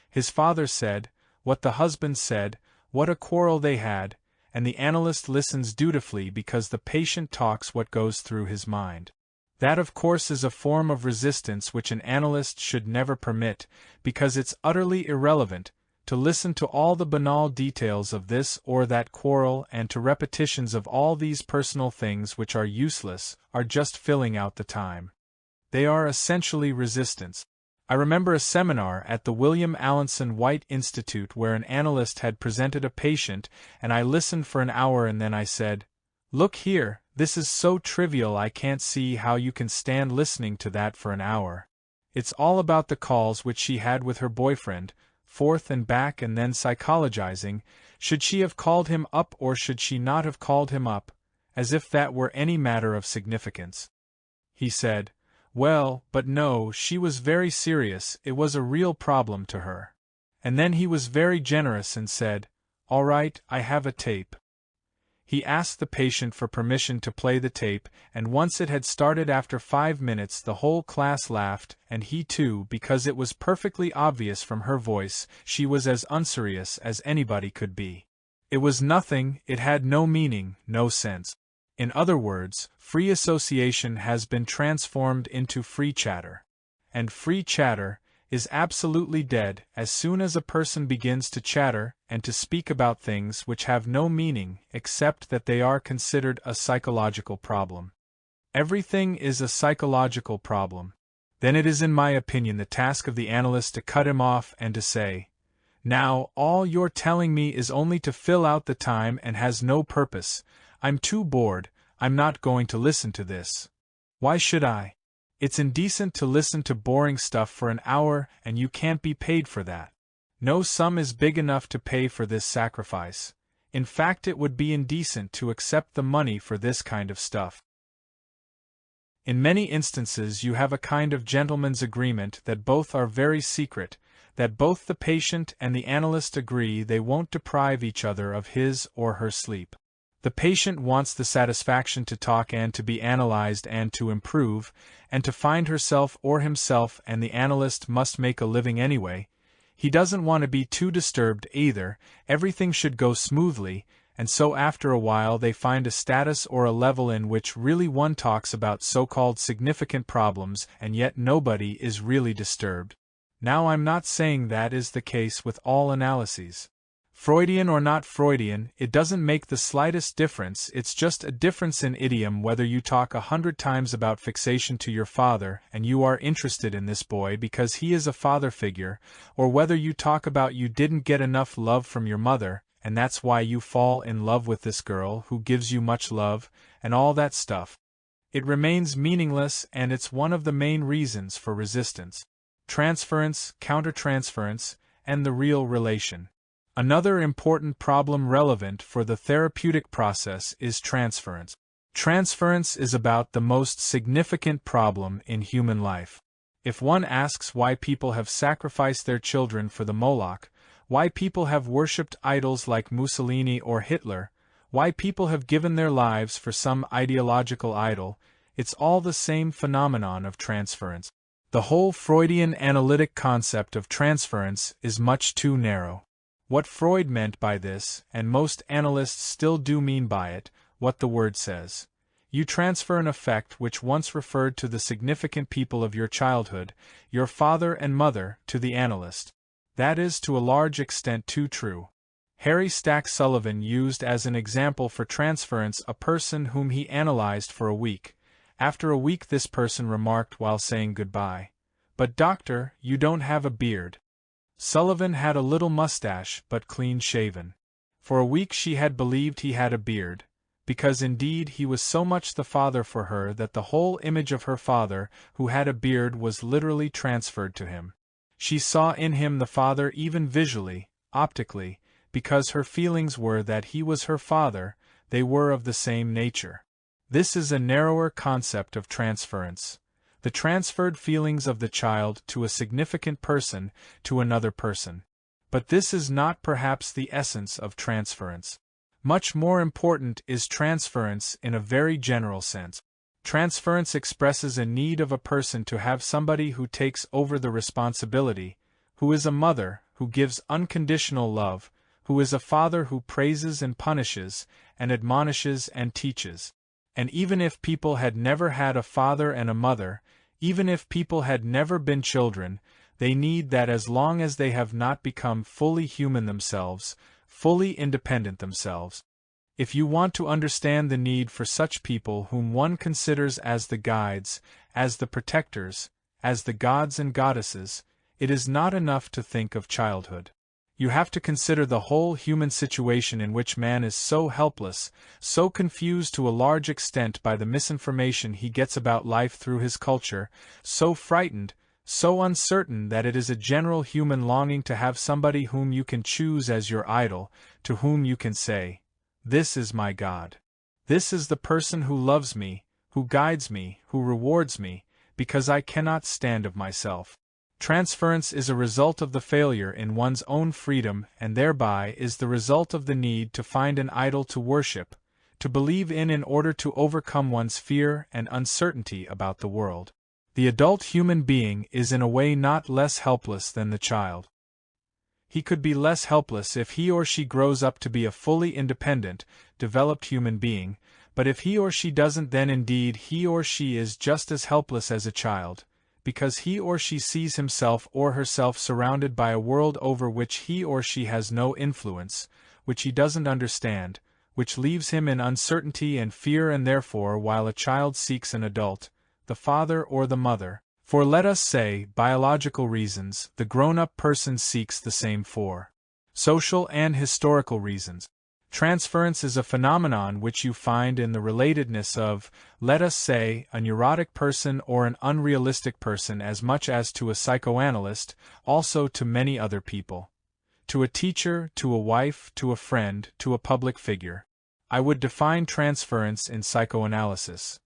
his father said, what the husband said, what a quarrel they had, and the analyst listens dutifully because the patient talks what goes through his mind. That of course is a form of resistance which an analyst should never permit, because it's utterly irrelevant, to listen to all the banal details of this or that quarrel and to repetitions of all these personal things which are useless, are just filling out the time. They are essentially resistance. I remember a seminar at the William Alanson White Institute where an analyst had presented a patient and I listened for an hour and then I said, "Look here, this is so trivial I can't see how you can stand listening to that for an hour. It's all about the calls which she had with her boyfriend, forth and back and then psychologizing, should she have called him up or should she not have called him up, as if that were any matter of significance." He said, "Well, but no, she was very serious, it was a real problem to her." And then he was very generous and said, "All right, I have a tape." He asked the patient for permission to play the tape, and once it had started after 5 minutes the whole class laughed, and he too, because it was perfectly obvious from her voice she was as unserious as anybody could be. It was nothing, it had no meaning, no sense. In other words, free association has been transformed into free chatter. And free chatter is absolutely dead as soon as a person begins to chatter and to speak about things which have no meaning except that they are considered a psychological problem. Everything is a psychological problem. Then it is in my opinion the task of the analyst to cut him off and to say, "Now, all you're telling me is only to fill out the time and has no purpose. I'm too bored, I'm not going to listen to this. Why should I? It's indecent to listen to boring stuff for an hour and you can't be paid for that. No sum is big enough to pay for this sacrifice. In fact, it would be indecent to accept the money for this kind of stuff." In many instances you have a kind of gentleman's agreement that both are very secret, that both the patient and the analyst agree they won't deprive each other of his or her sleep. The patient wants the satisfaction to talk and to be analyzed and to improve, and to find herself or himself, and the analyst must make a living anyway. He doesn't want to be too disturbed either, everything should go smoothly, and so after a while they find a status or a level in which really one talks about so-called significant problems and yet nobody is really disturbed. Now I'm not saying that is the case with all analyses. Freudian or not Freudian, it doesn't make the slightest difference, it's just a difference in idiom whether you talk 100 times about fixation to your father and you are interested in this boy because he is a father figure, or whether you talk about you didn't get enough love from your mother, and that's why you fall in love with this girl who gives you much love, and all that stuff. It remains meaningless, and it's one of the main reasons for resistance. Transference, countertransference, and the real relation. Another important problem relevant for the therapeutic process is transference. Transference is about the most significant problem in human life. If one asks why people have sacrificed their children for the Moloch, why people have worshipped idols like Mussolini or Hitler, why people have given their lives for some ideological idol, it's all the same phenomenon of transference. The whole Freudian analytic concept of transference is much too narrow. What Freud meant by this, and most analysts still do mean by it, what the word says. You transfer an effect which once referred to the significant people of your childhood, your father and mother, to the analyst. That is to a large extent too true. Harry Stack Sullivan used as an example for transference a person whom he analyzed for a week. After a week this person remarked while saying goodbye, "But doctor, you don't have a beard." Sullivan had a little mustache but clean-shaven. For a week she had believed he had a beard, because indeed he was so much the father for her that the whole image of her father, who had a beard, was literally transferred to him. She saw in him the father even visually, optically, because her feelings were that he was her father, they were of the same nature. This is a narrower concept of transference. The transferred feelings of the child to a significant person, to another person. But this is not perhaps the essence of transference. Much more important is transference in a very general sense. Transference expresses a need of a person to have somebody who takes over the responsibility, who is a mother, who gives unconditional love, who is a father who praises and punishes, and admonishes and teaches. And even if people had never had a father and a mother, even if people had never been children, they need that as long as they have not become fully human themselves, fully independent themselves. If you want to understand the need for such people whom one considers as the guides, as the protectors, as the gods and goddesses, it is not enough to think of childhood. You have to consider the whole human situation in which man is so helpless, so confused to a large extent by the misinformation he gets about life through his culture, so frightened, so uncertain that it is a general human longing to have somebody whom you can choose as your idol, to whom you can say, "This is my God. This is the person who loves me, who guides me, who rewards me, because I cannot stand of myself." Transference is a result of the failure in one's own freedom, and thereby is the result of the need to find an idol to worship, to believe in order to overcome one's fear and uncertainty about the world. The adult human being is in a way not less helpless than the child. He could be less helpless if he or she grows up to be a fully independent, developed human being, but if he or she doesn't, then indeed he or she is just as helpless as a child, because he or she sees himself or herself surrounded by a world over which he or she has no influence, which he doesn't understand, which leaves him in uncertainty and fear, and therefore while a child seeks an adult, the father or the mother, for let us say biological reasons, the grown-up person seeks the same for social and historical reasons. Transference is a phenomenon which you find in the relatedness of, let us say, a neurotic person or an unrealistic person as much as to a psychoanalyst, also to many other people. To a teacher, to a wife, to a friend, to a public figure. I would define transference in psychoanalysis.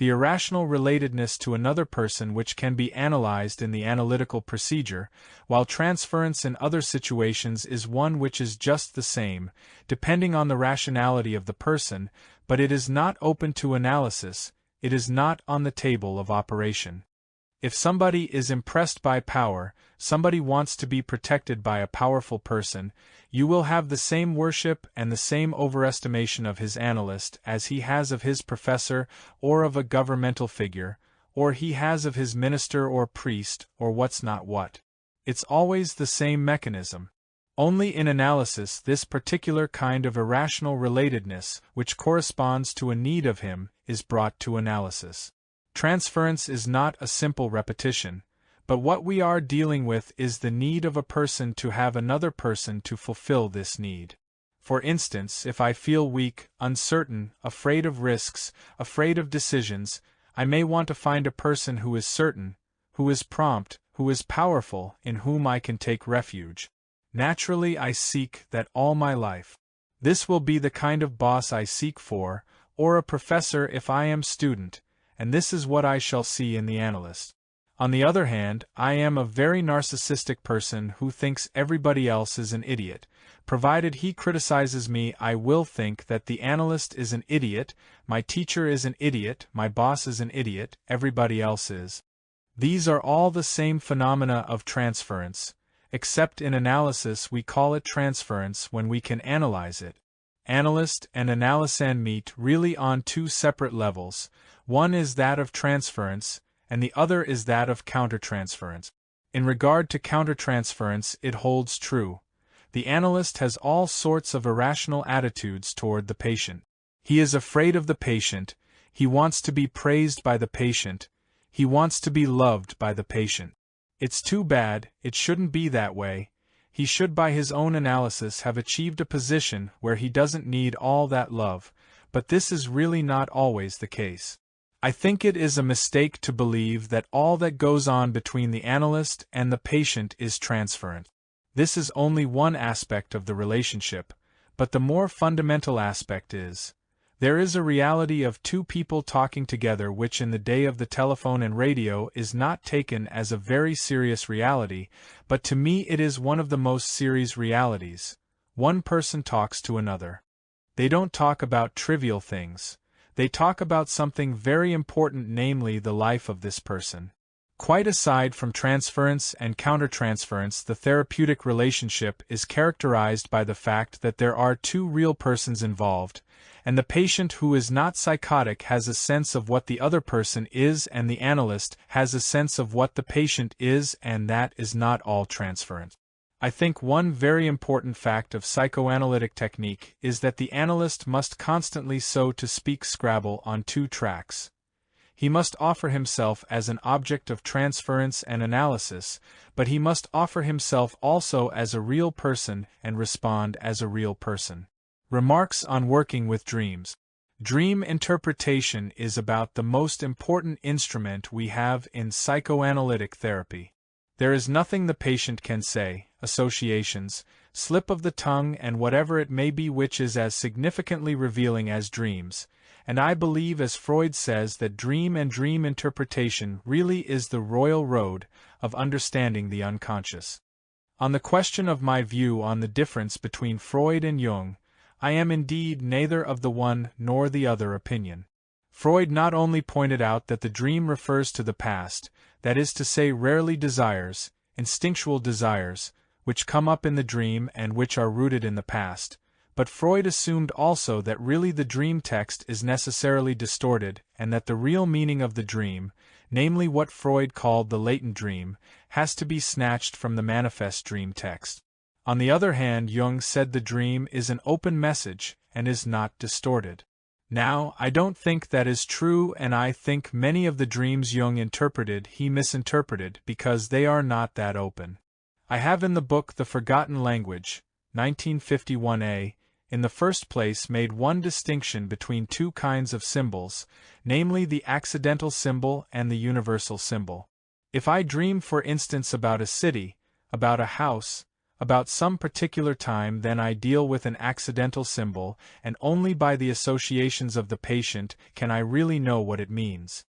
the irrational relatedness to another person which can be analyzed in the analytical procedure, while transference in other situations is one which is just the same, depending on the rationality of the person, but it is not open to analysis, it is not on the table of operation. If somebody is impressed by power, somebody wants to be protected by a powerful person, you will have the same worship and the same overestimation of his analyst as he has of his professor or of a governmental figure, or he has of his minister or priest or what's not what. It's always the same mechanism. Only in analysis this particular kind of irrational relatedness, which corresponds to a need of him, is brought to analysis. Transference is not a simple repetition, but what we are dealing with is the need of a person to have another person to fulfill this need. For instance, if I feel weak, uncertain, afraid of risks, afraid of decisions, I may want to find a person who is certain, who is prompt, who is powerful, in whom I can take refuge. Naturally, I seek that all my life. This will be the kind of boss I seek for, or a professor if I am student, and this is what I shall see in the analyst. On the other hand, I am a very narcissistic person who thinks everybody else is an idiot. Provided he criticizes me, I will think that the analyst is an idiot, my teacher is an idiot, my boss is an idiot, everybody else is. These are all the same phenomena of transference, except in analysis we call it transference when we can analyze it. Analyst and analysand meet really on two separate levels. One is that of transference, and the other is that of countertransference. In regard to countertransference, it holds true. The analyst has all sorts of irrational attitudes toward the patient. He is afraid of the patient, he wants to be praised by the patient, he wants to be loved by the patient. It's too bad, it shouldn't be that way. He should by his own analysis have achieved a position where he doesn't need all that love, but this is really not always the case. I think it is a mistake to believe that all that goes on between the analyst and the patient is transferent. This is only one aspect of the relationship, but the more fundamental aspect is, there is a reality of two people talking together which in the day of the telephone and radio is not taken as a very serious reality, but to me it is one of the most serious realities. One person talks to another. They don't talk about trivial things. They talk about something very important, namely the life of this person. Quite aside from transference and countertransference, the therapeutic relationship is characterized by the fact that there are two real persons involved, and the patient who is not psychotic has a sense of what the other person is and the analyst has a sense of what the patient is, and that is not all transferent. I think one very important fact of psychoanalytic technique is that the analyst must constantly, so to speak, scrabble on two tracks. He must offer himself as an object of transference and analysis, but he must offer himself also as a real person and respond as a real person. Remarks on working with dreams. Dream interpretation is about the most important instrument we have in psychoanalytic therapy. There is nothing the patient can say, associations, slip of the tongue and whatever it may be which is as significantly revealing as dreams, and I believe as Freud says that dream and dream interpretation really is the royal road of understanding the unconscious. On the question of my view on the difference between Freud and Jung, I am indeed neither of the one nor the other opinion. Freud not only pointed out that the dream refers to the past, that is to say rarely desires, instinctual desires, which come up in the dream and which are rooted in the past, but Freud assumed also that really the dream text is necessarily distorted and that the real meaning of the dream, namely what Freud called the latent dream, has to be snatched from the manifest dream text. On the other hand, Jung said the dream is an open message and is not distorted. Now, I don't think that is true, and I think many of the dreams Jung interpreted he misinterpreted because they are not that open. I have in the book The Forgotten Language, 1951a, in the first place made one distinction between two kinds of symbols, namely the accidental symbol and the universal symbol. If I dream for instance about a city, about a house, about some particular time, then I deal with an accidental symbol, and only by the associations of the patient can I really know what it means.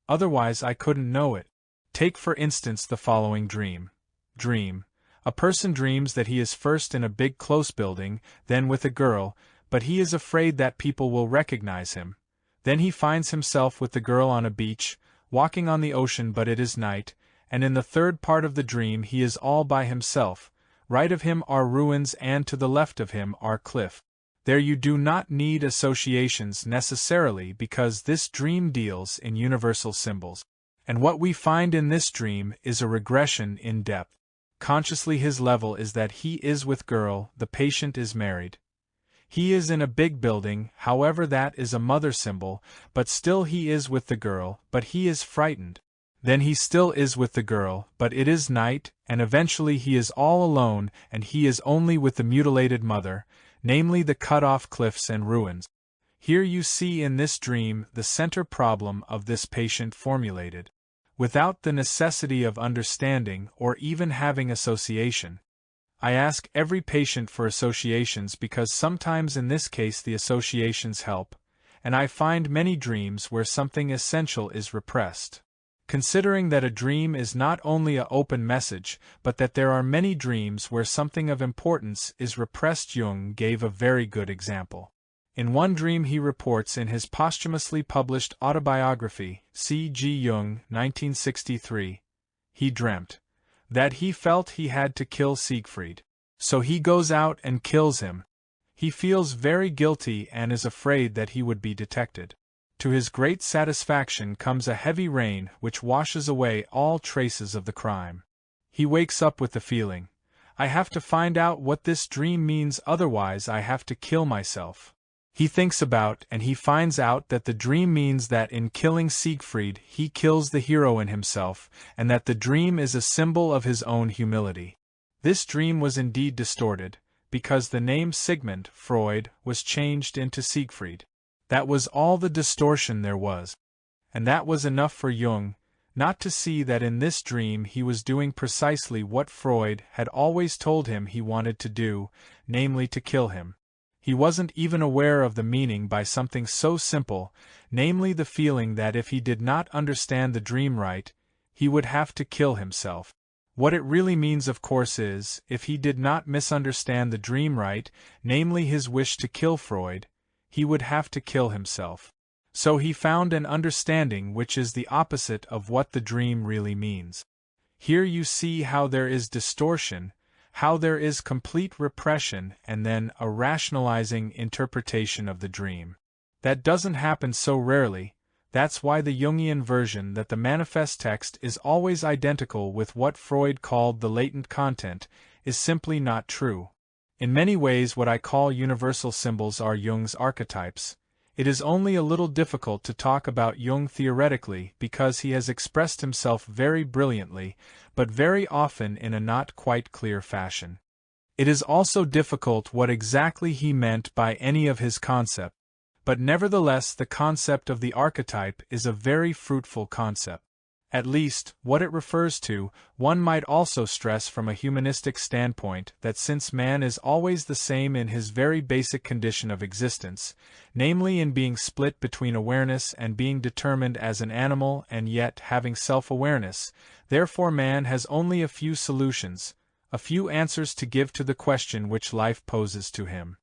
Otherwise I couldn't know it. Take for instance the following dream. Dream. A person dreams that he is first in a big close building, then with a girl, but he is afraid that people will recognize him. Then he finds himself with the girl on a beach, walking on the ocean, but it is night, and in the third part of the dream he is all by himself. Right of him are ruins and to the left of him are cliff. There you do not need associations necessarily, because this dream deals in universal symbols. And what we find in this dream is a regression in depth. Consciously his level is that he is with girl, the patient is married. He is in a big building, however that is a mother symbol, but still he is with the girl, but he is frightened. Then he still is with the girl, but it is night, and eventually he is all alone, and he is only with the mutilated mother, namely the cut-off cliffs and ruins. Here you see in this dream the center problem of this patient formulated. Without the necessity of understanding or even having association. I ask every patient for associations because sometimes in this case the associations help, and I find many dreams where something essential is repressed. Considering that a dream is not only an open message, but that there are many dreams where something of importance is repressed, Jung gave a very good example. In one dream he reports in his posthumously published autobiography, C. G. Jung, 1963, he dreamt that he felt he had to kill Siegfried. So he goes out and kills him. He feels very guilty and is afraid that he would be detected. To his great satisfaction comes a heavy rain which washes away all traces of the crime. He wakes up with the feeling, I have to find out what this dream means, otherwise I have to kill myself. He thinks about and he finds out that the dream means that in killing Siegfried he kills the hero in himself, and that the dream is a symbol of his own humility. This dream was indeed distorted, because the name Sigmund Freud was changed into Siegfried. That was all the distortion there was. And that was enough for Jung, not to see that in this dream he was doing precisely what Freud had always told him he wanted to do, namely to kill him. He wasn't even aware of the meaning by something so simple, namely the feeling that if he did not understand the dream right, he would have to kill himself. What it really means, of course, is, if he did not misunderstand the dream right, namely his wish to kill Freud, he would have to kill himself. So he found an understanding which is the opposite of what the dream really means. Here you see how there is distortion, how there is complete repression and then a rationalizing interpretation of the dream. That doesn't happen so rarely. That's why the Jungian version that the manifest text is always identical with what Freud called the latent content is simply not true. In many ways what I call universal symbols are Jung's archetypes. It is only a little difficult to talk about Jung theoretically because he has expressed himself very brilliantly, but very often in a not quite clear fashion. It is also difficult what exactly he meant by any of his concepts, but nevertheless the concept of the archetype is a very fruitful concept. At least, what it refers to, one might also stress from a humanistic standpoint that since man is always the same in his very basic condition of existence, namely in being split between awareness and being determined as an animal and yet having self-awareness, therefore man has only a few solutions, a few answers to give to the question which life poses to him.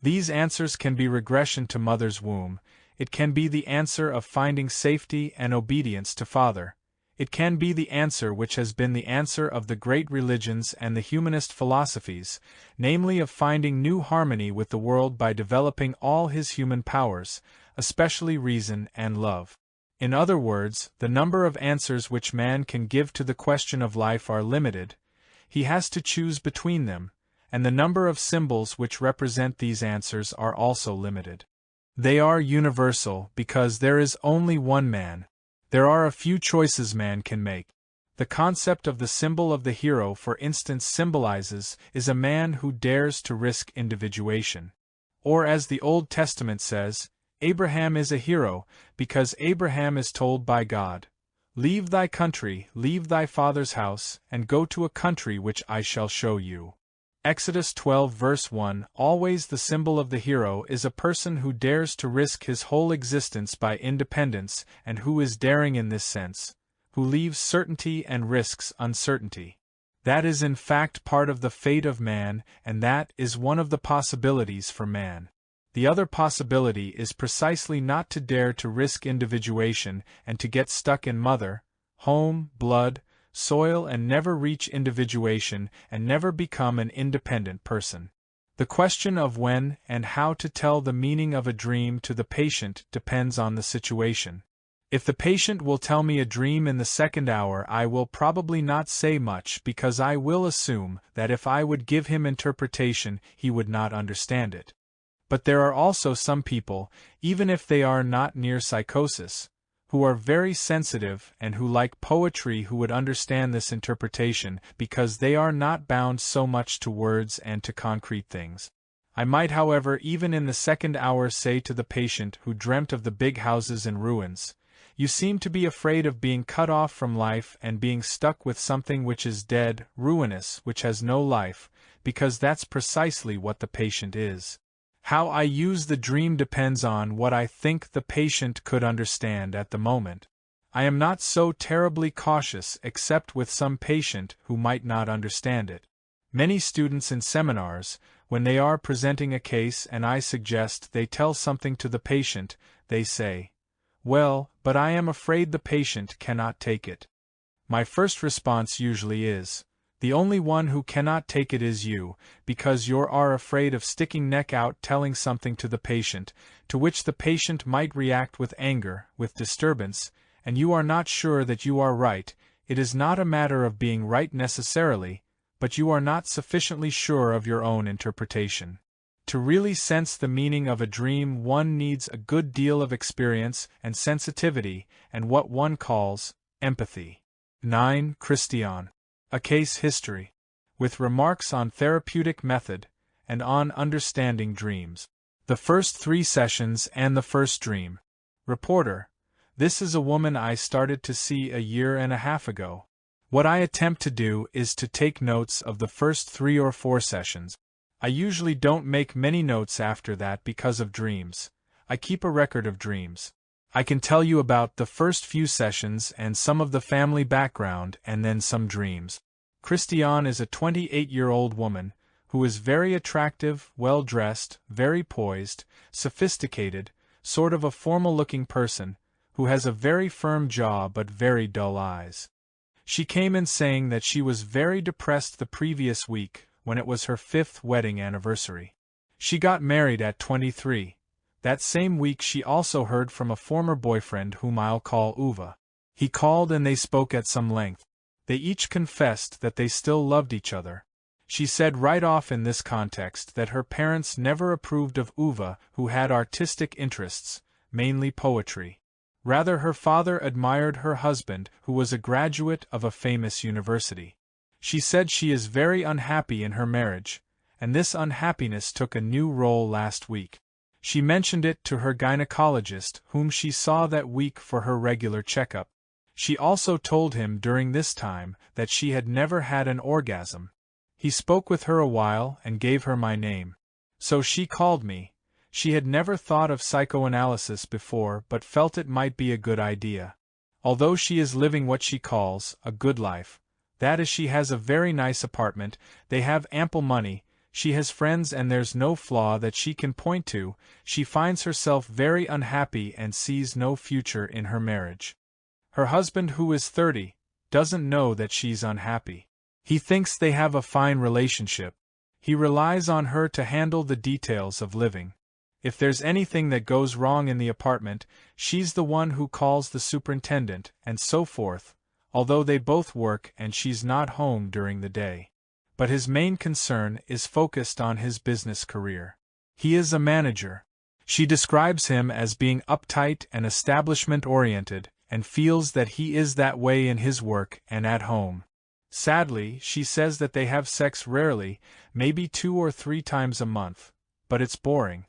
These answers can be regression to mother's womb, it can be the answer of finding safety and obedience to father. It can be the answer which has been the answer of the great religions and the humanist philosophies, namely of finding new harmony with the world by developing all his human powers, especially reason and love. In other words, the number of answers which man can give to the question of life are limited. He has to choose between them, and the number of symbols which represent these answers are also limited. They are universal because there is only one man. There are a few choices man can make. The concept of the symbol of the hero, for instance, symbolizes is a man who dares to risk individuation. Or as the Old Testament says, Abraham is a hero, because Abraham is told by God, "Leave thy country, leave thy father's house, and go to a country which I shall show you." Exodus 12 verse 1. Always the symbol of the hero is a person who dares to risk his whole existence by independence and who is daring in this sense, who leaves certainty and risks uncertainty. That is in fact part of the fate of man, and that is one of the possibilities for man. The other possibility is precisely not to dare to risk individuation and to get stuck in mother, home, blood, soil and never reach individuation and never become an independent person. The question of when and how to tell the meaning of a dream to the patient depends on the situation. If the patient will tell me a dream in the second hour, I will probably not say much because I will assume that if I would give him interpretation, he would not understand it. But there are also some people, even if they are not near psychosis, who are very sensitive and who like poetry who would understand this interpretation because they are not bound so much to words and to concrete things. I might, however, even in the second hour say to the patient who dreamt of the big houses in ruins, "You seem to be afraid of being cut off from life and being stuck with something which is dead, ruinous, which has no life, because that's precisely what the patient is." How I use the dream depends on what I think the patient could understand at the moment. I am not so terribly cautious except with some patient who might not understand it. Many students in seminars, when they are presenting a case and I suggest they tell something to the patient, they say, "Well, but I am afraid the patient cannot take it." My first response usually is, "The only one who cannot take it is you, because you are afraid of sticking neck out telling something to the patient, to which the patient might react with anger, with disturbance, and you are not sure that you are right. It is not a matter of being right necessarily, but you are not sufficiently sure of your own interpretation. To really sense the meaning of a dream one needs a good deal of experience and sensitivity and what one calls empathy." 9. Christian. A case history, with remarks on therapeutic method, and on understanding dreams. The first 3 sessions and the first dream. Reporter: This is a woman I started to see a year and a half ago. What I attempt to do is to take notes of the first 3 or 4 sessions. I usually don't make many notes after that because of dreams. I keep a record of dreams. I can tell you about the first few sessions and some of the family background and then some dreams. Christiane is a 28-year-old woman, who is very attractive, well-dressed, very poised, sophisticated, sort of a formal-looking person, who has a very firm jaw but very dull eyes. She came in saying that she was very depressed the previous week, when it was her 5th wedding anniversary. She got married at 23. That same week she also heard from a former boyfriend whom I'll call Uwe. He called and they spoke at some length. They each confessed that they still loved each other. She said right off in this context that her parents never approved of Uwe, who had artistic interests, mainly poetry. Rather, her father admired her husband, who was a graduate of a famous university. She said she is very unhappy in her marriage, and this unhappiness took a new role last week. She mentioned it to her gynecologist, whom she saw that week for her regular checkup. She also told him during this time that she had never had an orgasm. He spoke with her a while and gave her my name. So she called me. She had never thought of psychoanalysis before but felt it might be a good idea. Although she is living what she calls a good life, that is, she has a very nice apartment, they have ample money, she has friends and there's no flaw that she can point to, she finds herself very unhappy and sees no future in her marriage. Her husband, who is 30, doesn't know that she's unhappy. He thinks they have a fine relationship. He relies on her to handle the details of living. If there's anything that goes wrong in the apartment, she's the one who calls the superintendent, and so forth, although they both work and she's not home during the day. But his main concern is focused on his business career. He is a manager. She describes him as being uptight and establishment-oriented, and feels that he is that way in his work and at home. Sadly, she says that they have sex rarely, maybe 2 or 3 times a month, but it's boring.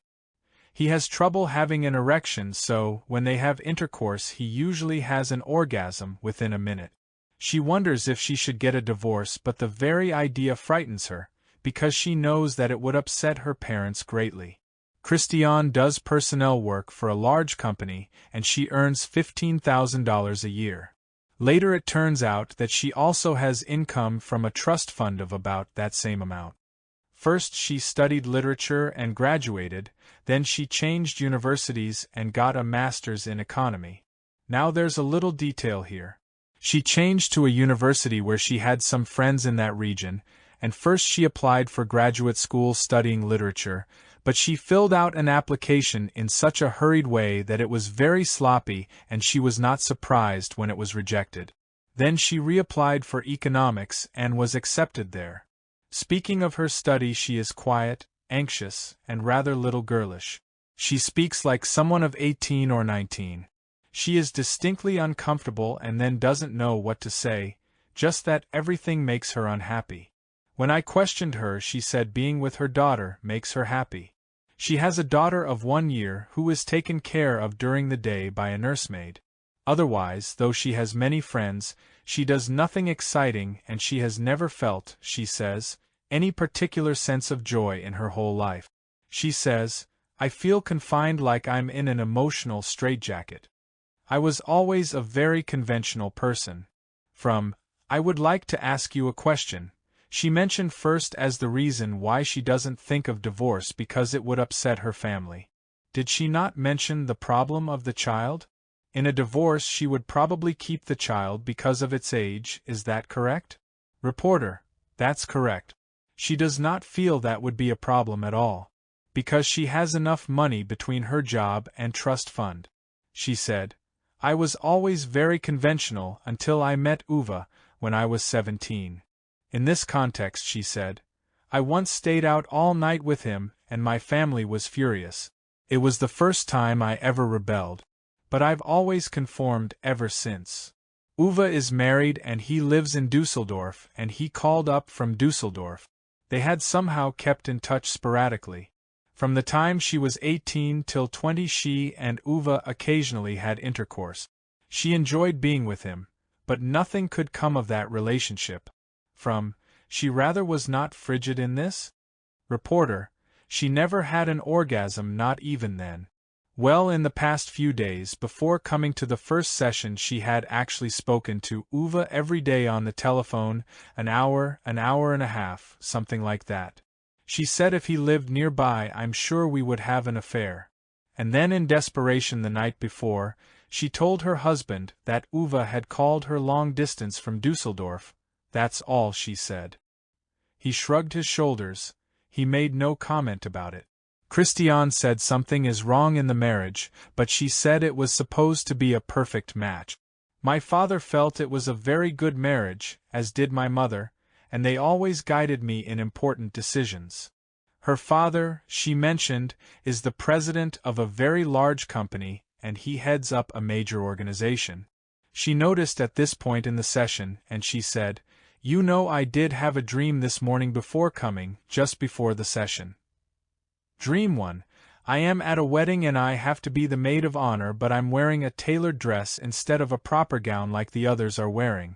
He has trouble having an erection, so when they have intercourse he usually has an orgasm within a minute. She wonders if she should get a divorce, but the very idea frightens her, because she knows that it would upset her parents greatly. Christiane does personnel work for a large company, and she earns $15,000 a year. Later it turns out that she also has income from a trust fund of about that same amount. First she studied literature and graduated, then she changed universities and got a master's in economy. Now there's a little detail here. She changed to a university where she had some friends in that region, and first she applied for graduate school studying literature, but she filled out an application in such a hurried way that it was very sloppy and she was not surprised when it was rejected. Then she reapplied for economics and was accepted there. Speaking of her study, she is quiet, anxious, and rather little girlish. She speaks like someone of 18 or 19. She is distinctly uncomfortable and then doesn't know what to say, just that everything makes her unhappy. When I questioned her, she said being with her daughter makes her happy. She has a daughter of 1 year who is taken care of during the day by a nursemaid. Otherwise, though she has many friends, she does nothing exciting and she has never felt, she says, any particular sense of joy in her whole life. She says, I feel confined like I'm in an emotional straitjacket. I was always a very conventional person. From, I would like to ask you a question. She mentioned first as the reason why she doesn't think of divorce because it would upset her family. Did she not mention the problem of the child? In a divorce she would probably keep the child because of its age, is that correct? Reporter, that's correct. She does not feel that would be a problem at all, because she has enough money between her job and trust fund. She said, I was always very conventional until I met Uwe when I was 17. In this context, she said, I once stayed out all night with him and my family was furious. It was the first time I ever rebelled. But I've always conformed ever since. Uwe is married and he lives in Düsseldorf and he called up from Düsseldorf. They had somehow kept in touch sporadically. From the time she was 18 till 20 she and Uwe occasionally had intercourse. She enjoyed being with him, but nothing could come of that relationship. From, she rather was not frigid in this? Reporter, she never had an orgasm, not even then. Well, in the past few days before coming to the first session she had actually spoken to Uwe every day on the telephone, an hour and a half, something like that. She said if he lived nearby I'm sure we would have an affair. And then in desperation the night before, she told her husband that Uwe had called her long distance from Düsseldorf. That's all she said. He shrugged his shoulders. He made no comment about it. Christiane said something is wrong in the marriage, but she said it was supposed to be a perfect match. My father felt it was a very good marriage, as did my mother, and they always guided me in important decisions. Her father, she mentioned, is the president of a very large company, and he heads up a major organization. She noticed at this point in the session, and she said, You know, I did have a dream this morning before coming, just before the session. Dream 1. I am at a wedding and I have to be the maid of honor, but I'm wearing a tailored dress instead of a proper gown like the others are wearing.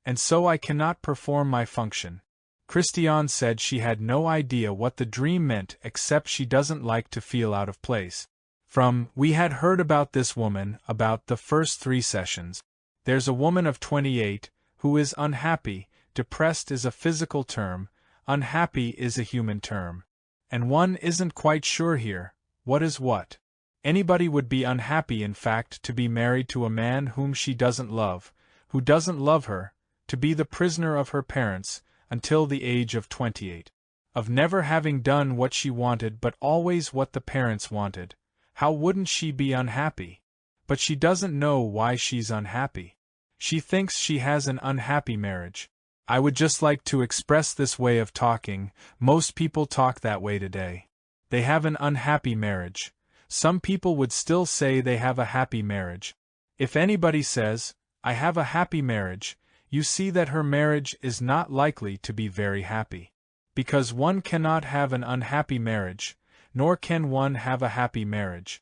And so I cannot perform my function. Christiane said she had no idea what the dream meant except she doesn't like to feel out of place. From, we had heard about this woman, about the first 3 sessions. There's a woman of 28, who is unhappy. Depressed is a physical term, unhappy is a human term. And one isn't quite sure here, what is what. Anybody would be unhappy in fact to be married to a man whom she doesn't love, who doesn't love her, to be the prisoner of her parents, until the age of 28. Of never having done what she wanted but always what the parents wanted. How wouldn't she be unhappy? But she doesn't know why she's unhappy. She thinks she has an unhappy marriage. I would just like to express this way of talking. Most people talk that way today. They have an unhappy marriage. Some people would still say they have a happy marriage. If anybody says, I have a happy marriage, you see that her marriage is not likely to be very happy. Because one cannot have an unhappy marriage, nor can one have a happy marriage.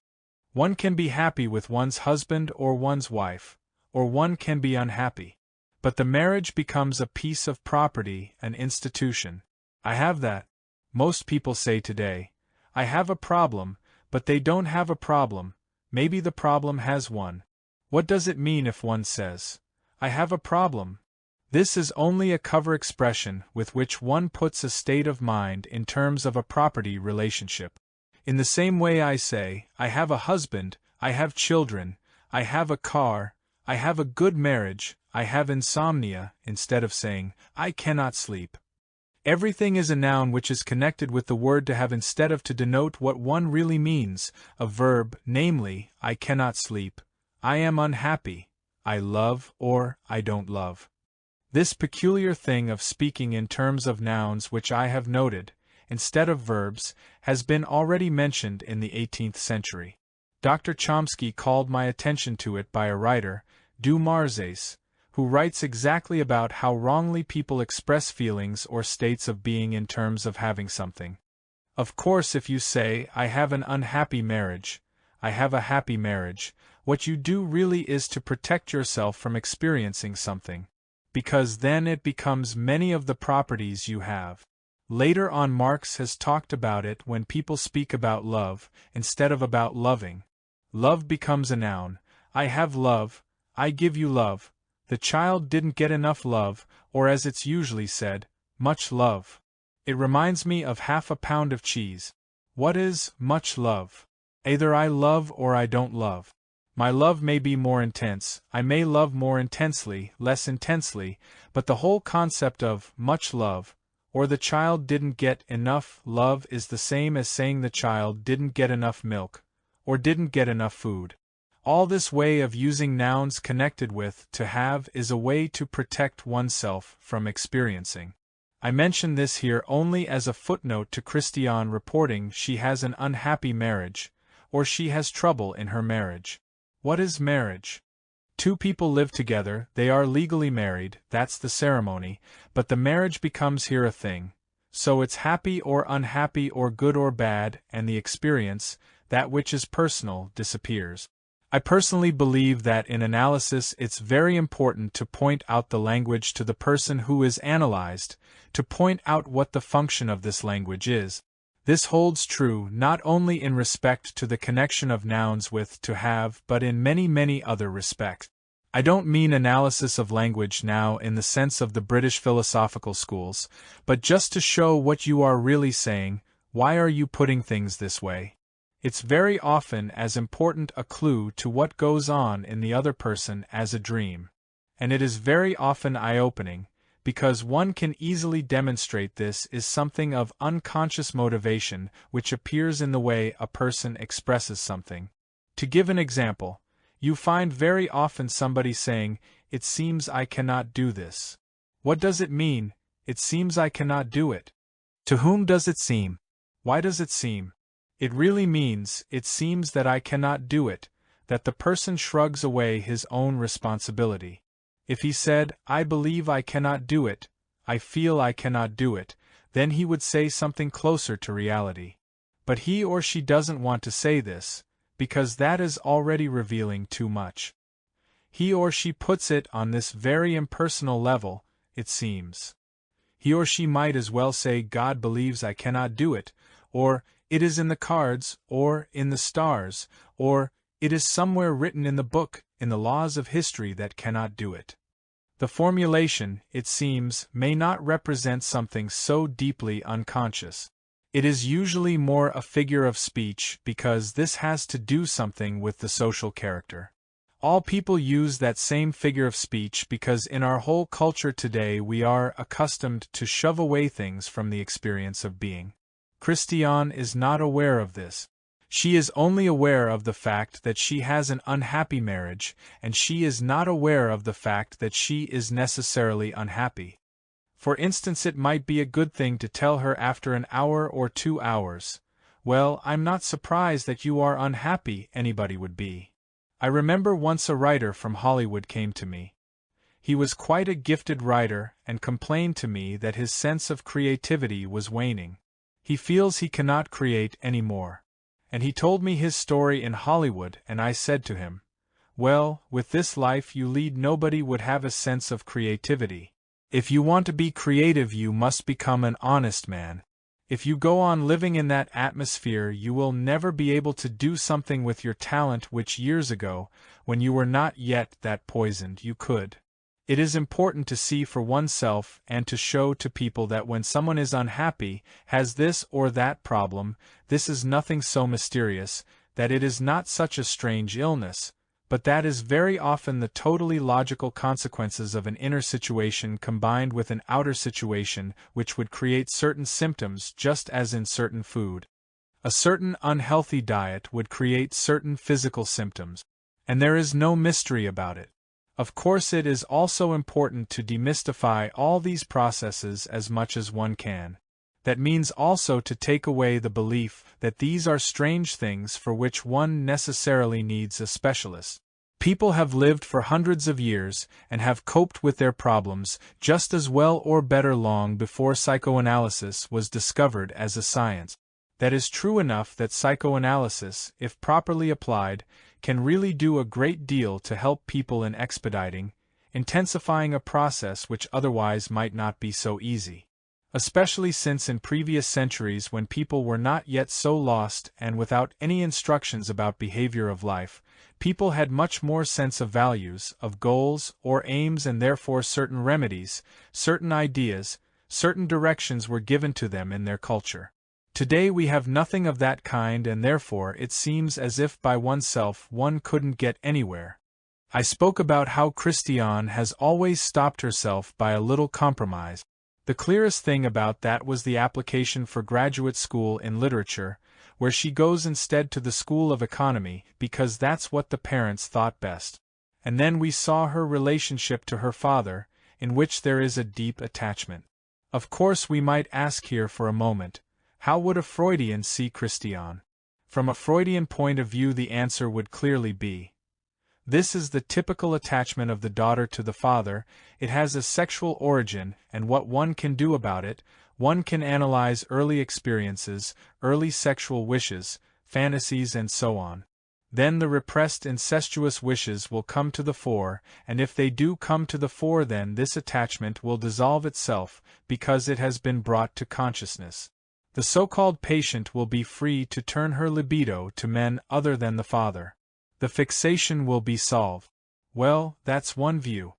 One can be happy with one's husband or one's wife, or one can be unhappy. But the marriage becomes a piece of property, an institution. I have that. Most people say today, I have a problem, but they don't have a problem, maybe the problem has one. What does it mean if one says, I have a problem? This is only a cover expression with which one puts a state of mind in terms of a property relationship. In the same way I say, I have a husband, I have children, I have a car, I have a good marriage, I have insomnia, instead of saying, I cannot sleep. Everything is a noun which is connected with the word to have instead of to denote what one really means, a verb, namely, I cannot sleep, I am unhappy, I love or I don't love. This peculiar thing of speaking in terms of nouns which I have noted, instead of verbs, has been already mentioned in the 18th century. Dr. Chomsky called my attention to it by a writer, Du Marsais, who writes exactly about how wrongly people express feelings or states of being in terms of having something. Of course, if you say, I have an unhappy marriage, I have a happy marriage, what you do really is to protect yourself from experiencing something, because then it becomes many of the properties you have. Later on, Marx has talked about it when people speak about love, instead of about loving. Love becomes a noun. I have love, I give you love. The child didn't get enough love, or as it's usually said, much love. It reminds me of half a pound of cheese. What is much love? Either I love or I don't love. My love may be more intense, I may love more intensely, less intensely, but the whole concept of much love, or the child didn't get enough love is the same as saying the child didn't get enough milk, or didn't get enough food. All this way of using nouns connected with to have is a way to protect oneself from experiencing. I mention this here only as a footnote to Christiane reporting she has an unhappy marriage, or she has trouble in her marriage. What is marriage? Two people live together, they are legally married, that's the ceremony, but the marriage becomes here a thing. So it's happy or unhappy or good or bad, and the experience, that which is personal, disappears. I personally believe that in analysis it's very important to point out the language to the person who is analyzed, to point out what the function of this language is. This holds true not only in respect to the connection of nouns with to have, but in many other respects. I don't mean analysis of language now in the sense of the British philosophical schools, but just to show what you are really saying, why are you putting things this way? It's very often as important a clue to what goes on in the other person as a dream. And it is very often eye-opening, because one can easily demonstrate this is something of unconscious motivation which appears in the way a person expresses something. To give an example, you find very often somebody saying, it seems I cannot do this. What does it mean, it seems I cannot do it? To whom does it seem? Why does it seem? It really means, it seems that I cannot do it, that the person shrugs away his own responsibility. If he said, I believe I cannot do it, I feel I cannot do it, then he would say something closer to reality. But he or she doesn't want to say this, because that is already revealing too much. He or she puts it on this very impersonal level, it seems. He or she might as well say God believes I cannot do it, or it is in the cards, or in the stars, or it is somewhere written in the book, in the laws of history that cannot do it. The formulation, it seems, may not represent something so deeply unconscious. It is usually more a figure of speech because this has to do something with the social character. All people use that same figure of speech because in our whole culture today we are accustomed to shove away things from the experience of being. Christiane is not aware of this. She is only aware of the fact that she has an unhappy marriage, and she is not aware of the fact that she is necessarily unhappy. For instance, it might be a good thing to tell her after an hour or 2 hours, well, I'm not surprised that you are unhappy, anybody would be. I remember once a writer from Hollywood came to me. He was quite a gifted writer and complained to me that his sense of creativity was waning. He feels he cannot create any more. And he told me his story in Hollywood, and I said to him, well, with this life you lead nobody would have a sense of creativity. If you want to be creative, you must become an honest man. If you go on living in that atmosphere, you will never be able to do something with your talent which years ago, when you were not yet that poisoned, you could. It is important to see for oneself and to show to people that when someone is unhappy, has this or that problem, this is nothing so mysterious, that it is not such a strange illness, but that is very often the totally logical consequences of an inner situation combined with an outer situation which would create certain symptoms, just as in certain food. A certain unhealthy diet would create certain physical symptoms. And there is no mystery about it. Of course, it is also important to demystify all these processes as much as one can. That means also to take away the belief that these are strange things for which one necessarily needs a specialist. People have lived for hundreds of years and have coped with their problems just as well or better long before psychoanalysis was discovered as a science. That is true enough that psychoanalysis, if properly applied, can really do a great deal to help people in expediting, intensifying a process which otherwise might not be so easy. Especially since in previous centuries, when people were not yet so lost and without any instructions about behavior of life, people had much more sense of values, of goals or aims, and therefore certain remedies, certain ideas, certain directions were given to them in their culture. Today we have nothing of that kind, and therefore it seems as if by oneself one couldn't get anywhere. I spoke about how Christiane has always stopped herself by a little compromise. The clearest thing about that was the application for graduate school in literature, where she goes instead to the School of Economy because that's what the parents thought best. And then we saw her relationship to her father, in which there is a deep attachment. Of course we might ask here for a moment, how would a Freudian see Christiane? From a Freudian point of view, the answer would clearly be: this is the typical attachment of the daughter to the father. It has a sexual origin, and what one can do about it, one can analyze early experiences, early sexual wishes, fantasies, and so on. Then the repressed incestuous wishes will come to the fore, and if they do come to the fore, then this attachment will dissolve itself, because it has been brought to consciousness. The so-called patient will be free to turn her libido to men other than the father. The fixation will be solved. Well, that's one view.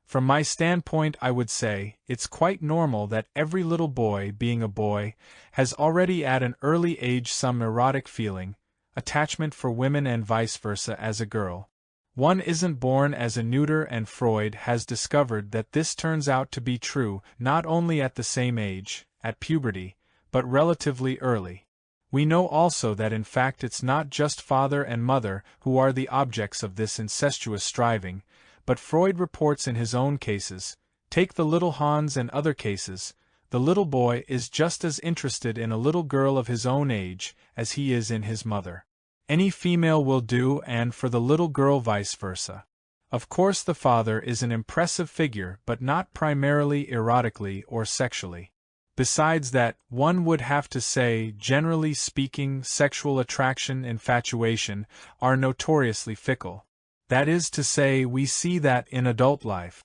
From my standpoint, I would say, it's quite normal that every little boy, being a boy, has already at an early age some erotic feeling, attachment for women, and vice versa as a girl. One isn't born as a neuter, and Freud has discovered that this turns out to be true not only at the same age, at puberty, but relatively early. We know also that in fact it's not just father and mother who are the objects of this incestuous striving, but Freud reports in his own cases, take the little Hans and other cases, the little boy is just as interested in a little girl of his own age as he is in his mother. Any female will do, and for the little girl vice versa. Of course the father is an impressive figure, but not primarily erotically or sexually. Besides that, one would have to say, generally speaking, sexual attraction, infatuation, are notoriously fickle. That is to say, we see that in adult life.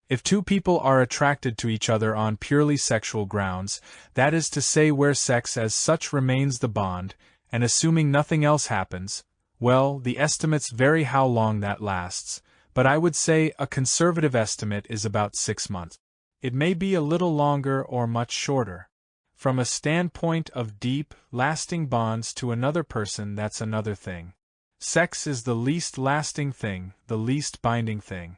If two people are attracted to each other on purely sexual grounds, that is to say where sex as such remains the bond, and assuming nothing else happens, well, the estimates vary how long that lasts, but I would say a conservative estimate is about 6 months. It may be a little longer or much shorter. From a standpoint of deep, lasting bonds to another person, that's another thing. Sex is the least lasting thing, the least binding thing.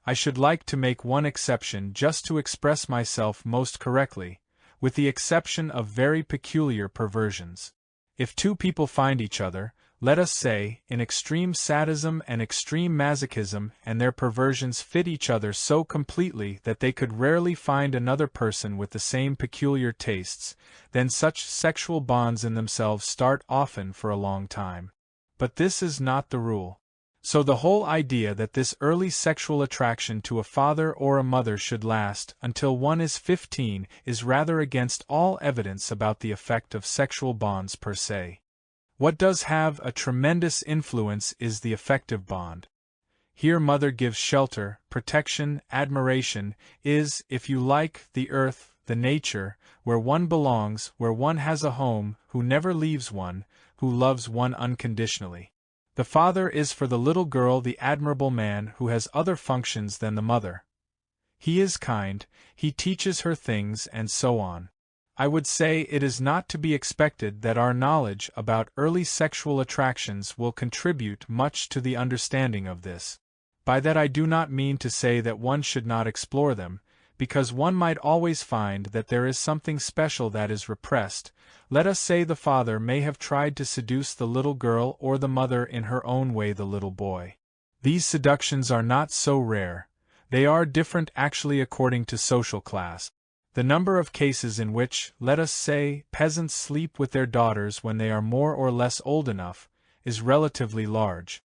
I should like to make one exception just to express myself most correctly, with the exception of very peculiar perversions. If two people find each other, let us say, in extreme sadism and extreme masochism, and their perversions fit each other so completely that they could rarely find another person with the same peculiar tastes, then such sexual bonds in themselves start often for a long time. But this is not the rule. So the whole idea that this early sexual attraction to a father or a mother should last until one is 15 is rather against all evidence about the effect of sexual bonds per se. What does have a tremendous influence is the affective bond. Here mother gives shelter, protection, admiration, is, if you like, the earth, the nature, where one belongs, where one has a home, who never leaves one, who loves one unconditionally. The father is for the little girl the admirable man who has other functions than the mother. He is kind, he teaches her things, and so on. I would say it is not to be expected that our knowledge about early sexual attractions will contribute much to the understanding of this. By that I do not mean to say that one should not explore them, because one might always find that there is something special that is repressed. Let us say the father may have tried to seduce the little girl or the mother in her own way the little boy. These seductions are not so rare. They are different actually according to social class. The number of cases in which, let us say, peasants sleep with their daughters when they are more or less old enough, is relatively large.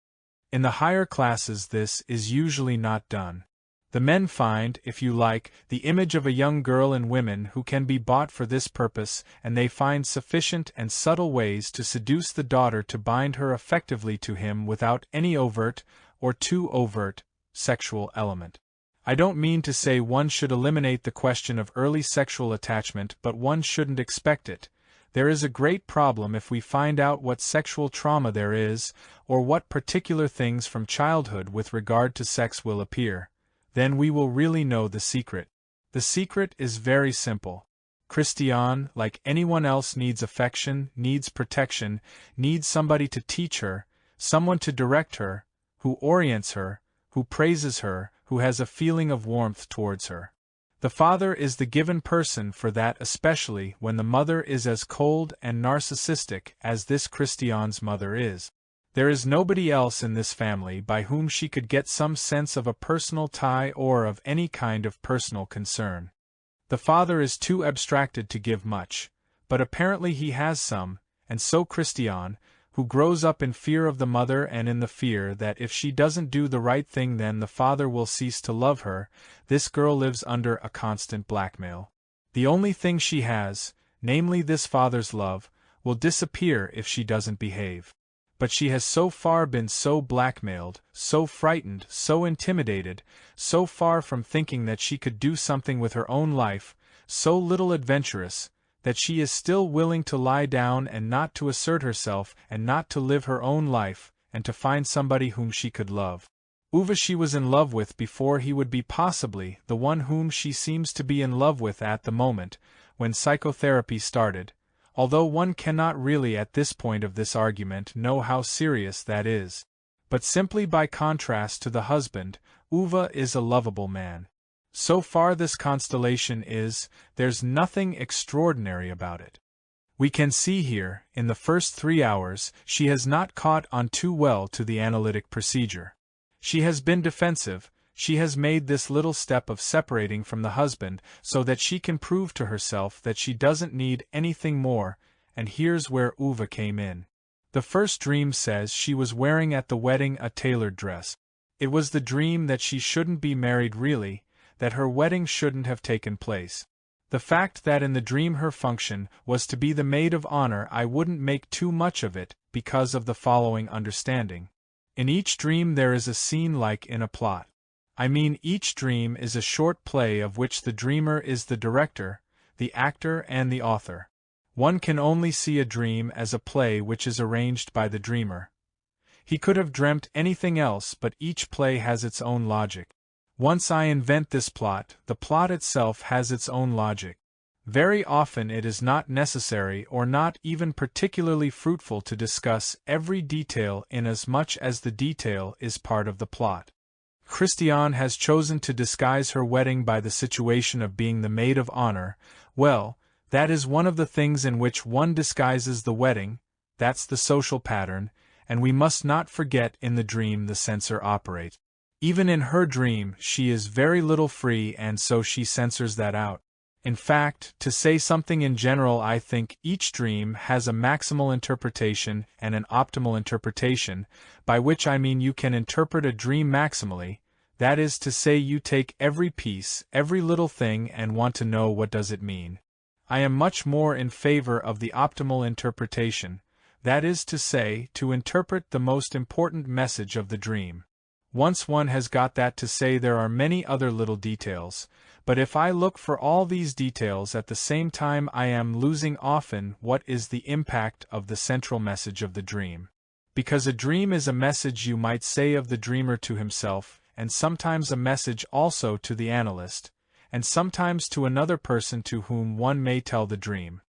In the higher classes this is usually not done. The men find, if you like, the image of a young girl in women who can be bought for this purpose, and they find sufficient and subtle ways to seduce the daughter to bind her effectively to him without any overt, or too overt, sexual element. I don't mean to say one should eliminate the question of early sexual attachment, but one shouldn't expect it. There is a great problem if we find out what sexual trauma there is, or what particular things from childhood with regard to sex will appear. Then we will really know the secret. The secret is very simple. Christiane, like anyone else, needs affection, needs protection, needs somebody to teach her, someone to direct her, who orients her, who praises her, who has a feeling of warmth towards her. The father is the given person for that, especially when the mother is as cold and narcissistic as this Christiane's mother is. There is nobody else in this family by whom she could get some sense of a personal tie or of any kind of personal concern. The father is too abstracted to give much, but apparently he has some, and so Christiane, who grows up in fear of the mother and in the fear that if she doesn't do the right thing then the father will cease to love her, this girl lives under a constant blackmail. The only thing she has, namely this father's love, will disappear if she doesn't behave. But she has so far been so blackmailed, so frightened, so intimidated, so far from thinking that she could do something with her own life, so little adventurous, that she is still willing to lie down and not to assert herself and not to live her own life, and to find somebody whom she could love. Uwe she was in love with before he would be possibly the one whom she seems to be in love with at the moment, when psychotherapy started, although one cannot really at this point of this argument know how serious that is. But simply by contrast to the husband, Uwe is a lovable man. So far this constellation is, there's nothing extraordinary about it. We can see here, in the first 3 hours, she has not caught on too well to the analytic procedure. She has been defensive, she has made this little step of separating from the husband so that she can prove to herself that she doesn't need anything more, and here's where Uwe came in. The first dream says she was wearing at the wedding a tailored dress. It was the dream that she shouldn't be married really, that her wedding shouldn't have taken place. The fact that in the dream her function was to be the maid of honor, I wouldn't make too much of it, because of the following understanding. In each dream there is a scene like in a plot. I mean each dream is a short play of which the dreamer is the director, the actor and the author. One can only see a dream as a play which is arranged by the dreamer. He could have dreamt anything else, but each play has its own logic. Once I invent this plot, the plot itself has its own logic. Very often it is not necessary or not even particularly fruitful to discuss every detail inasmuch as the detail is part of the plot. Christiane has chosen to disguise her wedding by the situation of being the maid of honor. Well, that is one of the things in which one disguises the wedding, that's the social pattern, and we must not forget in the dream the censor operates. Even in her dream she is very little free and so she censors that out. In fact, to say something in general, I think each dream has a maximal interpretation and an optimal interpretation, by which I mean you can interpret a dream maximally, that is to say you take every piece, every little thing and want to know what does it mean. I am much more in favor of the optimal interpretation, that is to say, to interpret the most important message of the dream. Once one has got that, to say there are many other little details, but if I look for all these details at the same time, I am losing often what is the impact of the central message of the dream. Because a dream is a message, you might say, of the dreamer to himself, and sometimes a message also to the analyst, and sometimes to another person to whom one may tell the dream.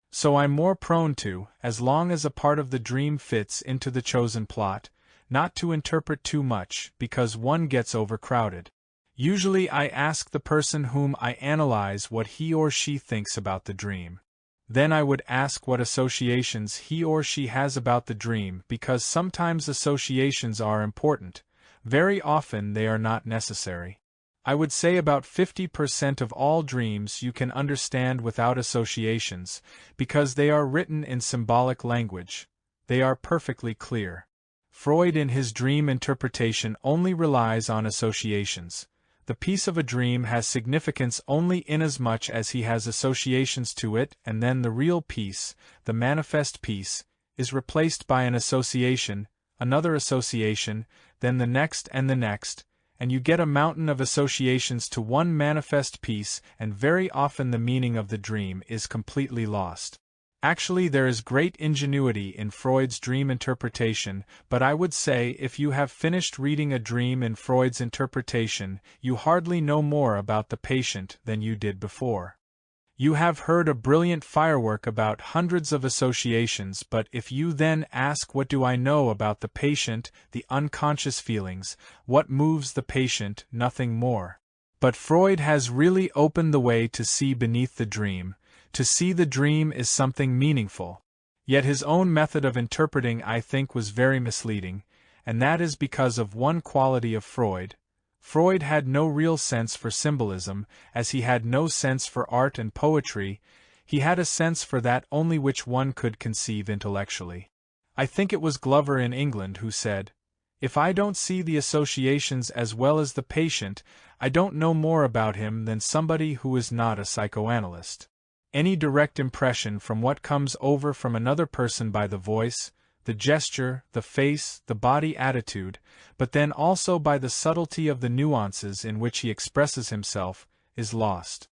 So I'm more prone to, as long as a part of the dream fits into the chosen plot, not to interpret too much, because one gets overcrowded. Usually I ask the person whom I analyze what he or she thinks about the dream. Then I would ask what associations he or she has about the dream, because sometimes associations are important, very often they are not necessary. I would say about 50% of all dreams you can understand without associations, because they are written in symbolic language. They are perfectly clear. Freud in his dream interpretation only relies on associations. The piece of a dream has significance only inasmuch as he has associations to it, and then the real piece, the manifest piece, is replaced by an association, another association, then the next, and you get a mountain of associations to one manifest piece, and very often the meaning of the dream is completely lost. Actually, there is great ingenuity in Freud's dream interpretation, but I would say if you have finished reading a dream in Freud's interpretation, you hardly know more about the patient than you did before. You have heard a brilliant firework about hundreds of associations, but if you then ask, what do I know about the patient, the unconscious feelings, what moves the patient, nothing more. But Freud has really opened the way to see beneath the dream. To see the dream is something meaningful. Yet his own method of interpreting, I think, was very misleading, and that is because of one quality of Freud. Freud had no real sense for symbolism, as he had no sense for art and poetry. He had a sense for that only which one could conceive intellectually. I think it was Glover in England who said, "If I don't see the associations as well as the patient, I don't know more about him than somebody who is not a psychoanalyst." Any direct impression from what comes over from another person by the voice, the gesture, the face, the body attitude, but then also by the subtlety of the nuances in which he expresses himself, is lost.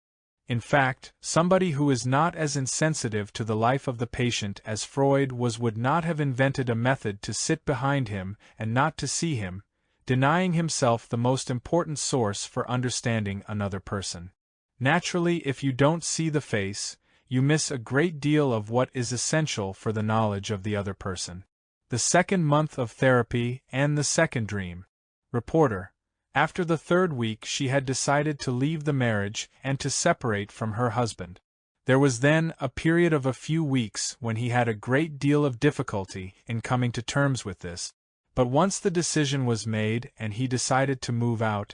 In fact, somebody who is not as insensitive to the life of the patient as Freud was would not have invented a method to sit behind him and not to see him, denying himself the most important source for understanding another person. Naturally, if you don't see the face, you miss a great deal of what is essential for the knowledge of the other person. The second month of therapy and the second dream. Reporter. After the third week she had decided to leave the marriage and to separate from her husband. There was then a period of a few weeks when he had a great deal of difficulty in coming to terms with this, but once the decision was made and he decided to move out,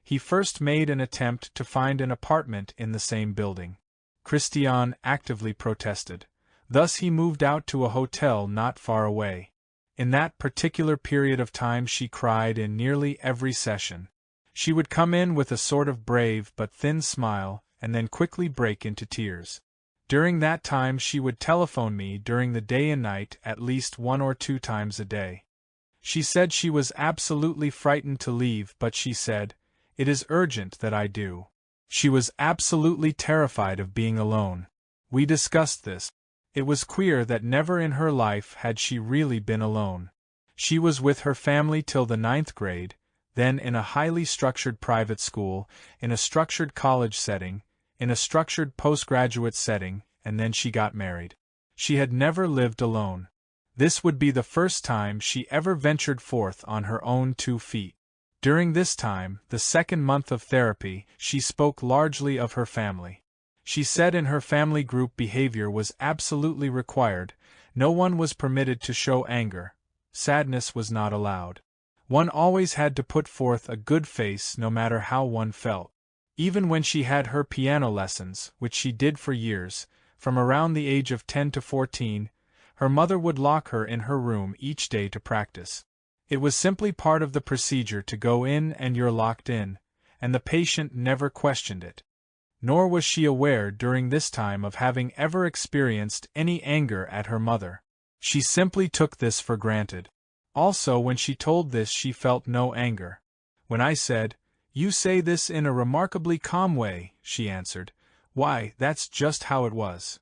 he first made an attempt to find an apartment in the same building. Christiane actively protested. Thus he moved out to a hotel not far away. In that particular period of time she cried in nearly every session. She would come in with a sort of brave but thin smile, and then quickly break into tears. During that time she would telephone me during the day and night at least 1 or 2 times a day. She said she was absolutely frightened to leave, but she said, "It is urgent that I do." She was absolutely terrified of being alone. We discussed this. It was queer that never in her life had she really been alone. She was with her family till the 9th grade, then in a highly structured private school, in a structured college setting, in a structured postgraduate setting, and then she got married. She had never lived alone. This would be the first time she ever ventured forth on her own 2 feet. During this time, the second month of therapy, she spoke largely of her family. She said in her family group behavior was absolutely required, no one was permitted to show anger, sadness was not allowed. One always had to put forth a good face no matter how one felt. Even when she had her piano lessons, which she did for years, from around the age of 10 to 14, her mother would lock her in her room each day to practice. It was simply part of the procedure to go in and you're locked in, and the patient never questioned it. Nor was she aware during this time of having ever experienced any anger at her mother. She simply took this for granted. Also, when she told this, she felt no anger. When I said, "You say this in a remarkably calm way," she answered, "Why, that's just how it was."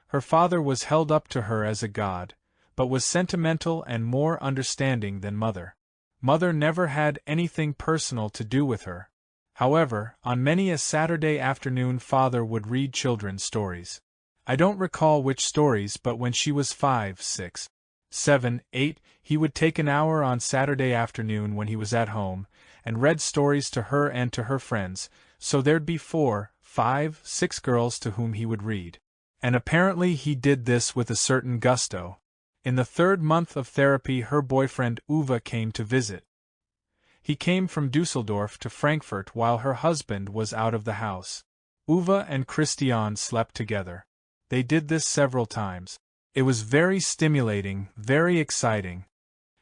Her father was held up to her as a god, but was sentimental and more understanding than Mother. Mother never had anything personal to do with her. However, on many a Saturday afternoon Father would read children's stories. I don't recall which stories, but when she was 5, 6, 7, 8, he would take an hour on Saturday afternoon when he was at home, and read stories to her and to her friends, so there'd be 4, 5, 6 girls to whom he would read. And apparently he did this with a certain gusto. In the 3rd month of therapy her boyfriend Uwe came to visit. He came from Dusseldorf to Frankfurt while her husband was out of the house. Uwe and Christian slept together. They did this several times. It was very stimulating, very exciting.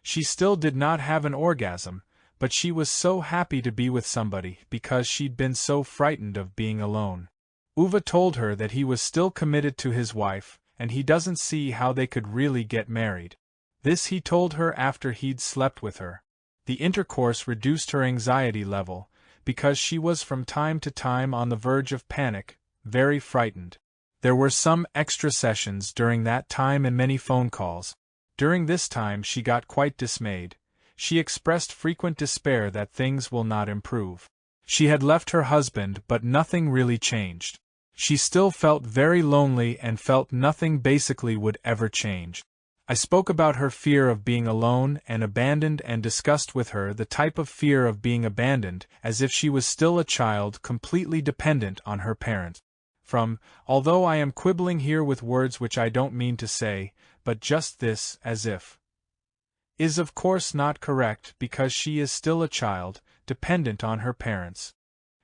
She still did not have an orgasm, but she was so happy to be with somebody because she'd been so frightened of being alone. Uwe told her that he was still committed to his wife, and he doesn't see how they could really get married. This he told her after he'd slept with her. The intercourse reduced her anxiety level, because she was from time to time on the verge of panic, very frightened. There were some extra sessions during that time and many phone calls. During this time she got quite dismayed. She expressed frequent despair that things will not improve. She had left her husband, but nothing really changed. She still felt very lonely and felt nothing basically would ever change. I spoke about her fear of being alone and abandoned and discussed with her the type of fear of being abandoned, as if she was still a child completely dependent on her parent. Although I am quibbling here with words which I don't mean to say, but just this, as if, is of course not correct because she is still a child, dependent on her parents.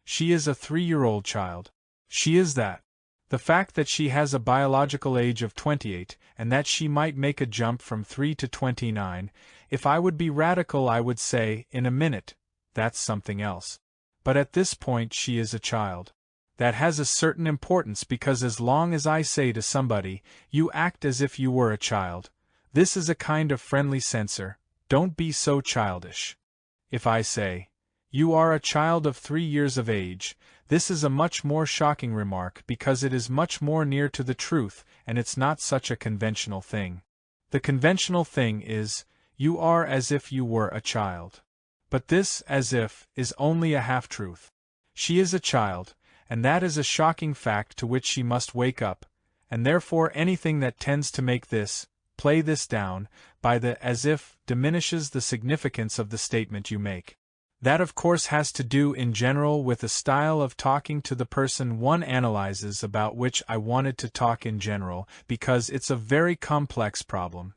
She is a 3-year-old child. She is that. The fact that she has a biological age of 28, and that she might make a jump from 3 to 29, if I would be radical I would say, in a minute, that's something else. But at this point she is a child. That has a certain importance because as long as I say to somebody, you act as if you were a child, this is a kind of friendly censor, don't be so childish. If I say, you are a child of 3 years of age, this is a much more shocking remark because it is much more near to the truth and it's not such a conventional thing. The conventional thing is, you are as if you were a child. But this, as if, is only a half-truth. She is a child, and that is a shocking fact to which she must wake up, and therefore anything that tends to make this, play this down, by the as if, diminishes the significance of the statement you make. That of course has to do in general with the style of talking to the person one analyzes, about which I wanted to talk in general, because it's a very complex problem.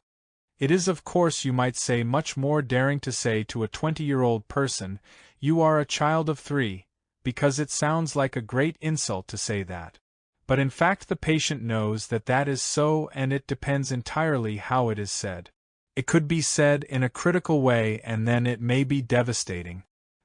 It is of course, you might say, much more daring to say to a 20-year-old person, you are a child of 3, because it sounds like a great insult to say that. But in fact the patient knows that that is so, and it depends entirely how it is said. It could be said in a critical way and then it may be devastating.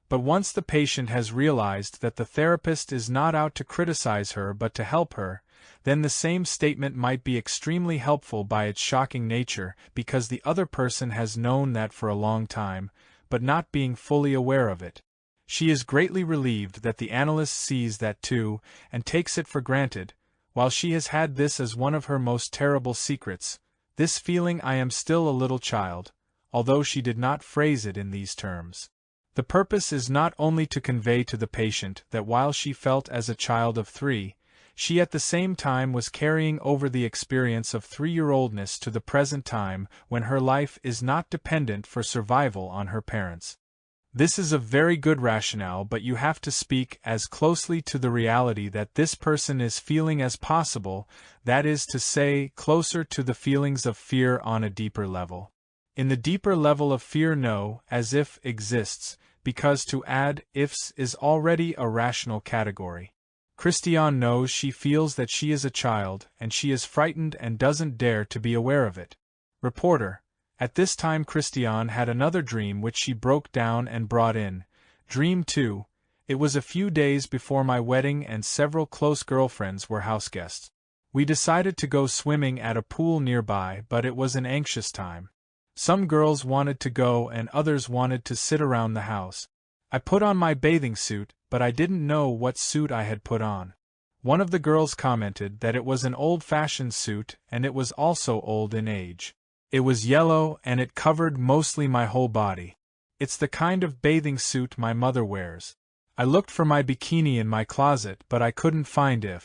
But once the patient has realized that the therapist is not out to criticize her but to help her, then the same statement might be extremely helpful by its shocking nature, because the other person has known that for a long time, but not being fully aware of it. She is greatly relieved that the analyst sees that too, and takes it for granted, while she has had this as one of her most terrible secrets, this feeling I am still a little child, although she did not phrase it in these terms. The purpose is not only to convey to the patient that while she felt as a child of 3, she at the same time was carrying over the experience of 3-year-oldness to the present time when her life is not dependent for survival on her parents. This is a very good rationale, but you have to speak as closely to the reality that this person is feeling as possible, that is to say, closer to the feelings of fear on a deeper level. In the deeper level of fear no, as if, exists, because to add ifs is already a rational category. Christian knows she feels that she is a child, and she is frightened and doesn't dare to be aware of it. Reporter: at this time Christian had another dream which she broke down and brought in. Dream 2. It was a few days before my wedding and several close girlfriends were houseguests. We decided to go swimming at a pool nearby, but it was an anxious time. Some girls wanted to go and others wanted to sit around the house. I put on my bathing suit, but I didn't know what suit I had put on. One of the girls commented that it was an old-fashioned suit and it was also old in age. It was yellow and it covered mostly my whole body. It's the kind of bathing suit my mother wears. I looked for my bikini in my closet but I couldn't find it.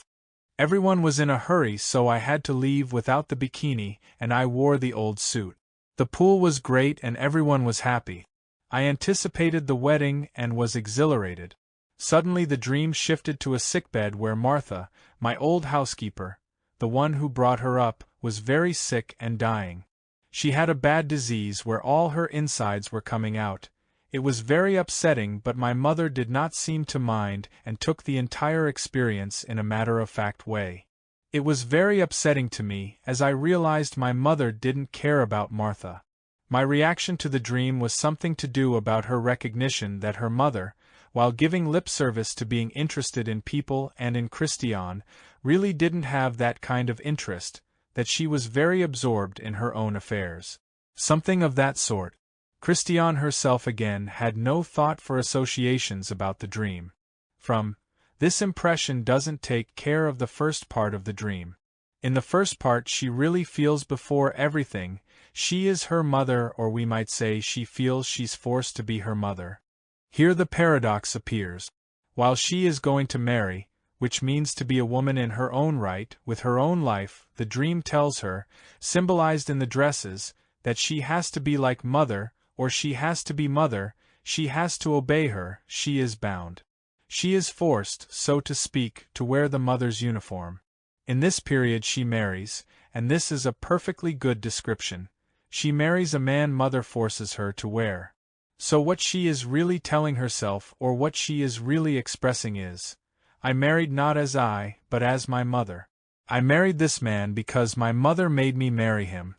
Everyone was in a hurry so I had to leave without the bikini and I wore the old suit. The pool was great and everyone was happy. I anticipated the wedding and was exhilarated. Suddenly the dream shifted to a sickbed where Martha, my old housekeeper, the one who brought her up, was very sick and dying. She had a bad disease where all her insides were coming out. It was very upsetting, but my mother did not seem to mind and took the entire experience in a matter-of-fact way. It was very upsetting to me, as I realized my mother didn't care about Martha. My reaction to the dream was something to do about her recognition that her mother, while giving lip service to being interested in people and in Christian, really didn't have that kind of interest, that she was very absorbed in her own affairs. Something of that sort. Christian herself again had no thought for associations about the dream. From this impression doesn't take care of the first part of the dream. In the first part she really feels before everything, she is her mother, or we might say she feels she's forced to be her mother. Here the paradox appears. While she is going to marry, which means to be a woman in her own right, with her own life, the dream tells her, symbolized in the dresses, that she has to be like mother, or she has to be mother, she has to obey her, she is bound. She is forced, so to speak, to wear the mother's uniform. In this period she marries, and this is a perfectly good description. She marries a man mother forces her to wear. So what she is really telling herself, or what she is really expressing is, I married not as I, but as my mother. I married this man because my mother made me marry him.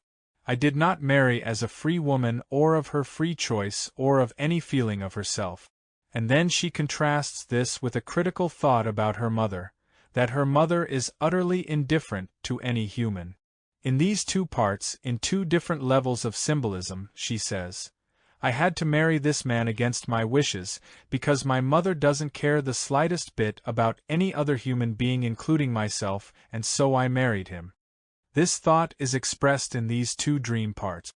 I did not marry as a free woman or of her free choice or of any feeling of herself. And then she contrasts this with a critical thought about her mother, that her mother is utterly indifferent to any human. In these two parts, in two different levels of symbolism, she says, I had to marry this man against my wishes, because my mother doesn't care the slightest bit about any other human being including myself, and so I married him. This thought is expressed in these two dream parts.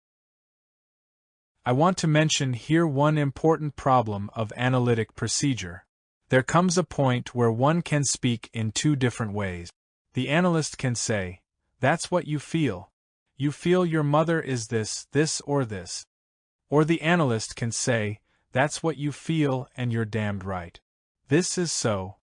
I want to mention here one important problem of analytic procedure. There comes a point where one can speak in two different ways. The analyst can say, that's what you feel. You feel your mother is this or this. Or the analyst can say, that's what you feel and you're damned right. This is so.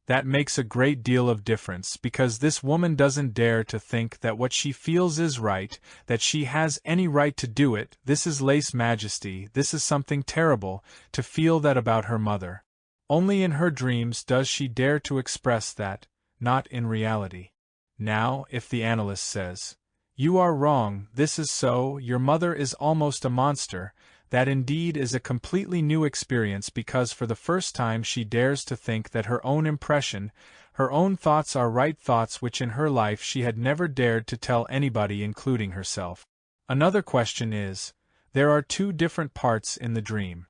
That makes a great deal of difference because this woman doesn't dare to think that what she feels is right, that she has any right to do it. This is lèse majesty, this is something terrible, to feel that about her mother. Only in her dreams does she dare to express that, not in reality. Now, if the analyst says, you are wrong, this is so, your mother is almost a monster, that indeed is a completely new experience because for the first time she dares to think that her own impression, her own thoughts are right thoughts which in her life she had never dared to tell anybody including herself. Another question is, there are two different parts in the dream.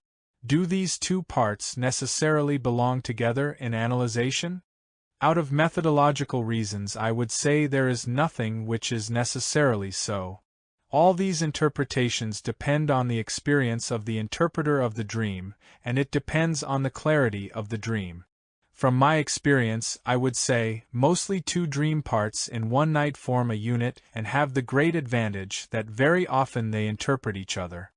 Do these two parts necessarily belong together in analyzation? Out of methodological reasons I would say there is nothing which is necessarily so. All these interpretations depend on the experience of the interpreter of the dream, and it depends on the clarity of the dream. From my experience, I would say, mostly two dream parts in one night form a unit and have the great advantage that very often they interpret each other.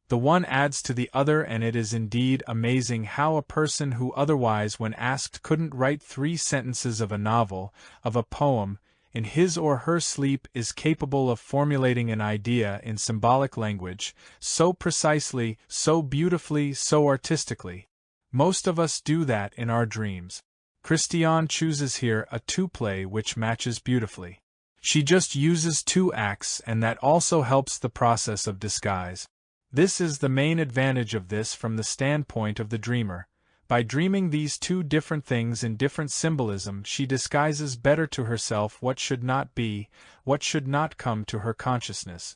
The one adds to the other, and it is indeed amazing how a person who otherwise when asked couldn't write 3 sentences of a novel, of a poem, in his or her sleep is capable of formulating an idea in symbolic language, so precisely, so beautifully, so artistically. Most of us do that in our dreams. Christiane chooses here a two-play which matches beautifully. She just uses 2 acts, and that also helps the process of disguise. This is the main advantage of this from the standpoint of the dreamer. By dreaming these two different things in different symbolism, she disguises better to herself what should not be, what should not come to her consciousness.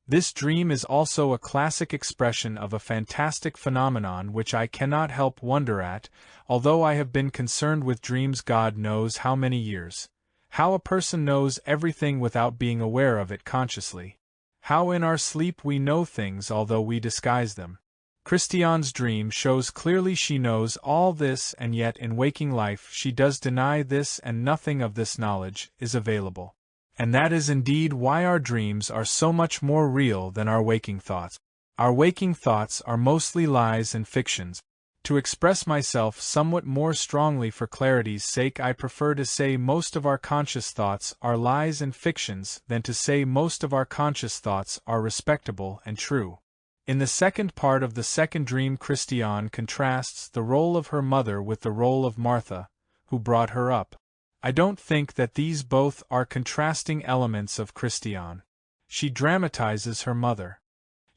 This dream is also a classic expression of a fantastic phenomenon which I cannot help wonder at, although I have been concerned with dreams God knows how many years. How a person knows everything without being aware of it consciously. How in our sleep we know things although we disguise them. Christiane's dream shows clearly she knows all this, and yet in waking life she does deny this, and nothing of this knowledge is available. And that is indeed why our dreams are so much more real than our waking thoughts. Our waking thoughts are mostly lies and fictions. To express myself somewhat more strongly for clarity's sake, I prefer to say most of our conscious thoughts are lies and fictions than to say most of our conscious thoughts are respectable and true. In the second part of the second dream, Christiane contrasts the role of her mother with the role of Martha, who brought her up. I don't think that these both are contrasting elements of Christiane. She dramatizes her mother.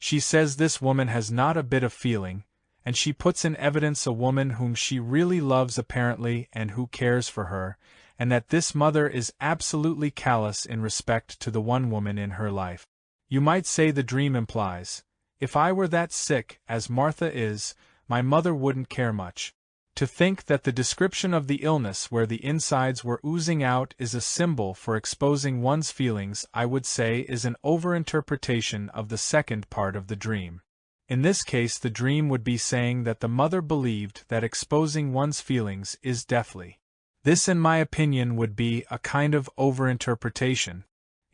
She says this woman has not a bit of feeling, and she puts in evidence a woman whom she really loves apparently and who cares for her, and that this mother is absolutely callous in respect to the one woman in her life. You might say the dream implies, if I were that sick as Martha is, my mother wouldn't care much. To think that the description of the illness where the insides were oozing out is a symbol for exposing one's feelings, I would say, is an overinterpretation of the second part of the dream. In this case, the dream would be saying that the mother believed that exposing one's feelings is deathly. This, in my opinion, would be a kind of overinterpretation.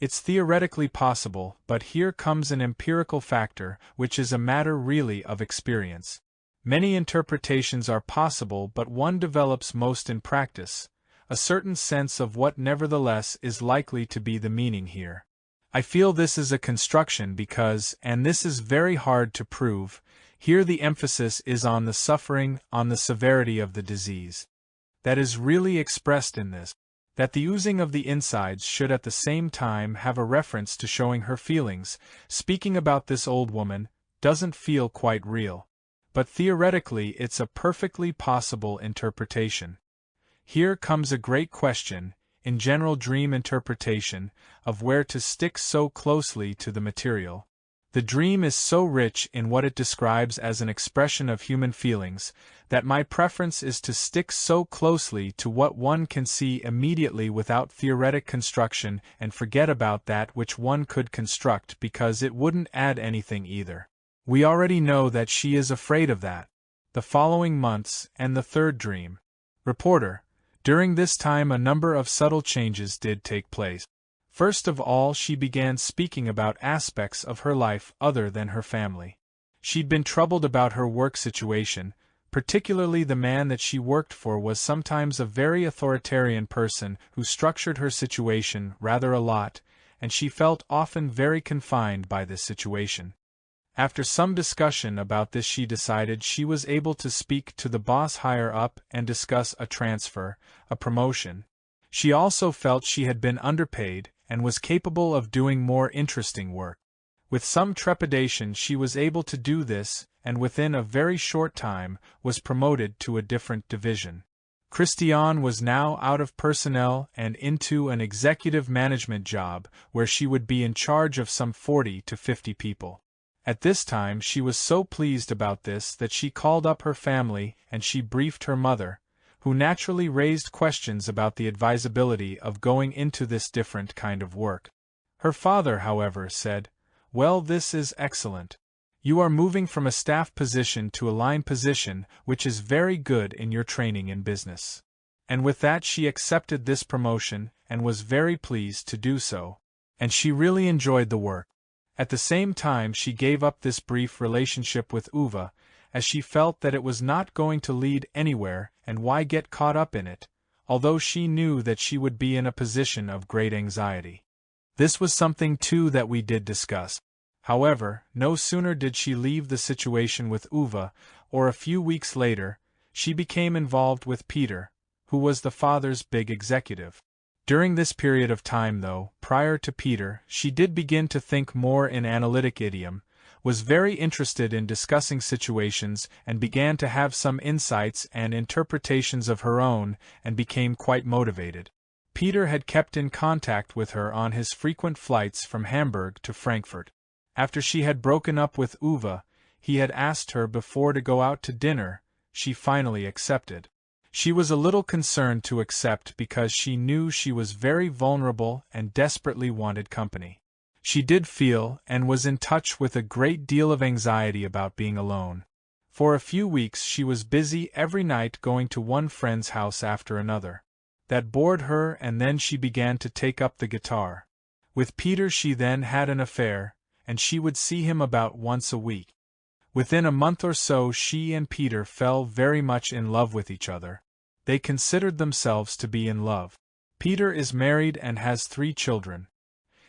It's theoretically possible, but here comes an empirical factor, which is a matter really of experience. Many interpretations are possible, but one develops most in practice, a certain sense of what nevertheless is likely to be the meaning here. I feel this is a construction because, and this is very hard to prove, here the emphasis is on the suffering, on the severity of the disease. That is really expressed in this. That the oozing of the insides should at the same time have a reference to showing her feelings, speaking about this old woman, doesn't feel quite real. But theoretically it's a perfectly possible interpretation. Here comes a great question, in general dream interpretation, of where to stick so closely to the material. The dream is so rich in what it describes as an expression of human feelings, that my preference is to stick so closely to what one can see immediately without theoretic construction and forget about that which one could construct because it wouldn't add anything either. We already know that she is afraid of that. The following months, and the third dream. Reporter. During this time a number of subtle changes did take place. First of all, she began speaking about aspects of her life other than her family. She'd been troubled about her work situation, particularly the man that she worked for was sometimes a very authoritarian person who structured her situation rather a lot, and she felt often very confined by this situation. After some discussion about this, she decided she was able to speak to the boss higher up and discuss a transfer, a promotion. She also felt she had been underpaid and was capable of doing more interesting work. With some trepidation she was able to do this, and within a very short time was promoted to a different division. Christiane was now out of personnel and into an executive management job where she would be in charge of some 40 to 50 people. At this time she was so pleased about this that she called up her family and she briefed her mother, who naturally raised questions about the advisability of going into this different kind of work. Her father, however, said, "Well, this is excellent. You are moving from a staff position to a line position, which is very good in your training in business." And with that she accepted this promotion and was very pleased to do so, and she really enjoyed the work. At the same time she gave up this brief relationship with Uva, as she felt that it was not going to lead anywhere, and why get caught up in it, although she knew that she would be in a position of great anxiety. This was something too that we did discuss. However, no sooner did she leave the situation with Uva, or a few weeks later, she became involved with Peter, who was the father's big executive. During this period of time though, prior to Peter, she did begin to think more in analytic idiom, was very interested in discussing situations and began to have some insights and interpretations of her own and became quite motivated. Peter had kept in contact with her on his frequent flights from Hamburg to Frankfurt. After she had broken up with Uva, he had asked her before to go out to dinner. She finally accepted. She was a little concerned to accept because she knew she was very vulnerable and desperately wanted company. She did feel and was in touch with a great deal of anxiety about being alone. For a few weeks she was busy every night going to one friend's house after another. That bored her, and then she began to take up the guitar. With Peter she then had an affair, and she would see him about once a week. Within a month or so she and Peter fell very much in love with each other. They considered themselves to be in love. Peter is married and has 3 children.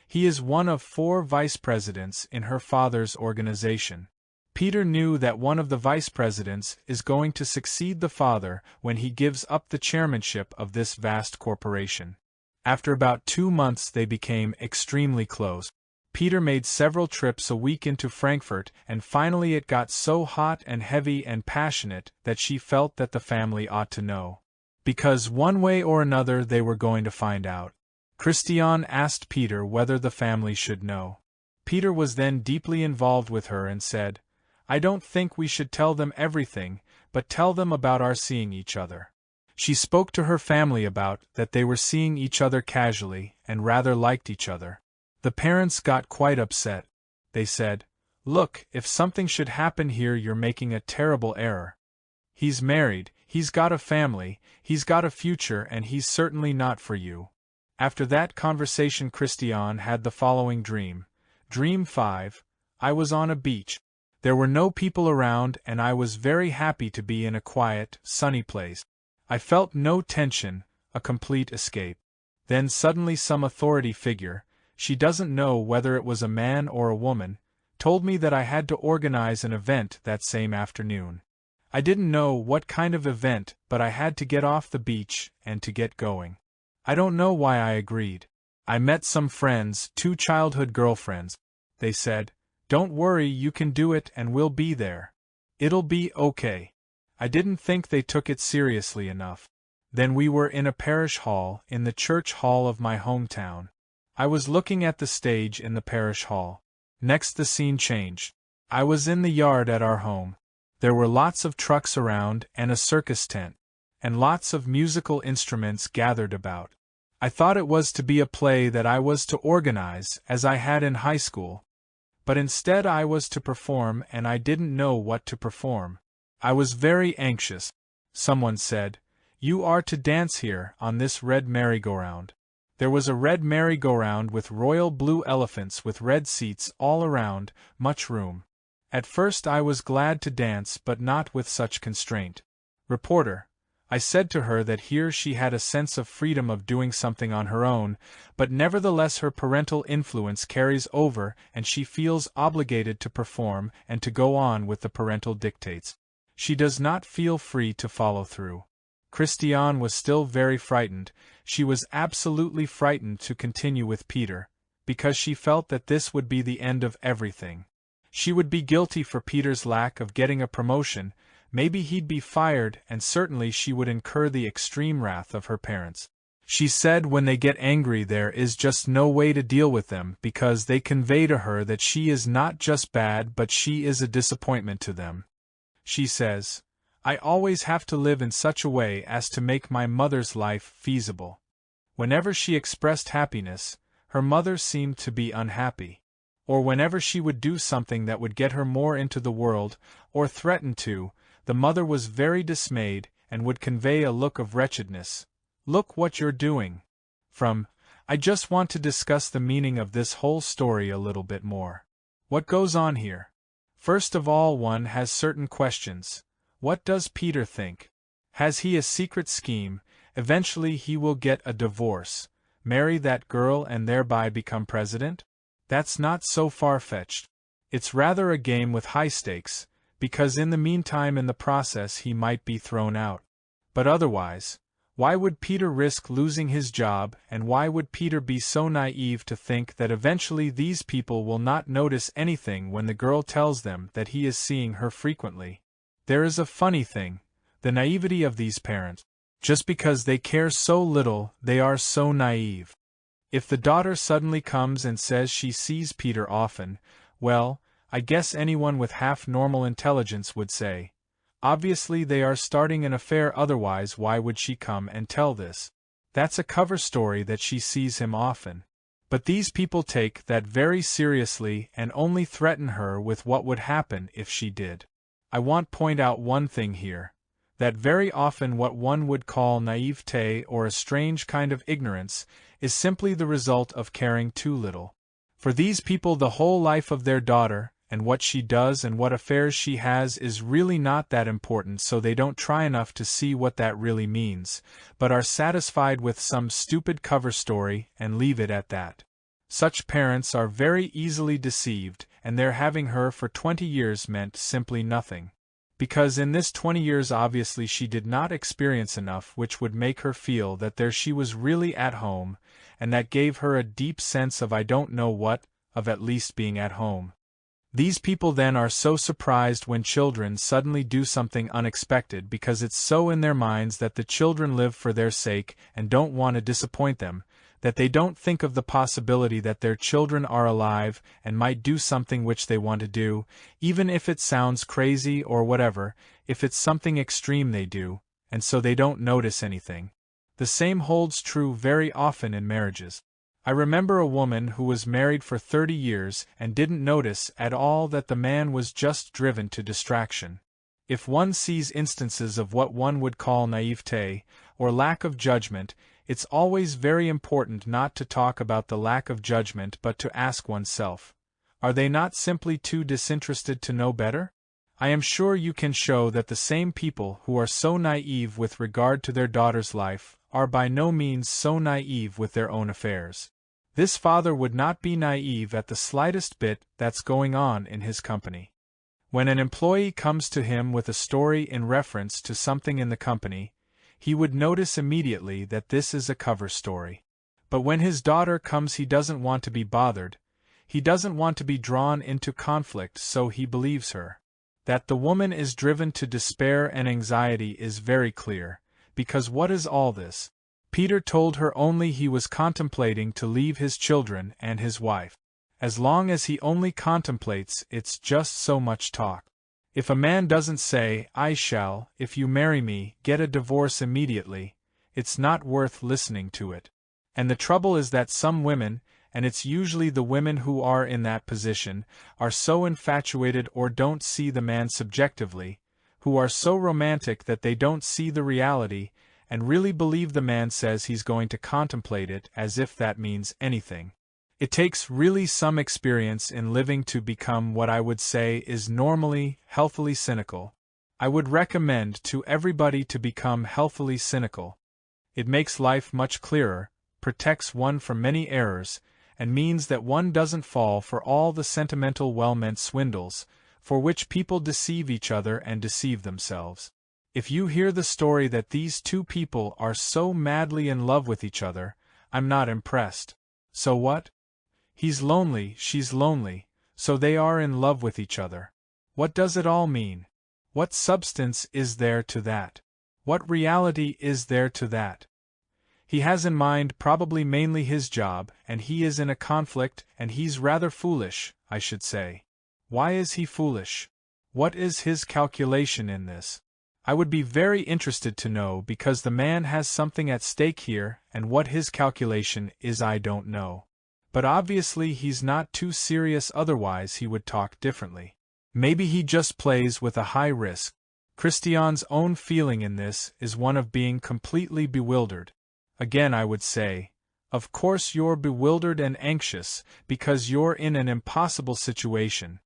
He is one of 4 vice presidents in her father's organization. Peter knew that one of the vice presidents is going to succeed the father when he gives up the chairmanship of this vast corporation. After about 2 months they became extremely close. Peter made several trips a week into Frankfurt, and finally it got so hot and heavy and passionate that she felt that the family ought to know. Because one way or another they were going to find out. Christian asked Peter whether the family should know. Peter was then deeply involved with her and said, "I don't think we should tell them everything, but tell them about our seeing each other." She spoke to her family about that they were seeing each other casually and rather liked each other. The parents got quite upset. They said, "Look, if something should happen here you're making a terrible error. He's married, he's got a family, he's got a future, and he's certainly not for you." After that conversation Christian had the following dream. Dream 5. I was on a beach. There were no people around and I was very happy to be in a quiet, sunny place. I felt no tension, a complete escape. Then suddenly some authority figure, she doesn't know whether it was a man or a woman, told me that I had to organize an event that same afternoon. I didn't know what kind of event, but I had to get off the beach and to get going. I don't know why I agreed. I met some friends, 2 childhood girlfriends. They said, "Don't worry, you can do it and we'll be there. It'll be okay." I didn't think they took it seriously enough. Then we were in a parish hall, in the church hall of my hometown. I was looking at the stage in the parish hall. Next the scene changed. I was in the yard at our home. There were lots of trucks around and a circus tent, and lots of musical instruments gathered about. I thought it was to be a play that I was to organize, as I had in high school. But instead I was to perform, and I didn't know what to perform. I was very anxious. Someone said, "You are to dance here, on this red merry-go-round." There was a red merry-go-round with royal blue elephants with red seats all around, much room. At first I was glad to dance, but not with such constraint. Reporter, I said to her that here she had a sense of freedom of doing something on her own, but nevertheless her parental influence carries over and she feels obligated to perform and to go on with the parental dictates. She does not feel free to follow through. Christian was still very frightened. She was absolutely frightened to continue with Peter, because she felt that this would be the end of everything. She would be guilty for Peter's lack of getting a promotion, maybe he'd be fired, and certainly she would incur the extreme wrath of her parents. She said when they get angry there is just no way to deal with them because they convey to her that she is not just bad but she is a disappointment to them. She says, "I always have to live in such a way as to make my mother's life feasible." Whenever she expressed happiness, her mother seemed to be unhappy. Or whenever she would do something that would get her more into the world, or threaten to, the mother was very dismayed and would convey a look of wretchedness. "Look what you're doing." From, I just want to discuss the meaning of this whole story a little bit more. What goes on here? First of all, one has certain questions. What does Peter think? Has he a secret scheme? Eventually he will get a divorce, marry that girl and thereby become president? That's not so far-fetched. It's rather a game with high stakes, because in the meantime in the process he might be thrown out. But otherwise, why would Peter risk losing his job, and why would Peter be so naive to think that eventually these people will not notice anything when the girl tells them that he is seeing her frequently? There is a funny thing, the naivety of these parents. Just because they care so little, they are so naive. If the daughter suddenly comes and says she sees Peter often, Well, I guess anyone with half-normal intelligence would say, obviously they are starting an affair, otherwise why would she come and tell this? That's a cover story that she sees him often. But these people take that very seriously and only threaten her with what would happen if she did. I want to point out one thing here, that very often what one would call naivete or a strange kind of ignorance is simply the result of caring too little. For these people, the whole life of their daughter, and what she does and what affairs she has, is really not that important, so they don't try enough to see what that really means, but are satisfied with some stupid cover story and leave it at that. Such parents are very easily deceived, and their having her for 20 years meant simply nothing. Because in this 20 years obviously she did not experience enough which would make her feel that there she was really at home, and that gave her a deep sense of I don't know what, of at least being at home. These people then are so surprised when children suddenly do something unexpected because it's so in their minds that the children live for their sake and don't want to disappoint them, that they don't think of the possibility that their children are alive and might do something which they want to do, even if it sounds crazy or whatever, if it's something extreme they do, and so they don't notice anything. The same holds true very often in marriages. I remember a woman who was married for 30 years and didn't notice at all that the man was just driven to distraction. If one sees instances of what one would call naivete, or lack of judgment, it's always very important not to talk about the lack of judgment but to ask oneself, are they not simply too disinterested to know better? I am sure you can show that the same people who are so naive with regard to their daughter's life are by no means so naive with their own affairs. This father would not be naive at the slightest bit that's going on in his company. When an employee comes to him with a story in reference to something in the company, he would notice immediately that this is a cover story. But when his daughter comes, he doesn't want to be bothered, he doesn't want to be drawn into conflict, so he believes her. That the woman is driven to despair and anxiety is very clear, because what is all this? Peter told her only he was contemplating to leave his children and his wife. As long as he only contemplates, it's just so much talk. If a man doesn't say, I shall, if you marry me, get a divorce immediately, it's not worth listening to it. And the trouble is that some women, and it's usually the women who are in that position, are so infatuated or don't see the man subjectively, who are so romantic that they don't see the reality, and really believe the man says he's going to contemplate it as if that means anything. It takes really some experience in living to become what I would say is normally, healthily cynical. I would recommend to everybody to become healthily cynical. It makes life much clearer, protects one from many errors, and means that one doesn't fall for all the sentimental well-meant swindles, for which people deceive each other and deceive themselves. If you hear the story that these two people are so madly in love with each other, I'm not impressed. So what? He's lonely, she's lonely, so they are in love with each other. What does it all mean? What substance is there to that? What reality is there to that? He has in mind probably mainly his job, and he is in a conflict, and he's rather foolish, I should say. Why is he foolish? What is his calculation in this? I would be very interested to know, because the man has something at stake here, and what his calculation is I don't know. But obviously he's not too serious, otherwise he would talk differently. Maybe he just plays with a high risk. Christian's own feeling in this is one of being completely bewildered. Again I would say, of course you're bewildered and anxious, because you're in an impossible situation.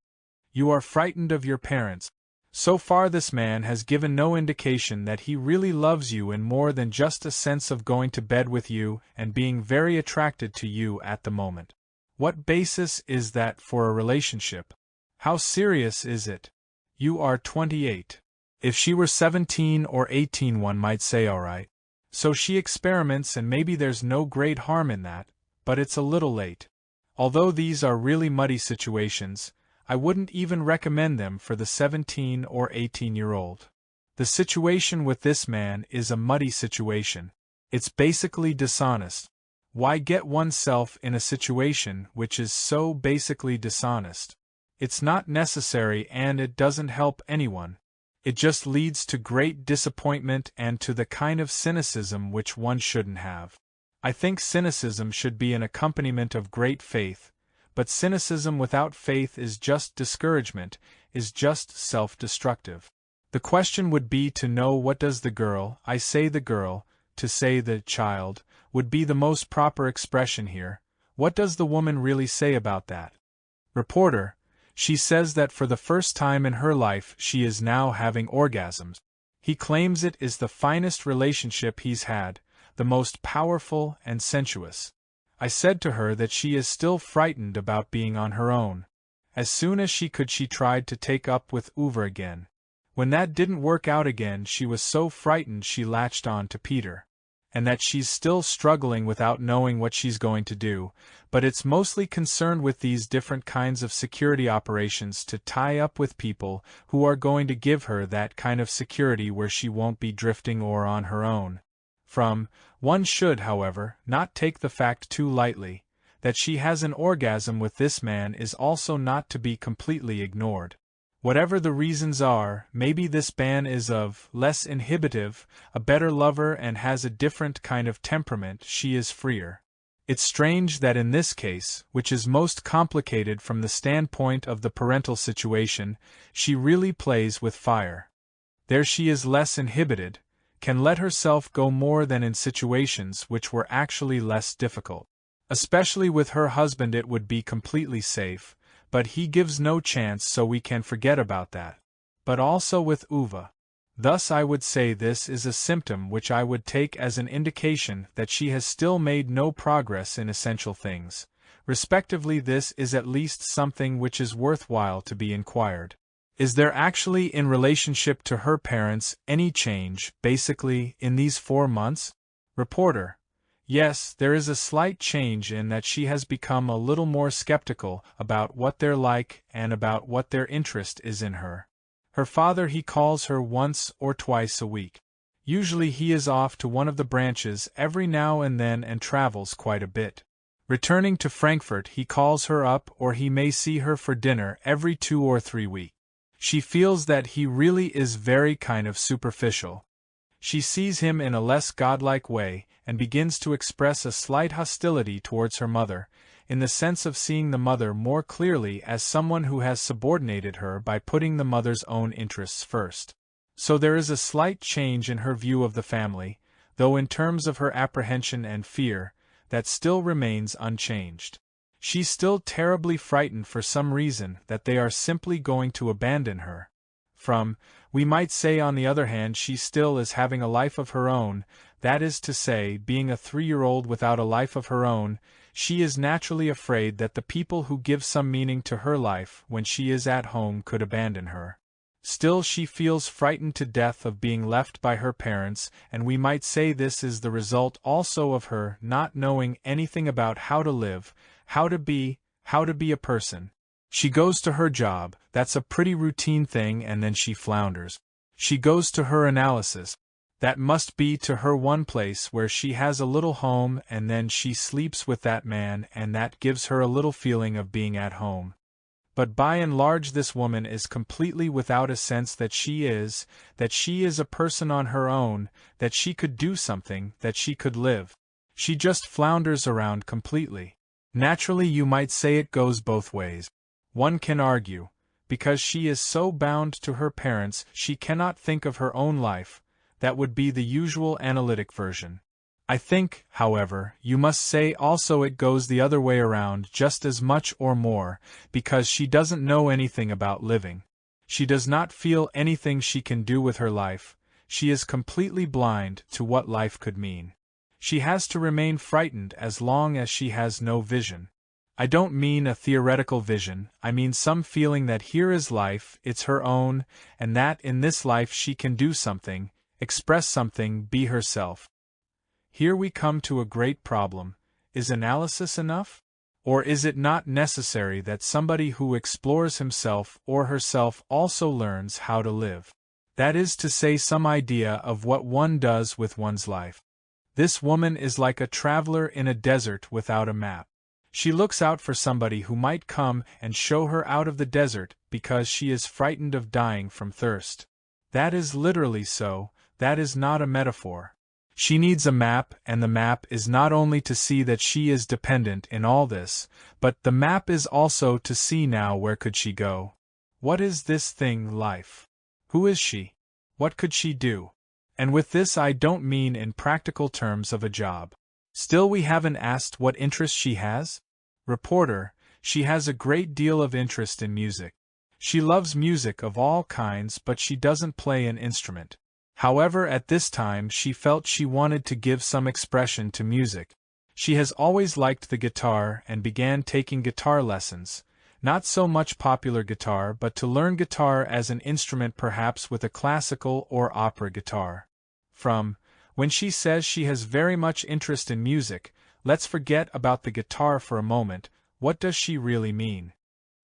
You are frightened of your parents. So far this man has given no indication that he really loves you in more than just a sense of going to bed with you and being very attracted to you at the moment. What basis is that for a relationship? How serious is it? You are 28. If she were 17 or 18 one might say alright. So she experiments and maybe there's no great harm in that, but it's a little late. Although these are really muddy situations, I wouldn't even recommend them for the 17 or 18-year-old. The situation with this man is a muddy situation. It's basically dishonest. Why get oneself in a situation which is so basically dishonest? It's not necessary and it doesn't help anyone. It just leads to great disappointment and to the kind of cynicism which one shouldn't have. I think cynicism should be an accompaniment of great faith, but cynicism without faith is just discouragement, is just self-destructive. The question would be to know what does the girl, I say the girl, to say the child, would be the most proper expression here. What does the woman really say about that? Reporter: she says that for the first time in her life she is now having orgasms. He claims it is the finest relationship he's had, the most powerful and sensuous. I said to her that she is still frightened about being on her own. As soon as she could she tried to take up with Uwe again. When that didn't work out again she was so frightened she latched on to Peter. And that she's still struggling without knowing what she's going to do, but it's mostly concerned with these different kinds of security operations to tie up with people who are going to give her that kind of security where she won't be drifting or on her own. One should, however, not take the fact too lightly. That she has an orgasm with this man is also not to be completely ignored. Whatever the reasons are, maybe this man is less inhibitive, a better lover and has a different kind of temperament, she is freer. It's strange that in this case, which is most complicated from the standpoint of the parental situation, she really plays with fire. There she is less inhibited, can let herself go more than in situations which were actually less difficult. Especially with her husband it would be completely safe, but he gives no chance so we can forget about that. But also with Uwe. Thus I would say this is a symptom which I would take as an indication that she has still made no progress in essential things. Respectively, this is at least something which is worthwhile to be inquired. Is there actually in relationship to her parents any change, basically, in these 4 months? Reporter: yes, there is a slight change in that she has become a little more skeptical about what they're like and about what their interest is in her. Her father he calls her once or twice a week. Usually he is off to one of the branches every now and then and travels quite a bit. Returning to Frankfurt he calls her up or he may see her for dinner every 2 or 3 weeks. She feels that he really is very kind of superficial. She sees him in a less godlike way, and begins to express a slight hostility towards her mother, in the sense of seeing the mother more clearly as someone who has subordinated her by putting the mother's own interests first. So there is a slight change in her view of the family, though in terms of her apprehension and fear, that still remains unchanged. She's still terribly frightened for some reason that they are simply going to abandon her. We might say on the other hand she still is having a life of her own, that is to say, being a 3-year-old without a life of her own, she is naturally afraid that the people who give some meaning to her life when she is at home could abandon her. Still she feels frightened to death of being left by her parents, and we might say this is the result also of her not knowing anything about how to live, how to be a person. She goes to her job, that's a pretty routine thing, and then she flounders. She goes to her analysis. That must be to her one place where she has a little home, and then she sleeps with that man, and that gives her a little feeling of being at home. But by and large this woman is completely without a sense that she is a person on her own, that she could do something, that she could live. She just flounders around completely. Naturally you might say it goes both ways. One can argue, because she is so bound to her parents she cannot think of her own life, that would be the usual analytic version. I think, however, you must say also it goes the other way around just as much or more, because she doesn't know anything about living. She does not feel anything she can do with her life, she is completely blind to what life could mean. She has to remain frightened as long as she has no vision. I don't mean a theoretical vision, I mean some feeling that here is life, it's her own, and that in this life she can do something, express something, be herself. Here we come to a great problem. Is analysis enough? Or is it not necessary that somebody who explores himself or herself also learns how to live? That is to say, some idea of what one does with one's life. This woman is like a traveler in a desert without a map. She looks out for somebody who might come and show her out of the desert because she is frightened of dying from thirst. That is literally so, that is not a metaphor. She needs a map, and the map is not only to see that she is dependent in all this, but the map is also to see now where could she go. What is this thing, life? Who is she? What could she do? And with this I don't mean in practical terms of a job. Still, we haven't asked what interest she has? Reporter, she has a great deal of interest in music. She loves music of all kinds, but she doesn't play an instrument. However, at this time she felt she wanted to give some expression to music. She has always liked the guitar and began taking guitar lessons, not so much popular guitar but to learn guitar as an instrument, perhaps with a classical or opera guitar. From, when she says she has very much interest in music, let's forget about the guitar for a moment. What does she really mean?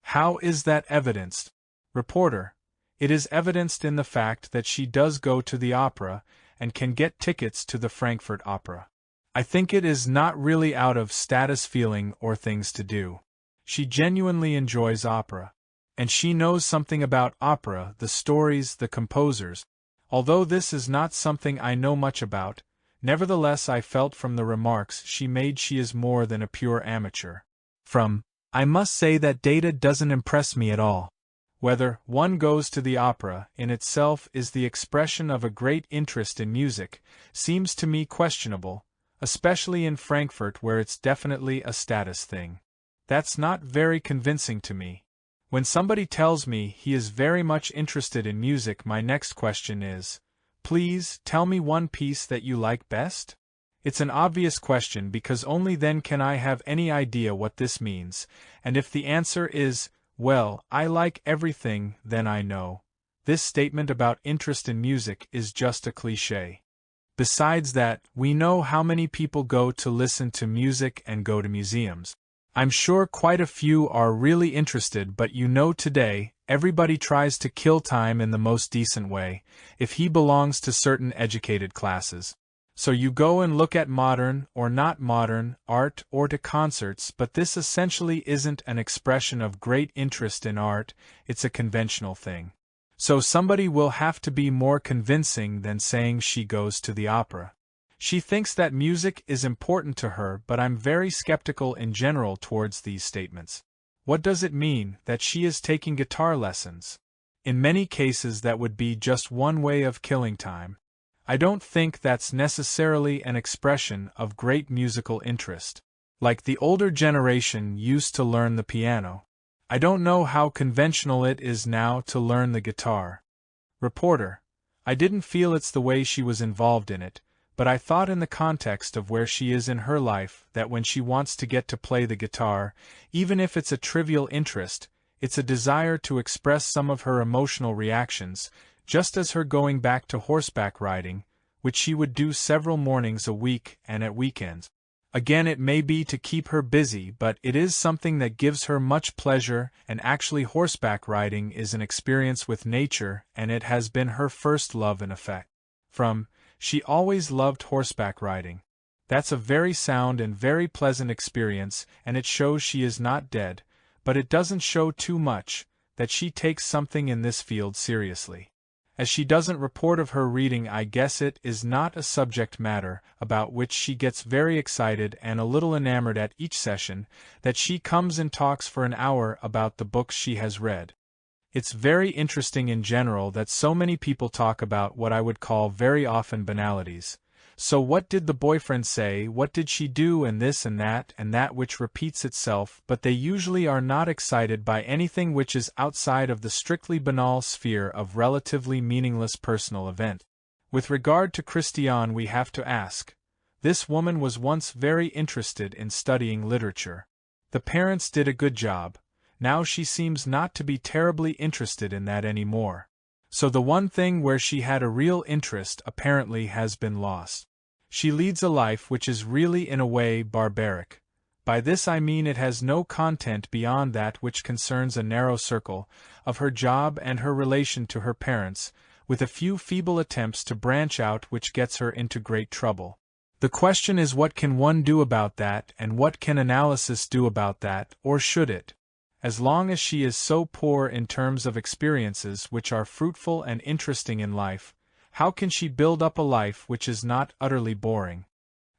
How is that evidenced? Reporter, it is evidenced in the fact that she does go to the opera and can get tickets to the Frankfurt Opera. I think it is not really out of status feeling or things to do. She genuinely enjoys opera. And she knows something about opera, the stories, the composers. Although this is not something I know much about, nevertheless I felt from the remarks she made she is more than a pure amateur. From, I must say that data doesn't impress me at all. Whether one goes to the opera in itself is the expression of a great interest in music, seems to me questionable, especially in Frankfurt where it's definitely a status thing. That's not very convincing to me. When somebody tells me he is very much interested in music, my next question is, please tell me one piece that you like best? It's an obvious question because only then can I have any idea what this means, and if the answer is, well, I like everything, then I know. This statement about interest in music is just a cliché. Besides that, we know how many people go to listen to music and go to museums. I'm sure quite a few are really interested, but you know today, everybody tries to kill time in the most decent way, if he belongs to certain educated classes. So you go and look at modern, or not modern, art or to concerts, but this essentially isn't an expression of great interest in art, it's a conventional thing. So somebody will have to be more convincing than saying she goes to the opera. She thinks that music is important to her, but I'm very skeptical in general towards these statements. What does it mean that she is taking guitar lessons? In many cases that would be just one way of killing time. I don't think that's necessarily an expression of great musical interest. Like the older generation used to learn the piano. I don't know how conventional it is now to learn the guitar. Reporter, I didn't feel it's the way she was involved in it, but I thought in the context of where she is in her life that when she wants to get to play the guitar, even if it's a trivial interest, it's a desire to express some of her emotional reactions, just as her going back to horseback riding, which she would do several mornings a week and at weekends. Again, it may be to keep her busy, but it is something that gives her much pleasure, and actually horseback riding is an experience with nature, and it has been her first love in effect. From, she always loved horseback riding. That's a very sound and very pleasant experience, and it shows she is not dead, but it doesn't show too much that she takes something in this field seriously. As she doesn't report of her reading, I guess it is not a subject matter about which she gets very excited and a little enamored at each session, that she comes and talks for an hour about the books she has read. It's very interesting in general that so many people talk about what I would call very often banalities. So what did the boyfriend say, what did she do, and this and that which repeats itself, but they usually are not excited by anything which is outside of the strictly banal sphere of relatively meaningless personal event. With regard to Christiane, we have to ask. This woman was once very interested in studying literature. The parents did a good job. Now she seems not to be terribly interested in that anymore. So the one thing where she had a real interest apparently has been lost. She leads a life which is really in a way barbaric. By this I mean it has no content beyond that which concerns a narrow circle of her job and her relation to her parents, with a few feeble attempts to branch out which gets her into great trouble. The question is, what can one do about that, and what can analysis do about that, or should it? As long as she is so poor in terms of experiences which are fruitful and interesting in life, how can she build up a life which is not utterly boring?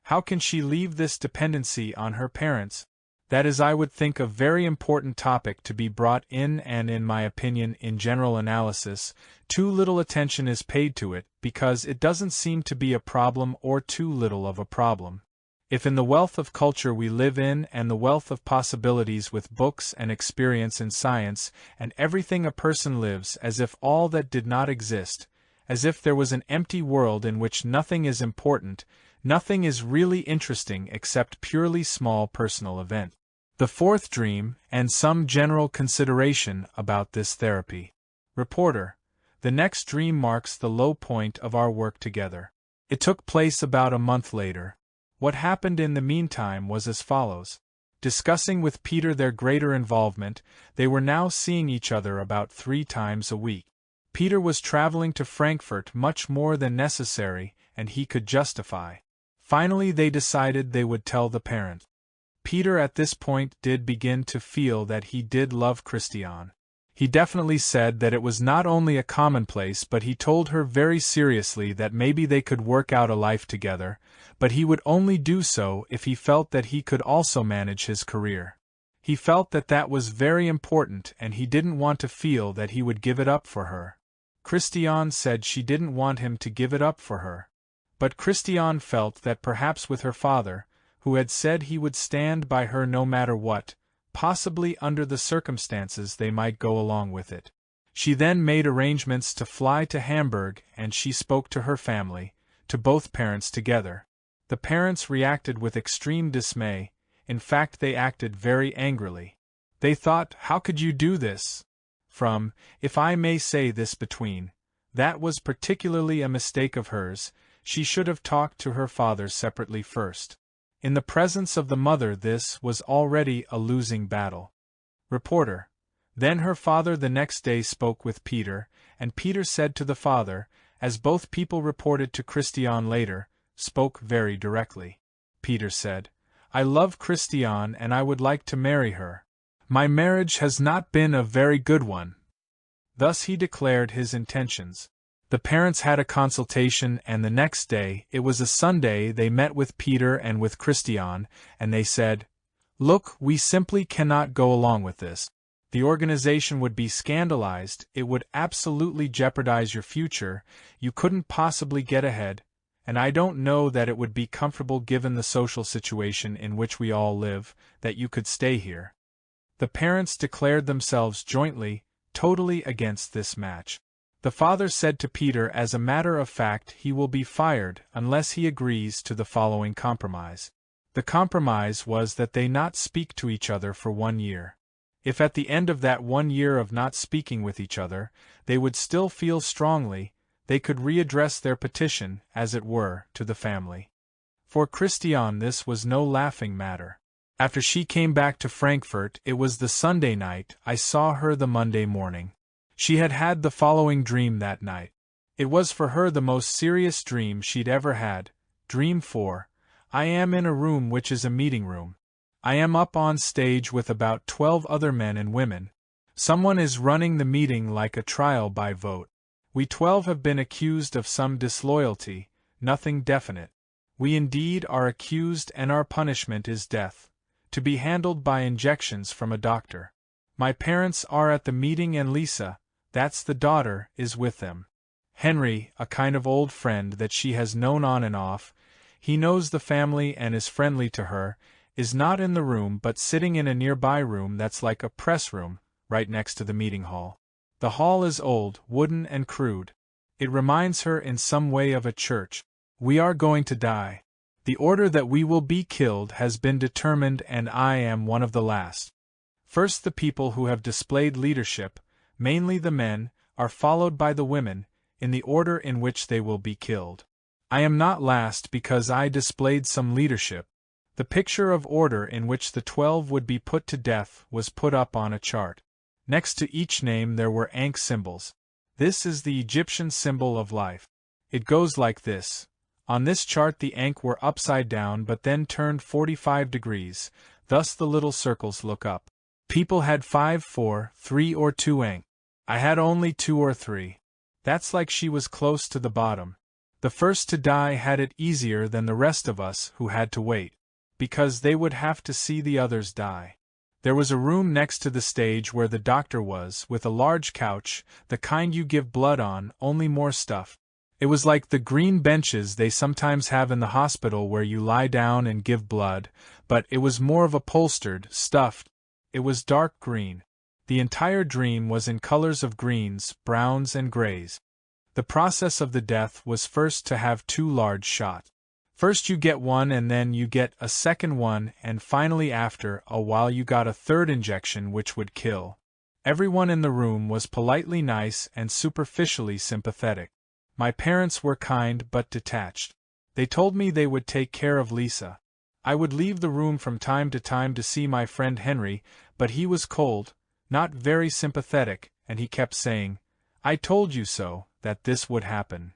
How can she leave this dependency on her parents? That is, I would think, a very important topic to be brought in, and in my opinion, in general analysis, too little attention is paid to it, because it doesn't seem to be a problem, or too little of a problem. If in the wealth of culture we live in, and the wealth of possibilities with books and experience in science, and everything, a person lives as if all that did not exist, as if there was an empty world in which nothing is important, nothing is really interesting except purely small personal events. The fourth dream, and some general consideration about this therapy. Reporter: the next dream marks the low point of our work together. It took place about a month later. What happened in the meantime was as follows. Discussing with Peter their greater involvement, they were now seeing each other about 3 times a week. Peter was traveling to Frankfurt much more than necessary, and he could justify. Finally they decided they would tell the parent. Peter at this point did begin to feel that he did love Christiane. He definitely said that it was not only a commonplace, but he told her very seriously that maybe they could work out a life together, but he would only do so if he felt that he could also manage his career. He felt that that was very important, and he didn't want to feel that he would give it up for her. Christiane said she didn't want him to give it up for her. But Christiane felt that perhaps with her father, who had said he would stand by her no matter what, possibly under the circumstances they might go along with it. She then made arrangements to fly to Hamburg, and she spoke to her family, to both parents together. The parents reacted with extreme dismay. In fact, they acted very angrily. They thought, "How could you do this?" From, if I may say this between, that was particularly a mistake of hers. She should have talked to her father separately first. In the presence of the mother this was already a losing battle. Reporter: then her father the next day spoke with Peter, and Peter said to the father, as both people reported to Christiane later, spoke very directly. Peter said, "I love Christiane and I would like to marry her. My marriage has not been a very good one." Thus he declared his intentions. The parents had a consultation, and the next day, it was a Sunday, they met with Peter and with Christiane, and they said, "Look, we simply cannot go along with this. The organization would be scandalized, it would absolutely jeopardize your future, you couldn't possibly get ahead, and I don't know that it would be comfortable given the social situation in which we all live, that you could stay here." The parents declared themselves jointly, totally against this match. The father said to Peter, as a matter of fact, he will be fired unless he agrees to the following compromise. The compromise was that they not speak to each other for 1 year. If at the end of that 1 year of not speaking with each other, they would still feel strongly, they could readdress their petition, as it were, to the family. For Christiane this was no laughing matter. After she came back to Frankfurt, it was the Sunday night, I saw her the Monday morning. She had had the following dream that night. It was for her the most serious dream she'd ever had. Dream 4. I am in a room which is a meeting room. I am up on stage with about 12 other men and women. Someone is running the meeting like a trial by vote. We 12 have been accused of some disloyalty, nothing definite. We indeed are accused, and our punishment is death, to be handled by injections from a doctor. My parents are at the meeting, and Lisa, that's the daughter, is with them. Henry, a kind of old friend that she has known on and off, he knows the family and is friendly to her, is not in the room but sitting in a nearby room that's like a press room, right next to the meeting hall. The hall is old, wooden and crude. It reminds her in some way of a church. We are going to die. The order that we will be killed has been determined, and I am one of the last. First the people who have displayed leadership, mainly the men, are followed by the women, in the order in which they will be killed. I am not last because I displayed some leadership. The picture of order in which the 12 would be put to death was put up on a chart. Next to each name there were Ankh symbols. This is the Egyptian symbol of life. It goes like this: On this chart the ink were upside down but then turned 45 degrees, thus the little circles look up. People had 5, 4, 3 or 2 ink. I had only 2 or 3. That's like she was close to the bottom. The first to die had it easier than the rest of us who had to wait, because they would have to see the others die. There was a room next to the stage where the doctor was, with a large couch, the kind you give blood on, only more stuff. It was like the green benches they sometimes have in the hospital where you lie down and give blood, but it was more of upholstered, stuffed. It was dark green. The entire dream was in colors of greens, browns and grays. The process of the death was first to have 2 large shots. First you get one and then you get a second one and finally after a while you got a third injection which would kill. Everyone in the room was politely nice and superficially sympathetic. My parents were kind but detached. They told me they would take care of Lisa. I would leave the room from time to see my friend Henry, but he was cold, not very sympathetic, and he kept saying, "I told you so, that this would happen."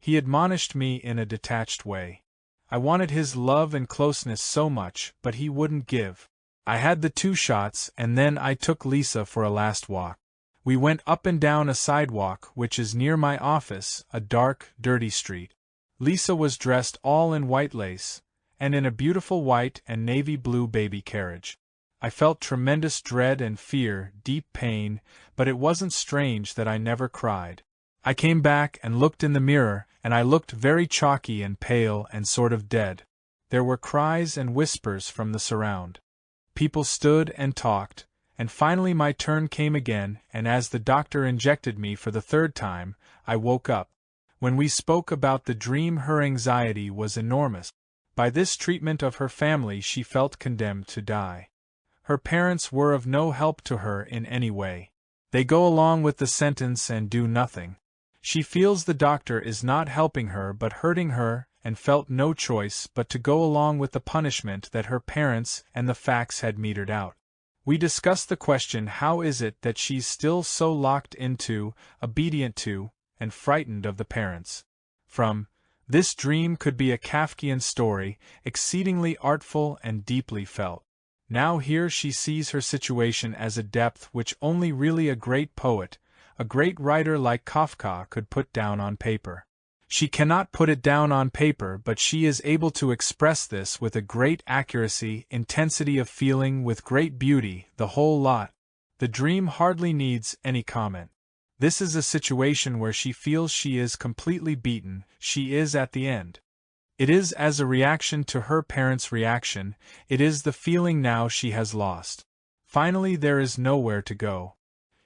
He admonished me in a detached way. I wanted his love and closeness so much, but he wouldn't give. I had the 2 shots and then I took Lisa for a last walk. We went up and down a sidewalk which is near my office, a dark, dirty street. Lisa was dressed all in white lace, and in a beautiful white and navy blue baby carriage. I felt tremendous dread and fear, deep pain, but it wasn't strange that I never cried. I came back and looked in the mirror, and I looked very chalky and pale and sort of dead. There were cries and whispers from the surround. People stood and talked, and finally my turn came again, and as the doctor injected me for the 3rd time, I woke up. When we spoke about the dream, her anxiety was enormous. By this treatment of her family she felt condemned to die. Her parents were of no help to her in any way. They go along with the sentence and do nothing. She feels the doctor is not helping her but hurting her, and felt no choice but to go along with the punishment that her parents and the facts had meted out. We discussed the question, how is it that she's still so locked into, obedient to, and frightened of the parents? From this dream could be a Kafkian story, exceedingly artful and deeply felt. Now here she sees her situation as a depth which only really a great poet, a great writer like Kafka could put down on paper. She cannot put it down on paper, but she is able to express this with a great accuracy, intensity of feeling, with great beauty, the whole lot. The dream hardly needs any comment. This is a situation where she feels she is completely beaten, she is at the end. It is as a reaction to her parents' reaction, it is the feeling now she has lost. Finally there is nowhere to go.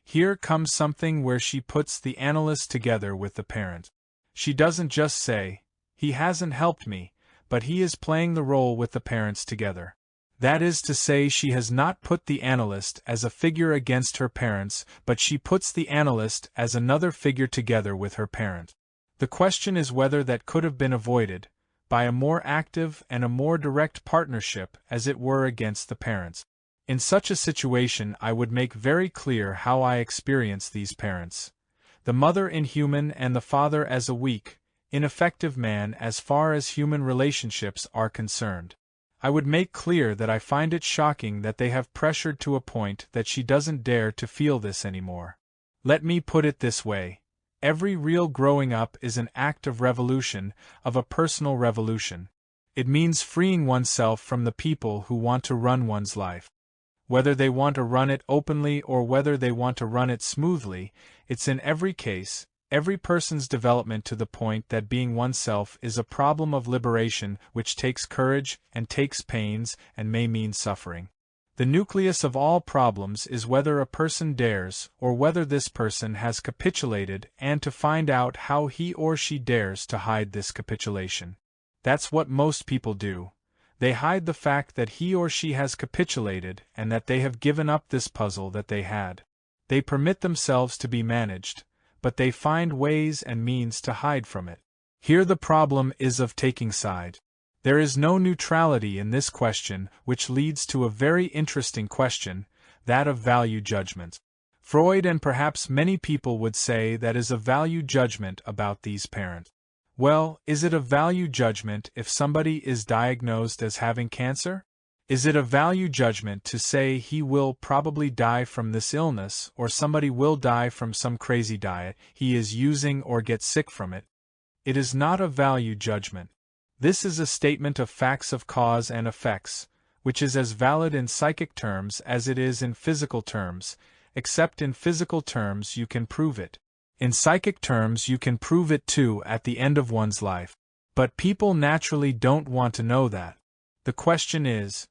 Here comes something where she puts the analyst together with the parent. She doesn't just say, "He hasn't helped me," but he is playing the role with the parents together. That is to say, she has not put the analyst as a figure against her parents, but she puts the analyst as another figure together with her parent. The question is whether that could have been avoided, by a more active and a more direct partnership, as it were, against the parents. In such a situation I would make very clear how I experience these parents. The mother inhuman and the father as a weak, ineffective man as far as human relationships are concerned. I would make clear that I find it shocking that they have pressured to a point that she doesn't dare to feel this anymore. Let me put it this way. Every real growing up is an act of revolution, of a personal revolution. It means freeing oneself from the people who want to run one's life. Whether they want to run it openly or whether they want to run it smoothly, it's in every case, every person's development to the point that being oneself is a problem of liberation which takes courage and takes pains and may mean suffering. The nucleus of all problems is whether a person dares or whether this person has capitulated, and to find out how he or she dares to hide this capitulation. That's what most people do. They hide the fact that he or she has capitulated and that they have given up this puzzle that they had. They permit themselves to be managed, but they find ways and means to hide from it. Here the problem is of taking side. There is no neutrality in this question, which leads to a very interesting question, that of value judgment. Freud and perhaps many people would say that is a value judgment about these parents. Well, is it a value judgment if somebody is diagnosed as having cancer? Is it a value judgment to say he will probably die from this illness, or somebody will die from some crazy diet he is using or get sick from it? It is not a value judgment. This is a statement of facts of cause and effects, which is as valid in psychic terms as it is in physical terms, except in physical terms you can prove it. In psychic terms you can prove it too at the end of one's life. But people naturally don't want to know that. The question is,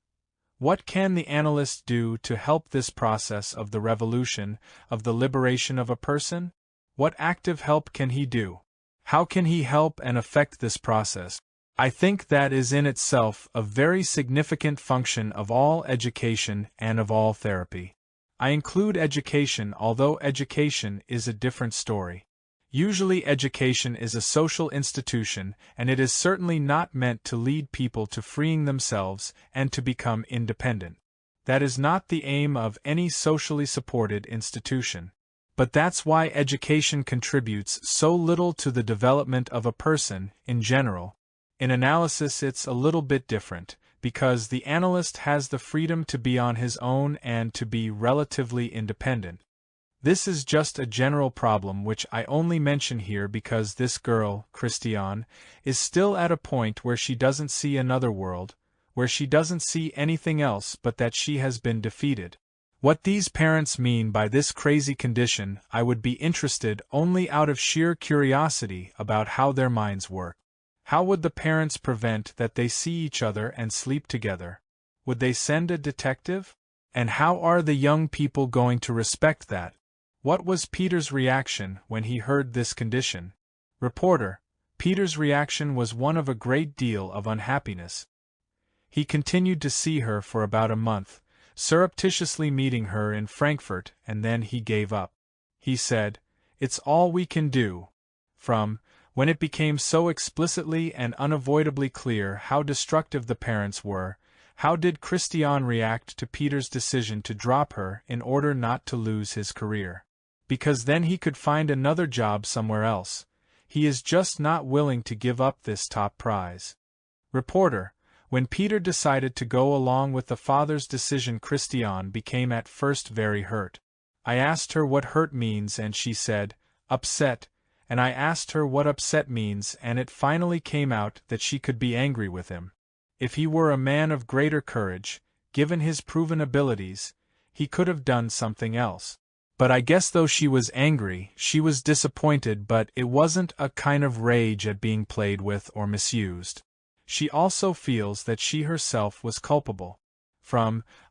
what can the analyst do to help this process of the revolution, of the liberation of a person? What active help can he do? How can he help and affect this process? I think that is in itself a very significant function of all education and of all therapy. I include education, although education is a different story. Usually education is a social institution, and it is certainly not meant to lead people to freeing themselves and to become independent. That is not the aim of any socially supported institution. But that's why education contributes so little to the development of a person, in general. In analysis it's a little bit different, because the analyst has the freedom to be on his own and to be relatively independent. This is just a general problem which I only mention here because this girl, Christiane, is still at a point where she doesn't see another world, where she doesn't see anything else but that she has been defeated. What these parents mean by this crazy condition, I would be interested only out of sheer curiosity about how their minds work. How would the parents prevent that they see each other and sleep together? Would they send a detective? And how are the young people going to respect that? What was Peter's reaction when he heard this condition? Reporter: Peter's reaction was one of a great deal of unhappiness. He continued to see her for about a month, surreptitiously meeting her in Frankfurt, and then he gave up. He said, "It's all we can do." From when it became so explicitly and unavoidably clear how destructive the parents were, how did Christiane react to Peter's decision to drop her in order not to lose his career? Because then he could find another job somewhere else. He is just not willing to give up this top prize. Reporter: When Peter decided to go along with the father's decision, Christiane became at first very hurt. I asked her what hurt means and she said, upset, and I asked her what upset means and it finally came out that she could be angry with him. If he were a man of greater courage, given his proven abilities, he could have done something else. But I guess though she was angry, she was disappointed, but it wasn't a kind of rage at being played with or misused. She also feels that she herself was culpable.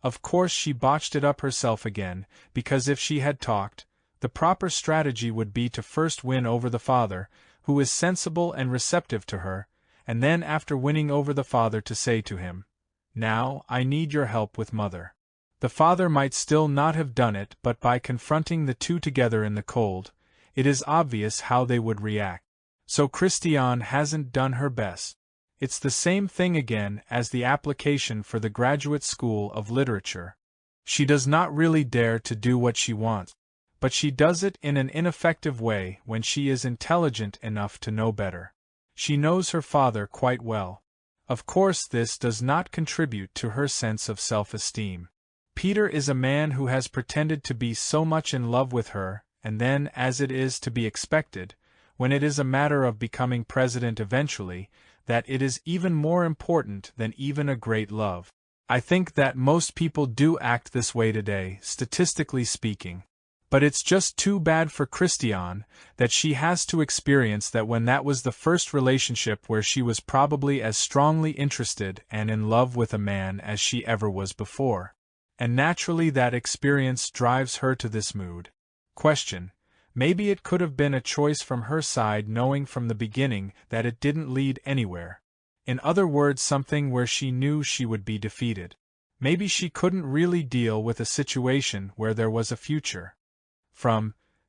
Of course she botched it up herself again, because if she had talked, the proper strategy would be to first win over the father, who is sensible and receptive to her, and then after winning over the father to say to him, "Now, I need your help with mother." The father might still not have done it, but by confronting the two together in the cold, it is obvious how they would react. So Christiane hasn't done her best. It's the same thing again as the application for the Graduate School of Literature. She does not really dare to do what she wants, but she does it in an ineffective way when she is intelligent enough to know better. She knows her father quite well. Of course this does not contribute to her sense of self-esteem. Peter is a man who has pretended to be so much in love with her, and then, as it is to be expected, when it is a matter of becoming president eventually, that it is even more important than even a great love. I think that most people do act this way today, statistically speaking. But it's just too bad for Christiane that she has to experience that when that was the first relationship where she was probably as strongly interested and in love with a man as she ever was before. And naturally that experience drives her to this mood. Question: maybe it could have been a choice from her side, knowing from the beginning that it didn't lead anywhere. In other words, something where she knew she would be defeated. Maybe she couldn't really deal with a situation where there was a future.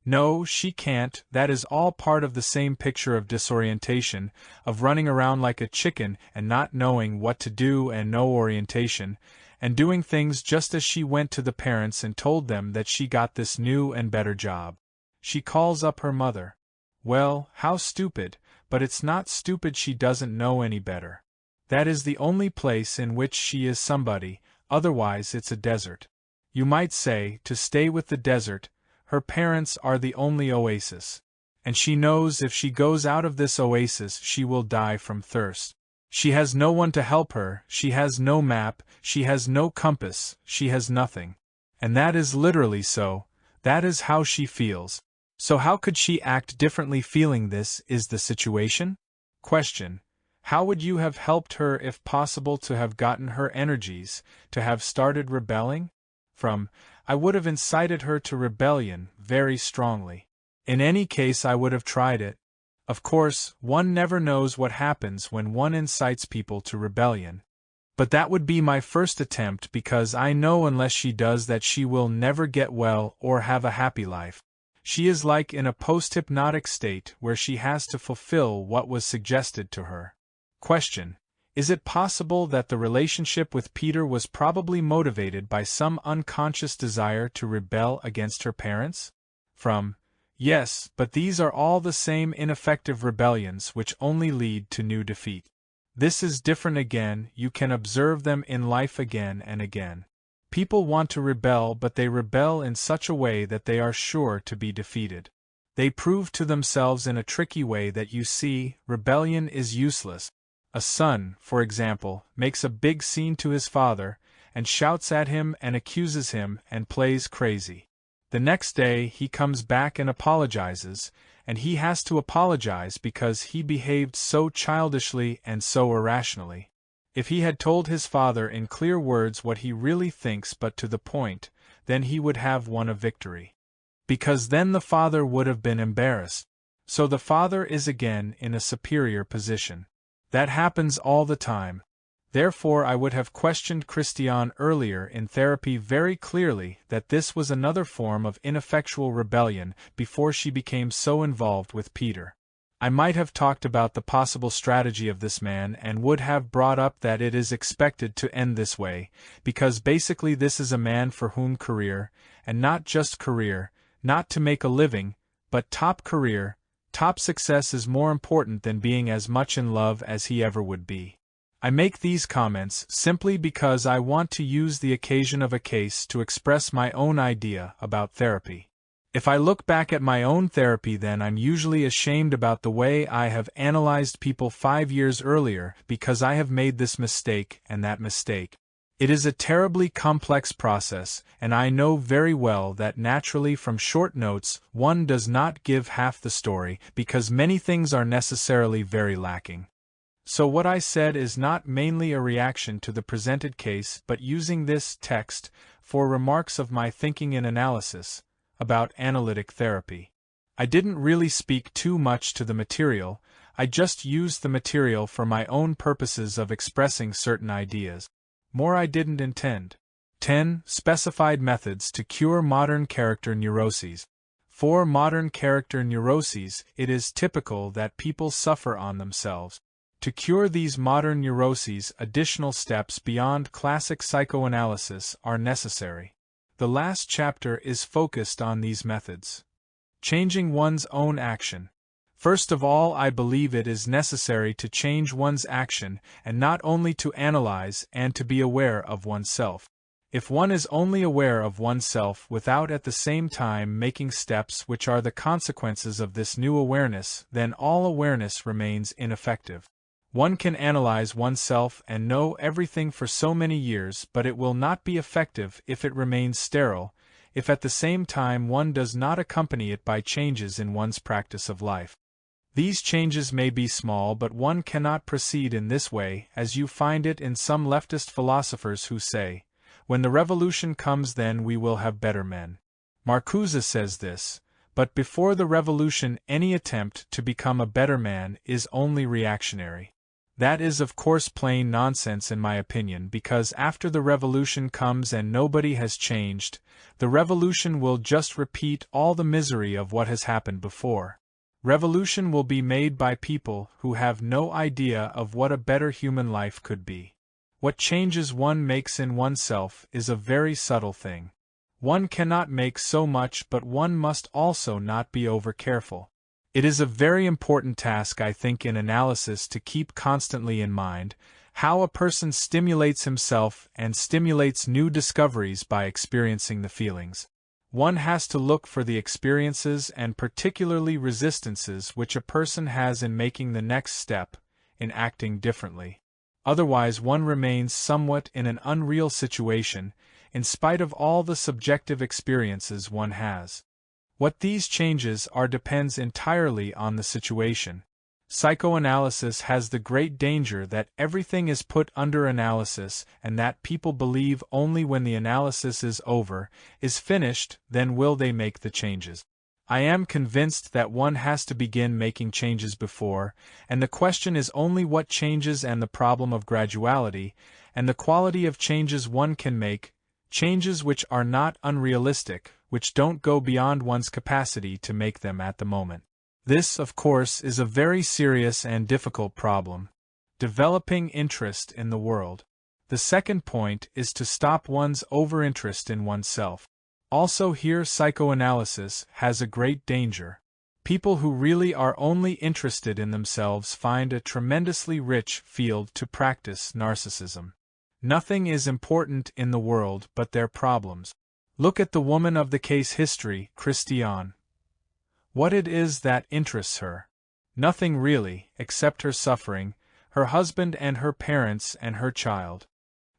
No, she can't. That is all part of the same picture of disorientation, of running around like a chicken and not knowing what to do and no orientation, and doing things just as she went to the parents and told them that she got this new and better job. She calls up her mother. Well, how stupid, but it's not stupid she doesn't know any better. That is the only place in which she is somebody, otherwise it's a desert. You might say, to stay with the desert, her parents are the only oasis. And she knows if she goes out of this oasis she will die from thirst. She has no one to help her, she has no map, she has no compass, she has nothing. And that is literally so, that is how she feels. So how could she act differently feeling this is the situation? Question. How would you have helped her if possible to have gotten her energies, to have started rebelling? From, I would have incited her to rebellion, very strongly. In any case I would have tried it. Of course, one never knows what happens when one incites people to rebellion. But that would be my first attempt because I know unless she does that she will never get well or have a happy life. She is like in a post-hypnotic state where she has to fulfill what was suggested to her. Question. Is it possible that the relationship with Peter was probably motivated by some unconscious desire to rebel against her parents? From. Yes, but these are all the same ineffective rebellions which only lead to new defeat. This is different again, you can observe them in life again and again. People want to rebel but they rebel in such a way that they are sure to be defeated. They prove to themselves in a tricky way that you see, rebellion is useless. A son, for example, makes a big scene to his father, and shouts at him and accuses him and plays crazy. The next day he comes back and apologizes, and he has to apologize because he behaved so childishly and so irrationally. If he had told his father in clear words what he really thinks but to the point, then he would have won a victory. Because then the father would have been embarrassed. So the father is again in a superior position. That happens all the time. Therefore I would have questioned Christiane earlier in therapy very clearly that this was another form of ineffectual rebellion before she became so involved with Peter. I might have talked about the possible strategy of this man and would have brought up that it is expected to end this way, because basically this is a man for whom career, and not just career, not to make a living, but top career, top success is more important than being as much in love as he ever would be. I make these comments simply because I want to use the occasion of a case to express my own idea about therapy. If I look back at my own therapy then I'm usually ashamed about the way I have analyzed people 5 years earlier because I have made this mistake and that mistake. It is a terribly complex process, and I know very well that naturally from short notes one does not give half the story because many things are necessarily very lacking. So what I said is not mainly a reaction to the presented case but using this text for remarks of my thinking in analysis about analytic therapy. I didn't really speak too much to the material, I just used the material for my own purposes of expressing certain ideas. More I didn't intend. 10. Specified methods to cure modern character neuroses. For modern character neuroses, it is typical that people suffer on themselves. To cure these modern neuroses, additional steps beyond classic psychoanalysis are necessary. The last chapter is focused on these methods. Changing one's own action. First of all, I believe it is necessary to change one's action and not only to analyze and to be aware of oneself. If one is only aware of oneself without at the same time making steps which are the consequences of this new awareness, then all awareness remains ineffective. One can analyze oneself and know everything for so many years, but it will not be effective if it remains sterile, if at the same time one does not accompany it by changes in one's practice of life. These changes may be small, but one cannot proceed in this way, as you find it in some leftist philosophers who say, "When the revolution comes then we will have better men." Marcuse says this, but before the revolution any attempt to become a better man is only reactionary. That is of course plain nonsense in my opinion, because after the revolution comes and nobody has changed, the revolution will just repeat all the misery of what has happened before. Revolution will be made by people who have no idea of what a better human life could be. What changes one makes in oneself is a very subtle thing. One cannot make so much, but one must also not be over careful. It is a very important task, I think, in analysis to keep constantly in mind how a person stimulates himself and stimulates new discoveries by experiencing the feelings. One has to look for the experiences and particularly resistances which a person has in making the next step, in acting differently. Otherwise one remains somewhat in an unreal situation, in spite of all the subjective experiences one has. What these changes are depends entirely on the situation. Psychoanalysis has the great danger that everything is put under analysis and that people believe only when the analysis is over, is finished, then will they make the changes. I am convinced that one has to begin making changes before, and the question is only what changes and the problem of graduality, and the quality of changes one can make, changes which are not unrealistic, which don't go beyond one's capacity to make them at the moment. This, of course, is a very serious and difficult problem. Developing interest in the world. The second point is to stop one's over-interest in oneself. Also here psychoanalysis has a great danger. People who really are only interested in themselves find a tremendously rich field to practice narcissism. Nothing is important in the world but their problems. Look at the woman of the case history, Christiane. What it is that interests her? Nothing really, except her suffering, her husband and her parents and her child.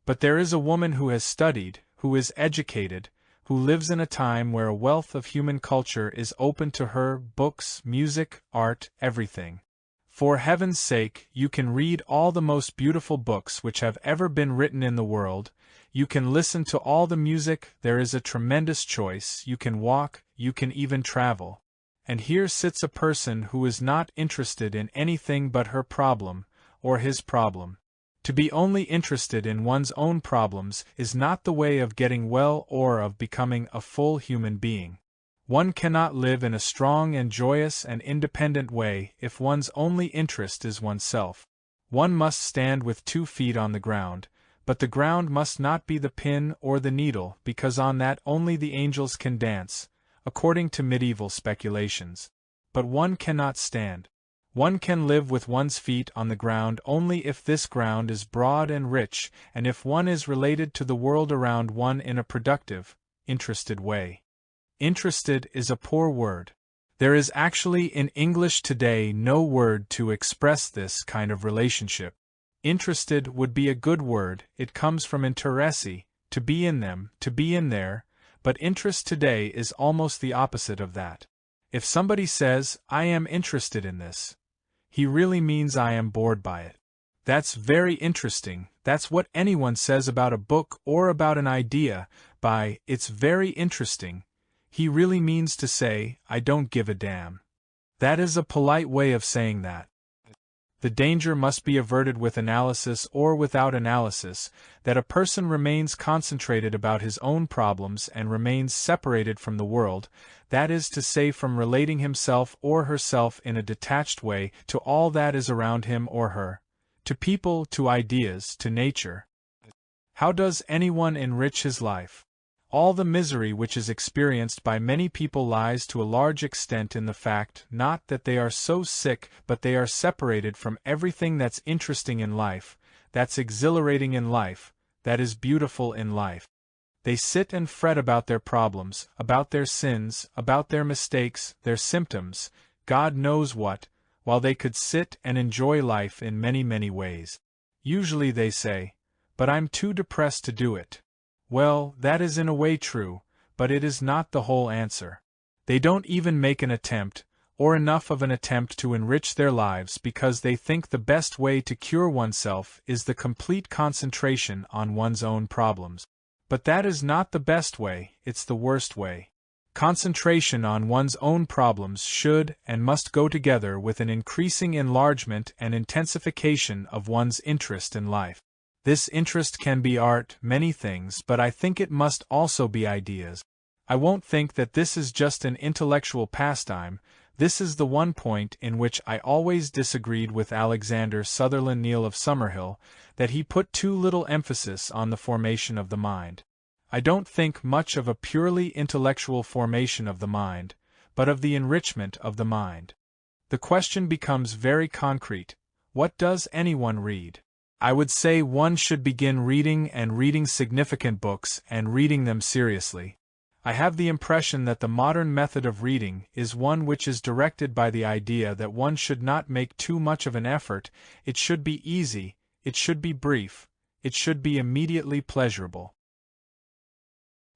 But there is a woman who has studied, who is educated, who lives in a time where a wealth of human culture is open to her, books, music, art, everything. For heaven's sake, you can read all the most beautiful books which have ever been written in the world, you can listen to all the music, there is a tremendous choice, you can walk, you can even travel. And here sits a person who is not interested in anything but her problem, or his problem. To be only interested in one's own problems is not the way of getting well or of becoming a full human being. One cannot live in a strong and joyous and independent way if one's only interest is oneself. One must stand with 2 feet on the ground, but the ground must not be the pin or the needle, because on that only the angels can dance, according to medieval speculations. But one cannot stand. One can live with one's feet on the ground only if this ground is broad and rich, and if one is related to the world around one in a productive, interested way. Interested is a poor word. There is actually in English today no word to express this kind of relationship. Interested would be a good word, it comes from interesse, to be in them, to be in there, but interest today is almost the opposite of that. If somebody says, I am interested in this, he really means I am bored by it. That's very interesting, that's what anyone says about a book or about an idea, by, it's very interesting. He really means to say, I don't give a damn. That is a polite way of saying that. The danger must be averted with analysis or without analysis, that a person remains concentrated about his own problems and remains separated from the world, that is to say from relating himself or herself in a detached way to all that is around him or her, to people, to ideas, to nature. How does anyone enrich his life? All the misery which is experienced by many people lies to a large extent in the fact not that they are so sick but they are separated from everything that's interesting in life, that's exhilarating in life, that is beautiful in life. They sit and fret about their problems, about their sins, about their mistakes, their symptoms, God knows what, while they could sit and enjoy life in many, many ways. Usually they say, but I'm too depressed to do it. Well, that is in a way true, but it is not the whole answer. They don't even make an attempt, or enough of an attempt to enrich their lives because they think the best way to cure oneself is the complete concentration on one's own problems. But that is not the best way, it's the worst way. Concentration on one's own problems should and must go together with an increasing enlargement and intensification of one's interest in life. This interest can be art, many things, but I think it must also be ideas. I won't think that this is just an intellectual pastime. This is the one point in which I always disagreed with Alexander Sutherland Neal of Summerhill, that he put too little emphasis on the formation of the mind. I don't think much of a purely intellectual formation of the mind, but of the enrichment of the mind. The question becomes very concrete. What does anyone read? I would say one should begin reading and reading significant books and reading them seriously. I have the impression that the modern method of reading is one which is directed by the idea that one should not make too much of an effort, it should be easy, it should be brief, it should be immediately pleasurable.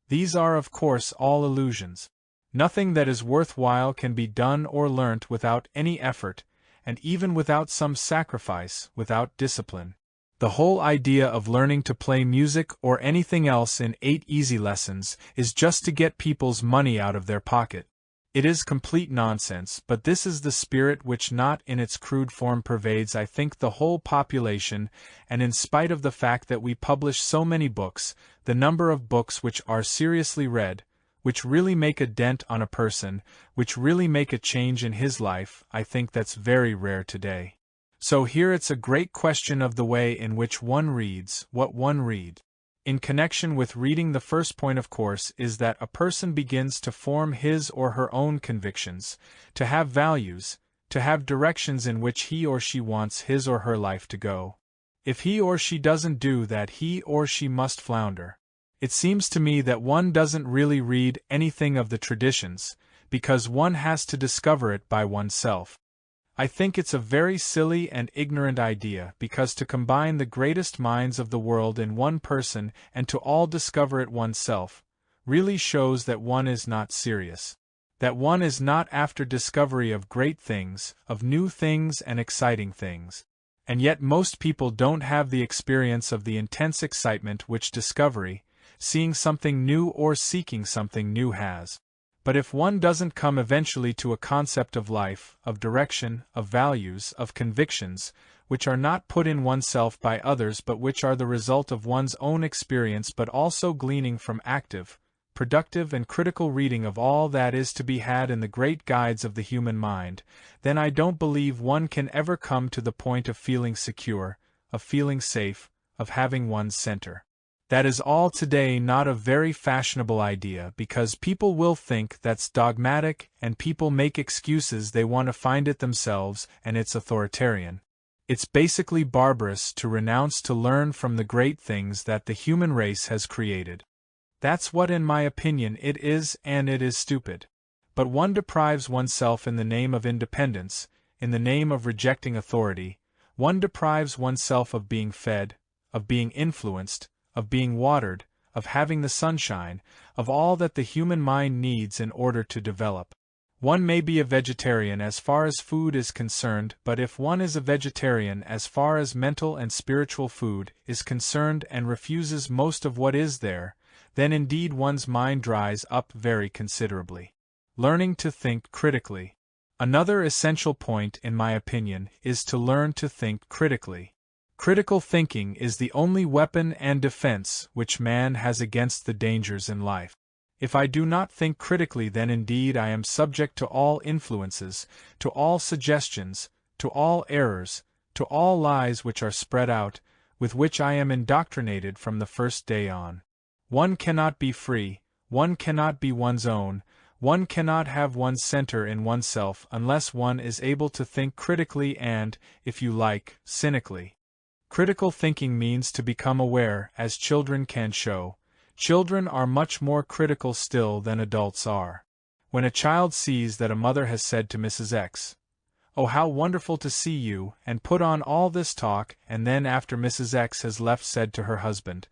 These are of course all illusions. Nothing that is worthwhile can be done or learnt without any effort, and even without some sacrifice, without discipline. The whole idea of learning to play music or anything else in 8 easy lessons is just to get people's money out of their pocket. It is complete nonsense, but this is the spirit which not in its crude form pervades I think the whole population, and in spite of the fact that we publish so many books, the number of books which are seriously read, which really make a dent on a person, which really make a change in his life, I think that's very rare today. So here it's a great question of the way in which one reads, what one read. In connection with reading, the first point of course is that a person begins to form his or her own convictions, to have values, to have directions in which he or she wants his or her life to go. If he or she doesn't do that, he or she must flounder. It seems to me that one doesn't really read anything of the traditions, because one has to discover it by oneself. I think it's a very silly and ignorant idea, because to combine the greatest minds of the world in one person and to all discover it oneself, really shows that one is not serious. That one is not after discovery of great things, of new things and exciting things. And yet most people don't have the experience of the intense excitement which discovery, seeing something new or seeking something new has. But if one doesn't come eventually to a concept of life, of direction, of values, of convictions, which are not put in oneself by others but which are the result of one's own experience, but also gleaning from active, productive and critical reading of all that is to be had in the great guides of the human mind, then I don't believe one can ever come to the point of feeling secure, of feeling safe, of having one's center. That is all today not a very fashionable idea, because people will think that's dogmatic and people make excuses they want to find it themselves, and it's authoritarian. It's basically barbarous to renounce to learn from the great things that the human race has created. That's what in my opinion it is, and it is stupid. But one deprives oneself in the name of independence, in the name of rejecting authority, one deprives oneself of being fed, of being influenced, of being watered, of having the sunshine, of all that the human mind needs in order to develop. One may be a vegetarian as far as food is concerned, but if one is a vegetarian as far as mental and spiritual food is concerned and refuses most of what is there, then indeed one's mind dries up very considerably. Learning to think critically. Another essential point, in my opinion, is to learn to think critically. Critical thinking is the only weapon and defense which man has against the dangers in life. If I do not think critically, then indeed I am subject to all influences, to all suggestions, to all errors, to all lies which are spread out, with which I am indoctrinated from the first day on. One cannot be free, one cannot be one's own, one cannot have one's center in oneself unless one is able to think critically and, if you like, cynically. Critical thinking means to become aware, as children can show. Children are much more critical still than adults are. When a child sees that a mother has said to Mrs. X, "Oh, how wonderful to see you," and put on all this talk, and then after Mrs. X has left said to her husband,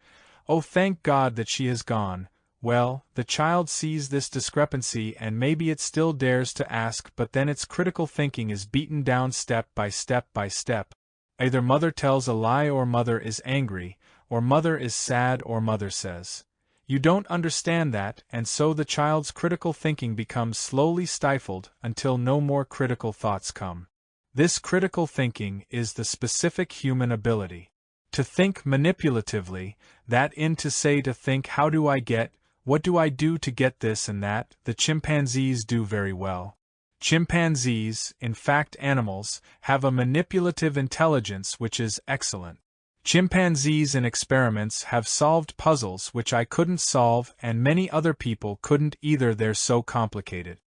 "Oh, thank God that she has gone," well, the child sees this discrepancy and maybe it still dares to ask, but then its critical thinking is beaten down step by step by step. Either mother tells a lie or mother is angry, or mother is sad or mother says, "You don't understand that," and so the child's critical thinking becomes slowly stifled until no more critical thoughts come. This critical thinking is the specific human ability. To think manipulatively, that is to say to think how do I get, what do I do to get this and that, the chimpanzees do very well. Chimpanzees, in fact animals, have a manipulative intelligence which is excellent. Chimpanzees in experiments have solved puzzles which I couldn't solve and many other people couldn't either, they're so complicated.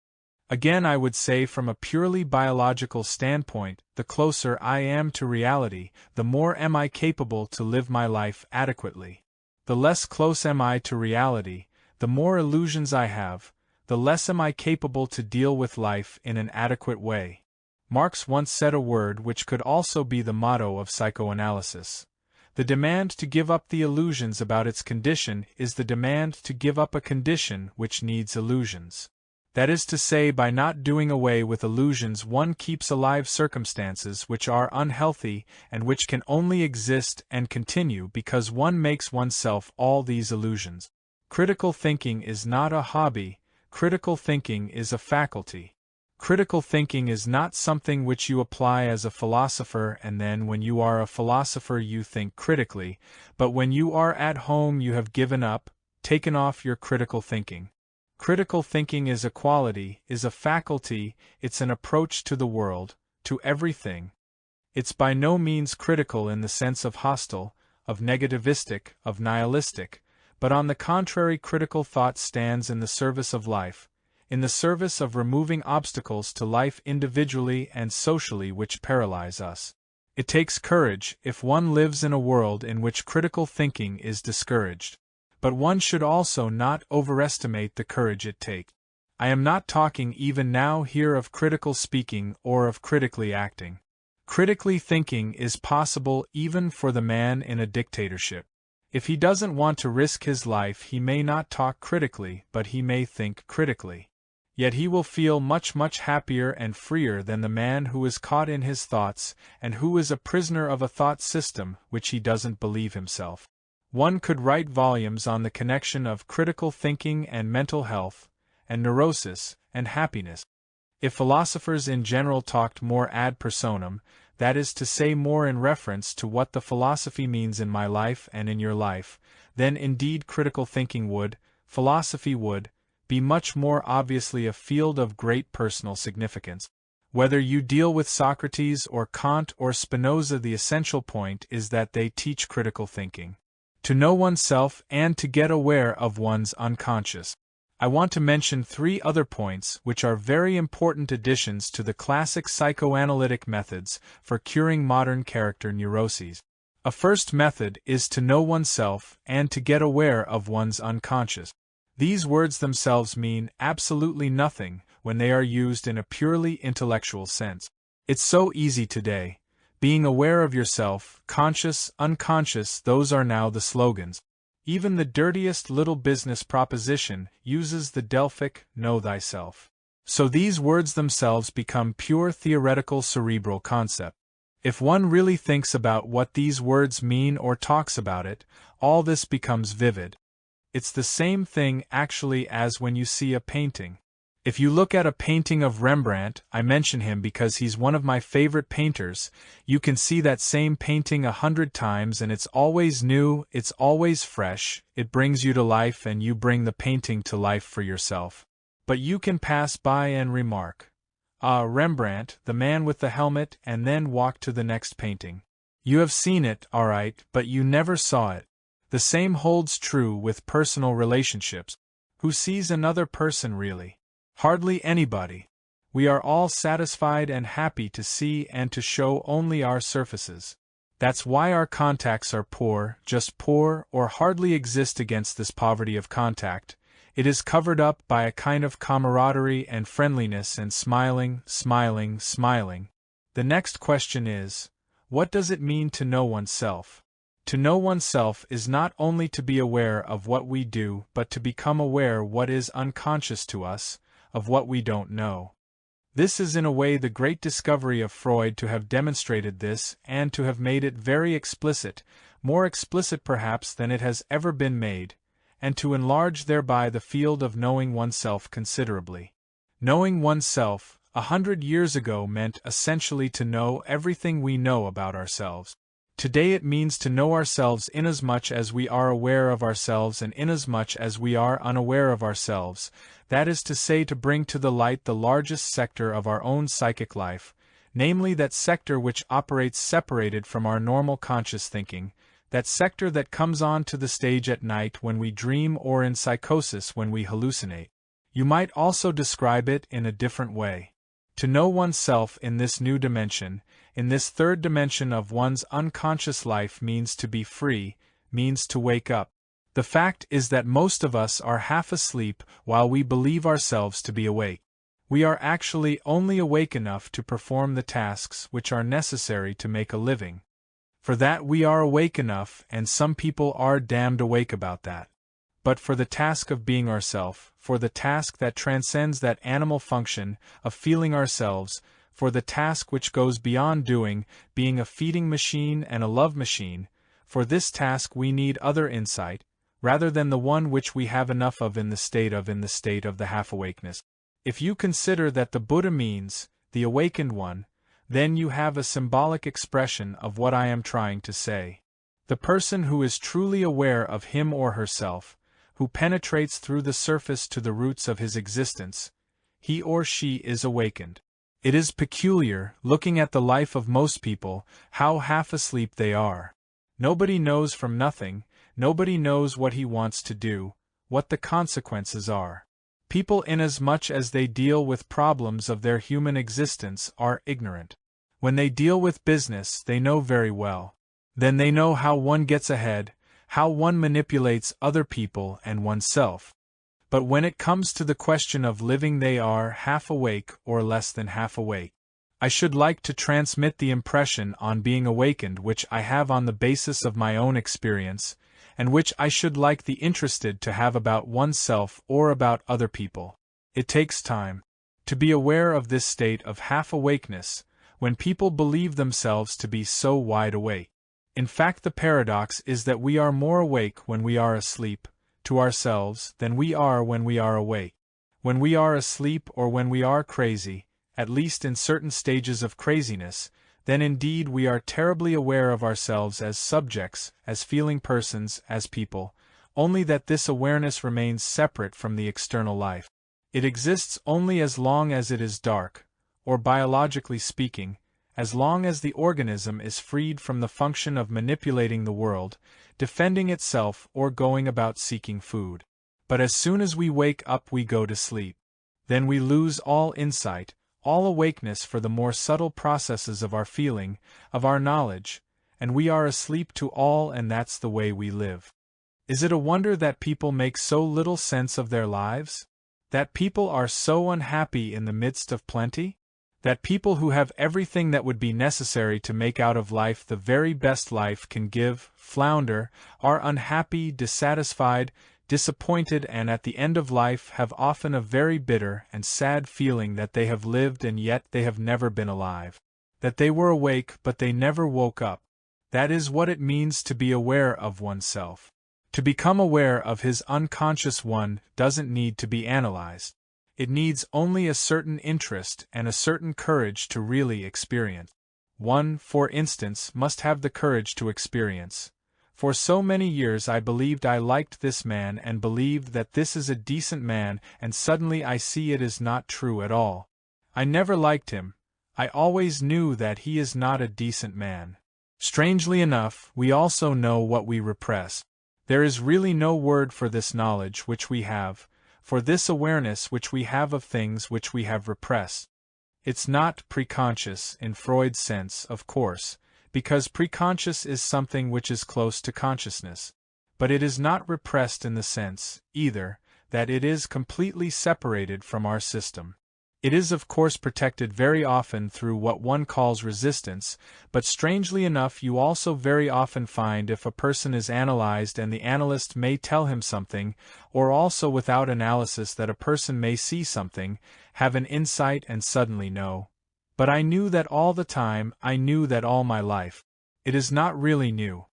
Again, I would say from a purely biological standpoint, the closer I am to reality, the more am I capable to live my life adequately. The less close am I to reality, the more illusions I have, the less am I capable to deal with life in an adequate way. Marx once said a word which could also be the motto of psychoanalysis. The demand to give up the illusions about its condition is the demand to give up a condition which needs illusions. That is to say, by not doing away with illusions, one keeps alive circumstances which are unhealthy and which can only exist and continue because one makes oneself all these illusions. Critical thinking is not a hobby, critical thinking is a faculty. Critical thinking is not something which you apply as a philosopher and then when you are a philosopher you think critically, but when you are at home you have given up, taken off your critical thinking. Critical thinking is a quality, is a faculty, it's an approach to the world, to everything. It's by no means critical in the sense of hostile, of negativistic, of nihilistic, but on the contrary critical thought stands in the service of life, in the service of removing obstacles to life individually and socially which paralyze us. It takes courage if one lives in a world in which critical thinking is discouraged. But one should also not overestimate the courage it takes. I am not talking even now here of critical speaking or of critically acting. Critically thinking is possible even for the man in a dictatorship. If he doesn't want to risk his life, he may not talk critically, but he may think critically. Yet he will feel much happier and freer than the man who is caught in his thoughts and who is a prisoner of a thought system which he doesn't believe himself. One could write volumes on the connection of critical thinking and mental health, and neurosis, and happiness. If philosophers in general talked more ad personam, that is to say more in reference to what the philosophy means in my life and in your life, then indeed critical thinking would, philosophy would, be much more obviously a field of great personal significance. Whether you deal with Socrates or Kant or Spinoza, the essential point is that they teach critical thinking. To know oneself and to get aware of one's unconscious. I want to mention three other points which are very important additions to the classic psychoanalytic methods for curing modern character neuroses. A first method is to know oneself and to get aware of one's unconscious. These words themselves mean absolutely nothing when they are used in a purely intellectual sense. It's so easy today. Being aware of yourself, conscious, unconscious, those are now the slogans. Even the dirtiest little business proposition uses the Delphic, know thyself. So these words themselves become pure theoretical cerebral concept. If one really thinks about what these words mean or talks about it, all this becomes vivid. It's the same thing actually as when you see a painting. If you look at a painting of Rembrandt, I mention him because he's one of my favorite painters, you can see that same painting 100 times and it's always new, it's always fresh, it brings you to life and you bring the painting to life for yourself. But you can pass by and remark, "Ah, Rembrandt, the man with the helmet," and then walk to the next painting. You have seen it, all right, but you never saw it. The same holds true with personal relationships. Who sees another person really? Hardly anybody. We are all satisfied and happy to see and to show only our surfaces. That's why our contacts are poor, just poor, or hardly exist against this poverty of contact. It is covered up by a kind of camaraderie and friendliness and smiling. The next question is, what does it mean to know oneself? To know oneself is not only to be aware of what we do, but to become aware what is unconscious to us, of what we don't know. This is in a way the great discovery of Freud to have demonstrated this and to have made it very explicit, more explicit perhaps than it has ever been made, and to enlarge thereby the field of knowing oneself considerably. Knowing oneself, 100 years ago meant essentially to know everything we know about ourselves. Today it means to know ourselves inasmuch as we are aware of ourselves and inasmuch as we are unaware of ourselves, that is to say to bring to the light the largest sector of our own psychic life, namely that sector which operates separated from our normal conscious thinking, that sector that comes on to the stage at night when we dream or in psychosis when we hallucinate. You might also describe it in a different way. To know oneself in this new dimension, in this third dimension of one's unconscious life, means to be free, means to wake up. The fact is that most of us are half asleep while we believe ourselves to be awake. We are actually only awake enough to perform the tasks which are necessary to make a living. For that we are awake enough, and some people are damned awake about that. But for the task of being ourself, for the task that transcends that animal function of feeling ourselves, for the task which goes beyond being a feeding machine and a love machine, for this task we need other insight, rather than the one which we have enough of in the state of the half-awakeness. If you consider that the Buddha means the awakened one, then you have a symbolic expression of what I am trying to say. The person who is truly aware of him or herself, who penetrates through the surface to the roots of his existence, he or she is awakened. It is peculiar, looking at the life of most people, how half asleep they are. Nobody knows from nothing, nobody knows what he wants to do, what the consequences are. People, inasmuch as they deal with problems of their human existence, are ignorant. When they deal with business, they know very well. Then they know how one gets ahead, how one manipulates other people and oneself. But when it comes to the question of living, they are half awake or less than half awake. I should like to transmit the impression on being awakened which I have on the basis of my own experience, and which I should like the interested to have about oneself or about other people. It takes time to be aware of this state of half-awakeness, when people believe themselves to be so wide awake. In fact, the paradox is that we are more awake when we are asleep, to ourselves, than we are when we are awake. When we are asleep or when we are crazy, at least in certain stages of craziness, then indeed we are terribly aware of ourselves as subjects, as feeling persons, as people, only that this awareness remains separate from the external life. It exists only as long as it is dark, or biologically speaking, as long as the organism is freed from the function of manipulating the world, defending itself or going about seeking food. But as soon as we wake up we go to sleep. Then we lose all insight, all awakeness for the more subtle processes of our feeling, of our knowledge, and we are asleep to all, and that's the way we live. Is it a wonder that people make so little sense of their lives? That people are so unhappy in the midst of plenty? That people who have everything that would be necessary to make out of life the very best life can give, flounder, are unhappy, dissatisfied, disappointed, and at the end of life have often a very bitter and sad feeling that they have lived and yet they have never been alive. That they were awake but they never woke up. That is what it means to be aware of oneself. To become aware of his unconscious one doesn't need to be analyzed. It needs only a certain interest and a certain courage to really experience. One, for instance, must have the courage to experience. For so many years I believed I liked this man and believed that this is a decent man, and suddenly I see it is not true at all. I never liked him. I always knew that he is not a decent man. Strangely enough, we also know what we repress. There is really no word for this knowledge which we have, for this awareness which we have of things which we have repressed. It's not preconscious in Freud's sense, of course, because preconscious is something which is close to consciousness. But it is not repressed in the sense, either, that it is completely separated from our system. It is of course protected very often through what one calls resistance, but strangely enough you also very often find if a person is analyzed and the analyst may tell him something, or also without analysis that a person may see something, have an insight and suddenly know. But I knew that all the time, I knew that all my life. It is not really new.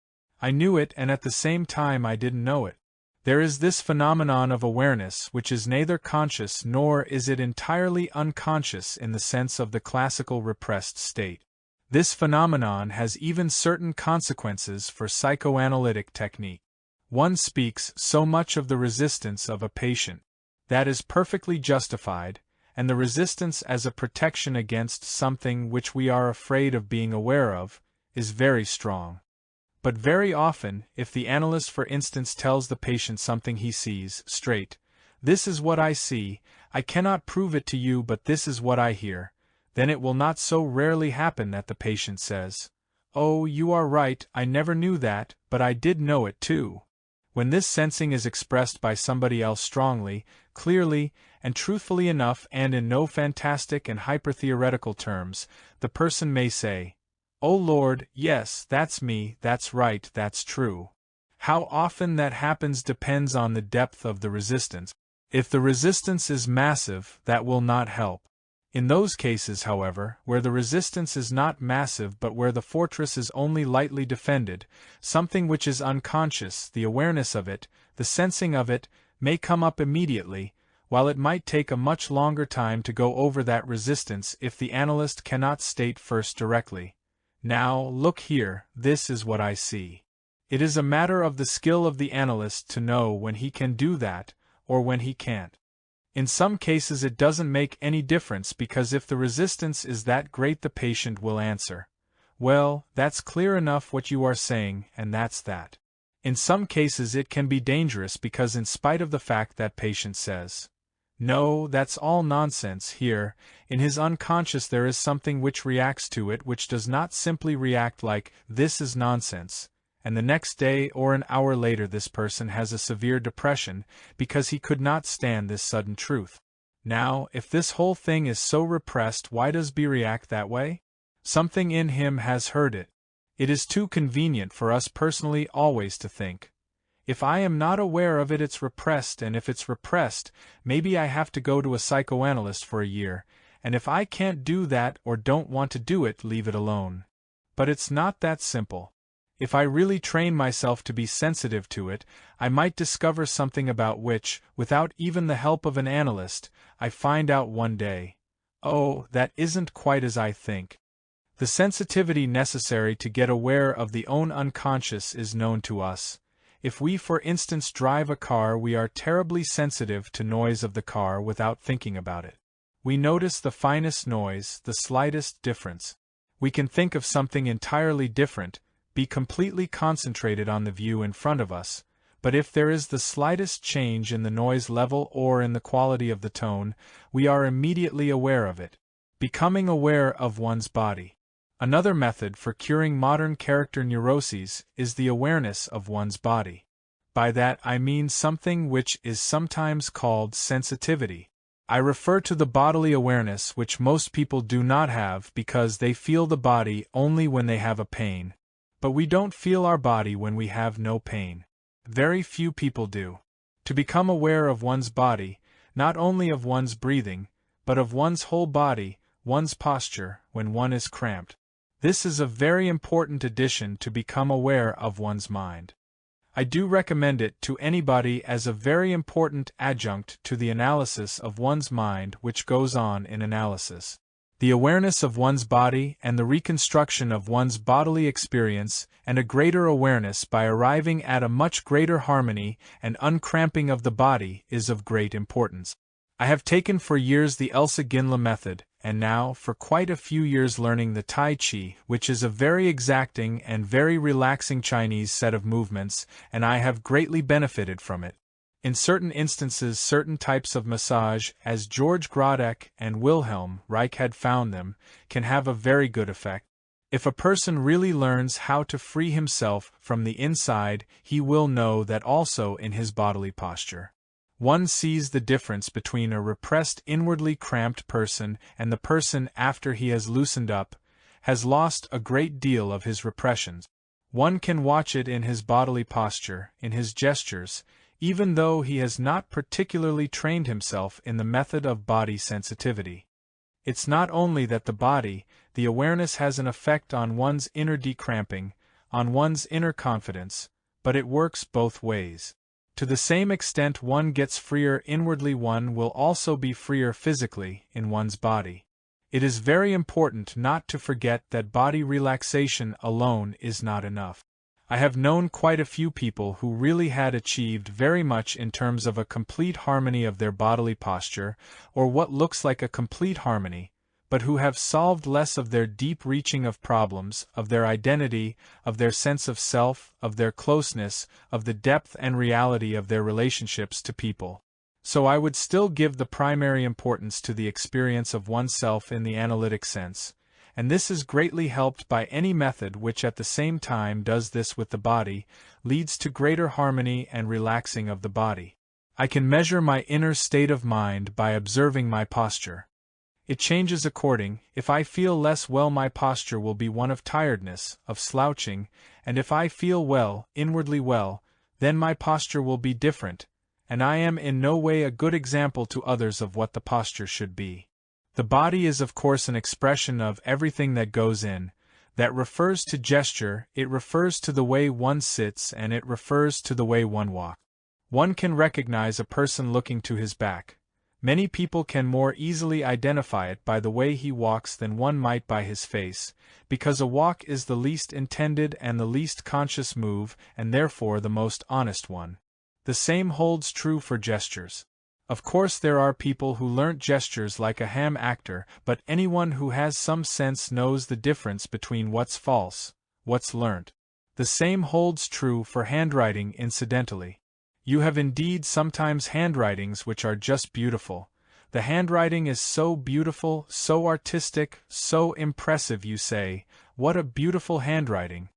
I knew it and at the same time I didn't know it. There is this phenomenon of awareness which is neither conscious nor is it entirely unconscious in the sense of the classical repressed state. This phenomenon has even certain consequences for psychoanalytic technique. One speaks so much of the resistance of a patient. That is perfectly justified, and the resistance as a protection against something which we are afraid of being aware of, is very strong. But very often, if the analyst for instance tells the patient something he sees, straight, "This is what I see, I cannot prove it to you but this is what I hear," then it will not so rarely happen that the patient says, "Oh, you are right, I never knew that, but I did know it too." When this sensing is expressed by somebody else strongly, clearly, and truthfully enough and in no fantastic and hyper-theoretical terms, the person may say, "Oh Lord, yes, that's me, that's right, that's true." How often that happens depends on the depth of the resistance. If the resistance is massive, that will not help. In those cases, however, where the resistance is not massive but where the fortress is only lightly defended, something which is unconscious, the awareness of it, the sensing of it, may come up immediately, while it might take a much longer time to go over that resistance if the analyst cannot state first directly, "Now, look here, this is what I see." It is a matter of the skill of the analyst to know when he can do that, or when he can't. In some cases it doesn't make any difference because if the resistance is that great the patient will answer, "Well, that's clear enough what you are saying, and that's that." In some cases it can be dangerous because in spite of the fact that patient says, "No, that's all nonsense," here, in his unconscious there is something which reacts to it which does not simply react like, "This is nonsense," and the next day or an hour later this person has a severe depression because he could not stand this sudden truth. Now, if this whole thing is so repressed, why does B react that way? Something in him has heard it. It is too convenient for us personally always to think, "If I am not aware of it, it's repressed, and if it's repressed, maybe I have to go to a psychoanalyst for a year, and if I can't do that or don't want to do it, leave it alone." But it's not that simple. If I really train myself to be sensitive to it, I might discover something about which, without even the help of an analyst, I find out one day, "Oh, that isn't quite as I think." The sensitivity necessary to get aware of the own unconscious is known to us. If we for instance drive a car, we are terribly sensitive to noise of the car without thinking about it. We notice the finest noise, the slightest difference. We can think of something entirely different, be completely concentrated on the view in front of us, but if there is the slightest change in the noise level or in the quality of the tone, we are immediately aware of it. Becoming aware of one's body. Another method for curing modern character neuroses is the awareness of one's body. By that I mean something which is sometimes called sensitivity. I refer to the bodily awareness which most people do not have because they feel the body only when they have a pain. But we don't feel our body when we have no pain. Very few people do. To become aware of one's body, not only of one's breathing, but of one's whole body, one's posture, when one is cramped. This is a very important addition to become aware of one's mind. I do recommend it to anybody as a very important adjunct to the analysis of one's mind which goes on in analysis. The awareness of one's body and the reconstruction of one's bodily experience and a greater awareness by arriving at a much greater harmony and uncramping of the body is of great importance. I have taken for years the Elsa Ginla method, and now for quite a few years learning the Tai Chi, which is a very exacting and very relaxing Chinese set of movements, and I have greatly benefited from it. In certain instances certain types of massage, as George Grodek and Wilhelm Reich had found them, can have a very good effect. If a person really learns how to free himself from the inside, he will know that also in his bodily posture. One sees the difference between a repressed inwardly cramped person and the person after he has loosened up, has lost a great deal of his repressions. One can watch it in his bodily posture, in his gestures, even though he has not particularly trained himself in the method of body sensitivity. It's not only that the body, the awareness has an effect on one's inner decramping, on one's inner confidence, but it works both ways. To the same extent one gets freer inwardly, one will also be freer physically in one's body. It is very important not to forget that body relaxation alone is not enough. I have known quite a few people who really had achieved very much in terms of a complete harmony of their bodily posture, or what looks like a complete harmony, but who have solved less of their deep reaching of problems, of their identity, of their sense of self, of their closeness, of the depth and reality of their relationships to people. So I would still give the primary importance to the experience of oneself in the analytic sense, and this is greatly helped by any method which at the same time does this with the body, leads to greater harmony and relaxing of the body. I can measure my inner state of mind by observing my posture. It changes according. If I feel less well, my posture will be one of tiredness, of slouching, and if I feel well, inwardly well, then my posture will be different, and I am in no way a good example to others of what the posture should be. The body is of course an expression of everything that goes in. That refers to gesture, it refers to the way one sits, and it refers to the way one walks. One can recognize a person looking to his back. Many people can more easily identify it by the way he walks than one might by his face, because a walk is the least intended and the least conscious move, and therefore the most honest one. The same holds true for gestures. Of course there are people who learnt gestures like a ham actor, but anyone who has some sense knows the difference between what's false, what's learnt. The same holds true for handwriting incidentally. You have indeed sometimes handwritings which are just beautiful. The handwriting is so beautiful, so artistic, so impressive, you say, "What a beautiful handwriting."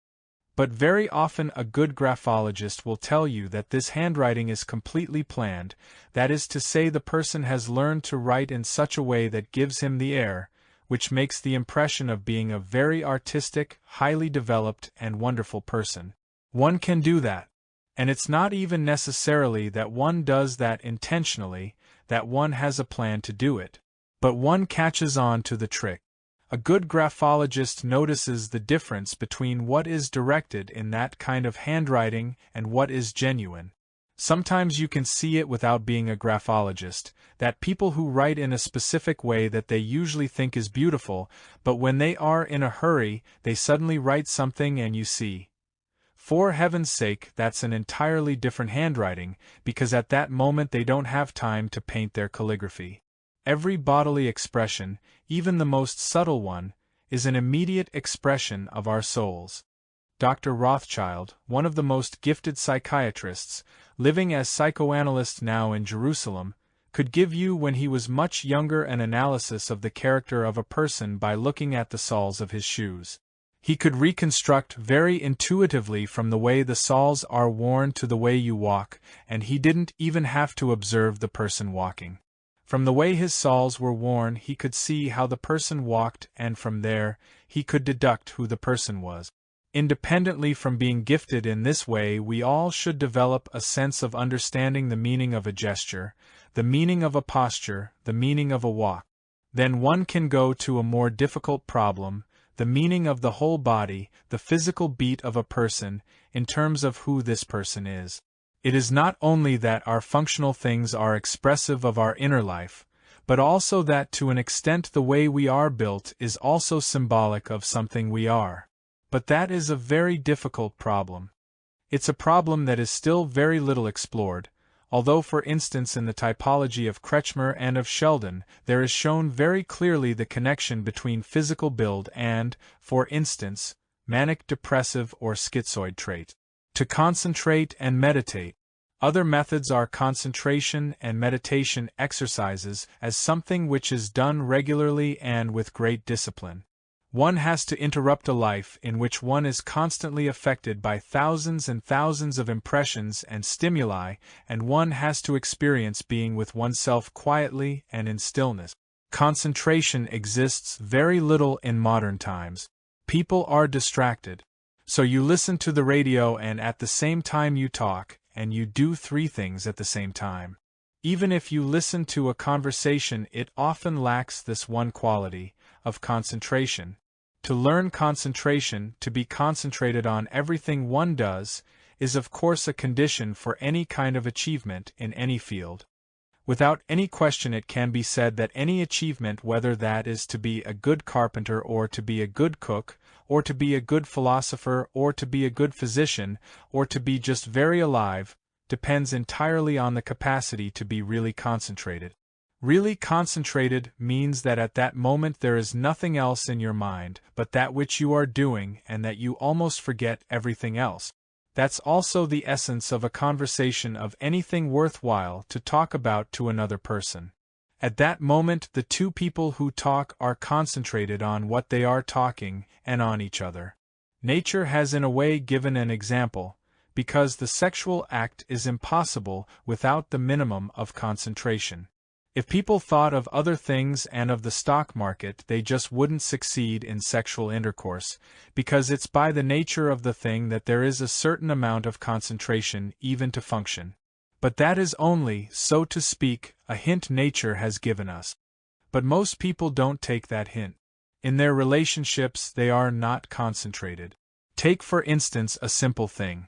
But very often a good graphologist will tell you that this handwriting is completely planned, that is to say the person has learned to write in such a way that gives him the air, which makes the impression of being a very artistic, highly developed, and wonderful person. One can do that. And it's not even necessarily that one does that intentionally, that one has a plan to do it. But one catches on to the trick. A good graphologist notices the difference between what is directed in that kind of handwriting and what is genuine. Sometimes you can see it without being a graphologist, that people who write in a specific way that they usually think is beautiful, but when they are in a hurry, they suddenly write something and you see, for heaven's sake, that's an entirely different handwriting, because at that moment they don't have time to paint their calligraphy. Every bodily expression, even the most subtle one, is an immediate expression of our souls. Dr. Rothschild, one of the most gifted psychiatrists, living as psychoanalyst now in Jerusalem, could give you when he was much younger an analysis of the character of a person by looking at the soles of his shoes. He could reconstruct very intuitively from the way the soles are worn to the way you walk, and he didn't even have to observe the person walking. From the way his soles were worn he could see how the person walked, and from there he could deduct who the person was. Independently from being gifted in this way, we all should develop a sense of understanding the meaning of a gesture, the meaning of a posture, the meaning of a walk. Then one can go to a more difficult problem, the meaning of the whole body, the physical beat of a person, in terms of who this person is. It is not only that our functional things are expressive of our inner life, but also that to an extent the way we are built is also symbolic of something we are. But that is a very difficult problem. It's a problem that is still very little explored, although for instance in the typology of Kretschmer and of Sheldon there is shown very clearly the connection between physical build and, for instance, manic depressive or schizoid trait. To concentrate and meditate. Other methods are concentration and meditation exercises as something which is done regularly and with great discipline. One has to interrupt a life in which one is constantly affected by thousands and thousands of impressions and stimuli, and one has to experience being with oneself quietly and in stillness. Concentration exists very little in modern times. People are distracted. So you listen to the radio and at the same time you talk, and you do three things at the same time. Even if you listen to a conversation, it often lacks this one quality, of concentration. To learn concentration, to be concentrated on everything one does, is of course a condition for any kind of achievement in any field. Without any question it can be said that any achievement, whether that is to be a good carpenter or to be a good cook, or to be a good philosopher or to be a good physician, or to be just very alive, depends entirely on the capacity to be really concentrated. Really concentrated means that at that moment there is nothing else in your mind but that which you are doing and that you almost forget everything else. That's also the essence of a conversation of anything worthwhile to talk about to another person. At that moment, the two people who talk are concentrated on what they are talking and on each other. Nature has in a way given an example, because the sexual act is impossible without the minimum of concentration. If people thought of other things and of the stock market, they just wouldn't succeed in sexual intercourse, because it's by the nature of the thing that there is a certain amount of concentration even to function. But that is only, so to speak, a hint nature has given us. But most people don't take that hint. In their relationships, they are not concentrated. Take for instance a simple thing.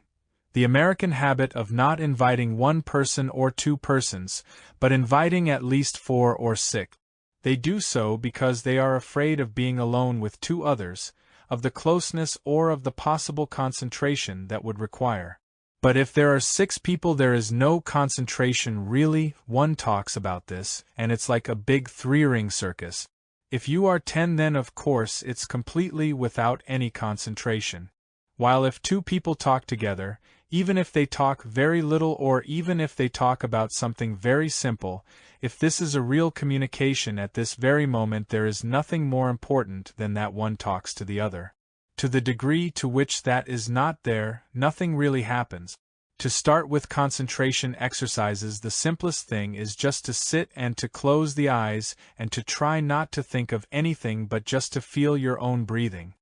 The American habit of not inviting one person or two persons, but inviting at least 4 or 6. They do so because they are afraid of being alone with 2 others, of the closeness or of the possible concentration that would require. But if there are 6 people, there is no concentration really. One talks about this, and it's like a big 3-ring circus. If you are 10, then of course it's completely without any concentration. While if 2 people talk together, even if they talk very little or even if they talk about something very simple, if this is a real communication at this very moment, there is nothing more important than that one talks to the other. To the degree to which that is not there, nothing really happens. To start with concentration exercises, the simplest thing is just to sit and to close the eyes and to try not to think of anything but just to feel your own breathing.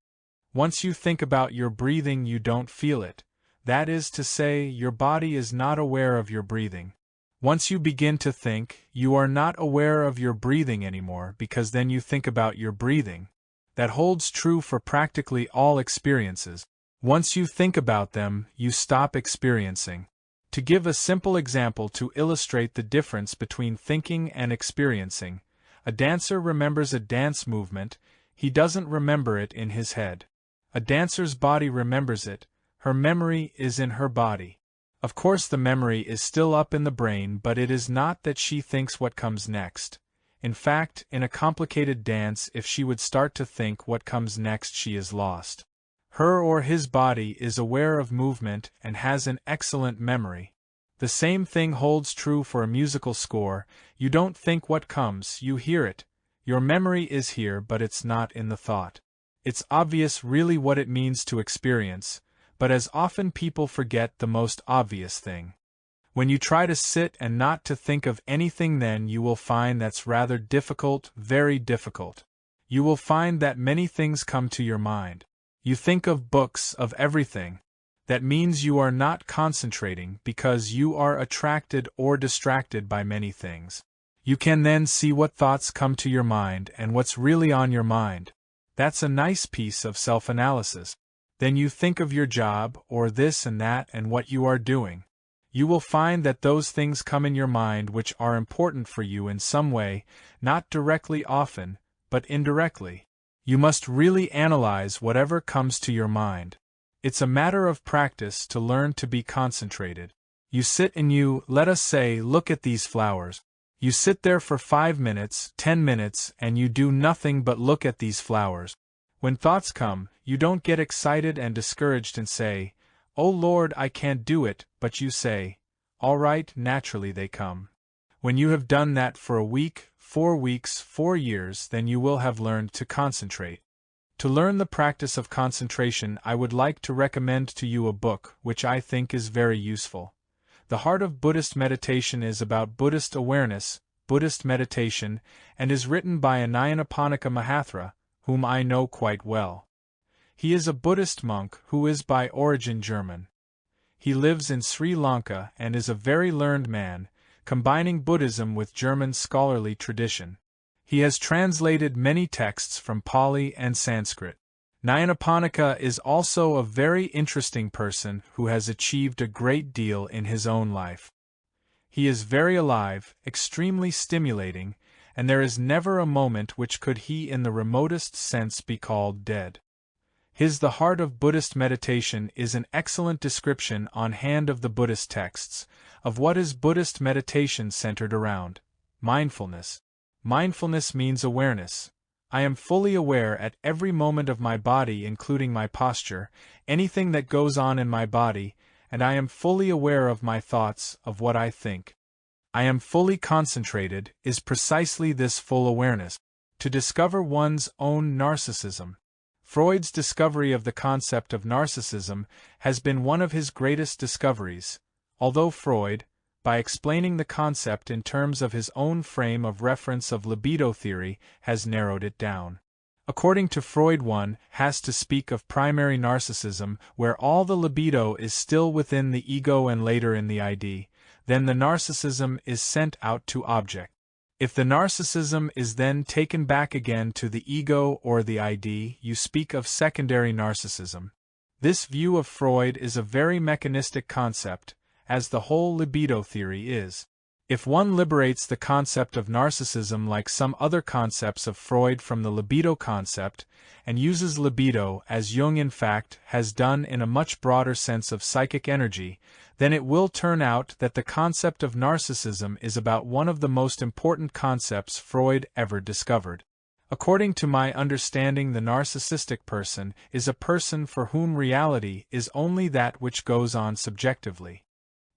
Once you think about your breathing, you don't feel it. That is to say, your body is not aware of your breathing. Once you begin to think, you are not aware of your breathing anymore, because then you think about your breathing. That holds true for practically all experiences. Once you think about them, you stop experiencing. To give a simple example to illustrate the difference between thinking and experiencing, a dancer remembers a dance movement, he doesn't remember it in his head. A dancer's body remembers it, her memory is in her body. Of course the memory is still up in the brain, but it is not that she thinks what comes next. In fact, in a complicated dance, if she would start to think what comes next, she is lost. Her or his body is aware of movement and has an excellent memory. The same thing holds true for a musical score. You don't think what comes, you hear it. Your memory is here, but it's not in the thought. It's obvious really what it means to experience, but as often people forget the most obvious thing. When you try to sit and not to think of anything, then you will find that's rather difficult, very difficult. You will find that many things come to your mind. You think of books, of everything. That means you are not concentrating because you are attracted or distracted by many things. You can then see what thoughts come to your mind and what's really on your mind. That's a nice piece of self-analysis. Then you think of your job, or this and that, and what you are doing. You will find that those things come in your mind which are important for you in some way, not directly often, but indirectly. You must really analyze whatever comes to your mind. It's a matter of practice to learn to be concentrated. You sit and you, let us say, look at these flowers. You sit there for 5 minutes, 10 minutes, and you do nothing but look at these flowers. When thoughts come, you don't get excited and discouraged and say, "Oh Lord, I can't do it," but you say, "All right, naturally they come." When you have done that for a week, 4 weeks, 4 years, then you will have learned to concentrate. To learn the practice of concentration, I would like to recommend to you a book which I think is very useful. The heart of Buddhist meditation is about Buddhist awareness, Buddhist meditation, and is written by a Nyanaponika Mahathra, whom I know quite well. He is a Buddhist monk who is by origin German. He lives in Sri Lanka and is a very learned man, combining Buddhism with German scholarly tradition. He has translated many texts from Pali and Sanskrit. Nyanaponika is also a very interesting person who has achieved a great deal in his own life. He is very alive, extremely stimulating, and there is never a moment which could he in the remotest sense be called dead. His The Heart of Buddhist Meditation is an excellent description on hand of the Buddhist texts, of what is Buddhist meditation centered around. Mindfulness. Mindfulness means awareness. I am fully aware at every moment of my body, including my posture, anything that goes on in my body, and I am fully aware of my thoughts, of what I think. I am fully concentrated, is precisely this full awareness. To discover one's own narcissism. Freud's discovery of the concept of narcissism has been one of his greatest discoveries, although Freud, by explaining the concept in terms of his own frame of reference of libido theory, has narrowed it down. According to Freud, one has to speak of primary narcissism, where all the libido is still within the ego and later in the ID, then the narcissism is sent out to object. If the narcissism is then taken back again to the ego or the ID, you speak of secondary narcissism. This view of Freud is a very mechanistic concept, as the whole libido theory is. If one liberates the concept of narcissism like some other concepts of Freud from the libido concept, and uses libido as Jung in fact has done in a much broader sense of psychic energy, then it will turn out that the concept of narcissism is about one of the most important concepts Freud ever discovered. According to my understanding, the narcissistic person is a person for whom reality is only that which goes on subjectively.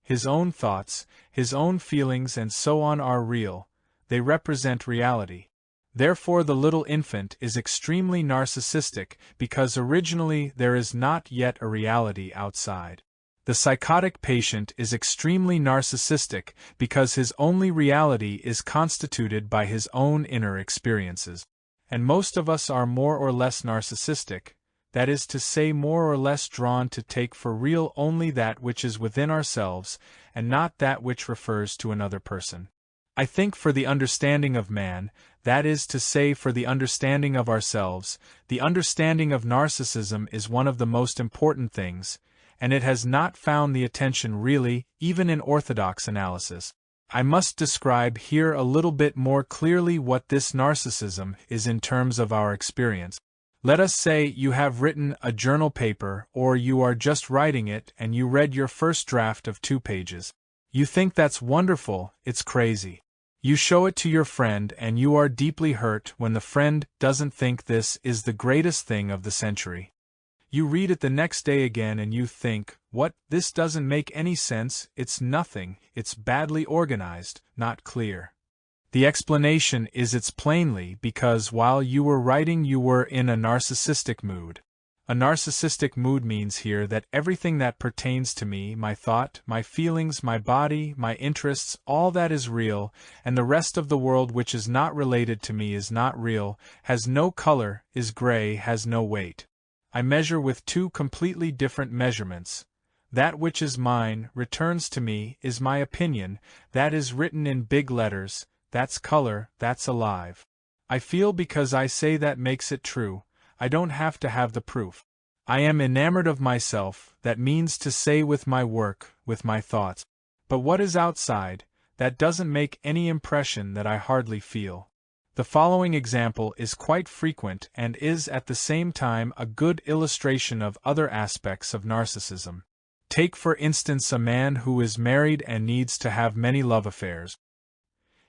His own thoughts, his own feelings and so on are real, they represent reality. Therefore the little infant is extremely narcissistic because originally there is not yet a reality outside. The psychotic patient is extremely narcissistic because his only reality is constituted by his own inner experiences. And most of us are more or less narcissistic, that is to say more or less drawn to take for real only that which is within ourselves, and not that which refers to another person. I think for the understanding of man, that is to say for the understanding of ourselves, the understanding of narcissism is one of the most important things, and it has not found the attention really, even in orthodox analysis. I must describe here a little bit more clearly what this narcissism is in terms of our experience. Let us say you have written a journal paper, or you are just writing it and you read your first draft of 2 pages. You think that's wonderful, it's crazy. You show it to your friend and you are deeply hurt when the friend doesn't think this is the greatest thing of the century. You read it the next day again and you think, what, this doesn't make any sense, it's nothing, it's badly organized, not clear. The explanation is it's plainly because while you were writing you were in a narcissistic mood. A narcissistic mood means here that everything that pertains to me, my thought, my feelings, my body, my interests, all that is real, and the rest of the world which is not related to me is not real, has no color, is gray, has no weight. I measure with 2 completely different measurements. That which is mine, returns to me, is my opinion, that is written in big letters, that's color, that's alive. I feel because I say that makes it true, I don't have to have the proof. I am enamored of myself, that means to say with my work, with my thoughts. But what is outside, that doesn't make any impression that I hardly feel. The following example is quite frequent and is at the same time a good illustration of other aspects of narcissism. Take for instance a man who is married and needs to have many love affairs.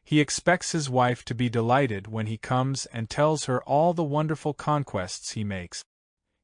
He expects his wife to be delighted when he comes and tells her all the wonderful conquests he makes.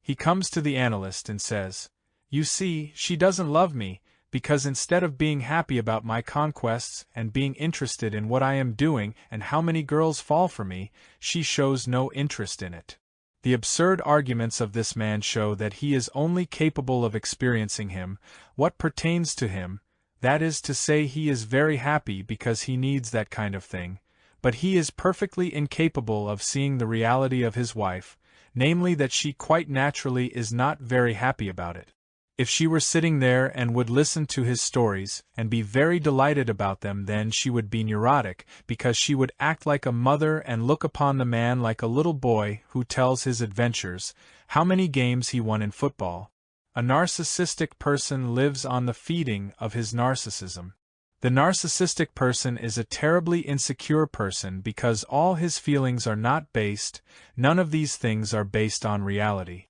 He comes to the analyst and says, "You see, she doesn't love me, because instead of being happy about my conquests and being interested in what I am doing and how many girls fall for me, she shows no interest in it." The absurd arguments of this man show that he is only capable of experiencing what pertains to him, that is to say he is very happy because he needs that kind of thing, but he is perfectly incapable of seeing the reality of his wife, namely that she quite naturally is not very happy about it. If she were sitting there and would listen to his stories and be very delighted about them, then she would be neurotic because she would act like a mother and look upon the man like a little boy who tells his adventures, how many games he won in football. A narcissistic person lives on the feeding of his narcissism. The narcissistic person is a terribly insecure person because all his feelings are not based, none of these things are based on reality.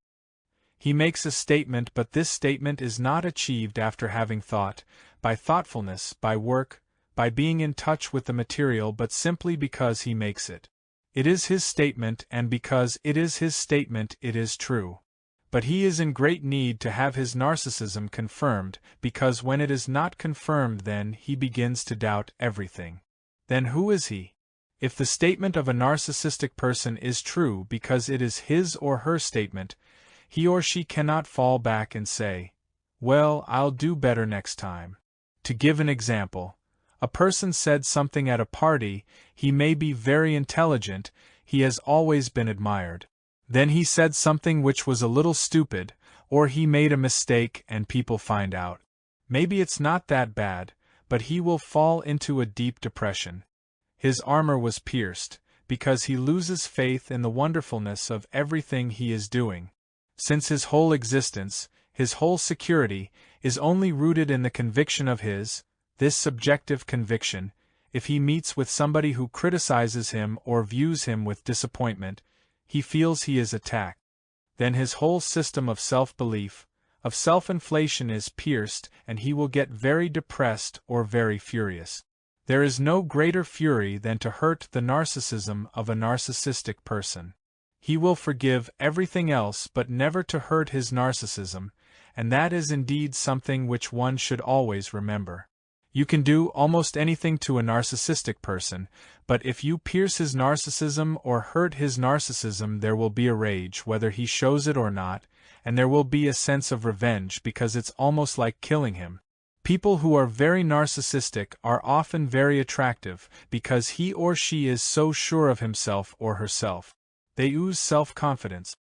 He makes a statement, but this statement is not achieved after having thought, by thoughtfulness, by work, by being in touch with the material, but simply because he makes it. It is his statement, and because it is his statement, it is true. But he is in great need to have his narcissism confirmed, because when it is not confirmed, then he begins to doubt everything. Then who is he? If the statement of a narcissistic person is true because it is his or her statement, he or she cannot fall back and say, "Well, I'll do better next time." To give an example, a person said something at a party, he may be very intelligent, he has always been admired. Then he said something which was a little stupid, or he made a mistake and people find out. Maybe it's not that bad, but he will fall into a deep depression. His armor was pierced, because he loses faith in the wonderfulness of everything he is doing. Since his whole existence, his whole security, is only rooted in the conviction of this subjective conviction, if he meets with somebody who criticizes him or views him with disappointment, he feels he is attacked. Then his whole system of self-belief, of self-inflation is pierced, and he will get very depressed or very furious. There is no greater fury than to hurt the narcissism of a narcissistic person. He will forgive everything else but never to hurt his narcissism, and that is indeed something which one should always remember. You can do almost anything to a narcissistic person, but if you pierce his narcissism or hurt his narcissism, there will be a rage whether he shows it or not, and there will be a sense of revenge because it's almost like killing him. People who are very narcissistic are often very attractive because he or she is so sure of himself or herself. They ooze self-confidence.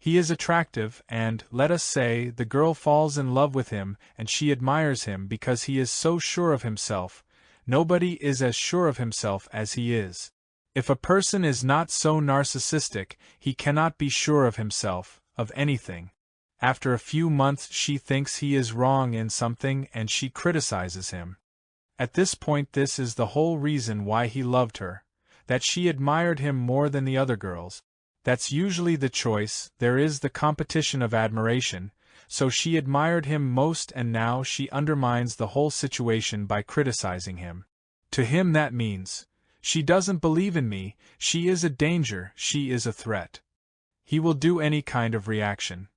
He is attractive and, let us say, the girl falls in love with him and she admires him because he is so sure of himself. Nobody is as sure of himself as he is. If a person is not so narcissistic, he cannot be sure of himself, of anything. After a few months she thinks he is wrong in something and she criticizes him. At this point, this is the whole reason why he loved her, that she admired him more than the other girls. That's usually the choice, there is the competition of admiration, so she admired him most and now she undermines the whole situation by criticizing him. To him that means, she doesn't believe in me, she is a danger, she is a threat. He will do any kind of reaction.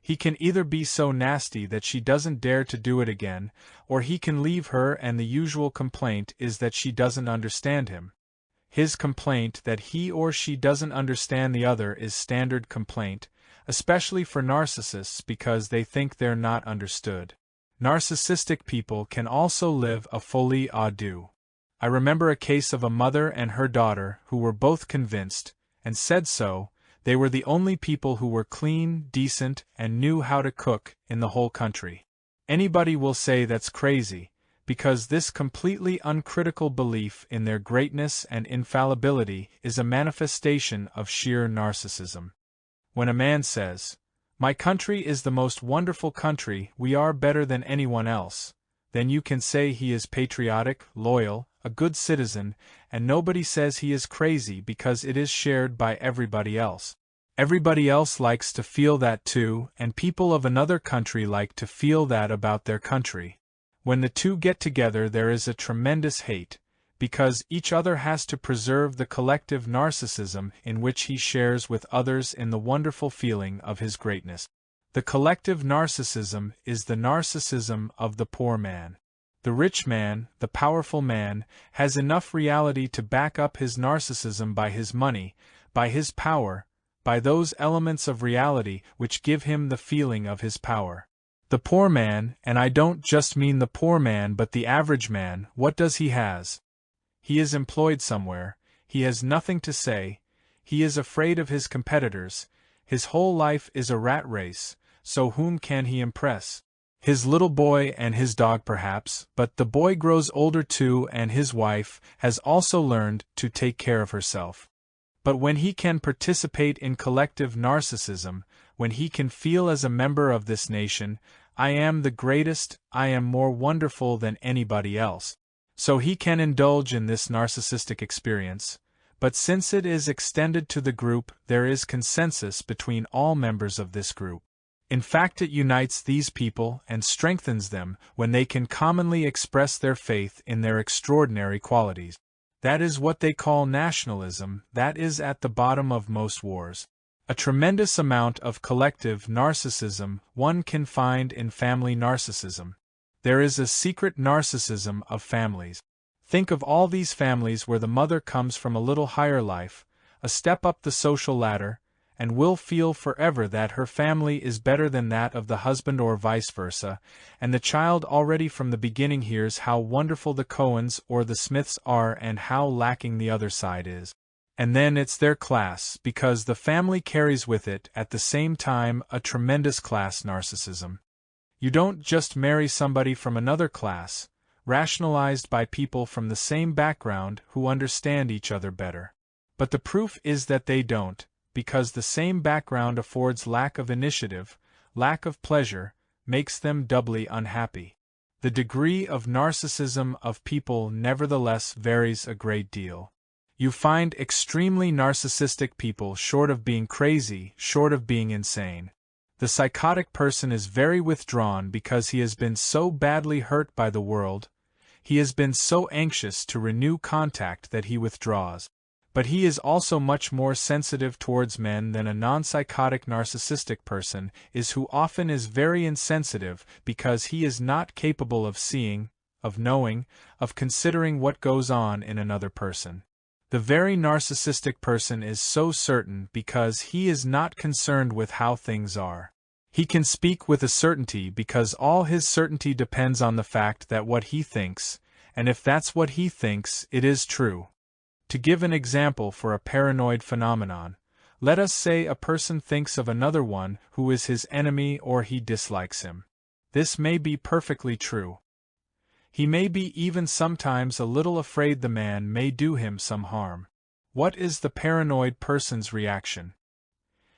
He can either be so nasty that she doesn't dare to do it again, or he can leave her and the usual complaint is that she doesn't understand him. His complaint that he or she doesn't understand the other is standard complaint, especially for narcissists because they think they're not understood. Narcissistic people can also live a folie à deux. I remember a case of a mother and her daughter who were both convinced, and said so, they were the only people who were clean, decent, and knew how to cook in the whole country. Anybody will say that's crazy, because this completely uncritical belief in their greatness and infallibility is a manifestation of sheer narcissism. When a man says, "My country is the most wonderful country, we are better than anyone else," then you can say he is patriotic, loyal, a good citizen, and nobody says he is crazy because it is shared by everybody else. Everybody else likes to feel that too, and people of another country like to feel that about their country. When the two get together there is a tremendous hate, because each other has to preserve the collective narcissism in which he shares with others in the wonderful feeling of his greatness. The collective narcissism is the narcissism of the poor man. The rich man, the powerful man, has enough reality to back up his narcissism by his money, by his power, by those elements of reality which give him the feeling of his power. The poor man, and I don't just mean the poor man but the average man, what does he has? He is employed somewhere, he has nothing to say, he is afraid of his competitors, his whole life is a rat race, so whom can he impress? His little boy and his dog perhaps, but the boy grows older too and his wife has also learned to take care of herself. But when he can participate in collective narcissism, when he can feel as a member of this nation, I am the greatest, I am more wonderful than anybody else. So he can indulge in this narcissistic experience, but since it is extended to the group, there is consensus between all members of this group. In fact, it unites these people and strengthens them when they can commonly express their faith in their extraordinary qualities. That is what they call nationalism, that is at the bottom of most wars. A tremendous amount of collective narcissism one can find in family narcissism. There is a secret narcissism of families. Think of all these families where the mother comes from a little higher life, a step up the social ladder, and will feel forever that her family is better than that of the husband or vice versa, and the child already from the beginning hears how wonderful the Cohens or the Smiths are and how lacking the other side is. And then it's their class, because the family carries with it at the same time a tremendous class narcissism. You don't just marry somebody from another class, rationalized by people from the same background who understand each other better. But the proof is that they don't, because the same background affords lack of initiative, lack of pleasure, makes them doubly unhappy. The degree of narcissism of people nevertheless varies a great deal. You find extremely narcissistic people short of being crazy, short of being insane. The psychotic person is very withdrawn because he has been so badly hurt by the world, he has been so anxious to renew contact that he withdraws. But he is also much more sensitive towards men than a non-psychotic narcissistic person is, who often is very insensitive because he is not capable of seeing, of knowing, of considering what goes on in another person. The very narcissistic person is so certain because he is not concerned with how things are. He can speak with a certainty because all his certainty depends on the fact that what he thinks, and if that's what he thinks, it is true. To give an example for a paranoid phenomenon, let us say a person thinks of another one who is his enemy or he dislikes him. This may be perfectly true. He may be even sometimes a little afraid the man may do him some harm. What is the paranoid person's reaction?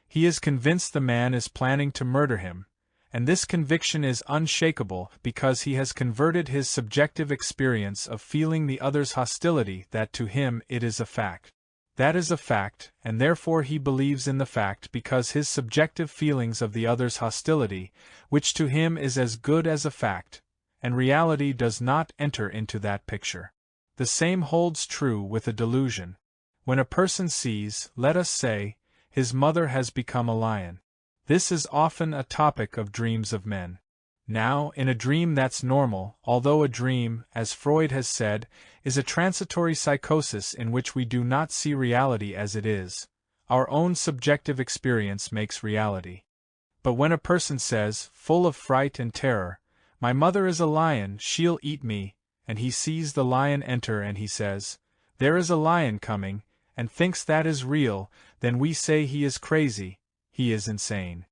He is convinced the man is planning to murder him, and this conviction is unshakable because he has converted his subjective experience of feeling the other's hostility that to him it is a fact. That is a fact, and therefore he believes in the fact because his subjective feelings of the other's hostility, which to him is as good as a fact, and reality does not enter into that picture. The same holds true with a delusion. When a person sees, let us say, his mother has become a lion. This is often a topic of dreams of men. Now, in a dream that's normal, although a dream, as Freud has said, is a transitory psychosis in which we do not see reality as it is, our own subjective experience makes reality. But when a person says, full of fright and terror, "My mother is a lion, she'll eat me," and he sees the lion enter and he says, "There is a lion coming," and thinks that is real, then we say he is crazy, he is insane.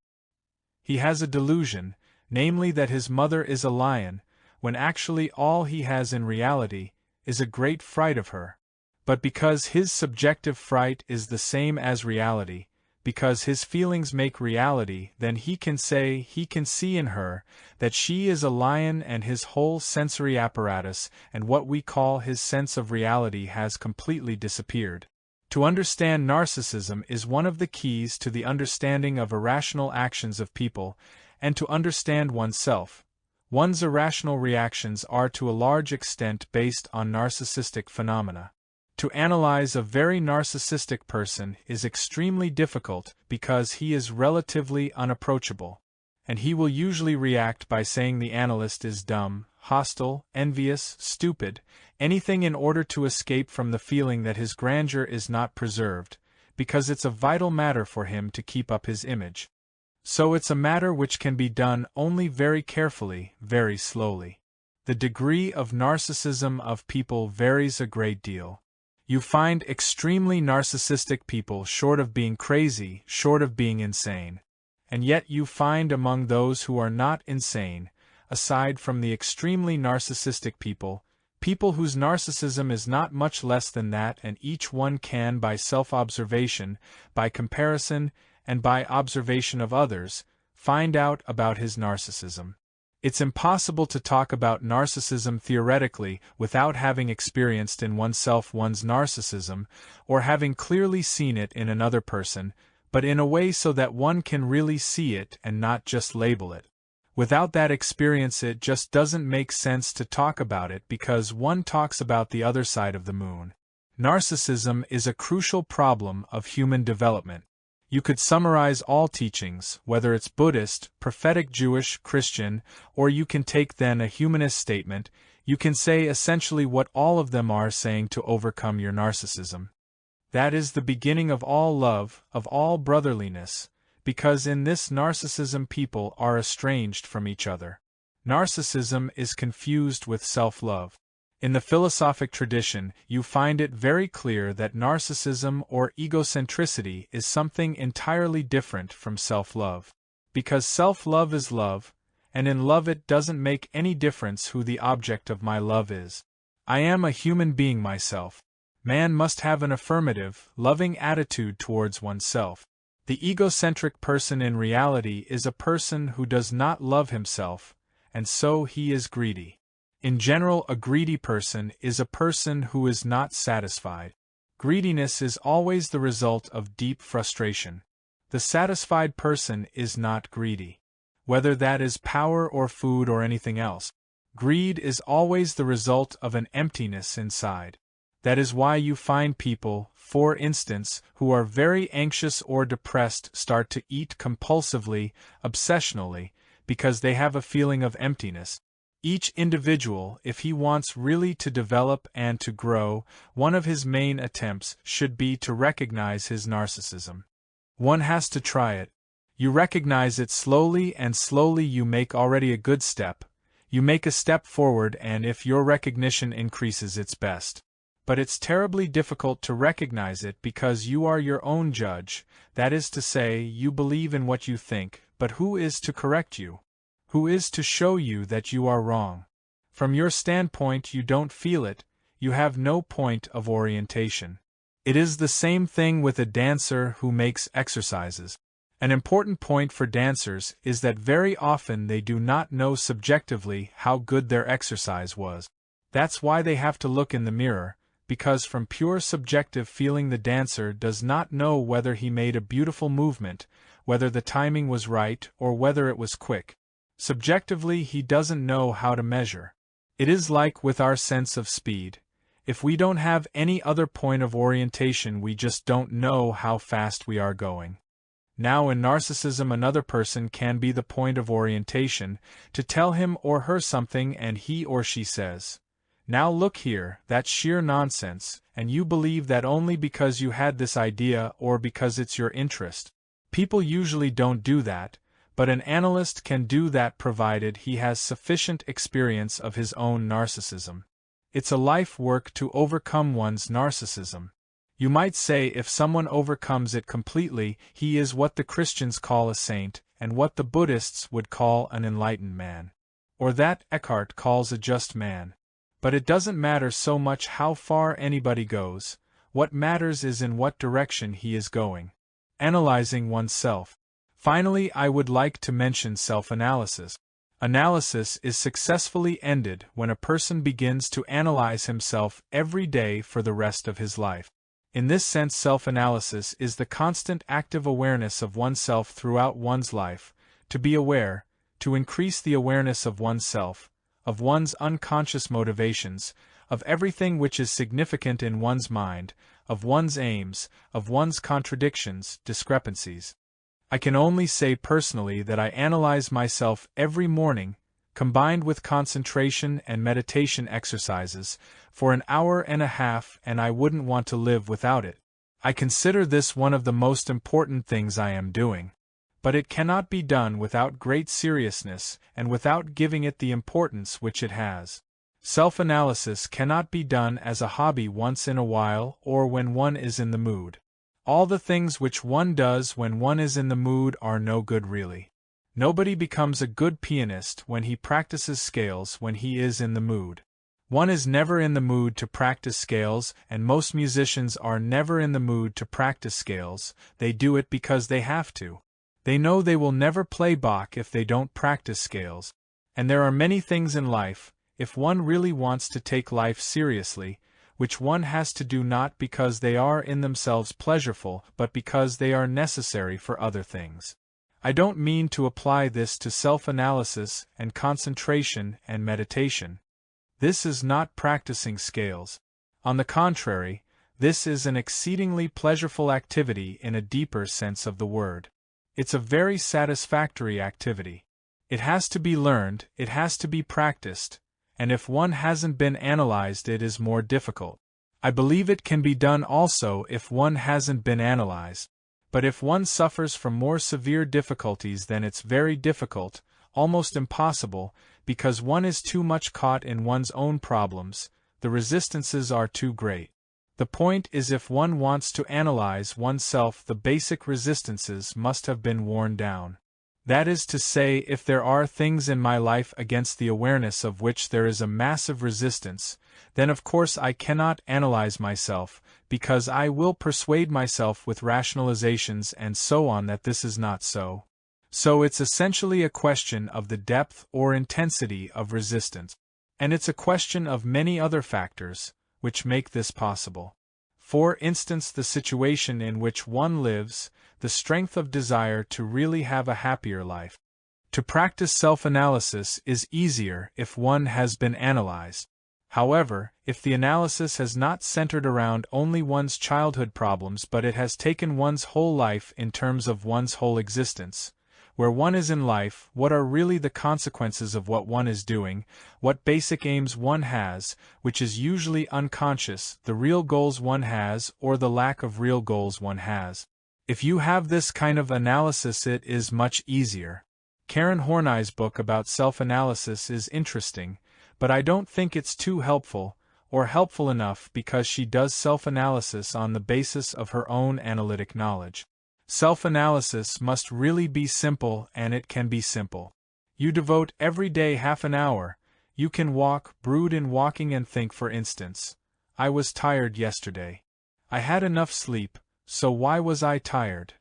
He has a delusion, namely that his mother is a lion, when actually all he has in reality is a great fright of her. But because his subjective fright is the same as reality, because his feelings make reality, then he can say he can see in her that she is a lion, and his whole sensory apparatus and what we call his sense of reality has completely disappeared. To understand narcissism is one of the keys to the understanding of irrational actions of people, and to understand oneself. One's irrational reactions are to a large extent based on narcissistic phenomena. To analyze a very narcissistic person is extremely difficult because he is relatively unapproachable, and he will usually react by saying the analyst is dumb, hostile, envious, stupid, anything in order to escape from the feeling that his grandeur is not preserved, because it's a vital matter for him to keep up his image. So it's a matter which can be done only very carefully, very slowly. The degree of narcissism of people varies a great deal. You find extremely narcissistic people short of being crazy, short of being insane. And yet you find among those who are not insane, aside from the extremely narcissistic people, people whose narcissism is not much less than that, and each one can by self-observation, by comparison, and by observation of others, find out about his narcissism. It's impossible to talk about narcissism theoretically without having experienced in oneself one's narcissism, or having clearly seen it in another person, but in a way so that one can really see it and not just label it. Without that experience it just doesn't make sense to talk about it because one talks about the other side of the moon. Narcissism is a crucial problem of human development. You could summarize all teachings, whether it's Buddhist, prophetic Jewish, Christian, or you can take then a humanist statement. You can say essentially what all of them are saying to overcome your narcissism. That is the beginning of all love, of all brotherliness, because in this narcissism people are estranged from each other. Narcissism is confused with self-love. In the philosophic tradition, you find it very clear that narcissism or egocentricity is something entirely different from self-love. Because self-love is love, and in love it doesn't make any difference who the object of my love is. I am a human being myself. Man must have an affirmative, loving attitude towards oneself. The egocentric person in reality is a person who does not love himself, and so he is greedy. In general, a greedy person is a person who is not satisfied. Greediness is always the result of deep frustration. The satisfied person is not greedy. Whether that is power or food or anything else, greed is always the result of an emptiness inside. That is why you find people, for instance, who are very anxious or depressed start to eat compulsively, obsessionally, because they have a feeling of emptiness. Each individual, if he wants really to develop and to grow, one of his main attempts should be to recognize his narcissism. One has to try it. You recognize it slowly, and slowly you make already a good step. You make a step forward, and if your recognition increases, it's best. But it's terribly difficult to recognize it because you are your own judge, that is to say, you believe in what you think, but who is to correct you? Who is to show you that you are wrong? From your standpoint you don't feel it, you have no point of orientation. It is the same thing with a dancer who makes exercises. An important point for dancers is that very often they do not know subjectively how good their exercise was. That's why they have to look in the mirror, because from pure subjective feeling the dancer does not know whether he made a beautiful movement, whether the timing was right, or whether it was quick. Subjectively he doesn't know how to measure. It is like with our sense of speed. If we don't have any other point of orientation we just don't know how fast we are going. Now in narcissism another person can be the point of orientation, to tell him or her something and he or she says, "Now look here, that's sheer nonsense," and you believe that only because you had this idea or because it's your interest. People usually don't do that, but an analyst can do that provided he has sufficient experience of his own narcissism. It's a life work to overcome one's narcissism. You might say if someone overcomes it completely, he is what the Christians call a saint, and what the Buddhists would call an enlightened man. Or that Eckhart calls a just man. But it doesn't matter so much how far anybody goes, what matters is in what direction he is going. Analyzing oneself. Finally, I would like to mention self-analysis. Analysis is successfully ended when a person begins to analyze himself every day for the rest of his life. In this sense, self-analysis is the constant active awareness of oneself throughout one's life, to be aware, to increase the awareness of oneself, of one's unconscious motivations, of everything which is significant in one's mind, of one's aims, of one's contradictions, discrepancies. I can only say personally that I analyze myself every morning, combined with concentration and meditation exercises, for an hour and a half, and I wouldn't want to live without it. I consider this one of the most important things I am doing. But it cannot be done without great seriousness and without giving it the importance which it has. Self-analysis cannot be done as a hobby once in a while or when one is in the mood. All the things which one does when one is in the mood are no good really. Nobody becomes a good pianist when he practices scales when he is in the mood. One is never in the mood to practice scales, and most musicians are never in the mood to practice scales. They do it because they have to. They know they will never play Bach if they don't practice scales. And there are many things in life, if one really wants to take life seriously, which one has to do not because they are in themselves pleasureful, but because they are necessary for other things. I don't mean to apply this to self-analysis and concentration and meditation. This is not practicing scales. On the contrary, This is an exceedingly pleasurable activity in a deeper sense of the word. It's a very satisfactory activity. It has to be learned, it has to be practiced, and if one hasn't been analyzed, it is more difficult. I believe it can be done also if one hasn't been analyzed. But if one suffers from more severe difficulties, then it's very difficult, almost impossible, because one is too much caught in one's own problems, the resistances are too great. The point is, if one wants to analyze oneself, the basic resistances must have been worn down. That is to say, if there are things in my life against the awareness of which there is a massive resistance, then of course I cannot analyze myself, because I will persuade myself with rationalizations and so on that this is not so. So it's essentially a question of the depth or intensity of resistance. And it's a question of many other factors, which make this possible. For instance, the situation in which one lives, the strength of desire to really have a happier life. To practice self-analysis is easier if one has been analyzed. However, if the analysis has not centered around only one's childhood problems, but it has taken one's whole life in terms of one's whole existence, where one is in life, what are really the consequences of what one is doing, what basic aims one has, which is usually unconscious, the real goals one has, or the lack of real goals one has. If you have this kind of analysis, it is much easier. Karen Horney's book about self-analysis is interesting, but I don't think it's too helpful, or helpful enough, because she does self-analysis on the basis of her own analytic knowledge. Self-analysis must really be simple, and it can be simple. You devote every day half an hour. You can walk, brood in walking and think, for instance, I was tired yesterday. I had enough sleep, so why was I tired?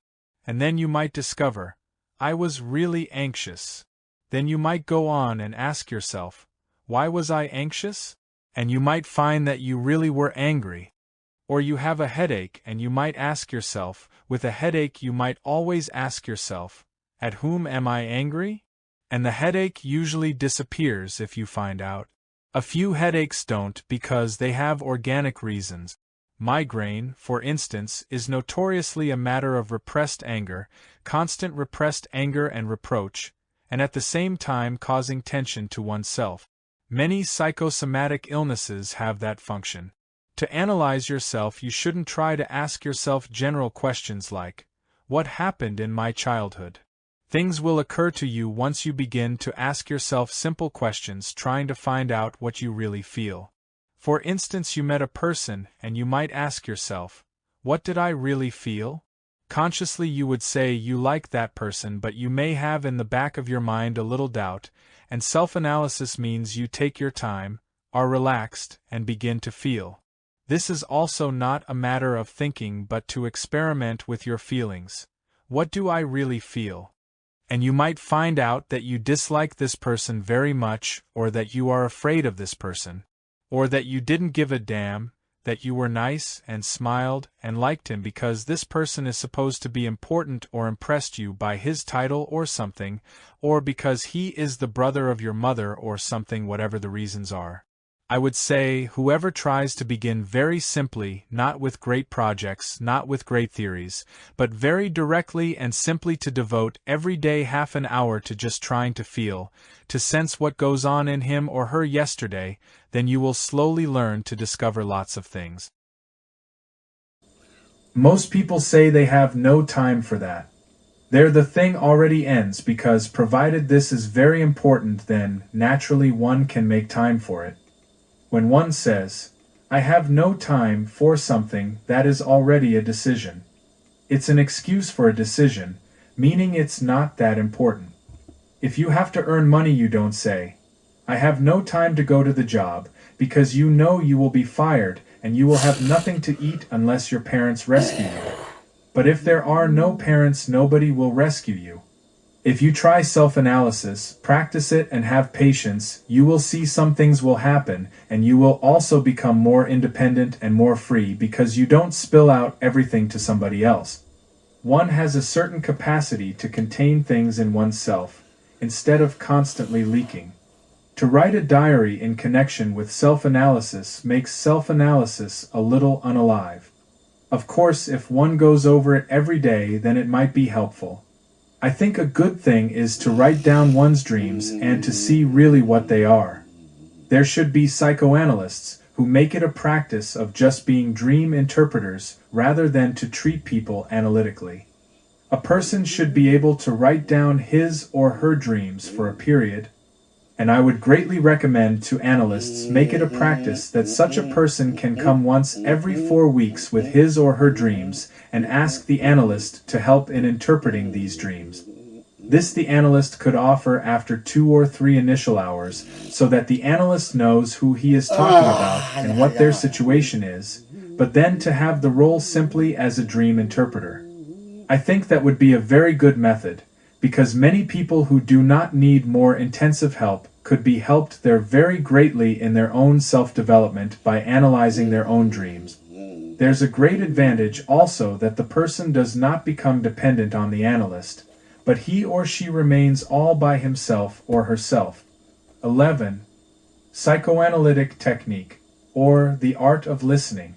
And then you might discover, I was really anxious. Then you might go on and ask yourself, why was I anxious? And you might find that you really were angry. Or you have a headache and you might ask yourself, with a headache you might always ask yourself, at whom am I angry? And the headache usually disappears if you find out. A few headaches don't because they have organic reasons. Migraine, for instance, is notoriously a matter of repressed anger, constant repressed anger and reproach, and at the same time causing tension to oneself. Many psychosomatic illnesses have that function. To analyze yourself, you shouldn't try to ask yourself general questions like, what happened in my childhood? Things will occur to you once you begin to ask yourself simple questions, trying to find out what you really feel. For instance, you met a person, and you might ask yourself, what did I really feel? Consciously you would say you like that person, but you may have in the back of your mind a little doubt, and self-analysis means you take your time, are relaxed, and begin to feel. This is also not a matter of thinking but to experiment with your feelings. What do I really feel? And you might find out that you dislike this person very much, or that you are afraid of this person, or that you didn't give a damn, that you were nice and smiled and liked him because this person is supposed to be important or impressed you by his title or something, or because he is the brother of your mother or something, whatever the reasons are. I would say, whoever tries to begin very simply, not with great projects, not with great theories, but very directly and simply to devote every day half an hour to just trying to feel, to sense what goes on in him or her yesterday, then you will slowly learn to discover lots of things. Most people say they have no time for that. There the thing already ends because provided this is very important, then naturally one can make time for it. When one says, I have no time for something, that is already a decision. It's an excuse for a decision, meaning it's not that important. If you have to earn money, you don't say, I have no time to go to the job, because you know you will be fired and you will have nothing to eat unless your parents rescue you. But if there are no parents, nobody will rescue you. If you try self-analysis, practice it and have patience, you will see some things will happen, and you will also become more independent and more free because you don't spill out everything to somebody else. One has a certain capacity to contain things in oneself, instead of constantly leaking. To write a diary in connection with self-analysis makes self-analysis a little unalive. Of course, if one goes over it every day, then it might be helpful. I think a good thing is to write down one's dreams and to see really what they are. There should be psychoanalysts who make it a practice of just being dream interpreters rather than to treat people analytically. A person should be able to write down his or her dreams for a period, and I would greatly recommend to analysts make it a practice that such a person can come once every 4 weeks with his or her dreams and ask the analyst to help in interpreting these dreams. This the analyst could offer after 2 or 3 initial hours, so that the analyst knows who he is talking about and what their situation is, but then to have the role simply as a dream interpreter. I think that would be a very good method, because many people who do not need more intensive help could be helped there very greatly in their own self-development by analyzing their own dreams. There's a great advantage also that the person does not become dependent on the analyst, but he or she remains all by himself or herself. 11. Psychoanalytic technique, or the art of listening.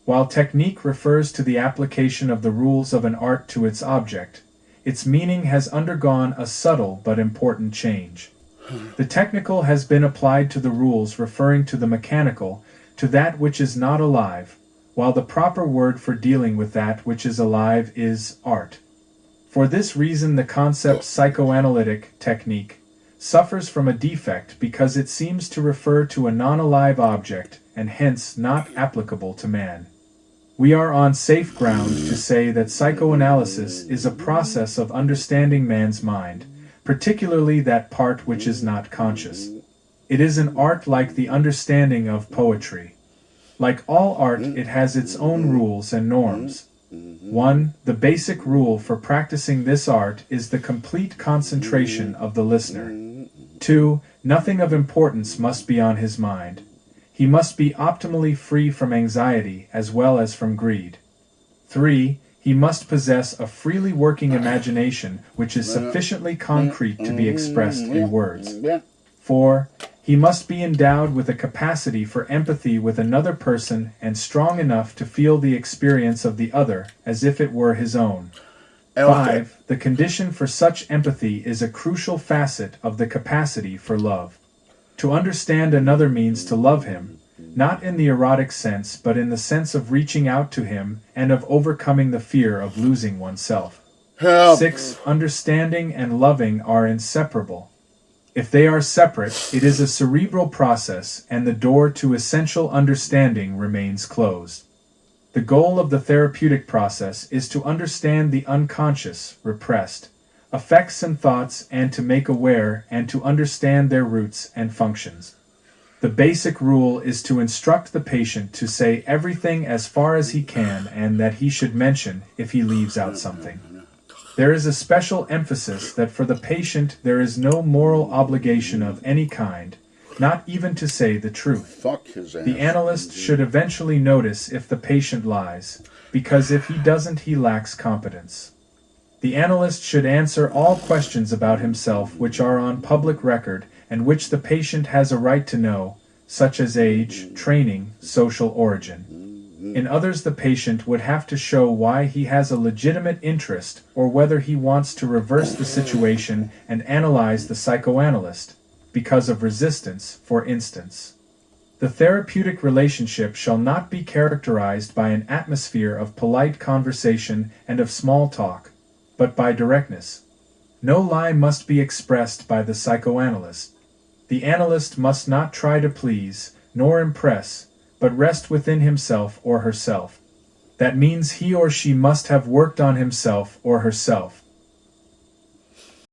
While technique refers to the application of the rules of an art to its object, its meaning has undergone a subtle but important change. The technical has been applied to the rules referring to the mechanical, to that which is not alive, while the proper word for dealing with that which is alive is art. For this reason the concept psychoanalytic technique suffers from a defect because it seems to refer to a non-alive object and hence not applicable to man. We are on safe ground to say that psychoanalysis is a process of understanding man's mind, particularly that part which is not conscious. It is an art like the understanding of poetry. Like all art, it has its own rules and norms. 1. The basic rule for practicing this art is the complete concentration of the listener. 2. Nothing of importance must be on his mind. He must be optimally free from anxiety as well as from greed. 3. He must possess a freely working imagination which is sufficiently concrete to be expressed in words. 4. He must be endowed with a capacity for empathy with another person and strong enough to feel the experience of the other as if it were his own. 5. The condition for such empathy is a crucial facet of the capacity for love. To understand another means to love him, not in the erotic sense but in the sense of reaching out to him and of overcoming the fear of losing oneself. 6. Understanding and loving are inseparable. If they are separate, it is a cerebral process and the door to essential understanding remains closed. The goal of the therapeutic process is to understand the unconscious, repressed, affects and thoughts and to make aware and to understand their roots and functions. The basic rule is to instruct the patient to say everything as far as he can and that he should mention if he leaves out something. There is a special emphasis that for the patient there is no moral obligation of any kind, not even to say the truth. The analyst should eventually notice if the patient lies, because if he doesn't he lacks competence. The analyst should answer all questions about himself which are on public record and which the patient has a right to know, such as age, training, social origin. In others the patient would have to show why he has a legitimate interest or whether he wants to reverse the situation and analyze the psychoanalyst, because of resistance, for instance. The therapeutic relationship shall not be characterized by an atmosphere of polite conversation and of small talk, but by directness. No lie must be expressed by the psychoanalyst. The analyst must not try to please, nor impress, but rest within himself or herself. That means he or she must have worked on himself or herself.